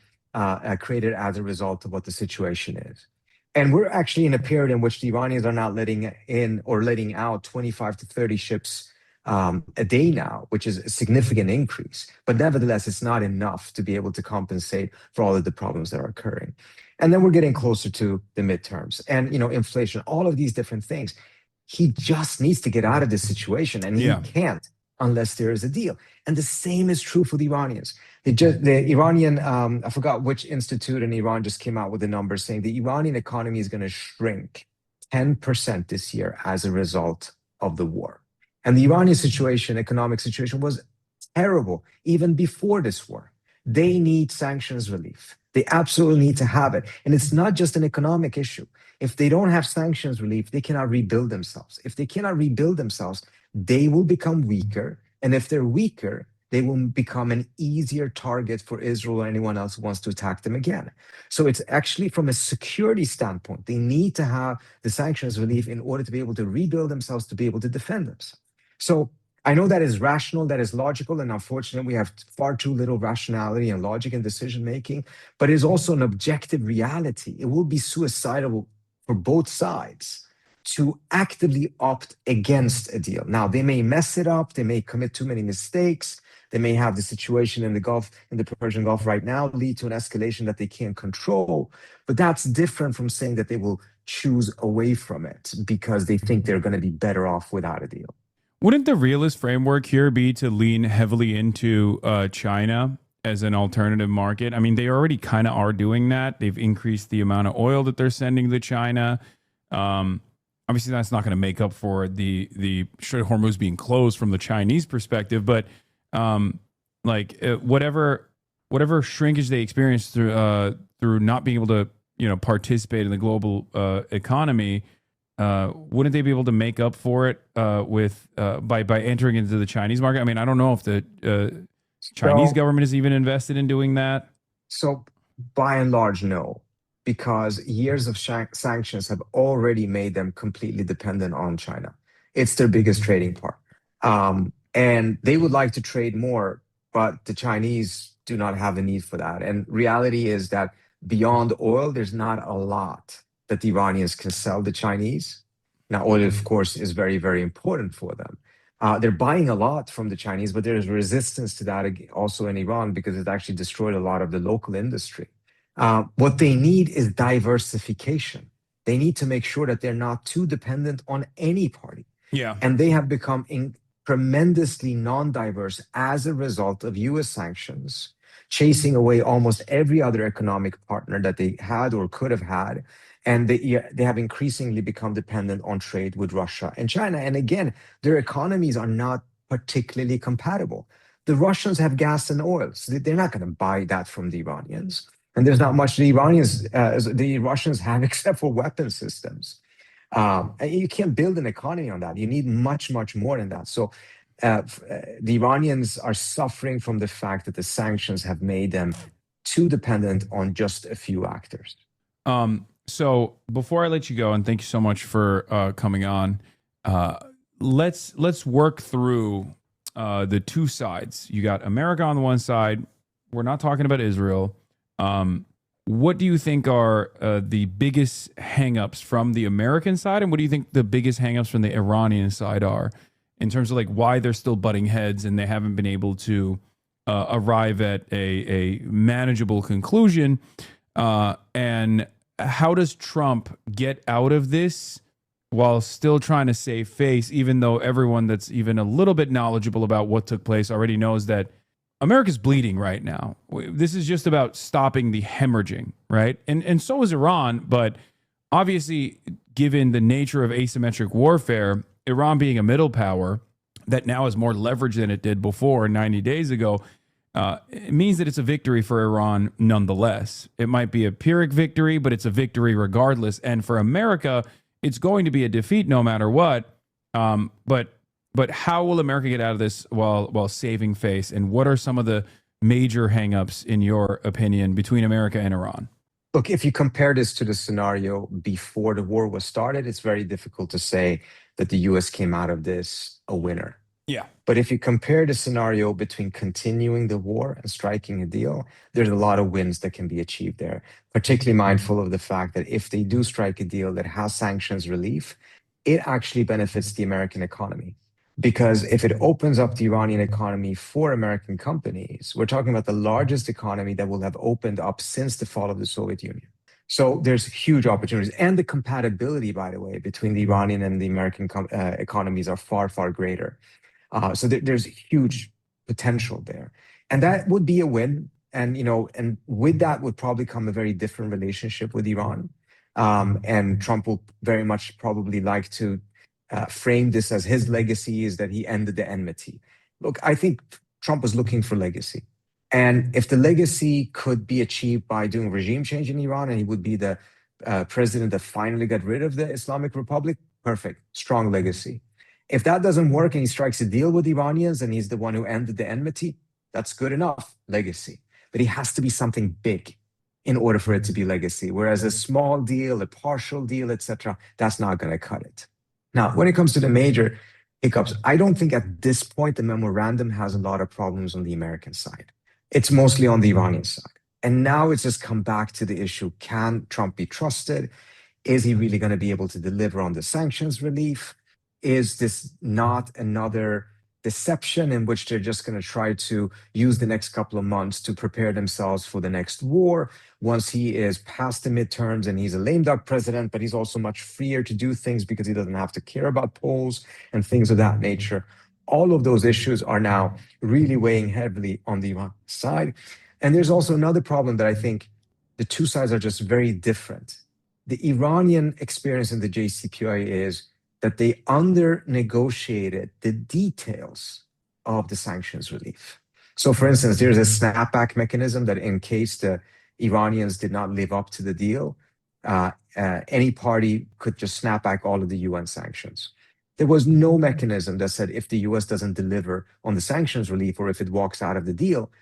created as a result of what the situation is. And we're actually in a period in which the Iranians are not letting in or letting out 25 to 30 ships a day now, which is a significant increase. But nevertheless, it's not enough to be able to compensate for all of the problems that are occurring. And then we're getting closer to the midterms and, inflation, all of these different things. He just needs to get out of this situation, and he can't unless there is a deal. And the same is true for the Iranians. The Iranian, I forgot which institute in Iran just came out with a number saying the Iranian economy is going to shrink 10% this year as a result of the war. And the Iranian economic situation was terrible even before this war. They need sanctions relief. They absolutely need to have it. And it's not just an economic issue. If they don't have sanctions relief, they cannot rebuild themselves. If they cannot rebuild themselves, they will become weaker. And if they're weaker, they will become an easier target for Israel or anyone else who wants to attack them again. So it's actually from a security standpoint, they need to have the sanctions relief in order to be able to rebuild themselves, to be able to defend themselves. So I know that is rational, that is logical, and unfortunately we have far too little rationality and logic in decision-making, but it is also an objective reality. It will be suicidal for both sides to actively opt against a deal. Now, they may mess it up, they may commit too many mistakes, they may have the situation in the Gulf, in the Persian Gulf right now, lead to an escalation that they can't control, but that's different from saying that they will choose away from it because they think they're going to be better off without a deal. Wouldn't the realist framework here be to lean heavily into China as an alternative market? I mean, they already kind of are doing that. They've increased the amount of oil that they're sending to China. Obviously, that's not going to make up for the Strait of Hormuz being closed from the Chinese perspective, but whatever shrinkage they experience through not being able to participate in the global economy. Wouldn't they be able to make up for it by entering into the Chinese market? I mean, I don't know if the Chinese government is even invested in doing that. So by and large, no, because years of sanctions have already made them completely dependent on China. It's their biggest trading partner. And they would like to trade more, but the Chinese do not have a need for that. And reality is that beyond oil, there's not a lot that the Iranians can sell the Chinese. Now, oil, of course, is very, very important for them. They're buying a lot from the Chinese, but there's resistance to that also in Iran because it actually destroyed a lot of the local industry. What they need is diversification. They need to make sure that they're not too dependent on any party. Yeah. And they have become tremendously non-diverse as a result of US sanctions, chasing away almost every other economic partner that they had or could have had. And they have increasingly become dependent on trade with Russia and China. And again, their economies are not particularly compatible. The Russians have gas and oil, so they're not going to buy that from the Iranians. And there's not much the Russians have except for weapon systems. And you can't build an economy on that. You need much, much more than that. So the Iranians are suffering from the fact that the sanctions have made them too dependent on just a few actors. So before I let you go, and thank you so much for coming on, let's work through the two sides. You got America on the one side. We're not talking about Israel. What do you think are the biggest hangups from the American side, and what do you think the biggest hangups from the Iranian side are, in terms of like why they're still butting heads and they haven't been able to arrive at a manageable conclusion? And how does Trump get out of this while still trying to save face, even though everyone that's even a little bit knowledgeable about what took place already knows that America's bleeding right now? This is just about stopping the hemorrhaging, right? And so is Iran, but obviously, given the nature of asymmetric warfare, Iran being a middle power that now has more leverage than it did before 90 days ago, it means that it's a victory for Iran nonetheless. It might be a Pyrrhic victory, but it's a victory regardless. And for America, it's going to be a defeat no matter what. But how will America get out of this while saving face? And what are some of the major hangups, in your opinion, between America and Iran? Look, if you compare this to the scenario before the war was started, it's very difficult to say that the US came out of this a winner. Yeah. But if you compare the scenario between continuing the war and striking a deal, there's a lot of wins that can be achieved there, particularly mindful of the fact that if they do strike a deal that has sanctions relief, it actually benefits the American economy. Because if it opens up the Iranian economy for American companies, we're talking about the largest economy that will have opened up since the fall of the Soviet Union. So there's huge opportunities. And the compatibility, by the way, between the Iranian and the American economies are far, far greater. So there's huge potential there. And that would be a win. And, and with that would probably come a very different relationship with Iran. And Trump will very much probably like to frame this as his legacy is that he ended the enmity. Look, I think Trump was looking for legacy. And if the legacy could be achieved by doing regime change in Iran, and he would be the president that finally got rid of the Islamic Republic, perfect, strong legacy. If that doesn't work and he strikes a deal with Iranians and he's the one who ended the enmity, that's good enough, legacy. But it has to be something big in order for it to be legacy. Whereas a small deal, a partial deal, etc., that's not going to cut it. Now, when it comes to the major hiccups, I don't think at this point the memorandum has a lot of problems on the American side. It's mostly on the Iranian side. And now it's just come back to the issue, can Trump be trusted? Is he really going to be able to deliver on the sanctions relief? Is this not another deception in which they're just going to try to use the next couple of months to prepare themselves for the next war once he is past the midterms and he's a lame duck president, but he's also much freer to do things because he doesn't have to care about polls and things of that nature. All of those issues are now really weighing heavily on the Iran side. And there's also another problem that I think the two sides are just very different. The Iranian experience in the JCPOA is that they under-negotiated the details of the sanctions relief. So for instance, there's a snapback mechanism that in case the Iranians did not live up to the deal, any party could just snap back all of the UN sanctions. There was no mechanism that said if the US doesn't deliver on the sanctions relief or if it walks out of the deal,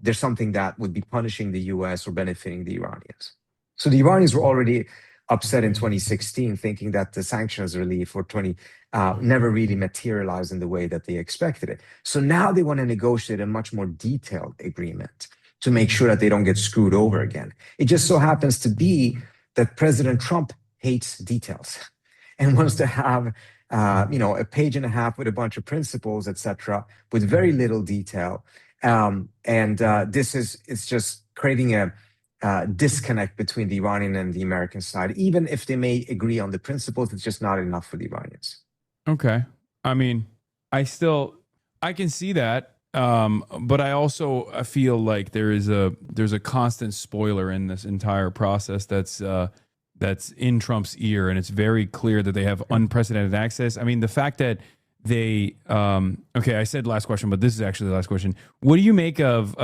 there's something that would be punishing the US or benefiting the Iranians. So the Iranians were already upset in 2016, thinking that the sanctions relief never really materialized in the way that they expected it. So now they want to negotiate a much more detailed agreement to make sure that they don't get screwed over again. It just so happens to be that President Trump hates details and wants to have a page and a half with a bunch of principles, etc., with very little detail. It's just creating a disconnect between the Iranian and the American side. Even if they may agree on the principles, it's just not enough for the Iranians. Okay. I mean, I can see that. But I feel like there's a constant spoiler in this entire process that's in Trump's ear, and it's very clear that they have unprecedented access. I mean, the fact that they okay, I said last question, but this is actually the last question. What do you make of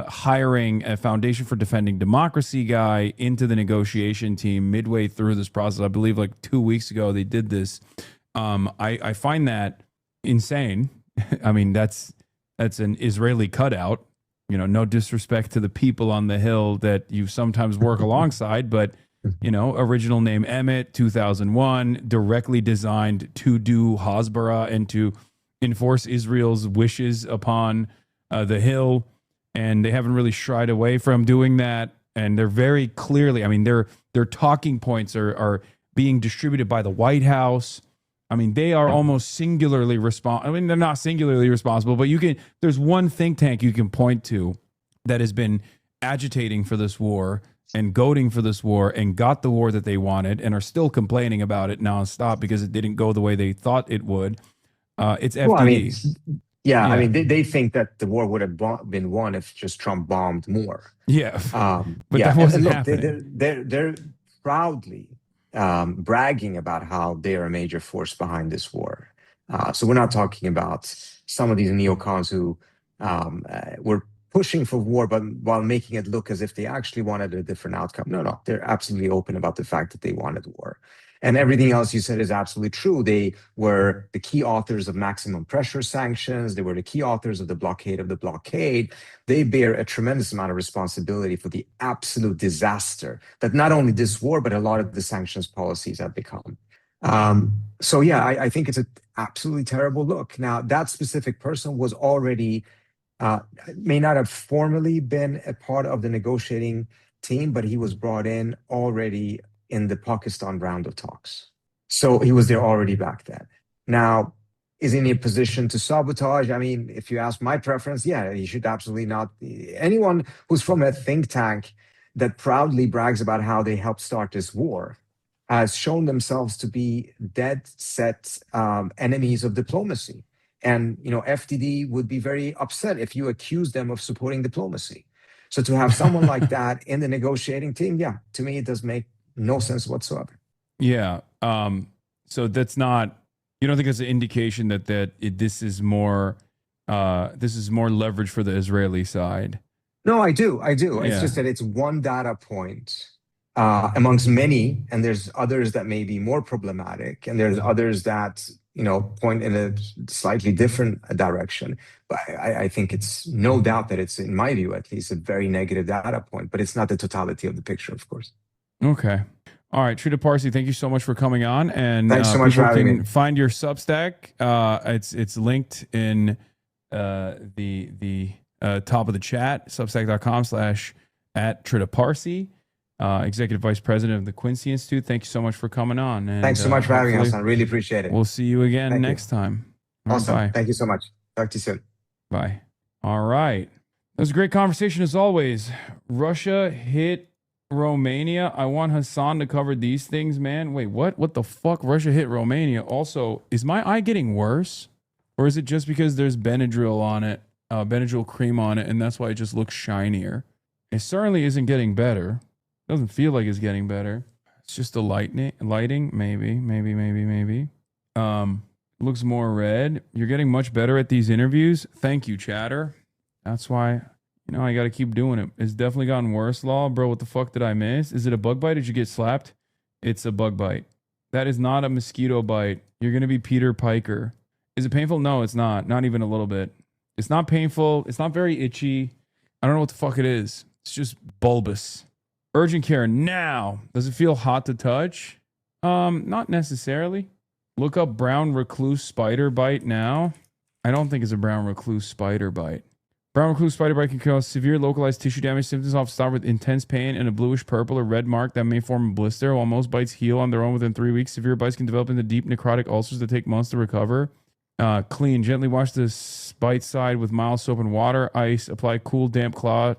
hiring a Foundation for Defending Democracy guy into the negotiation team midway through this process? I believe like 2 weeks ago they did this. I find that insane. I mean, that's an Israeli cutout. You know, no disrespect to the people on the Hill that you sometimes work alongside, but you know, original name Emmett, 2001, directly designed to do Hasbara and to enforce Israel's wishes upon the Hill. And they haven't really shied away from doing that. And they're very clearly, I mean, their talking points are being distributed by the White House. I mean, they are almost singularly responsible. I mean, they're not singularly responsible, but there's one think tank you can point to that has been agitating for this war and goading for this war and got the war that they wanted and are still complaining about it nonstop because it didn't go the way they thought it would. It's FDD. Well, I mean, I mean, they think that the war would have been won if just Trump bombed more. Yeah, but that wasn't happening. They're proudly bragging about how they're a major force behind this war. So we're not talking about some of these neocons who were pushing for war, but while making it look as if they actually wanted a different outcome. No, they're absolutely open about the fact that they wanted war. And everything else you said is absolutely true. They were the key authors of maximum pressure sanctions. They were the key authors of the blockade of the blockade. They bear a tremendous amount of responsibility for the absolute disaster that not only this war, but a lot of the sanctions policies have become. So yeah, I think it's an absolutely terrible look. Now, that specific person was already may not have formally been a part of the negotiating team, but he was brought in already in the Pakistan round of talks. So he was there already back then. Now, is he in a position to sabotage? I mean, if you ask my preference, yeah, he should absolutely not. Anyone who's from a think tank that proudly brags about how they helped start this war has shown themselves to be dead set enemies of diplomacy. And, you know, FDD would be very upset if you accuse them of supporting diplomacy. So to have someone like that in the negotiating team, yeah, to me, it does make no sense whatsoever. Yeah. So that's not, you don't think it's an indication that this is more leverage for the Israeli side? No, I do. It's just that it's one data point amongst many, and there's others that may be more problematic, and there's others that, you know, point in a slightly different direction. But I think it's no doubt that it's, in my view, at least, a very negative data point, but it's not the totality of the picture, of course. Okay. All right. Trita Parsi, thank you so much for coming on. And thanks so much for having me. Find your Substack. It's linked in the top of the chat, substack.com/@TritaParsi. Executive Vice President of the Quincy Institute. Thank you so much for coming on. And, thanks so much for having us. I really appreciate it. We'll see you again next time. Awesome. Bye. Thank you so much. Talk to you soon. Bye. All right. That was a great conversation as always. Russia hit Romania. I want Hassan to cover these things, man. Wait, what? What the fuck? Russia hit Romania. Also, is my eye getting worse? Or is it just because there's Benadryl on it, Benadryl cream on it, and that's why it just looks shinier? It certainly isn't getting better. Doesn't feel like it's getting better. It's just the lighting. Maybe. Looks more red. You're getting much better at these interviews. Thank you, chatter. That's why, you know, I got to keep doing it. It's definitely gotten worse, Law. Bro, what the fuck did I miss? Is it a bug bite? Did you get slapped? It's a bug bite. That is not a mosquito bite. You're going to be Peter Piker. Is it painful? No, it's not. Not even a little bit. It's not painful. It's not very itchy. I don't know what the fuck it is. It's just bulbous. Urgent care now. Does it feel hot to touch? Not necessarily. Look up brown recluse spider bite now. I don't think it's a brown recluse spider bite. Brown recluse spider bite can cause severe localized tissue damage. Symptoms often start with intense pain and a bluish purple or red mark that may form a blister. While most bites heal on their own within 3 weeks, severe bites can develop into deep necrotic ulcers that take months to recover. Clean. Gently wash the bite side with mild soap and water. Ice. Apply cool, damp cloth.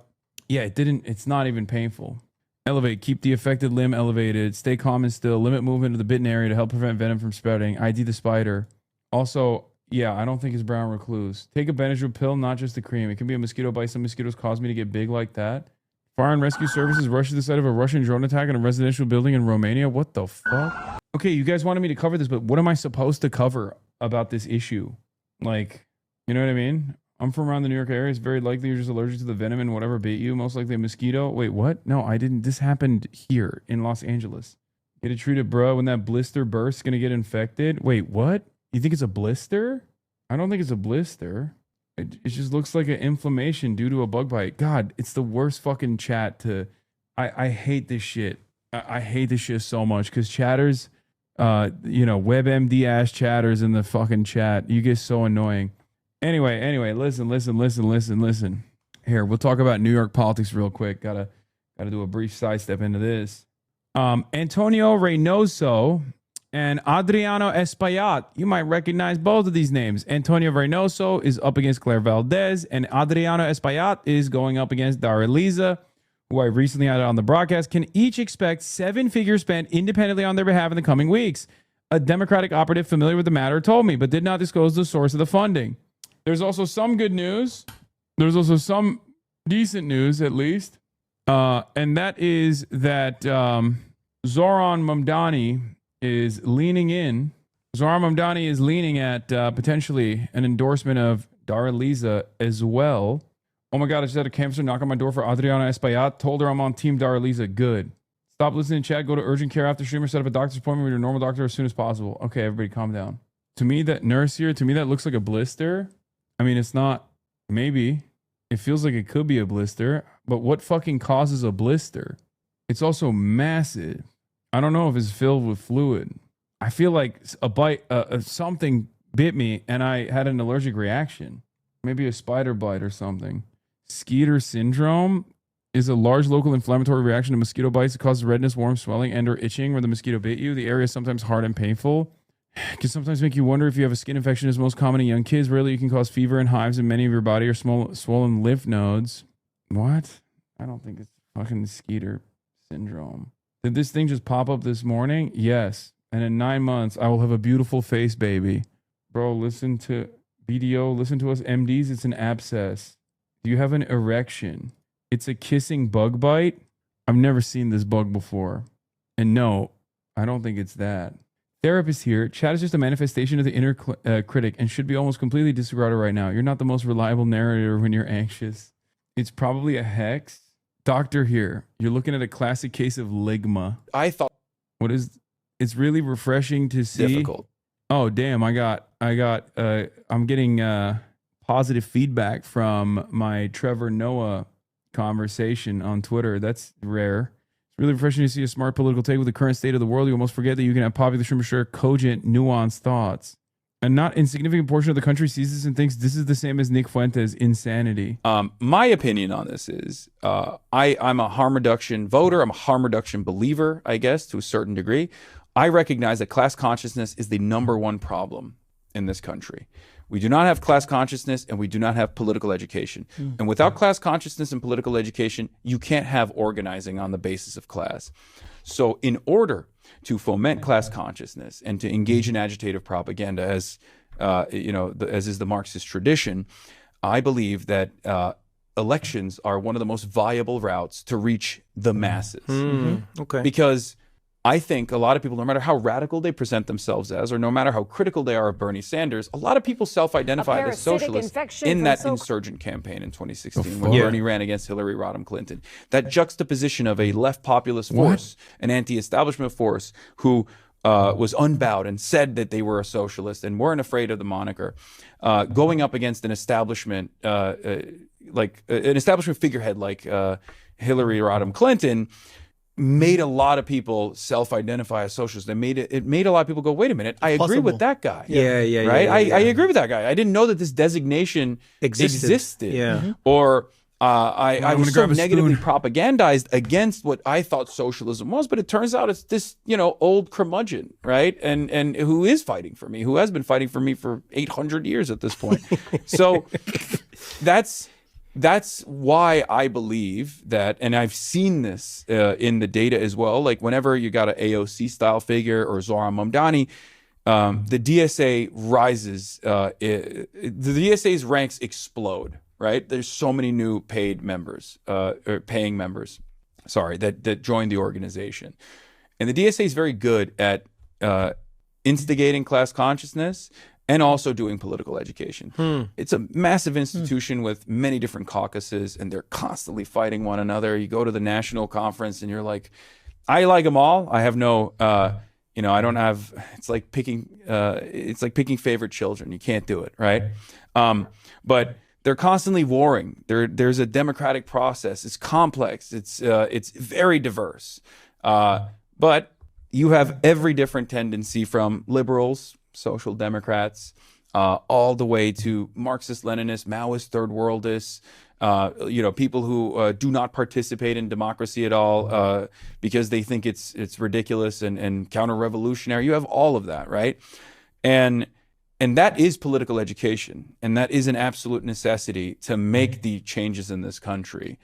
Yeah, it's not even painful. Elevate. Keep the affected limb elevated. Stay calm and still. Limit movement of the bitten area to help prevent venom from spreading. ID the spider. Also, Yeah, I don't think it's brown recluse. Take a Benadryl pill, not just the cream. It can be a mosquito bite. Some mosquitoes cause me to get big like that. Fire and rescue services rushed to the site of a Russian drone attack in a residential building in Romania. What the fuck? Okay, you guys wanted me to cover this, but what am I supposed to cover about this issue? Like, you know what I mean? I'm from around the New York area. It's very likely you're just allergic to the venom in whatever bit you. Most likely a mosquito. Wait, what? No, I didn't. This happened here in Los Angeles. Get it treated, bro. When that blister bursts, gonna get infected. Wait, what? You think it's a blister? I don't think it's a blister. It just looks like an inflammation due to a bug bite. God, it's the worst fucking chat to... I hate this shit. I hate this shit so much because chatters, WebMD ass chatters in the fucking chat. You get so annoying. Anyway, listen. Here, we'll talk about New York politics real quick. Gotta do a brief sidestep into this. Antonio Reynoso and Adriano Espaillat. You might recognize both of these names. Antonio Reynoso is up against Claire Valdez, and Adriano Espaillat is going up against Dara Liza, who I recently had on the broadcast, can each expect 7-figure spent independently on their behalf in the coming weeks. A Democratic operative familiar with the matter told me, but did not disclose the source of the funding. There's also some good news. There's also some decent news, at least. And that is that Zoran Mamdani is leaning in. Zoran Mamdani is leaning at potentially an endorsement of Dara Liza as well. Oh my God, I just had a cancer knock on my door for Adriana Espaillat. Told her I'm on Team Dara Liza. Good. Stop listening to chat. Go to urgent care after stream or set up a doctor's appointment with your normal doctor as soon as possible. Okay, everybody calm down. To me, that nurse here, that looks like a blister. I mean, it's not. Maybe. It feels like it could be a blister. But what fucking causes a blister? It's also massive. I don't know if it's filled with fluid. I feel like a bite, something bit me and I had an allergic reaction. Maybe a spider bite or something. Skeeter syndrome is a large local inflammatory reaction to mosquito bites. It causes redness, warm, swelling, and or itching where the mosquito bit you. The area is sometimes hard and painful. It can sometimes make you wonder if you have a skin infection. Is most common in young kids. Rarely you can cause fever and hives in many of your body or swollen lymph nodes. What? I don't think it's fucking Skeeter syndrome. Did this thing just pop up this morning? Yes. And in 9 months, I will have a beautiful face, baby. Bro, listen to BDO. Listen to us MDs. It's an abscess. Do you have an erection? It's a kissing bug bite. I've never seen this bug before. And no, I don't think it's that. Therapist here. Chat is just a manifestation of the inner critic and should be almost completely disregarded right now. You're not the most reliable narrator when you're anxious. It's probably a hex. Doctor here. You're looking at a classic case of ligma. I thought. What is? It's really refreshing to see. Difficult. Oh damn! I'm getting positive feedback from my Trevor Noah conversation on Twitter. That's rare. It's really refreshing to see a smart political take with the current state of the world. You almost forget that you can have popular streamers share cogent, nuanced thoughts. A not insignificant portion of the country sees this and thinks this is the same as Nick Fuentes' insanity. My opinion on this is I'm a harm reduction voter. I'm a harm reduction believer, I guess, to a certain degree. I recognize that class consciousness is the #1 problem in this country. We do not have class consciousness and we do not have political education. And without class consciousness and political education, you can't have organizing on the basis of class. So in order to foment class consciousness and to engage in agitative propaganda, as as is the Marxist tradition, I believe that elections are one of the most viable routes to reach the masses. Okay. Because I think a lot of people, no matter how radical they present themselves as, or no matter how critical they are of Bernie Sanders, a lot of people self-identified as socialists in that insurgent campaign in 2016 when Bernie ran against Hillary Rodham Clinton. That juxtaposition of a left populist force, an anti-establishment force who was unbowed and said that they were a socialist and weren't afraid of the moniker, going up against an establishment, like an establishment figurehead like Hillary Rodham Clinton, made a lot of people self-identify as socialists. It made a lot of people go, wait a minute, I agree with that guy. Yeah. Right? I agree with that guy. I didn't know that this designation existed. Yeah. Or I was so negatively propagandized against what I thought socialism was, but it turns out it's this, old curmudgeon, right? And who is fighting for me, who has been fighting for me for 800 years at this point. So that's why I believe that, and I've seen this in the data as well, like whenever you got an AOC style figure or Zoran Mamdani, the DSA rises. The DSA's ranks explode. Right? There's so many new paid members, or paying members, that join the organization, and the DSA is very good at instigating class consciousness and also doing political education. It's a massive institution with many different caucuses, and they're constantly fighting one another. You go to the national conference and you're like, I like them all. I have no, I don't have, it's like picking favorite children. You can't do it, right? But they're constantly warring. There's a democratic process. It's complex. It's very diverse. But you have every different tendency from liberals, social democrats, all the way to Marxist-Leninists, Maoist, third worldists, people who do not participate in democracy at all because they think it's ridiculous and counter-revolutionary. You have all of that, right? And that is political education, and that is an absolute necessity to make the changes in this country.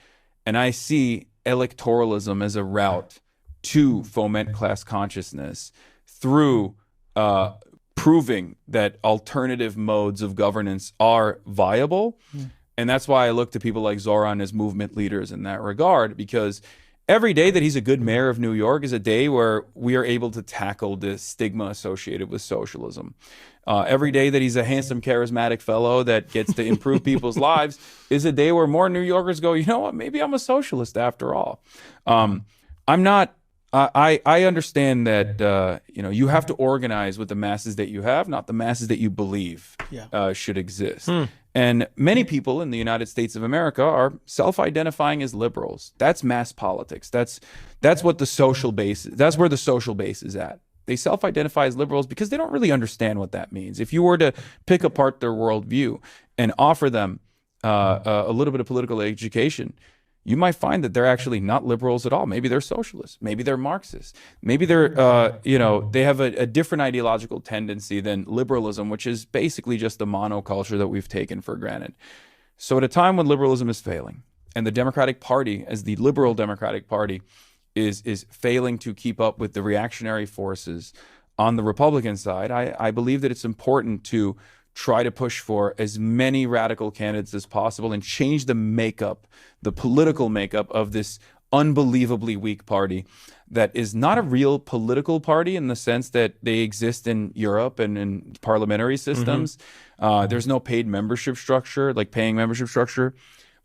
And I see electoralism as a route to foment class consciousness through proving that alternative modes of governance are viable. And that's why I look to people like Zoran as movement leaders in that regard, because every day that he's a good mayor of New York is a day where we are able to tackle the stigma associated with socialism. Every day that he's a handsome, charismatic fellow that gets to improve people's lives is a day where more New Yorkers go, you know what, maybe I'm a socialist after all. I'm not. I understand that you have to organize with the masses that you have, not the masses that you believe should exist. And many people in the United States of America are self-identifying as liberals. That's mass politics. That's what the social base. That's where the social base is at. They self-identify as liberals because they don't really understand what that means. If you were to pick apart their worldview and offer them a little bit of political education, you might find that they're actually not liberals at all. Maybe they're socialists. Maybe they're Marxists. Maybe they're, they have a different ideological tendency than liberalism, which is basically just the monoculture that we've taken for granted. So at a time when liberalism is failing, and the Democratic Party, as the liberal Democratic Party, is failing to keep up with the reactionary forces on the Republican side, I believe that it's important to try to push for as many radical candidates as possible and change the makeup, the political makeup of this unbelievably weak party that is not a real political party in the sense that they exist in Europe and in parliamentary systems. There's no paid membership structure, like paying membership structure,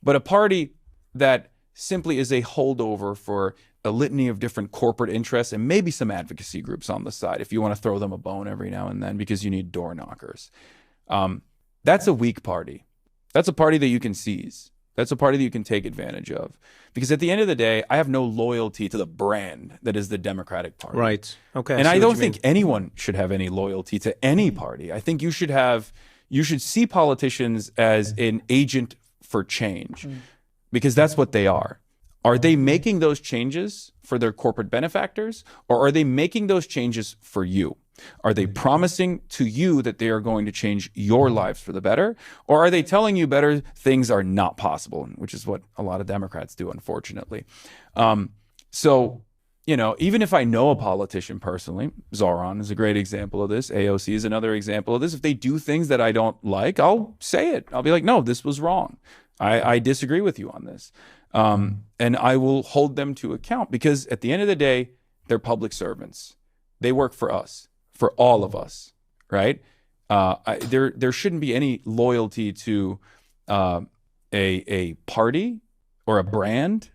but a party that simply is a holdover for a litany of different corporate interests and maybe some advocacy groups on the side if you want to throw them a bone every now and then because you need door knockers. That's a weak party. That's a party that you can seize. That's a party that you can take advantage of. Because at the end of the day, I have no loyalty to the brand that is the Democratic Party. Right. Okay. And I don't think anyone should have any loyalty to any party. I think you should see politicians as an agent for change because that's what they are. Are they making those changes for their corporate benefactors, or are they making those changes for you? Are they promising to you that they are going to change your lives for the better? Or are they telling you better things are not possible, which is what a lot of Democrats do, unfortunately. So, even if I know a politician personally, Zoran is a great example of this. AOC is another example of this. If they do things that I don't like, I'll say it. I'll be like, no, this was wrong. I disagree with you on this. And I will hold them to account because at the end of the day, they're public servants. They work for us. For all of us, right? There shouldn't be any loyalty to a party or a brand,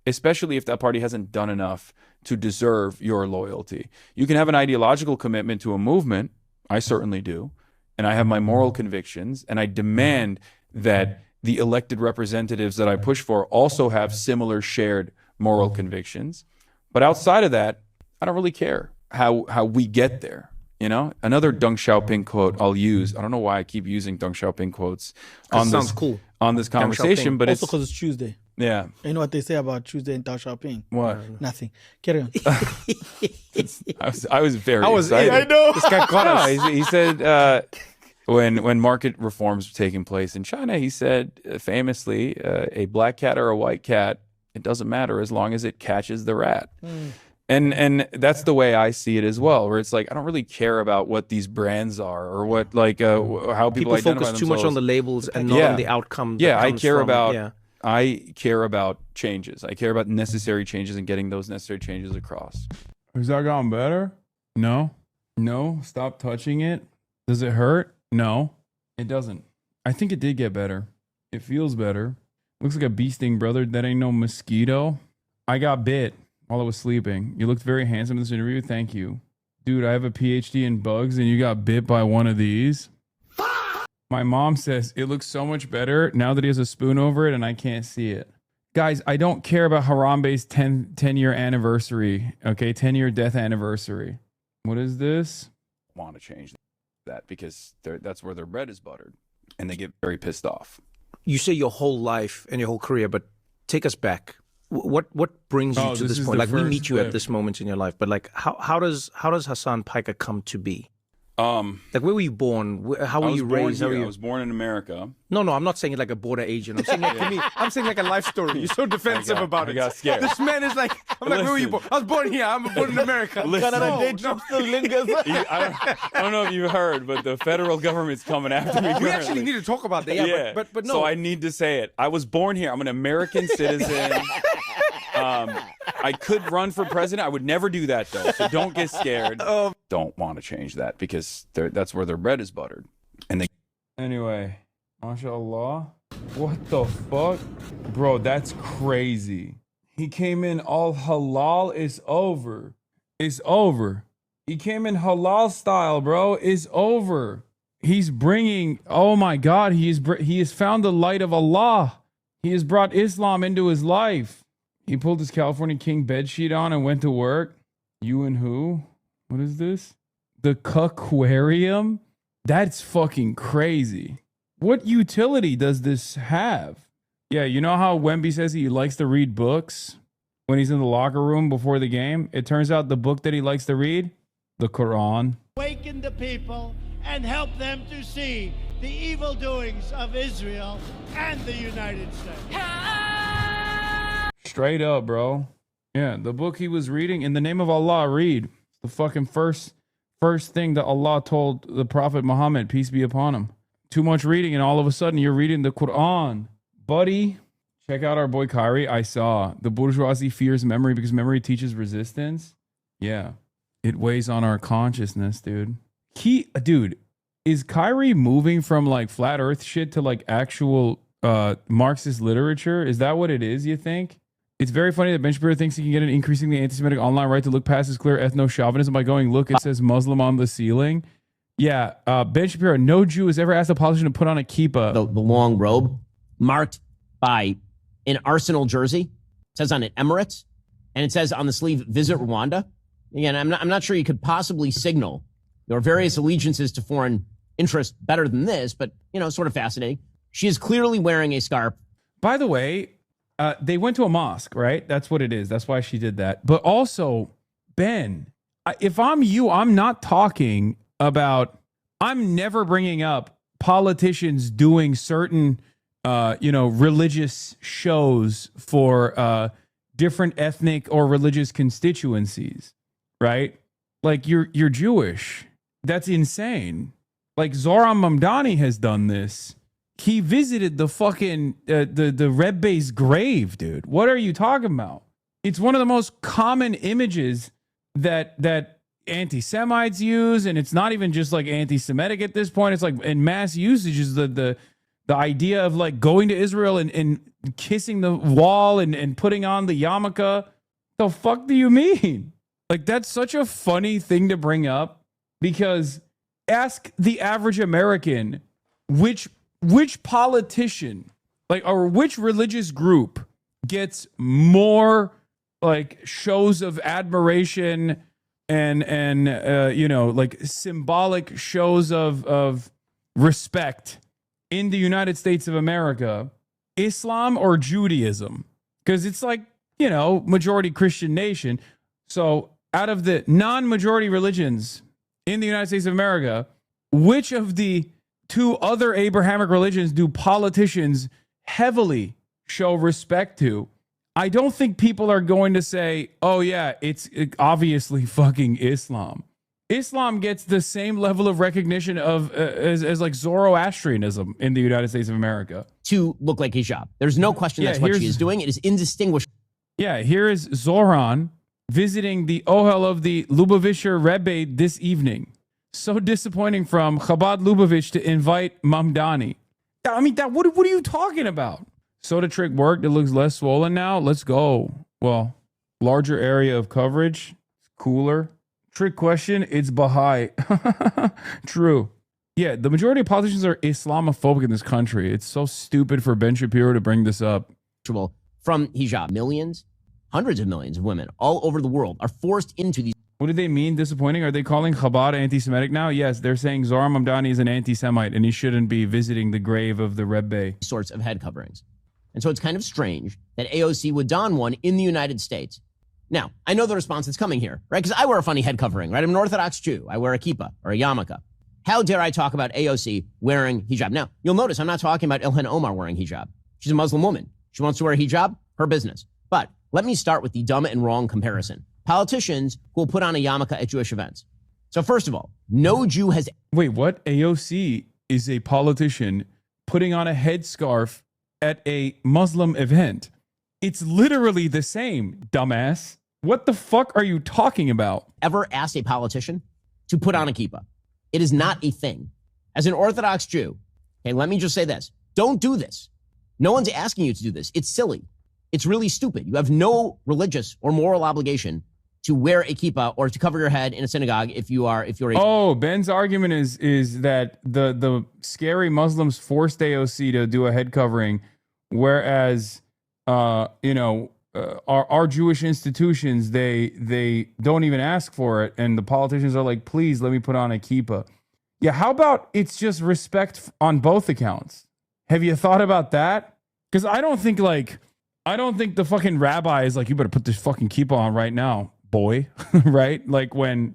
especially if that party hasn't done enough to deserve your loyalty. You can have an ideological commitment to a movement. I certainly do. And I have my moral convictions, and I demand that the elected representatives that I push for also have similar shared moral convictions. But outside of that, I don't really care how we get there. Another Deng Xiaoping quote I'll use. I don't know why I keep using Deng Xiaoping quotes on this conversation, but also because it's Tuesday. Yeah. You know what they say about Tuesday and Deng Xiaoping? What? Nothing. Carry on. I was very excited. I know. This guy caught us. He said when market reforms were taking place in China, he said famously, a black cat or a white cat, it doesn't matter as long as it catches the rat. And that's the way I see it as well, where it's like I don't really care about what these brands are or what how people identify focus too much on the labels and not on the outcome. I care about changes. I care about necessary changes and getting those necessary changes across. Has that gotten better? No. Stop touching it. Does it hurt? No, it doesn't. I think it did get better. It feels better. Looks like a bee sting, brother. That ain't no mosquito. I got bit while I was sleeping. You looked very handsome in this interview. Thank you. Dude, I have a PhD in bugs and you got bit by one of these. My mom says it looks so much better now that he has a spoon over it and I can't see it. Guys, I don't care about Harambe's 10-year anniversary. Okay, 10-year death anniversary. What is this? Want to change that because that's where their bread is buttered and they get very pissed off. You say your whole life and your whole career, but take us back. What brings you to this point? Like we meet you at this moment in your life, but like how does Hasan Piker come to be? Like where were you born? How were you raised? I was born in America. No, I'm not saying it like a border agent. I'm saying like to me, I'm saying like a life story. You're so defensive about it. I got scared. This man is like, I'm like, where were you born? I was born here. I'm born in America. I don't know if you heard, but the federal government's coming after me. We actually need to talk about that. Yeah, but no. So I need to say it. I was born here. I'm an American citizen. I could run for president. I would never do that though. So don't get scared. Don't want to change that because that's where their bread is buttered. And anyway, mashallah. What the fuck? Bro, that's crazy. He came in all halal. It's over. It's over. He came in halal style, bro. It's over. He's bringing, oh my God, he has found the light of Allah. He has brought Islam into his life. He pulled his California King bedsheet on and went to work. You and who? What is this? The Cuckquarium? That's fucking crazy. What utility does this have? Yeah, you know how Wemby says he likes to read books when he's in the locker room before the game? It turns out the book that he likes to read, the Quran. Awaken the people and help them to see the evil doings of Israel and the United States. Straight up, bro. Yeah, the book he was reading, in the name of Allah, read. The fucking first thing that Allah told the Prophet Muhammad, peace be upon him. Too much reading, and all of a sudden you're reading the Quran. Buddy, check out our boy Kyrie. I saw the bourgeoisie fears memory because memory teaches resistance. Yeah, it weighs on our consciousness, dude. Dude, is Kyrie moving from like flat earth shit to like actual Marxist literature? Is that what it is, you think? It's very funny that Ben Shapiro thinks he can get an increasingly anti-Semitic online right to look past his clear ethno-chauvinism by going, look, it says Muslim on the ceiling. Yeah, Ben Shapiro, no Jew has ever asked a politician to put on a kippah. The long robe marked by an Arsenal jersey. It says on it Emirates, and it says on the sleeve, visit Rwanda. Again, I'm not sure you could possibly signal your various allegiances to foreign interests better than this, but, you know, sort of fascinating. She is clearly wearing a scarf. By the way, they went to a mosque, right? That's what it is. That's why she did that. But also, Ben, if I'm you, I'm not talking about, I'm never bringing up politicians doing certain, religious shows for different ethnic or religious constituencies, right? Like you're Jewish. That's insane. Like Zohran Mamdani has done this. He visited the fucking the Rebbe's grave, dude. What are you talking about? It's one of the most common images that anti-Semites use, and it's not even just like anti-Semitic at this point. It's like in mass usage is the idea of like going to Israel and kissing the wall and putting on the yarmulke. The fuck do you mean? Like that's such a funny thing to bring up because ask the average American which politician, like, or which religious group gets more like shows of admiration and like symbolic shows of respect in the United States of America, Islam or Judaism? Because it's like, majority Christian nation. So out of the non-majority religions in the United States of America, which of the two other Abrahamic religions do politicians heavily show respect to? I don't think people are going to say, oh, yeah, it's obviously fucking Islam. Islam gets the same level of recognition of as like Zoroastrianism in the United States of America. To look like hijab. There's no question that's what she is doing. It is indistinguishable. Yeah, here is Zoran visiting the Ohel of the Lubavitcher Rebbe this evening. So disappointing from Chabad Lubavitch to invite Mamdani. I mean, what are you talking about? Soda trick worked. It looks less swollen now. Let's go. Well, larger area of coverage. Cooler. Trick question. It's Baha'i. True. Yeah, the majority of politicians are Islamophobic in this country. It's so stupid for Ben Shapiro to bring this up. From hijab, millions, hundreds of millions of women all over the world are forced into these. What do they mean disappointing? Are they calling Chabad anti-Semitic now? Yes, they're saying Zohar Mamdani is an anti-Semite and he shouldn't be visiting the grave of the Rebbe. Sorts of head coverings. And so it's kind of strange that AOC would don one in the United States. Now, I know the response that's coming here, right? Because I wear a funny head covering, right? I'm an Orthodox Jew. I wear a kippah or a yarmulke. How dare I talk about AOC wearing hijab? Now, you'll notice I'm not talking about Ilhan Omar wearing hijab. She's a Muslim woman. She wants to wear a hijab, her business. But let me start with the dumb and wrong comparison. Politicians who will put on a yarmulke at Jewish events. So first of all, no Jew has... Wait, what? AOC is a politician putting on a headscarf at a Muslim event. It's literally the same, dumbass. What the fuck are you talking about? Ever asked a politician to put on a kippah? It is not a thing. As an Orthodox Jew, okay, let me just say this. Don't do this. No one's asking you to do this. It's silly. It's really stupid. You have no religious or moral obligation to wear a kippah or to cover your head in a synagogue if you're a... Oh, Ben's argument is that the scary Muslims forced AOC to do a head covering, whereas our Jewish institutions, they don't even ask for it, and the politicians are like, please let me put on a kippah. Yeah, how about it's just respect on both accounts? Have you thought about that? Because I don't think the fucking rabbi is like, you better put this fucking kippah on right now, boy. Right? Like when,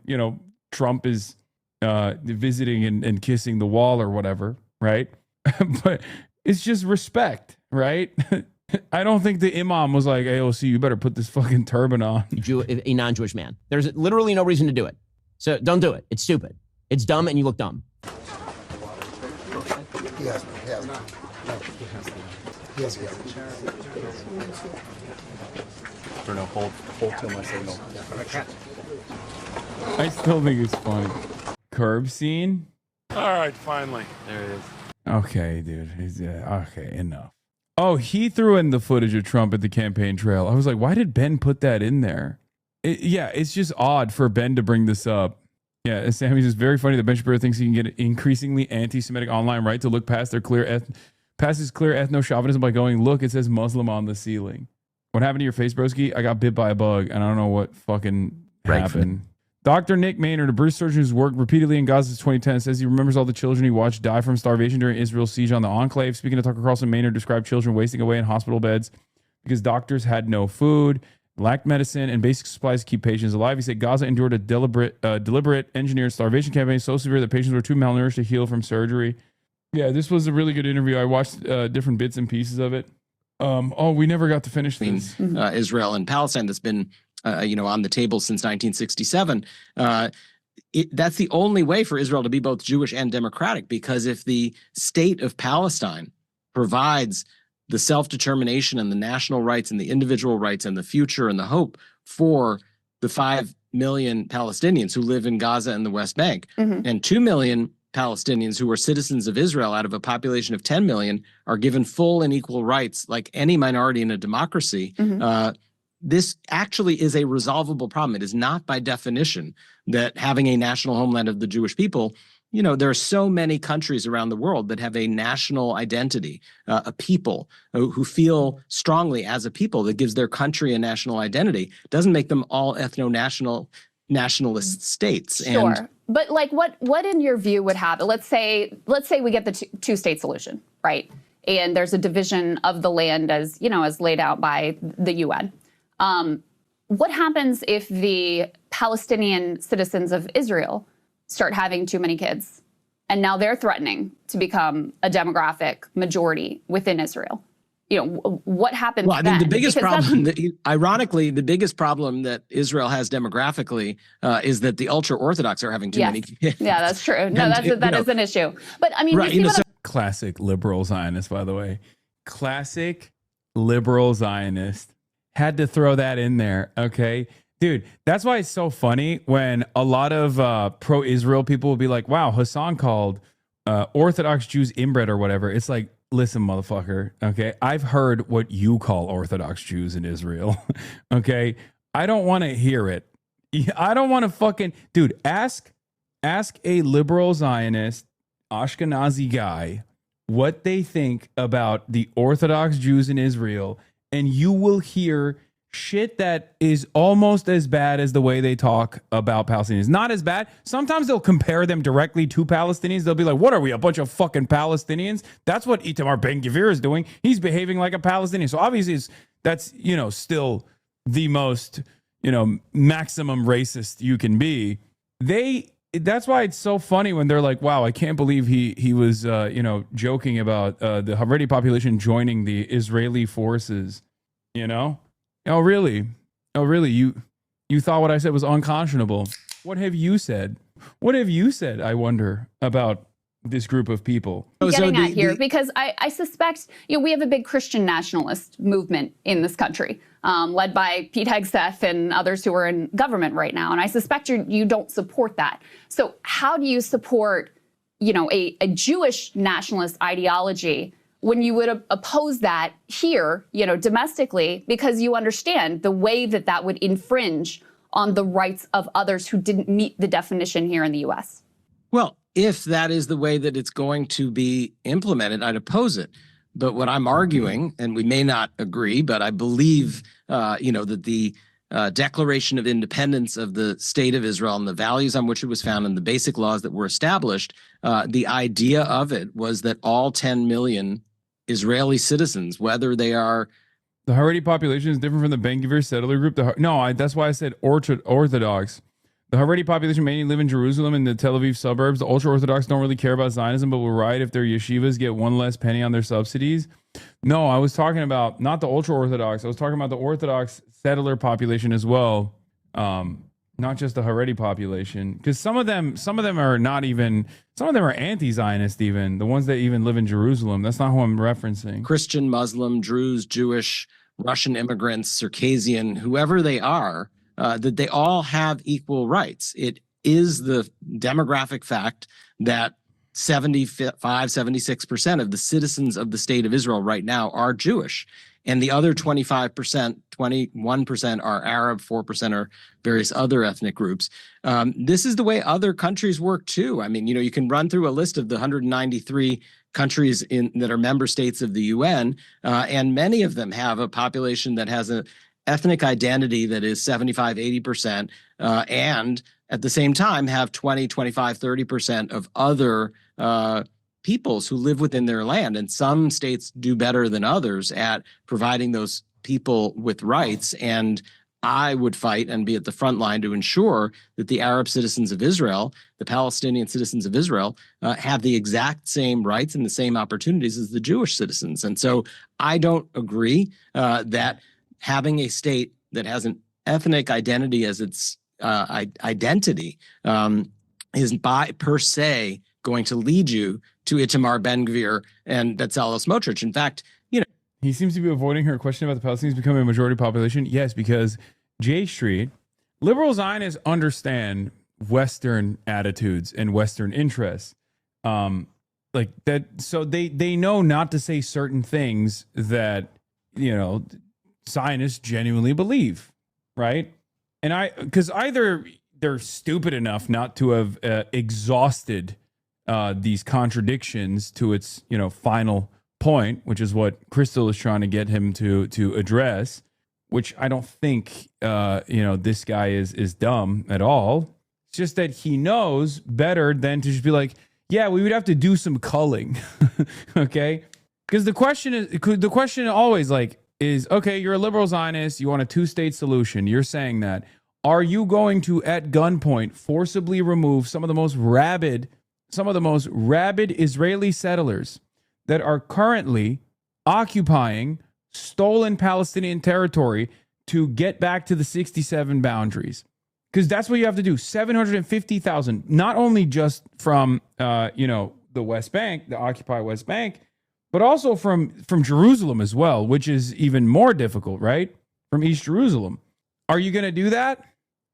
Trump is visiting and kissing the wall or whatever, right? But it's just respect, right? I don't think the imam was like, AOC, you better put this fucking turban on. A non-Jewish man. There's literally no reason to do it. So don't do it. It's stupid. It's dumb and you look dumb. Bruno, hold till my signal. I still think it's funny. Curb scene? All right, finally. There it is. Okay, dude. Okay, enough. Oh, he threw in the footage of Trump at the campaign trail. I was like, why did Ben put that in there? It's just odd for Ben to bring this up. Yeah, Sammy says, very funny that Ben Shapiro thinks he can get an increasingly anti-Semitic online right to look past their past his clear ethno-chauvinism by going, look, it says Muslim on the ceiling. What happened to your face, broski? I got bit by a bug, and I don't know what fucking happened. Dr. Nick Maynard, a Bruce surgeon who's worked repeatedly in Gaza since 2010, says he remembers all the children he watched die from starvation during Israel's siege on the enclave. Speaking to Tucker Carlson, Maynard described children wasting away in hospital beds because doctors had no food, lacked medicine, and basic supplies to keep patients alive. He said Gaza endured a deliberate engineered starvation campaign so severe that patients were too malnourished to heal from surgery. Yeah, this was a really good interview. I watched different bits and pieces of it. We never got to finish this. Israel and Palestine that's been on the table since 1967. That's the only way for Israel to be both Jewish and democratic, because if the state of Palestine provides the self-determination and the national rights and the individual rights and the future and the hope for the 5 million Palestinians who live in Gaza and the West Bank, and 2 million Palestinians who are citizens of Israel out of a population of 10 million are given full and equal rights like any minority in a democracy, this actually is a resolvable problem. It is not by definition that having a national homeland of the Jewish people, there are so many countries around the world that have a national identity, a people who feel strongly as a people that gives their country a national identity. Doesn't make them all nationalist states. Sure. And but like what in your view would happen? Let's say we get the two-state solution, right? And there's a division of the land as laid out by the UN. What happens if the Palestinian citizens of Israel start having too many kids? And now they're threatening to become a demographic majority within Israel. what happens Well, I mean, then? the biggest Because problem, ironically, the biggest problem that Israel has demographically is that the ultra-Orthodox are having too many kids. Yeah, that's true. No, that is an issue. But I mean, Right, you see what Classic liberal Zionist, by the way. Classic liberal Zionist. Had to throw that in there, okay? Dude, that's why it's so funny when a lot of pro-Israel people will be like, wow, Hassan called Orthodox Jews inbred or whatever. It's like, listen, motherfucker, okay? I've heard what you call Orthodox Jews in Israel, okay? I don't want to hear it. I don't want to fucking... Dude, ask a liberal Zionist, Ashkenazi guy what they think about the Orthodox Jews in Israel, and you will hear shit that is almost as bad as the way they talk about Palestinians. Not as bad. Sometimes they'll compare them directly to Palestinians. They'll be like, what are we, a bunch of fucking Palestinians? That's what Itamar Ben-Gvir is doing. He's behaving like a Palestinian. So obviously that's, still the most, maximum racist you can be. That's why it's so funny when they're like, wow, I can't believe he was, joking about the Haredi population joining the Israeli forces, Oh, really? Oh, really? You thought what I said was unconscionable. What have you said? What have you said, I wonder, about this group of people? getting at here, because I suspect, we have a big Christian nationalist movement in this country, led by Pete Hegseth and others who are in government right now. And I suspect you don't support that. So how do you support, a Jewish nationalist ideology when you would oppose that here, domestically, because you understand the way that would infringe on the rights of others who didn't meet the definition here in the U.S.? Well, if that is the way that it's going to be implemented, I'd oppose it. But what I'm arguing, and we may not agree, but I believe, that the Declaration of Independence of the State of Israel and the values on which it was founded and the basic laws that were established, the idea of it was that all 10 million Israeli citizens, whether they are... The Haredi population is different from the Ben-Gvir settler group. That's why I said Orthodox. The Haredi population mainly live in Jerusalem and the Tel Aviv suburbs. The ultra-Orthodox don't really care about Zionism, but will riot if their yeshivas get one less penny on their subsidies. No, I was talking about not the ultra-Orthodox. I was talking about the Orthodox settler population as well, not just the Haredi population. Because some of them are not even... Some of them are anti-Zionist even, the ones that even live in Jerusalem. That's not who I'm referencing. Christian, Muslim, Druze, Jewish, Russian immigrants, Circassian, whoever they are, that they all have equal rights. It is the demographic fact that 76% of the citizens of the state of Israel right now are Jewish. And the other 25%, 21% are Arab, 4% are various other ethnic groups. This is the way other countries work too. I mean, you can run through a list of the 193 countries that are member states of the UN, and many of them have a population that has an ethnic identity that is 75, 80%, and at the same time have 20, 25, 30% of other peoples who live within their land. And some states do better than others at providing those people with rights. And I would fight and be at the front line to ensure that the Arab citizens of Israel, the Palestinian citizens of Israel, have the exact same rights and the same opportunities as the Jewish citizens. And so I don't agree that having a state that has an ethnic identity as its identity is per se going to lead you to Itamar Ben-Gvir and Bezalel Smotrich. In fact, he seems to be avoiding her question about the Palestinians becoming a majority population. Yes, because J Street, liberal Zionists understand Western attitudes and Western interests. Like that, so they know not to say certain things that, Zionists genuinely believe, right? And because either they're stupid enough not to have exhausted these contradictions to its, final point, which is what Crystal is trying to get him to address, which I don't think, this guy is dumb at all. It's just that he knows better than to just be like, yeah, we would have to do some culling. Okay. Because the question always is, okay, you're a liberal Zionist. You want a 2-state solution. You're saying that. Are you going to, at gunpoint, forcibly remove some of the most rabid Israeli settlers that are currently occupying stolen Palestinian territory to get back to the 67 boundaries. Because that's what you have to do. 750,000, not only just from, the West Bank, the occupied West Bank, but also from Jerusalem as well, which is even more difficult, right? From East Jerusalem. Are you going to do that?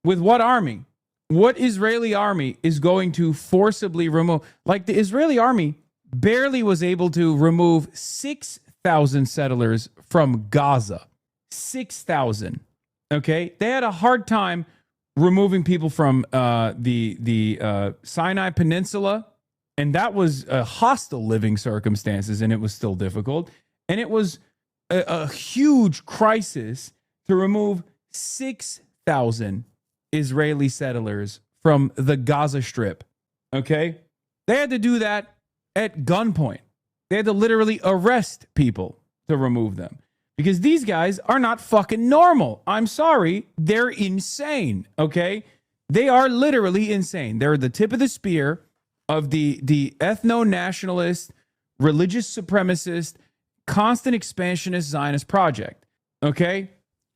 With what army? What Israeli army is going to forcibly remove? Like, the Israeli army barely was able to remove 6,000 settlers from Gaza. 6,000. Okay? They had a hard time removing people from the Sinai Peninsula, and that was hostile living circumstances, and it was still difficult. And it was a huge crisis to remove 6,000 Israeli settlers from the Gaza Strip. Okay? They had to do that at gunpoint. They had to literally arrest people to remove them. Because these guys are not fucking normal. I'm sorry. They're insane. Okay? They are literally insane. They're the tip of the spear of the ethno-nationalist, religious supremacist, constant expansionist Zionist project. Okay?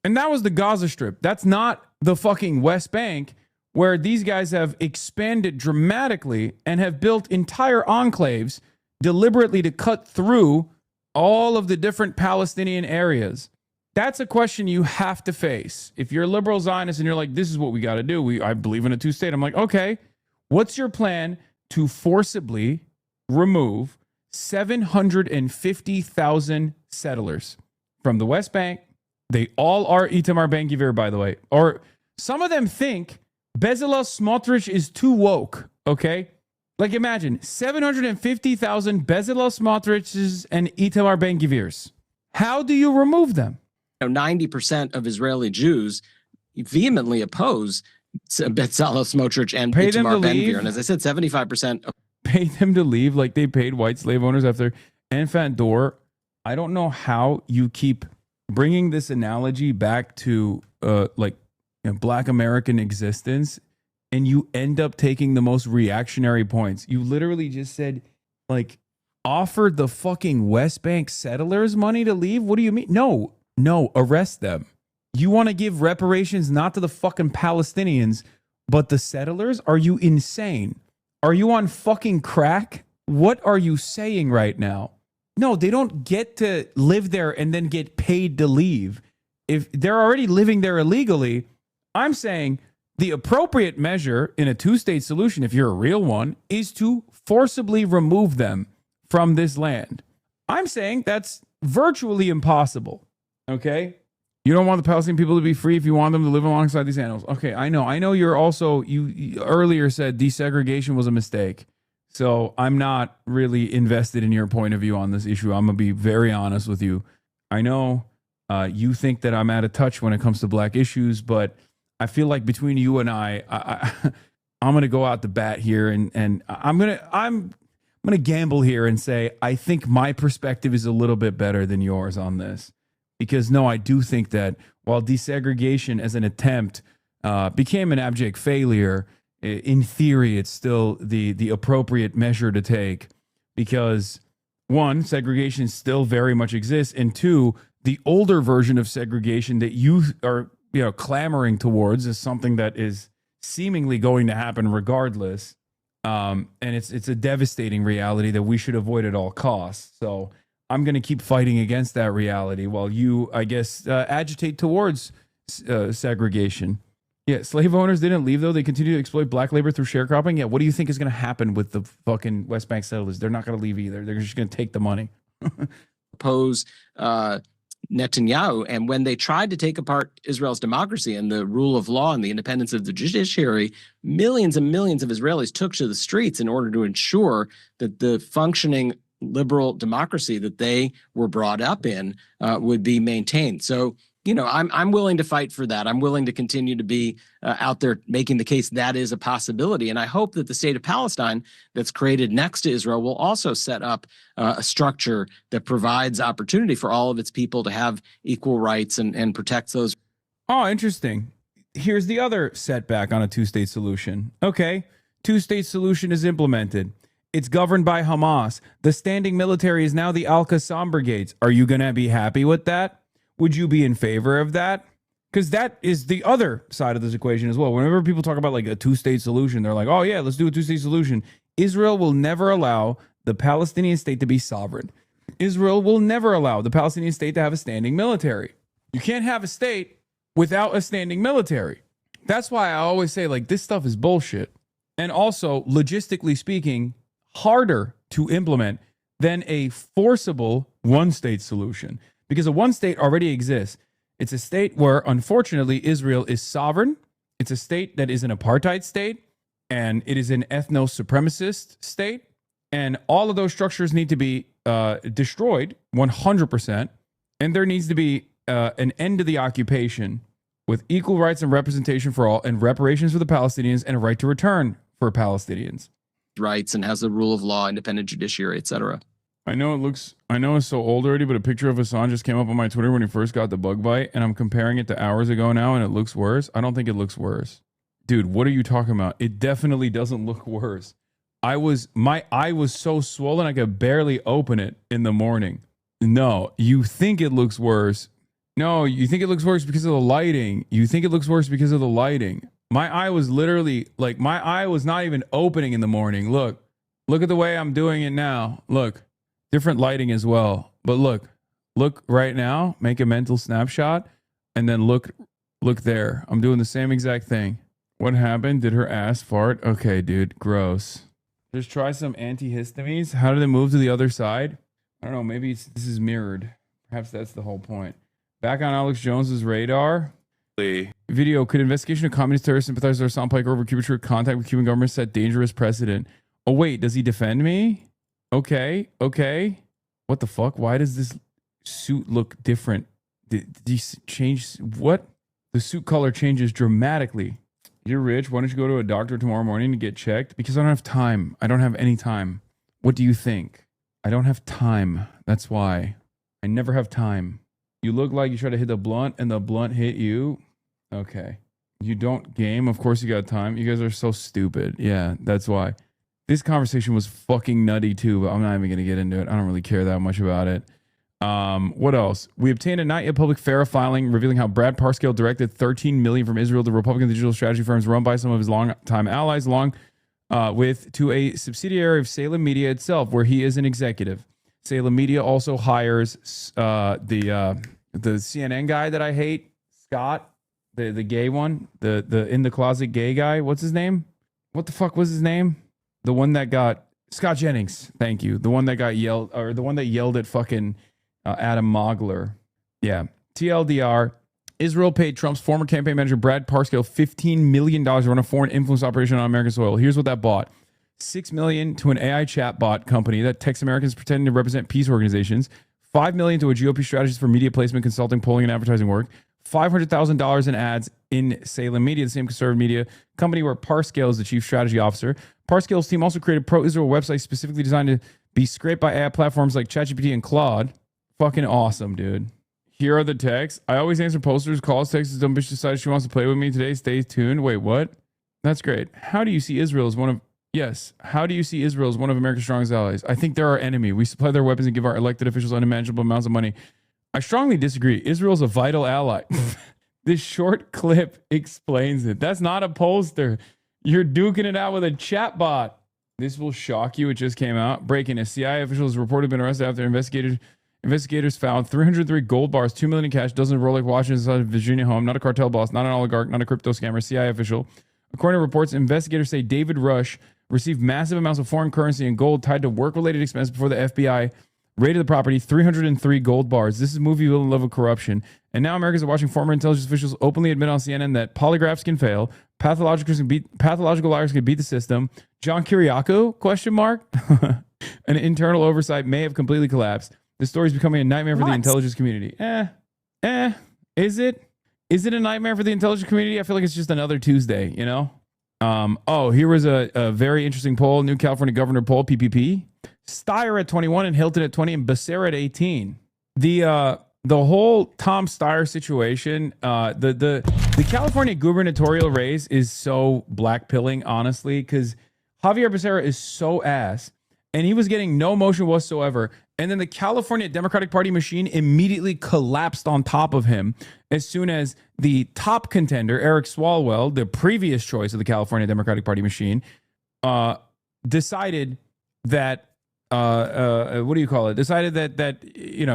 And that was the Gaza Strip. That's not the fucking West Bank, where these guys have expanded dramatically and have built entire enclaves deliberately to cut through all of the different Palestinian areas. That's a question you have to face. If you're a liberal Zionist and you're like, this is what we got to do. I believe in a two-state. I'm like, okay, what's your plan to forcibly remove 750,000 settlers from the West Bank? They all are Itamar Ben-Gvir, by the way. Or some of them think Bezalel Smotrich is too woke, okay? Like, imagine 750,000 Bezalel Smotriches and Itamar Ben-Gvirs. How do you remove them? 90% of Israeli Jews vehemently oppose Bezalel Smotrich and Itamar Ben-Gvir. And as I said, 75% pay them to leave like they paid white slave owners after Enfant Dor. I don't know how you keep bringing this analogy back to Black American existence, and you end up taking the most reactionary points. You literally just said, offered the fucking West Bank settlers money to leave? What do you mean? No, arrest them. You want to give reparations not to the fucking Palestinians, but the settlers? Are you insane? Are you on fucking crack? What are you saying right now? No, they don't get to live there and then get paid to leave. If they're already living there illegally, I'm saying the appropriate measure in a two-state solution, if you're a real one, is to forcibly remove them from this land. I'm saying that's virtually impossible. Okay? You don't want the Palestinian people to be free if you want them to live alongside these animals. Okay, I know you're also, you earlier said desegregation was a mistake. So I'm not really invested in your point of view on this issue. I'm going to be very honest with you. I know you think that I'm out of touch when it comes to black issues, but I feel like between you and I'm going to go out the bat here, and I'm going to gamble here and say I think my perspective is a little bit better than yours on this. Because no, I do think that while desegregation as an attempt became an abject failure, in theory, it's still the appropriate measure to take. Because one, segregation still very much exists, and two, the older version of segregation that you are clamoring towards is something that is seemingly going to happen regardless. And it's a devastating reality that we should avoid at all costs. So I'm going to keep fighting against that reality while you, I guess, agitate towards segregation. Yeah, slave owners didn't leave, though. They continue to exploit black labor through sharecropping. Yeah, what do you think is going to happen with the fucking West Bank settlers? They're not going to leave either. They're just going to take the money. Oppose Netanyahu. And when they tried to take apart Israel's democracy and the rule of law and the independence of the judiciary, millions and millions of Israelis took to the streets in order to ensure that the functioning liberal democracy that they were brought up in would be maintained. So, I'm willing to fight for that. I'm willing to continue to be out there making the case that is a possibility. And I hope that the state of Palestine that's created next to Israel will also set up a structure that provides opportunity for all of its people to have equal rights and protects those. Oh, interesting. Here's the other setback on a two-state solution. Okay, two-state solution is implemented. It's governed by Hamas. The standing military is now the Al-Qassam brigades. Are you going to be happy with that? Would you be in favor of that? Because that is the other side of this equation as well. Whenever people talk about like a two-state solution, they're like, oh yeah, let's do a two-state solution. Israel will never allow the Palestinian state to be sovereign. Israel will never allow the Palestinian state to have a standing military. You can't have a state without a standing military. That's why I always say like this stuff is bullshit. And also, logistically speaking, harder to implement than a forcible one-state solution. Because a one-state already exists. It's a state where, unfortunately, Israel is sovereign. It's a state that is an apartheid state, and it is an ethno-supremacist state. And all of those structures need to be destroyed 100%. And there needs to be an end to the occupation with equal rights and representation for all, and reparations for the Palestinians, and a right to return for Palestinians. Rights and has the rule of law, independent judiciary, etc. I know it's so old already, but a picture of Hassan just came up on my Twitter when he first got the bug bite, and I'm comparing it to hours ago now, and it looks worse. I don't think it looks worse. Dude, what are you talking about? It definitely doesn't look worse. My eye was so swollen I could barely open it in the morning. No, you think it looks worse. No, you think it looks worse because of the lighting. You think it looks worse because of the lighting. My eye was literally, like, my eye was not even opening in the morning. Look at the way I'm doing it now. Look, different lighting as well. But look right now, make a mental snapshot, and then look there. I'm doing the same exact thing. What happened? Did her ass fart? Okay, dude, gross. Just try some antihistamines. How did it move to the other side? I don't know, maybe this is mirrored. Perhaps that's the whole point. Back on Alex Jones's radar. Video, could investigation of communist terrorist sympathizer Hassan Piker over Cuban troop contact with Cuban government set dangerous precedent? Oh wait, does he defend me? Okay. What the fuck? Why does this suit look different? Did he change what? The suit color changes dramatically. You're rich. Why don't you go to a doctor tomorrow morning to get checked? Because I don't have time. I don't have any time. What do you think? I don't have time. That's why. I never have time. You look like you try to hit the blunt and the blunt hit you. Okay. You don't game. Of course you got time. You guys are so stupid. Yeah, that's why. This conversation was fucking nutty too, but I'm not even going to get into it. I don't really care that much about it. What else? We obtained a not yet public FARA filing revealing how Brad Parscale directed $13 million from Israel to Republican digital strategy firms run by some of his longtime allies, to a subsidiary of Salem Media itself, where he is an executive. Salem Media also hires the CNN guy that I hate, Scott, the gay one, the in the closet gay guy. What's his name? What the fuck was his name? The one that got Scott Jennings. Thank you. The one that got yelled, or the one that yelled at fucking Adam Mogler. Yeah. TLDR. Israel paid Trump's former campaign manager Brad Parscale $15 million to run a foreign influence operation on American soil. Here's what that bought. $6 million to an AI chatbot company that texts Americans pretending to represent peace organizations. $5 million to a GOP strategist for media placement, consulting, polling, and advertising work. $500,000 in ads in Salem Media, the same conservative media company where Parscale is the chief strategy officer. Parscale's team also created pro-Israel websites specifically designed to be scraped by AI platforms like ChatGPT and Claude. Fucking awesome, dude. Here are the texts. I always answer posters, calls, texts. Dumb bitch decides she wants to play with me today. Stay tuned. Wait, what? That's great. How do you see Israel as one of... Yes. How do you see Israel as one of America's strongest allies? I think they're our enemy. We supply their weapons and give our elected officials unimaginable amounts of money. I strongly disagree. Israel's a vital ally. This short clip explains it. That's not a poster. You're duking it out with a chatbot. This will shock you. It just came out. Breaking. A CIA official has reportedly been arrested after investigators found 303 gold bars, $2 million in cash, dozens of Rolex watches inside a Virginia home. Not a cartel boss, not an oligarch, not a crypto scammer, CIA official. According to reports, investigators say David Rush received massive amounts of foreign currency and gold tied to work-related expenses before the FBI raided the property. 303 gold bars. This is movie villain level corruption. And now Americans are watching former intelligence officials openly admit on CNN that polygraphs can fail, pathological liars can beat the system. John Kiriakou? Question mark. An internal oversight may have completely collapsed. This story is becoming a nightmare for the intelligence community. Is it? Is it a nightmare for the intelligence community? I feel like it's just another Tuesday, you know? Here was a very interesting poll. New California governor poll, PPP. Steyer at 21 and Hilton at 20 and Becerra at 18. The whole Tom Steyer situation, the California gubernatorial race is so blackpilling, honestly, because Javier Becerra is so ass and he was getting no motion whatsoever. And then the California Democratic Party machine immediately collapsed on top of him as soon as the top contender, Eric Swalwell, the previous choice of the California Democratic Party machine, decided that decided that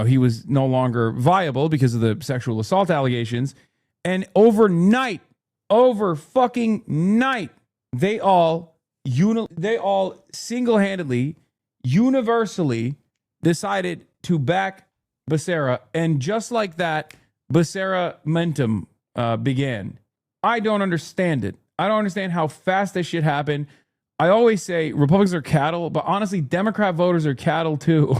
he was no longer viable because of the sexual assault allegations. And over fucking night, they all single-handedly, universally decided to back Becerra. And just like that, Becerra momentum began. I don't understand it. I don't understand how fast this shit happened. I always say Republicans are cattle, but honestly, Democrat voters are cattle too.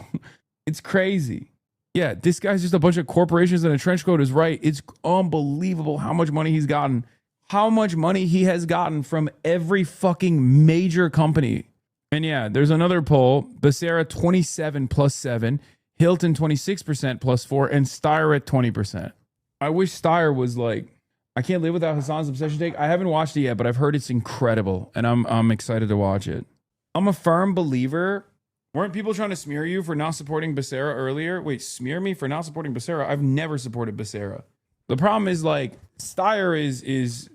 It's crazy. Yeah, this guy's just a bunch of corporations in a trench coat is right. It's unbelievable how much money he's gotten. How much money he has gotten from every fucking major company. And yeah, there's another poll. Becerra 27 plus 7, Hilton 26% plus 4, and Steyer at 20%. I wish Steyer was like, I can't live without Hassan's obsession take. I haven't watched it yet, but I've heard it's incredible, and I'm excited to watch it. I'm a firm believer. Weren't people trying to smear you for not supporting Becerra earlier? Wait, smear me for not supporting Becerra? I've never supported Becerra. The problem is, like, Steyer is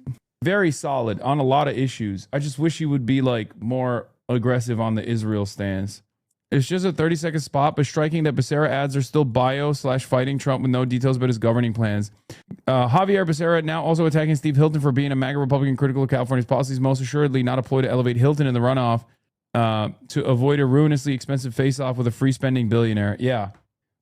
very solid on a lot of issues. I just wish he would be, like, more aggressive on the Israel stance. It's just a 30-second spot, but striking that Becerra ads are still bio/fighting Trump with no details about his governing plans. Javier Becerra now also attacking Steve Hilton for being a MAGA Republican critical of California's policies, most assuredly not a ploy to elevate Hilton in the runoff to avoid a ruinously expensive face-off with a free-spending billionaire. Yeah.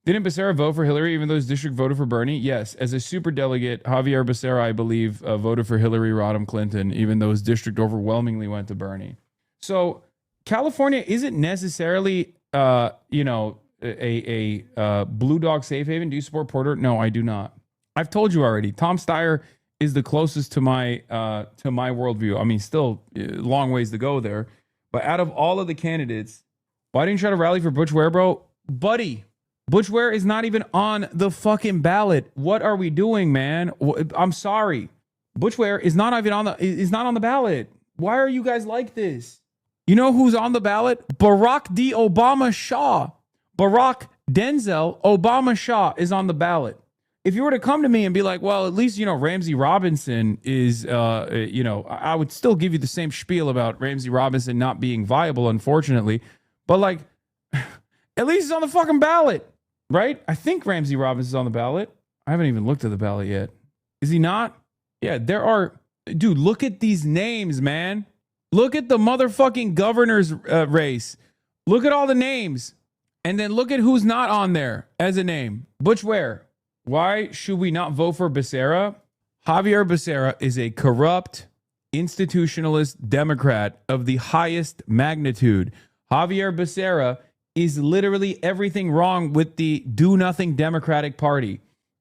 Didn't Becerra vote for Hillary even though his district voted for Bernie? Yes. As a superdelegate, Javier Becerra, I believe, voted for Hillary Rodham Clinton, even though his district overwhelmingly went to Bernie. So California isn't necessarily a blue dog safe haven. Do you support Porter? No, I do not. I've told you already. Tom Steyer is the closest to my worldview. I mean, still long ways to go there. But out of all of the candidates, why didn't you try to rally for Butch Ware, bro? Buddy, Butch Ware is not even on the fucking ballot. What are we doing, man? I'm sorry. Butch Ware is not even on the ballot. Why are you guys like this? You know who's on the ballot? Barack D. Obama Shaw. Barack Denzel Obama Shaw is on the ballot. If you were to come to me and be like, well, at least, Ramsey Robinson is, I would still give you the same spiel about Ramsey Robinson not being viable, unfortunately. But, like, at least he's on the fucking ballot, right? I think Ramsey Robinson's on the ballot. I haven't even looked at the ballot yet. Is he not? Yeah, there are. Dude, look at these names, man. Look at the motherfucking governor's race. Look at all the names. And then look at who's not on there as a name. Butch Ware. Why should we not vote for Becerra? Javier Becerra is a corrupt, institutionalist Democrat of the highest magnitude. Javier Becerra is literally everything wrong with the do-nothing Democratic Party.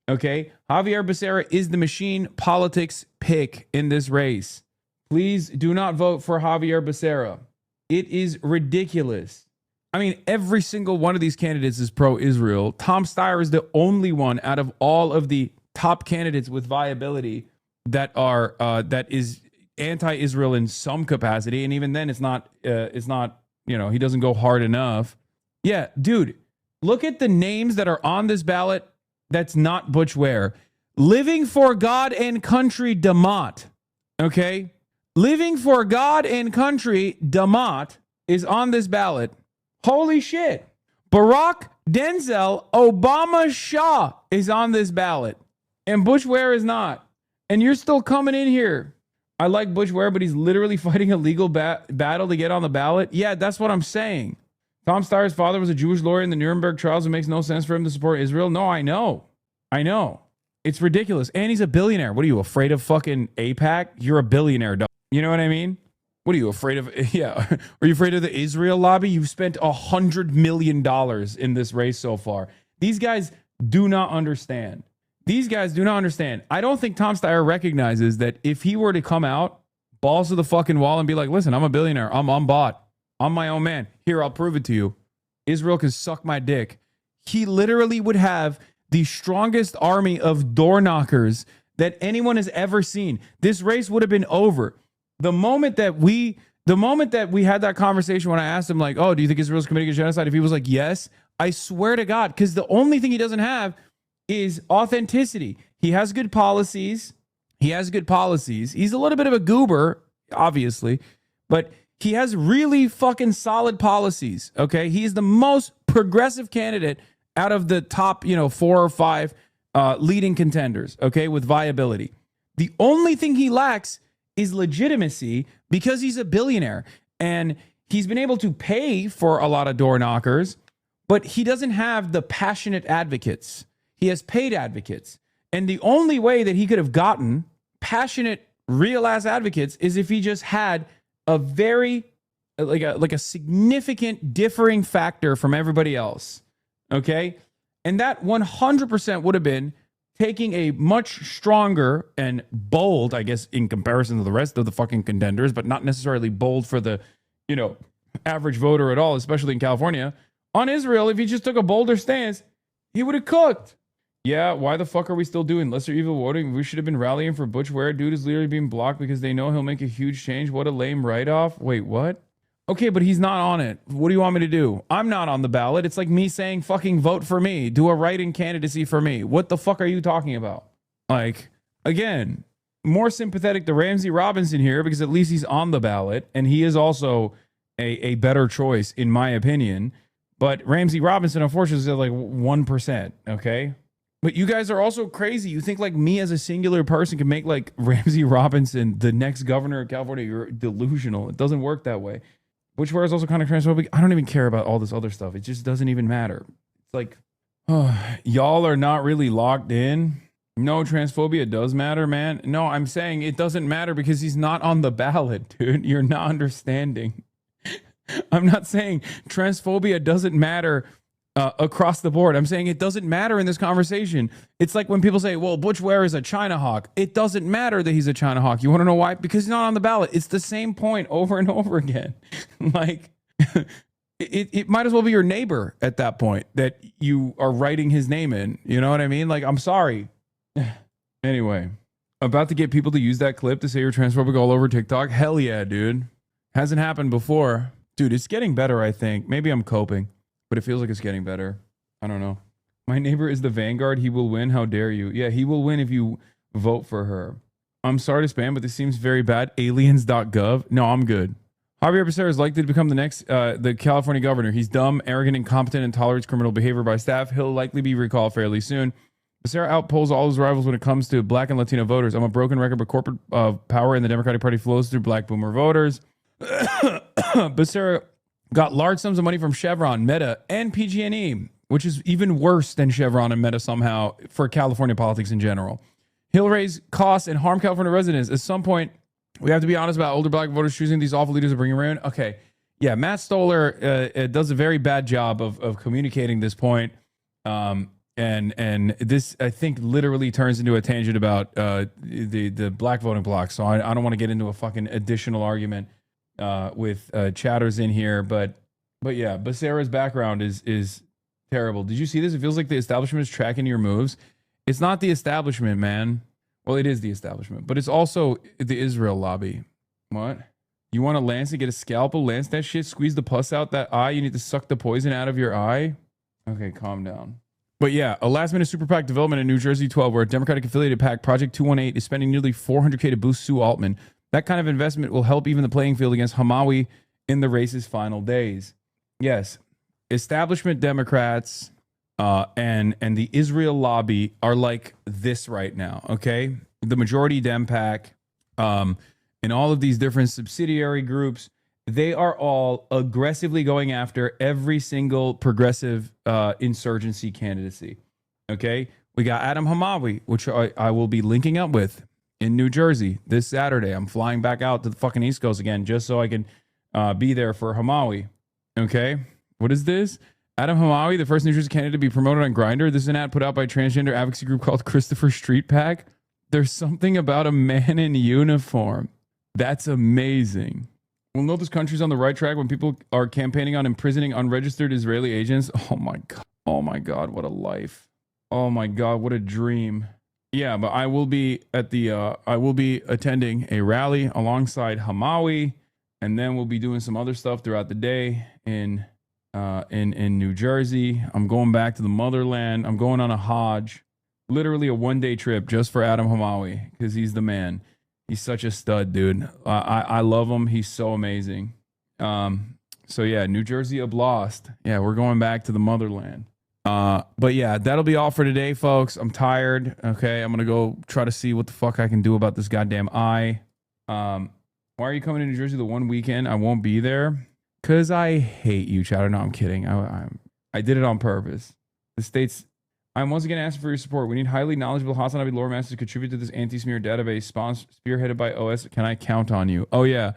Okay? Javier Becerra is the machine politics pick in this race. Please do not vote for Javier Becerra. It is ridiculous. I mean, every single one of these candidates is pro-Israel. Tom Steyer is the only one out of all of the top candidates with viability that is anti-Israel in some capacity, and even then, it's not. He doesn't go hard enough. Yeah, dude, look at the names that are on this ballot. That's not Butch Ware. Living for God and Country DeMott. Okay, Living for God and Country DeMott is on this ballot. Holy shit. Barack Denzel Obama Shaw is on this ballot. And Butch Ware is not. And you're still coming in here. I like Butch Ware, but he's literally fighting a legal battle to get on the ballot. Yeah, that's what I'm saying. Tom Steyer's father was a Jewish lawyer in the Nuremberg trials. It makes no sense for him to support Israel. No, I know. It's ridiculous. And he's a billionaire. What are you, afraid of fucking AIPAC? You're a billionaire, dog. You know what I mean? What are you afraid of? Yeah. Are you afraid of the Israel lobby? You've spent $100 million in this race so far. These guys do not understand. I don't think Tom Steyer recognizes that if he were to come out, balls to the fucking wall and be like, listen, I'm a billionaire. I'm bought. I'm my own man. Here, I'll prove it to you. Israel can suck my dick. He literally would have the strongest army of door knockers that anyone has ever seen. This race would have been over. The moment that we The moment that we had that conversation, when I asked him, like, oh, do you think Israel's committing a genocide? If he was like, yes, I swear to God, because the only thing he doesn't have is authenticity. He has good policies. He's a little bit of a goober, obviously, but he has really fucking solid policies. Okay. He's the most progressive candidate out of the top, 4 or 5 leading contenders. Okay. With viability. The only thing he lacks is legitimacy because he's a billionaire and he's been able to pay for a lot of door knockers, but he doesn't have the passionate advocates. He has paid advocates. And the only way that he could have gotten passionate, real ass advocates is if he just had a very, like a significant differing factor from everybody else. Okay. And that 100% would have been taking a much stronger and bold, I guess, in comparison to the rest of the fucking contenders, but not necessarily bold for the, average voter at all, especially in California, on Israel. If he just took a bolder stance, he would have cooked. Yeah, why the fuck are we still doing lesser evil voting? We should have been rallying for Butch Ware. Dude is literally being blocked because they know he'll make a huge change. What a lame write-off. Wait, what? Okay, but he's not on it. What do you want me to do? I'm not on the ballot. It's like me saying fucking vote for me. Do a write-in candidacy for me. What the fuck are you talking about? Like, again, more sympathetic to Ramsey Robinson here because at least he's on the ballot and he is also a better choice in my opinion. But Ramsey Robinson, unfortunately, is at like 1%, okay? But you guys are also crazy. You think like me as a singular person can make like Ramsey Robinson the next governor of California. You're delusional. It doesn't work that way. Butch Ware is also kind of transphobic. I don't even care about all this other stuff. It just doesn't even matter. It's like, y'all are not really locked in. No, transphobia does matter, man. No, I'm saying it doesn't matter because he's not on the ballot, dude. You're not understanding. I'm not saying transphobia doesn't matter across the board. I'm saying it doesn't matter in this conversation. It's like when people say, well, Butch Ware is a China hawk. It doesn't matter that he's a China hawk. You want to know why? Because he's not on the ballot. It's the same point over and over again. Like, it might as well be your neighbor at that point that you are writing his name in. You know what I mean? Like, I'm sorry. Anyway, about to get people to use that clip to say you're transphobic all over TikTok. Hell yeah, dude. Hasn't happened before. Dude, it's getting better, I think. Maybe I'm coping. But it feels like it's getting better. I don't know. My neighbor is the Vanguard. He will win. How dare you? Yeah, he will win if you vote for her. I'm sorry to spam, but this seems very bad. Aliens.gov. No, I'm good. Javier Becerra is likely to become the next the California governor. He's dumb, arrogant, incompetent, and tolerates criminal behavior by staff. He'll likely be recalled fairly soon. Becerra outpolls all his rivals when it comes to black and Latino voters. I'm a broken record, but corporate power in the Democratic Party flows through black boomer voters. Becerra got large sums of money from Chevron, Meta, and PG&E, which is even worse than Chevron and Meta somehow for California politics in general. He'll raise costs and harm California residents. At some point, we have to be honest about older black voters choosing these awful leaders to bring around. Okay, yeah, Matt Stoller does a very bad job of communicating this point. And this, I think, literally turns into a tangent about the black voting bloc. So I don't want to get into a fucking additional argument with chatters in here, but yeah, Becerra's background is terrible. Did you see this? It feels like the establishment is tracking your moves. It's not the establishment, man. Well, it is the establishment, but it's also the Israel lobby. What? You want to lance and get a scalpel? Lance that shit. Squeeze the pus out that eye. You need to suck the poison out of your eye. Okay, calm down. But yeah, a last-minute super PAC development in New Jersey 12, where a Democratic-affiliated PAC, Project 218, is spending nearly $400K to boost Sue Altman. That kind of investment will help even the playing field against Hamawi in the race's final days. Yes, establishment Democrats and the Israel lobby are like this right now, okay? The majority Dem PAC and all of these different subsidiary groups, they are all aggressively going after every single progressive insurgency candidacy, okay? We got Adam Hamawi, which I will be linking up with in New Jersey this Saturday. I'm flying back out to the fucking East Coast again just so I can be there for Hamawi. Okay? What is this? Adam Hamawi, the first New Jersey candidate to be promoted on Grindr. This is an ad put out by a transgender advocacy group called Christopher Street PAC. There's something about a man in uniform. That's amazing. We'll know this country's on the right track when people are campaigning on imprisoning unregistered Israeli agents. Oh my God. Oh my God. What a life. Oh my God. What a dream. Yeah, but I will be at the I will be attending a rally alongside Hamawi And then we'll be doing some other stuff throughout the day in New Jersey. I'm going back to the motherland. I'm going on a Hajj, literally a one-day trip just for Adam Hamawi because he's the man. He's such a stud, dude. I love him. He's so amazing. So yeah, New Jersey Oblast. Yeah, we're going back to the motherland. But yeah, that'll be all for today, folks. I'm tired. Okay, I'm gonna go try to see what the fuck I can do about this goddamn eye. Why are you coming to New Jersey the one weekend I won't be there? Cause I hate you, Chowder. No, I'm kidding. I did it on purpose. The states. I'm once again asking for your support. We need highly knowledgeable Hassan Abid lore masters to contribute to this anti-smear database spearheaded by OS. Can I count on you? Oh yeah.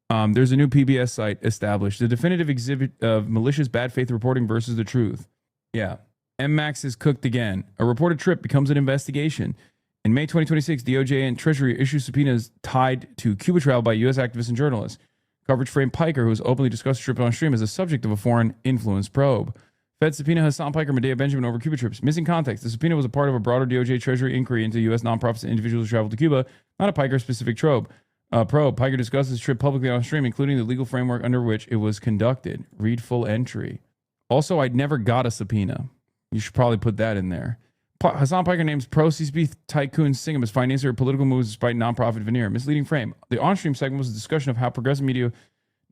There's a new PBS site established. The definitive exhibit of malicious bad faith reporting versus the truth. Yeah. MMAX is cooked again. A reported trip becomes an investigation. In May 2026, DOJ and Treasury issue subpoenas tied to Cuba travel by U.S. activists and journalists. Coverage framed Piker, who has openly discussed the trip on stream, as a subject of a foreign influence probe. Fed subpoena Hassan Piker, Medea Benjamin over Cuba trips. Missing context. The subpoena was a part of a broader DOJ Treasury inquiry into U.S. nonprofits and individuals who traveled to Cuba, not a Piker-specific probe. Piker discussed his trip publicly on stream, including the legal framework under which it was conducted. Read full entry. Also, I'd never got a subpoena. You should probably put that in there. Hassan Piker names pro-CCP tycoon Singham as financier of political moves despite nonprofit veneer. Misleading frame. The on-stream segment was a discussion of how progressive media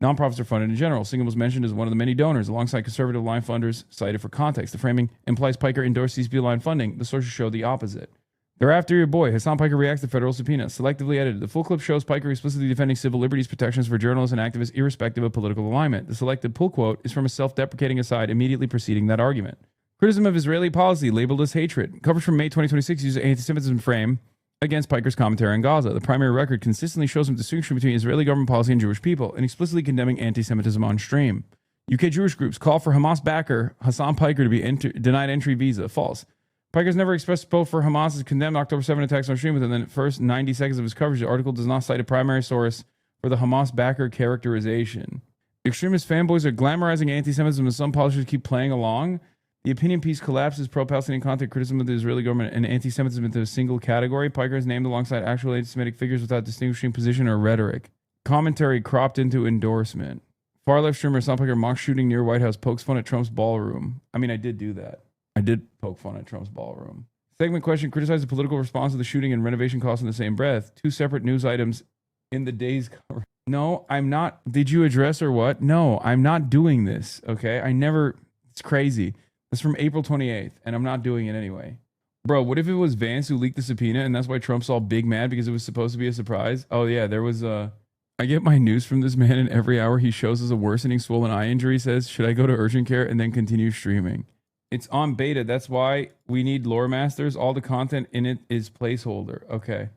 nonprofits are funded in general. Singham was mentioned as one of the many donors, alongside conservative line funders cited for context. The framing implies Piker endorsed CCP line funding. The sources show the opposite. They're after your boy. Hassan Piker reacts to federal subpoena. Selectively edited. The full clip shows Piker explicitly defending civil liberties protections for journalists and activists irrespective of political alignment. The selected pull quote is from a self-deprecating aside immediately preceding that argument. Criticism of Israeli policy labeled as hatred. Coverage from May 2026 uses an anti-Semitism frame against Piker's commentary on Gaza. The primary record consistently shows him distinction between Israeli government policy and Jewish people, and explicitly condemning anti-Semitism on stream. UK Jewish groups call for Hamas backer Hassan Piker to be denied entry visa. False. Piker's never expressed support for Hamas's condemned October 7 attacks on stream within the first 90 seconds of his coverage. The article does not cite a primary source for the Hamas backer characterization. Extremist fanboys are glamorizing anti-Semitism, and some publishers keep playing along. The opinion piece collapses pro-Palestinian content criticism of the Israeli government and anti-Semitism into a single category. Piker is named alongside actual anti-Semitic figures without distinguishing position or rhetoric. Commentary cropped into endorsement. Far-left streamer Hassan Piker mock shooting near White House, pokes fun at Trump's ballroom. I mean, I did do that. I did poke fun at Trump's ballroom. Segment question, criticize the political response to the shooting and renovation costs in the same breath. Two separate news items in the day's cover. No, I'm not. Did you address or what? No, I'm not doing this, okay? I never. It's crazy. It's from April 28th, and I'm not doing it anyway. Bro, what if it was Vance who leaked the subpoena, and that's why Trump's all big mad because it was supposed to be a surprise? Oh, yeah, there was a... I get my news from this man, and every hour he shows us a worsening swollen eye injury, says, should I go to urgent care and then continue streaming? It's on beta. That's why we need lore masters. All the content in it is placeholder. Okay.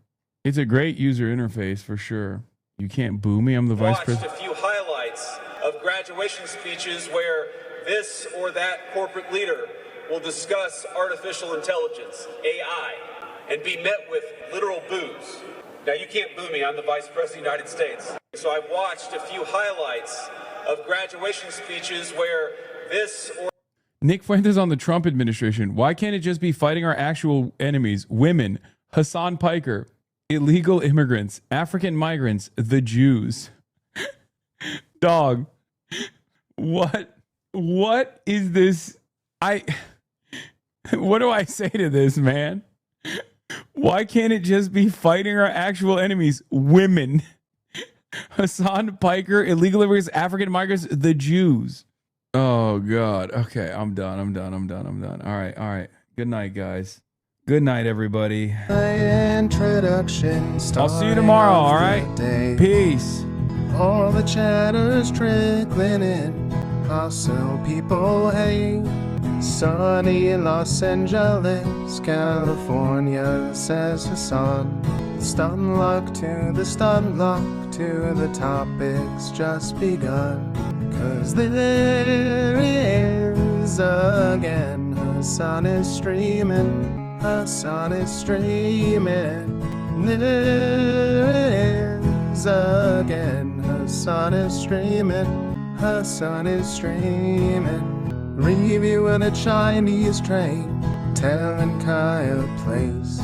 It's a great user interface for sure. You can't boo me. I'm the vice president. Watched a few highlights of graduation speeches where this or that corporate leader will discuss artificial intelligence, AI, and be met with literal boos. Now, you can't boo me. I'm the Vice President of the United States. So I've watched a few highlights of graduation speeches where this or... Nick Fuentes on the Trump administration. Why can't it just be fighting our actual enemies? Women, Hassan Piker, illegal immigrants, African migrants, the Jews. Dog. What is this? What do I say to this, man? Why can't it just be fighting our actual enemies? Women, Hassan Piker, illegal immigrants, African migrants, the Jews. Oh, God. Okay, I'm done. All right. Good night, guys. Good night, everybody. I'll see you tomorrow, all right? Peace. All the chatter's trickling in. Hostile people hate. Sunny in Los Angeles, California, says Hassan. Stun luck to the stun luck to the topics just begun. 'Cause there he is again. Hassan is streaming. Hassan is streaming. There he is again. Hassan is streaming. Hassan is streaming. Reviewing a Chinese train, telling Kaya place.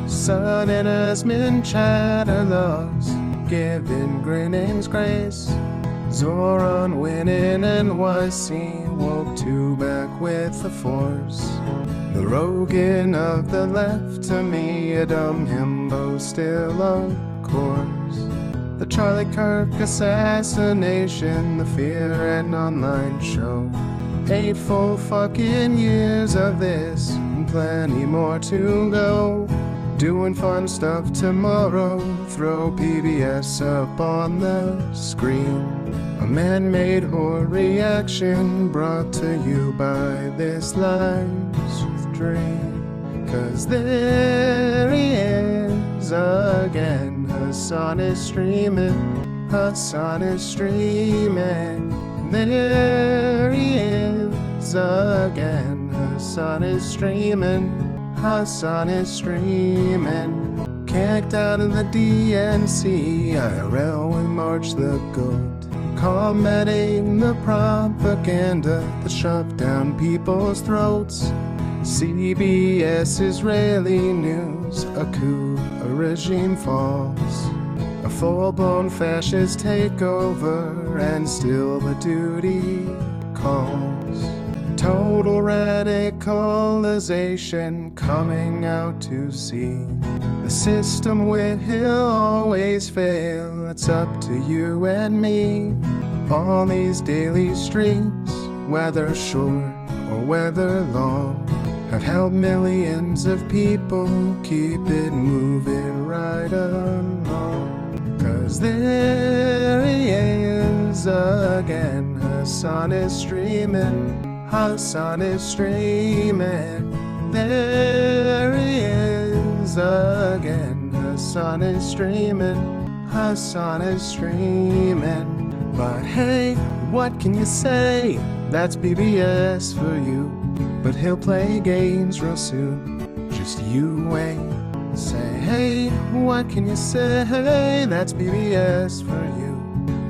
Sun and Asmin chatter loves. giving Grinning's grace. Zoran winning NYC woke two back with the force. The Rogan of the left, to me a dumb himbo still of course. The Charlie Kirk assassination, the Fear and Online show. 8 full fucking years of this, and plenty more to go. Doing fun stuff tomorrow, throw PBS up on the screen. A man-made horror reaction brought to you by this life's dream. 'Cause there he is again, Hassan is streaming, Hassan is streaming. There he is again, Hassan is streaming, Hassan is streaming. Kicked out of the DNC, IRL we march the goat. Combating the propaganda that shoved down people's throats. CBS Israeli news, a coup, a regime falls. A full-blown fascist takeover, and still the duty calls. Total radicalization coming out to see. The system will always fail, it's up to you and me. On these daily streets, whether short or whether long, have helped millions of people keep it moving right along. 'Cause there he is again, Hassan is streaming, Hassan is streaming. There he is again, Hassan is streaming, Hassan is streaming. But hey, what can you say? That's BBS for you. But he'll play games real soon, just you wait. Say, hey, what can you say? That's BBS for you.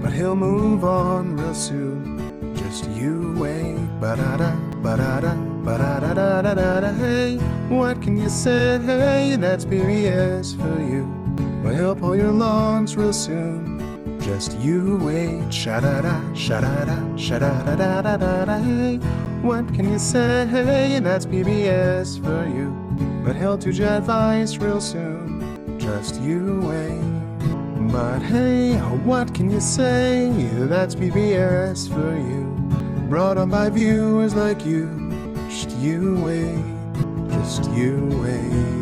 But he'll move on real soon, just you wait. Ba-da-da, ba-da-da, ba-da-da-da-da-da. Hey, what can you say? That's BBS for you. But he'll pull your lawns real soon, just you wait. Sha-da-da, sha-da-da, sha-da-da-da-da-da. Hey, what can you say? That's BBS for you. But he'll do your advice real soon, just you wait. But hey, what can you say? That's BBS for you. Brought on by viewers like you, just you wait, just you wait.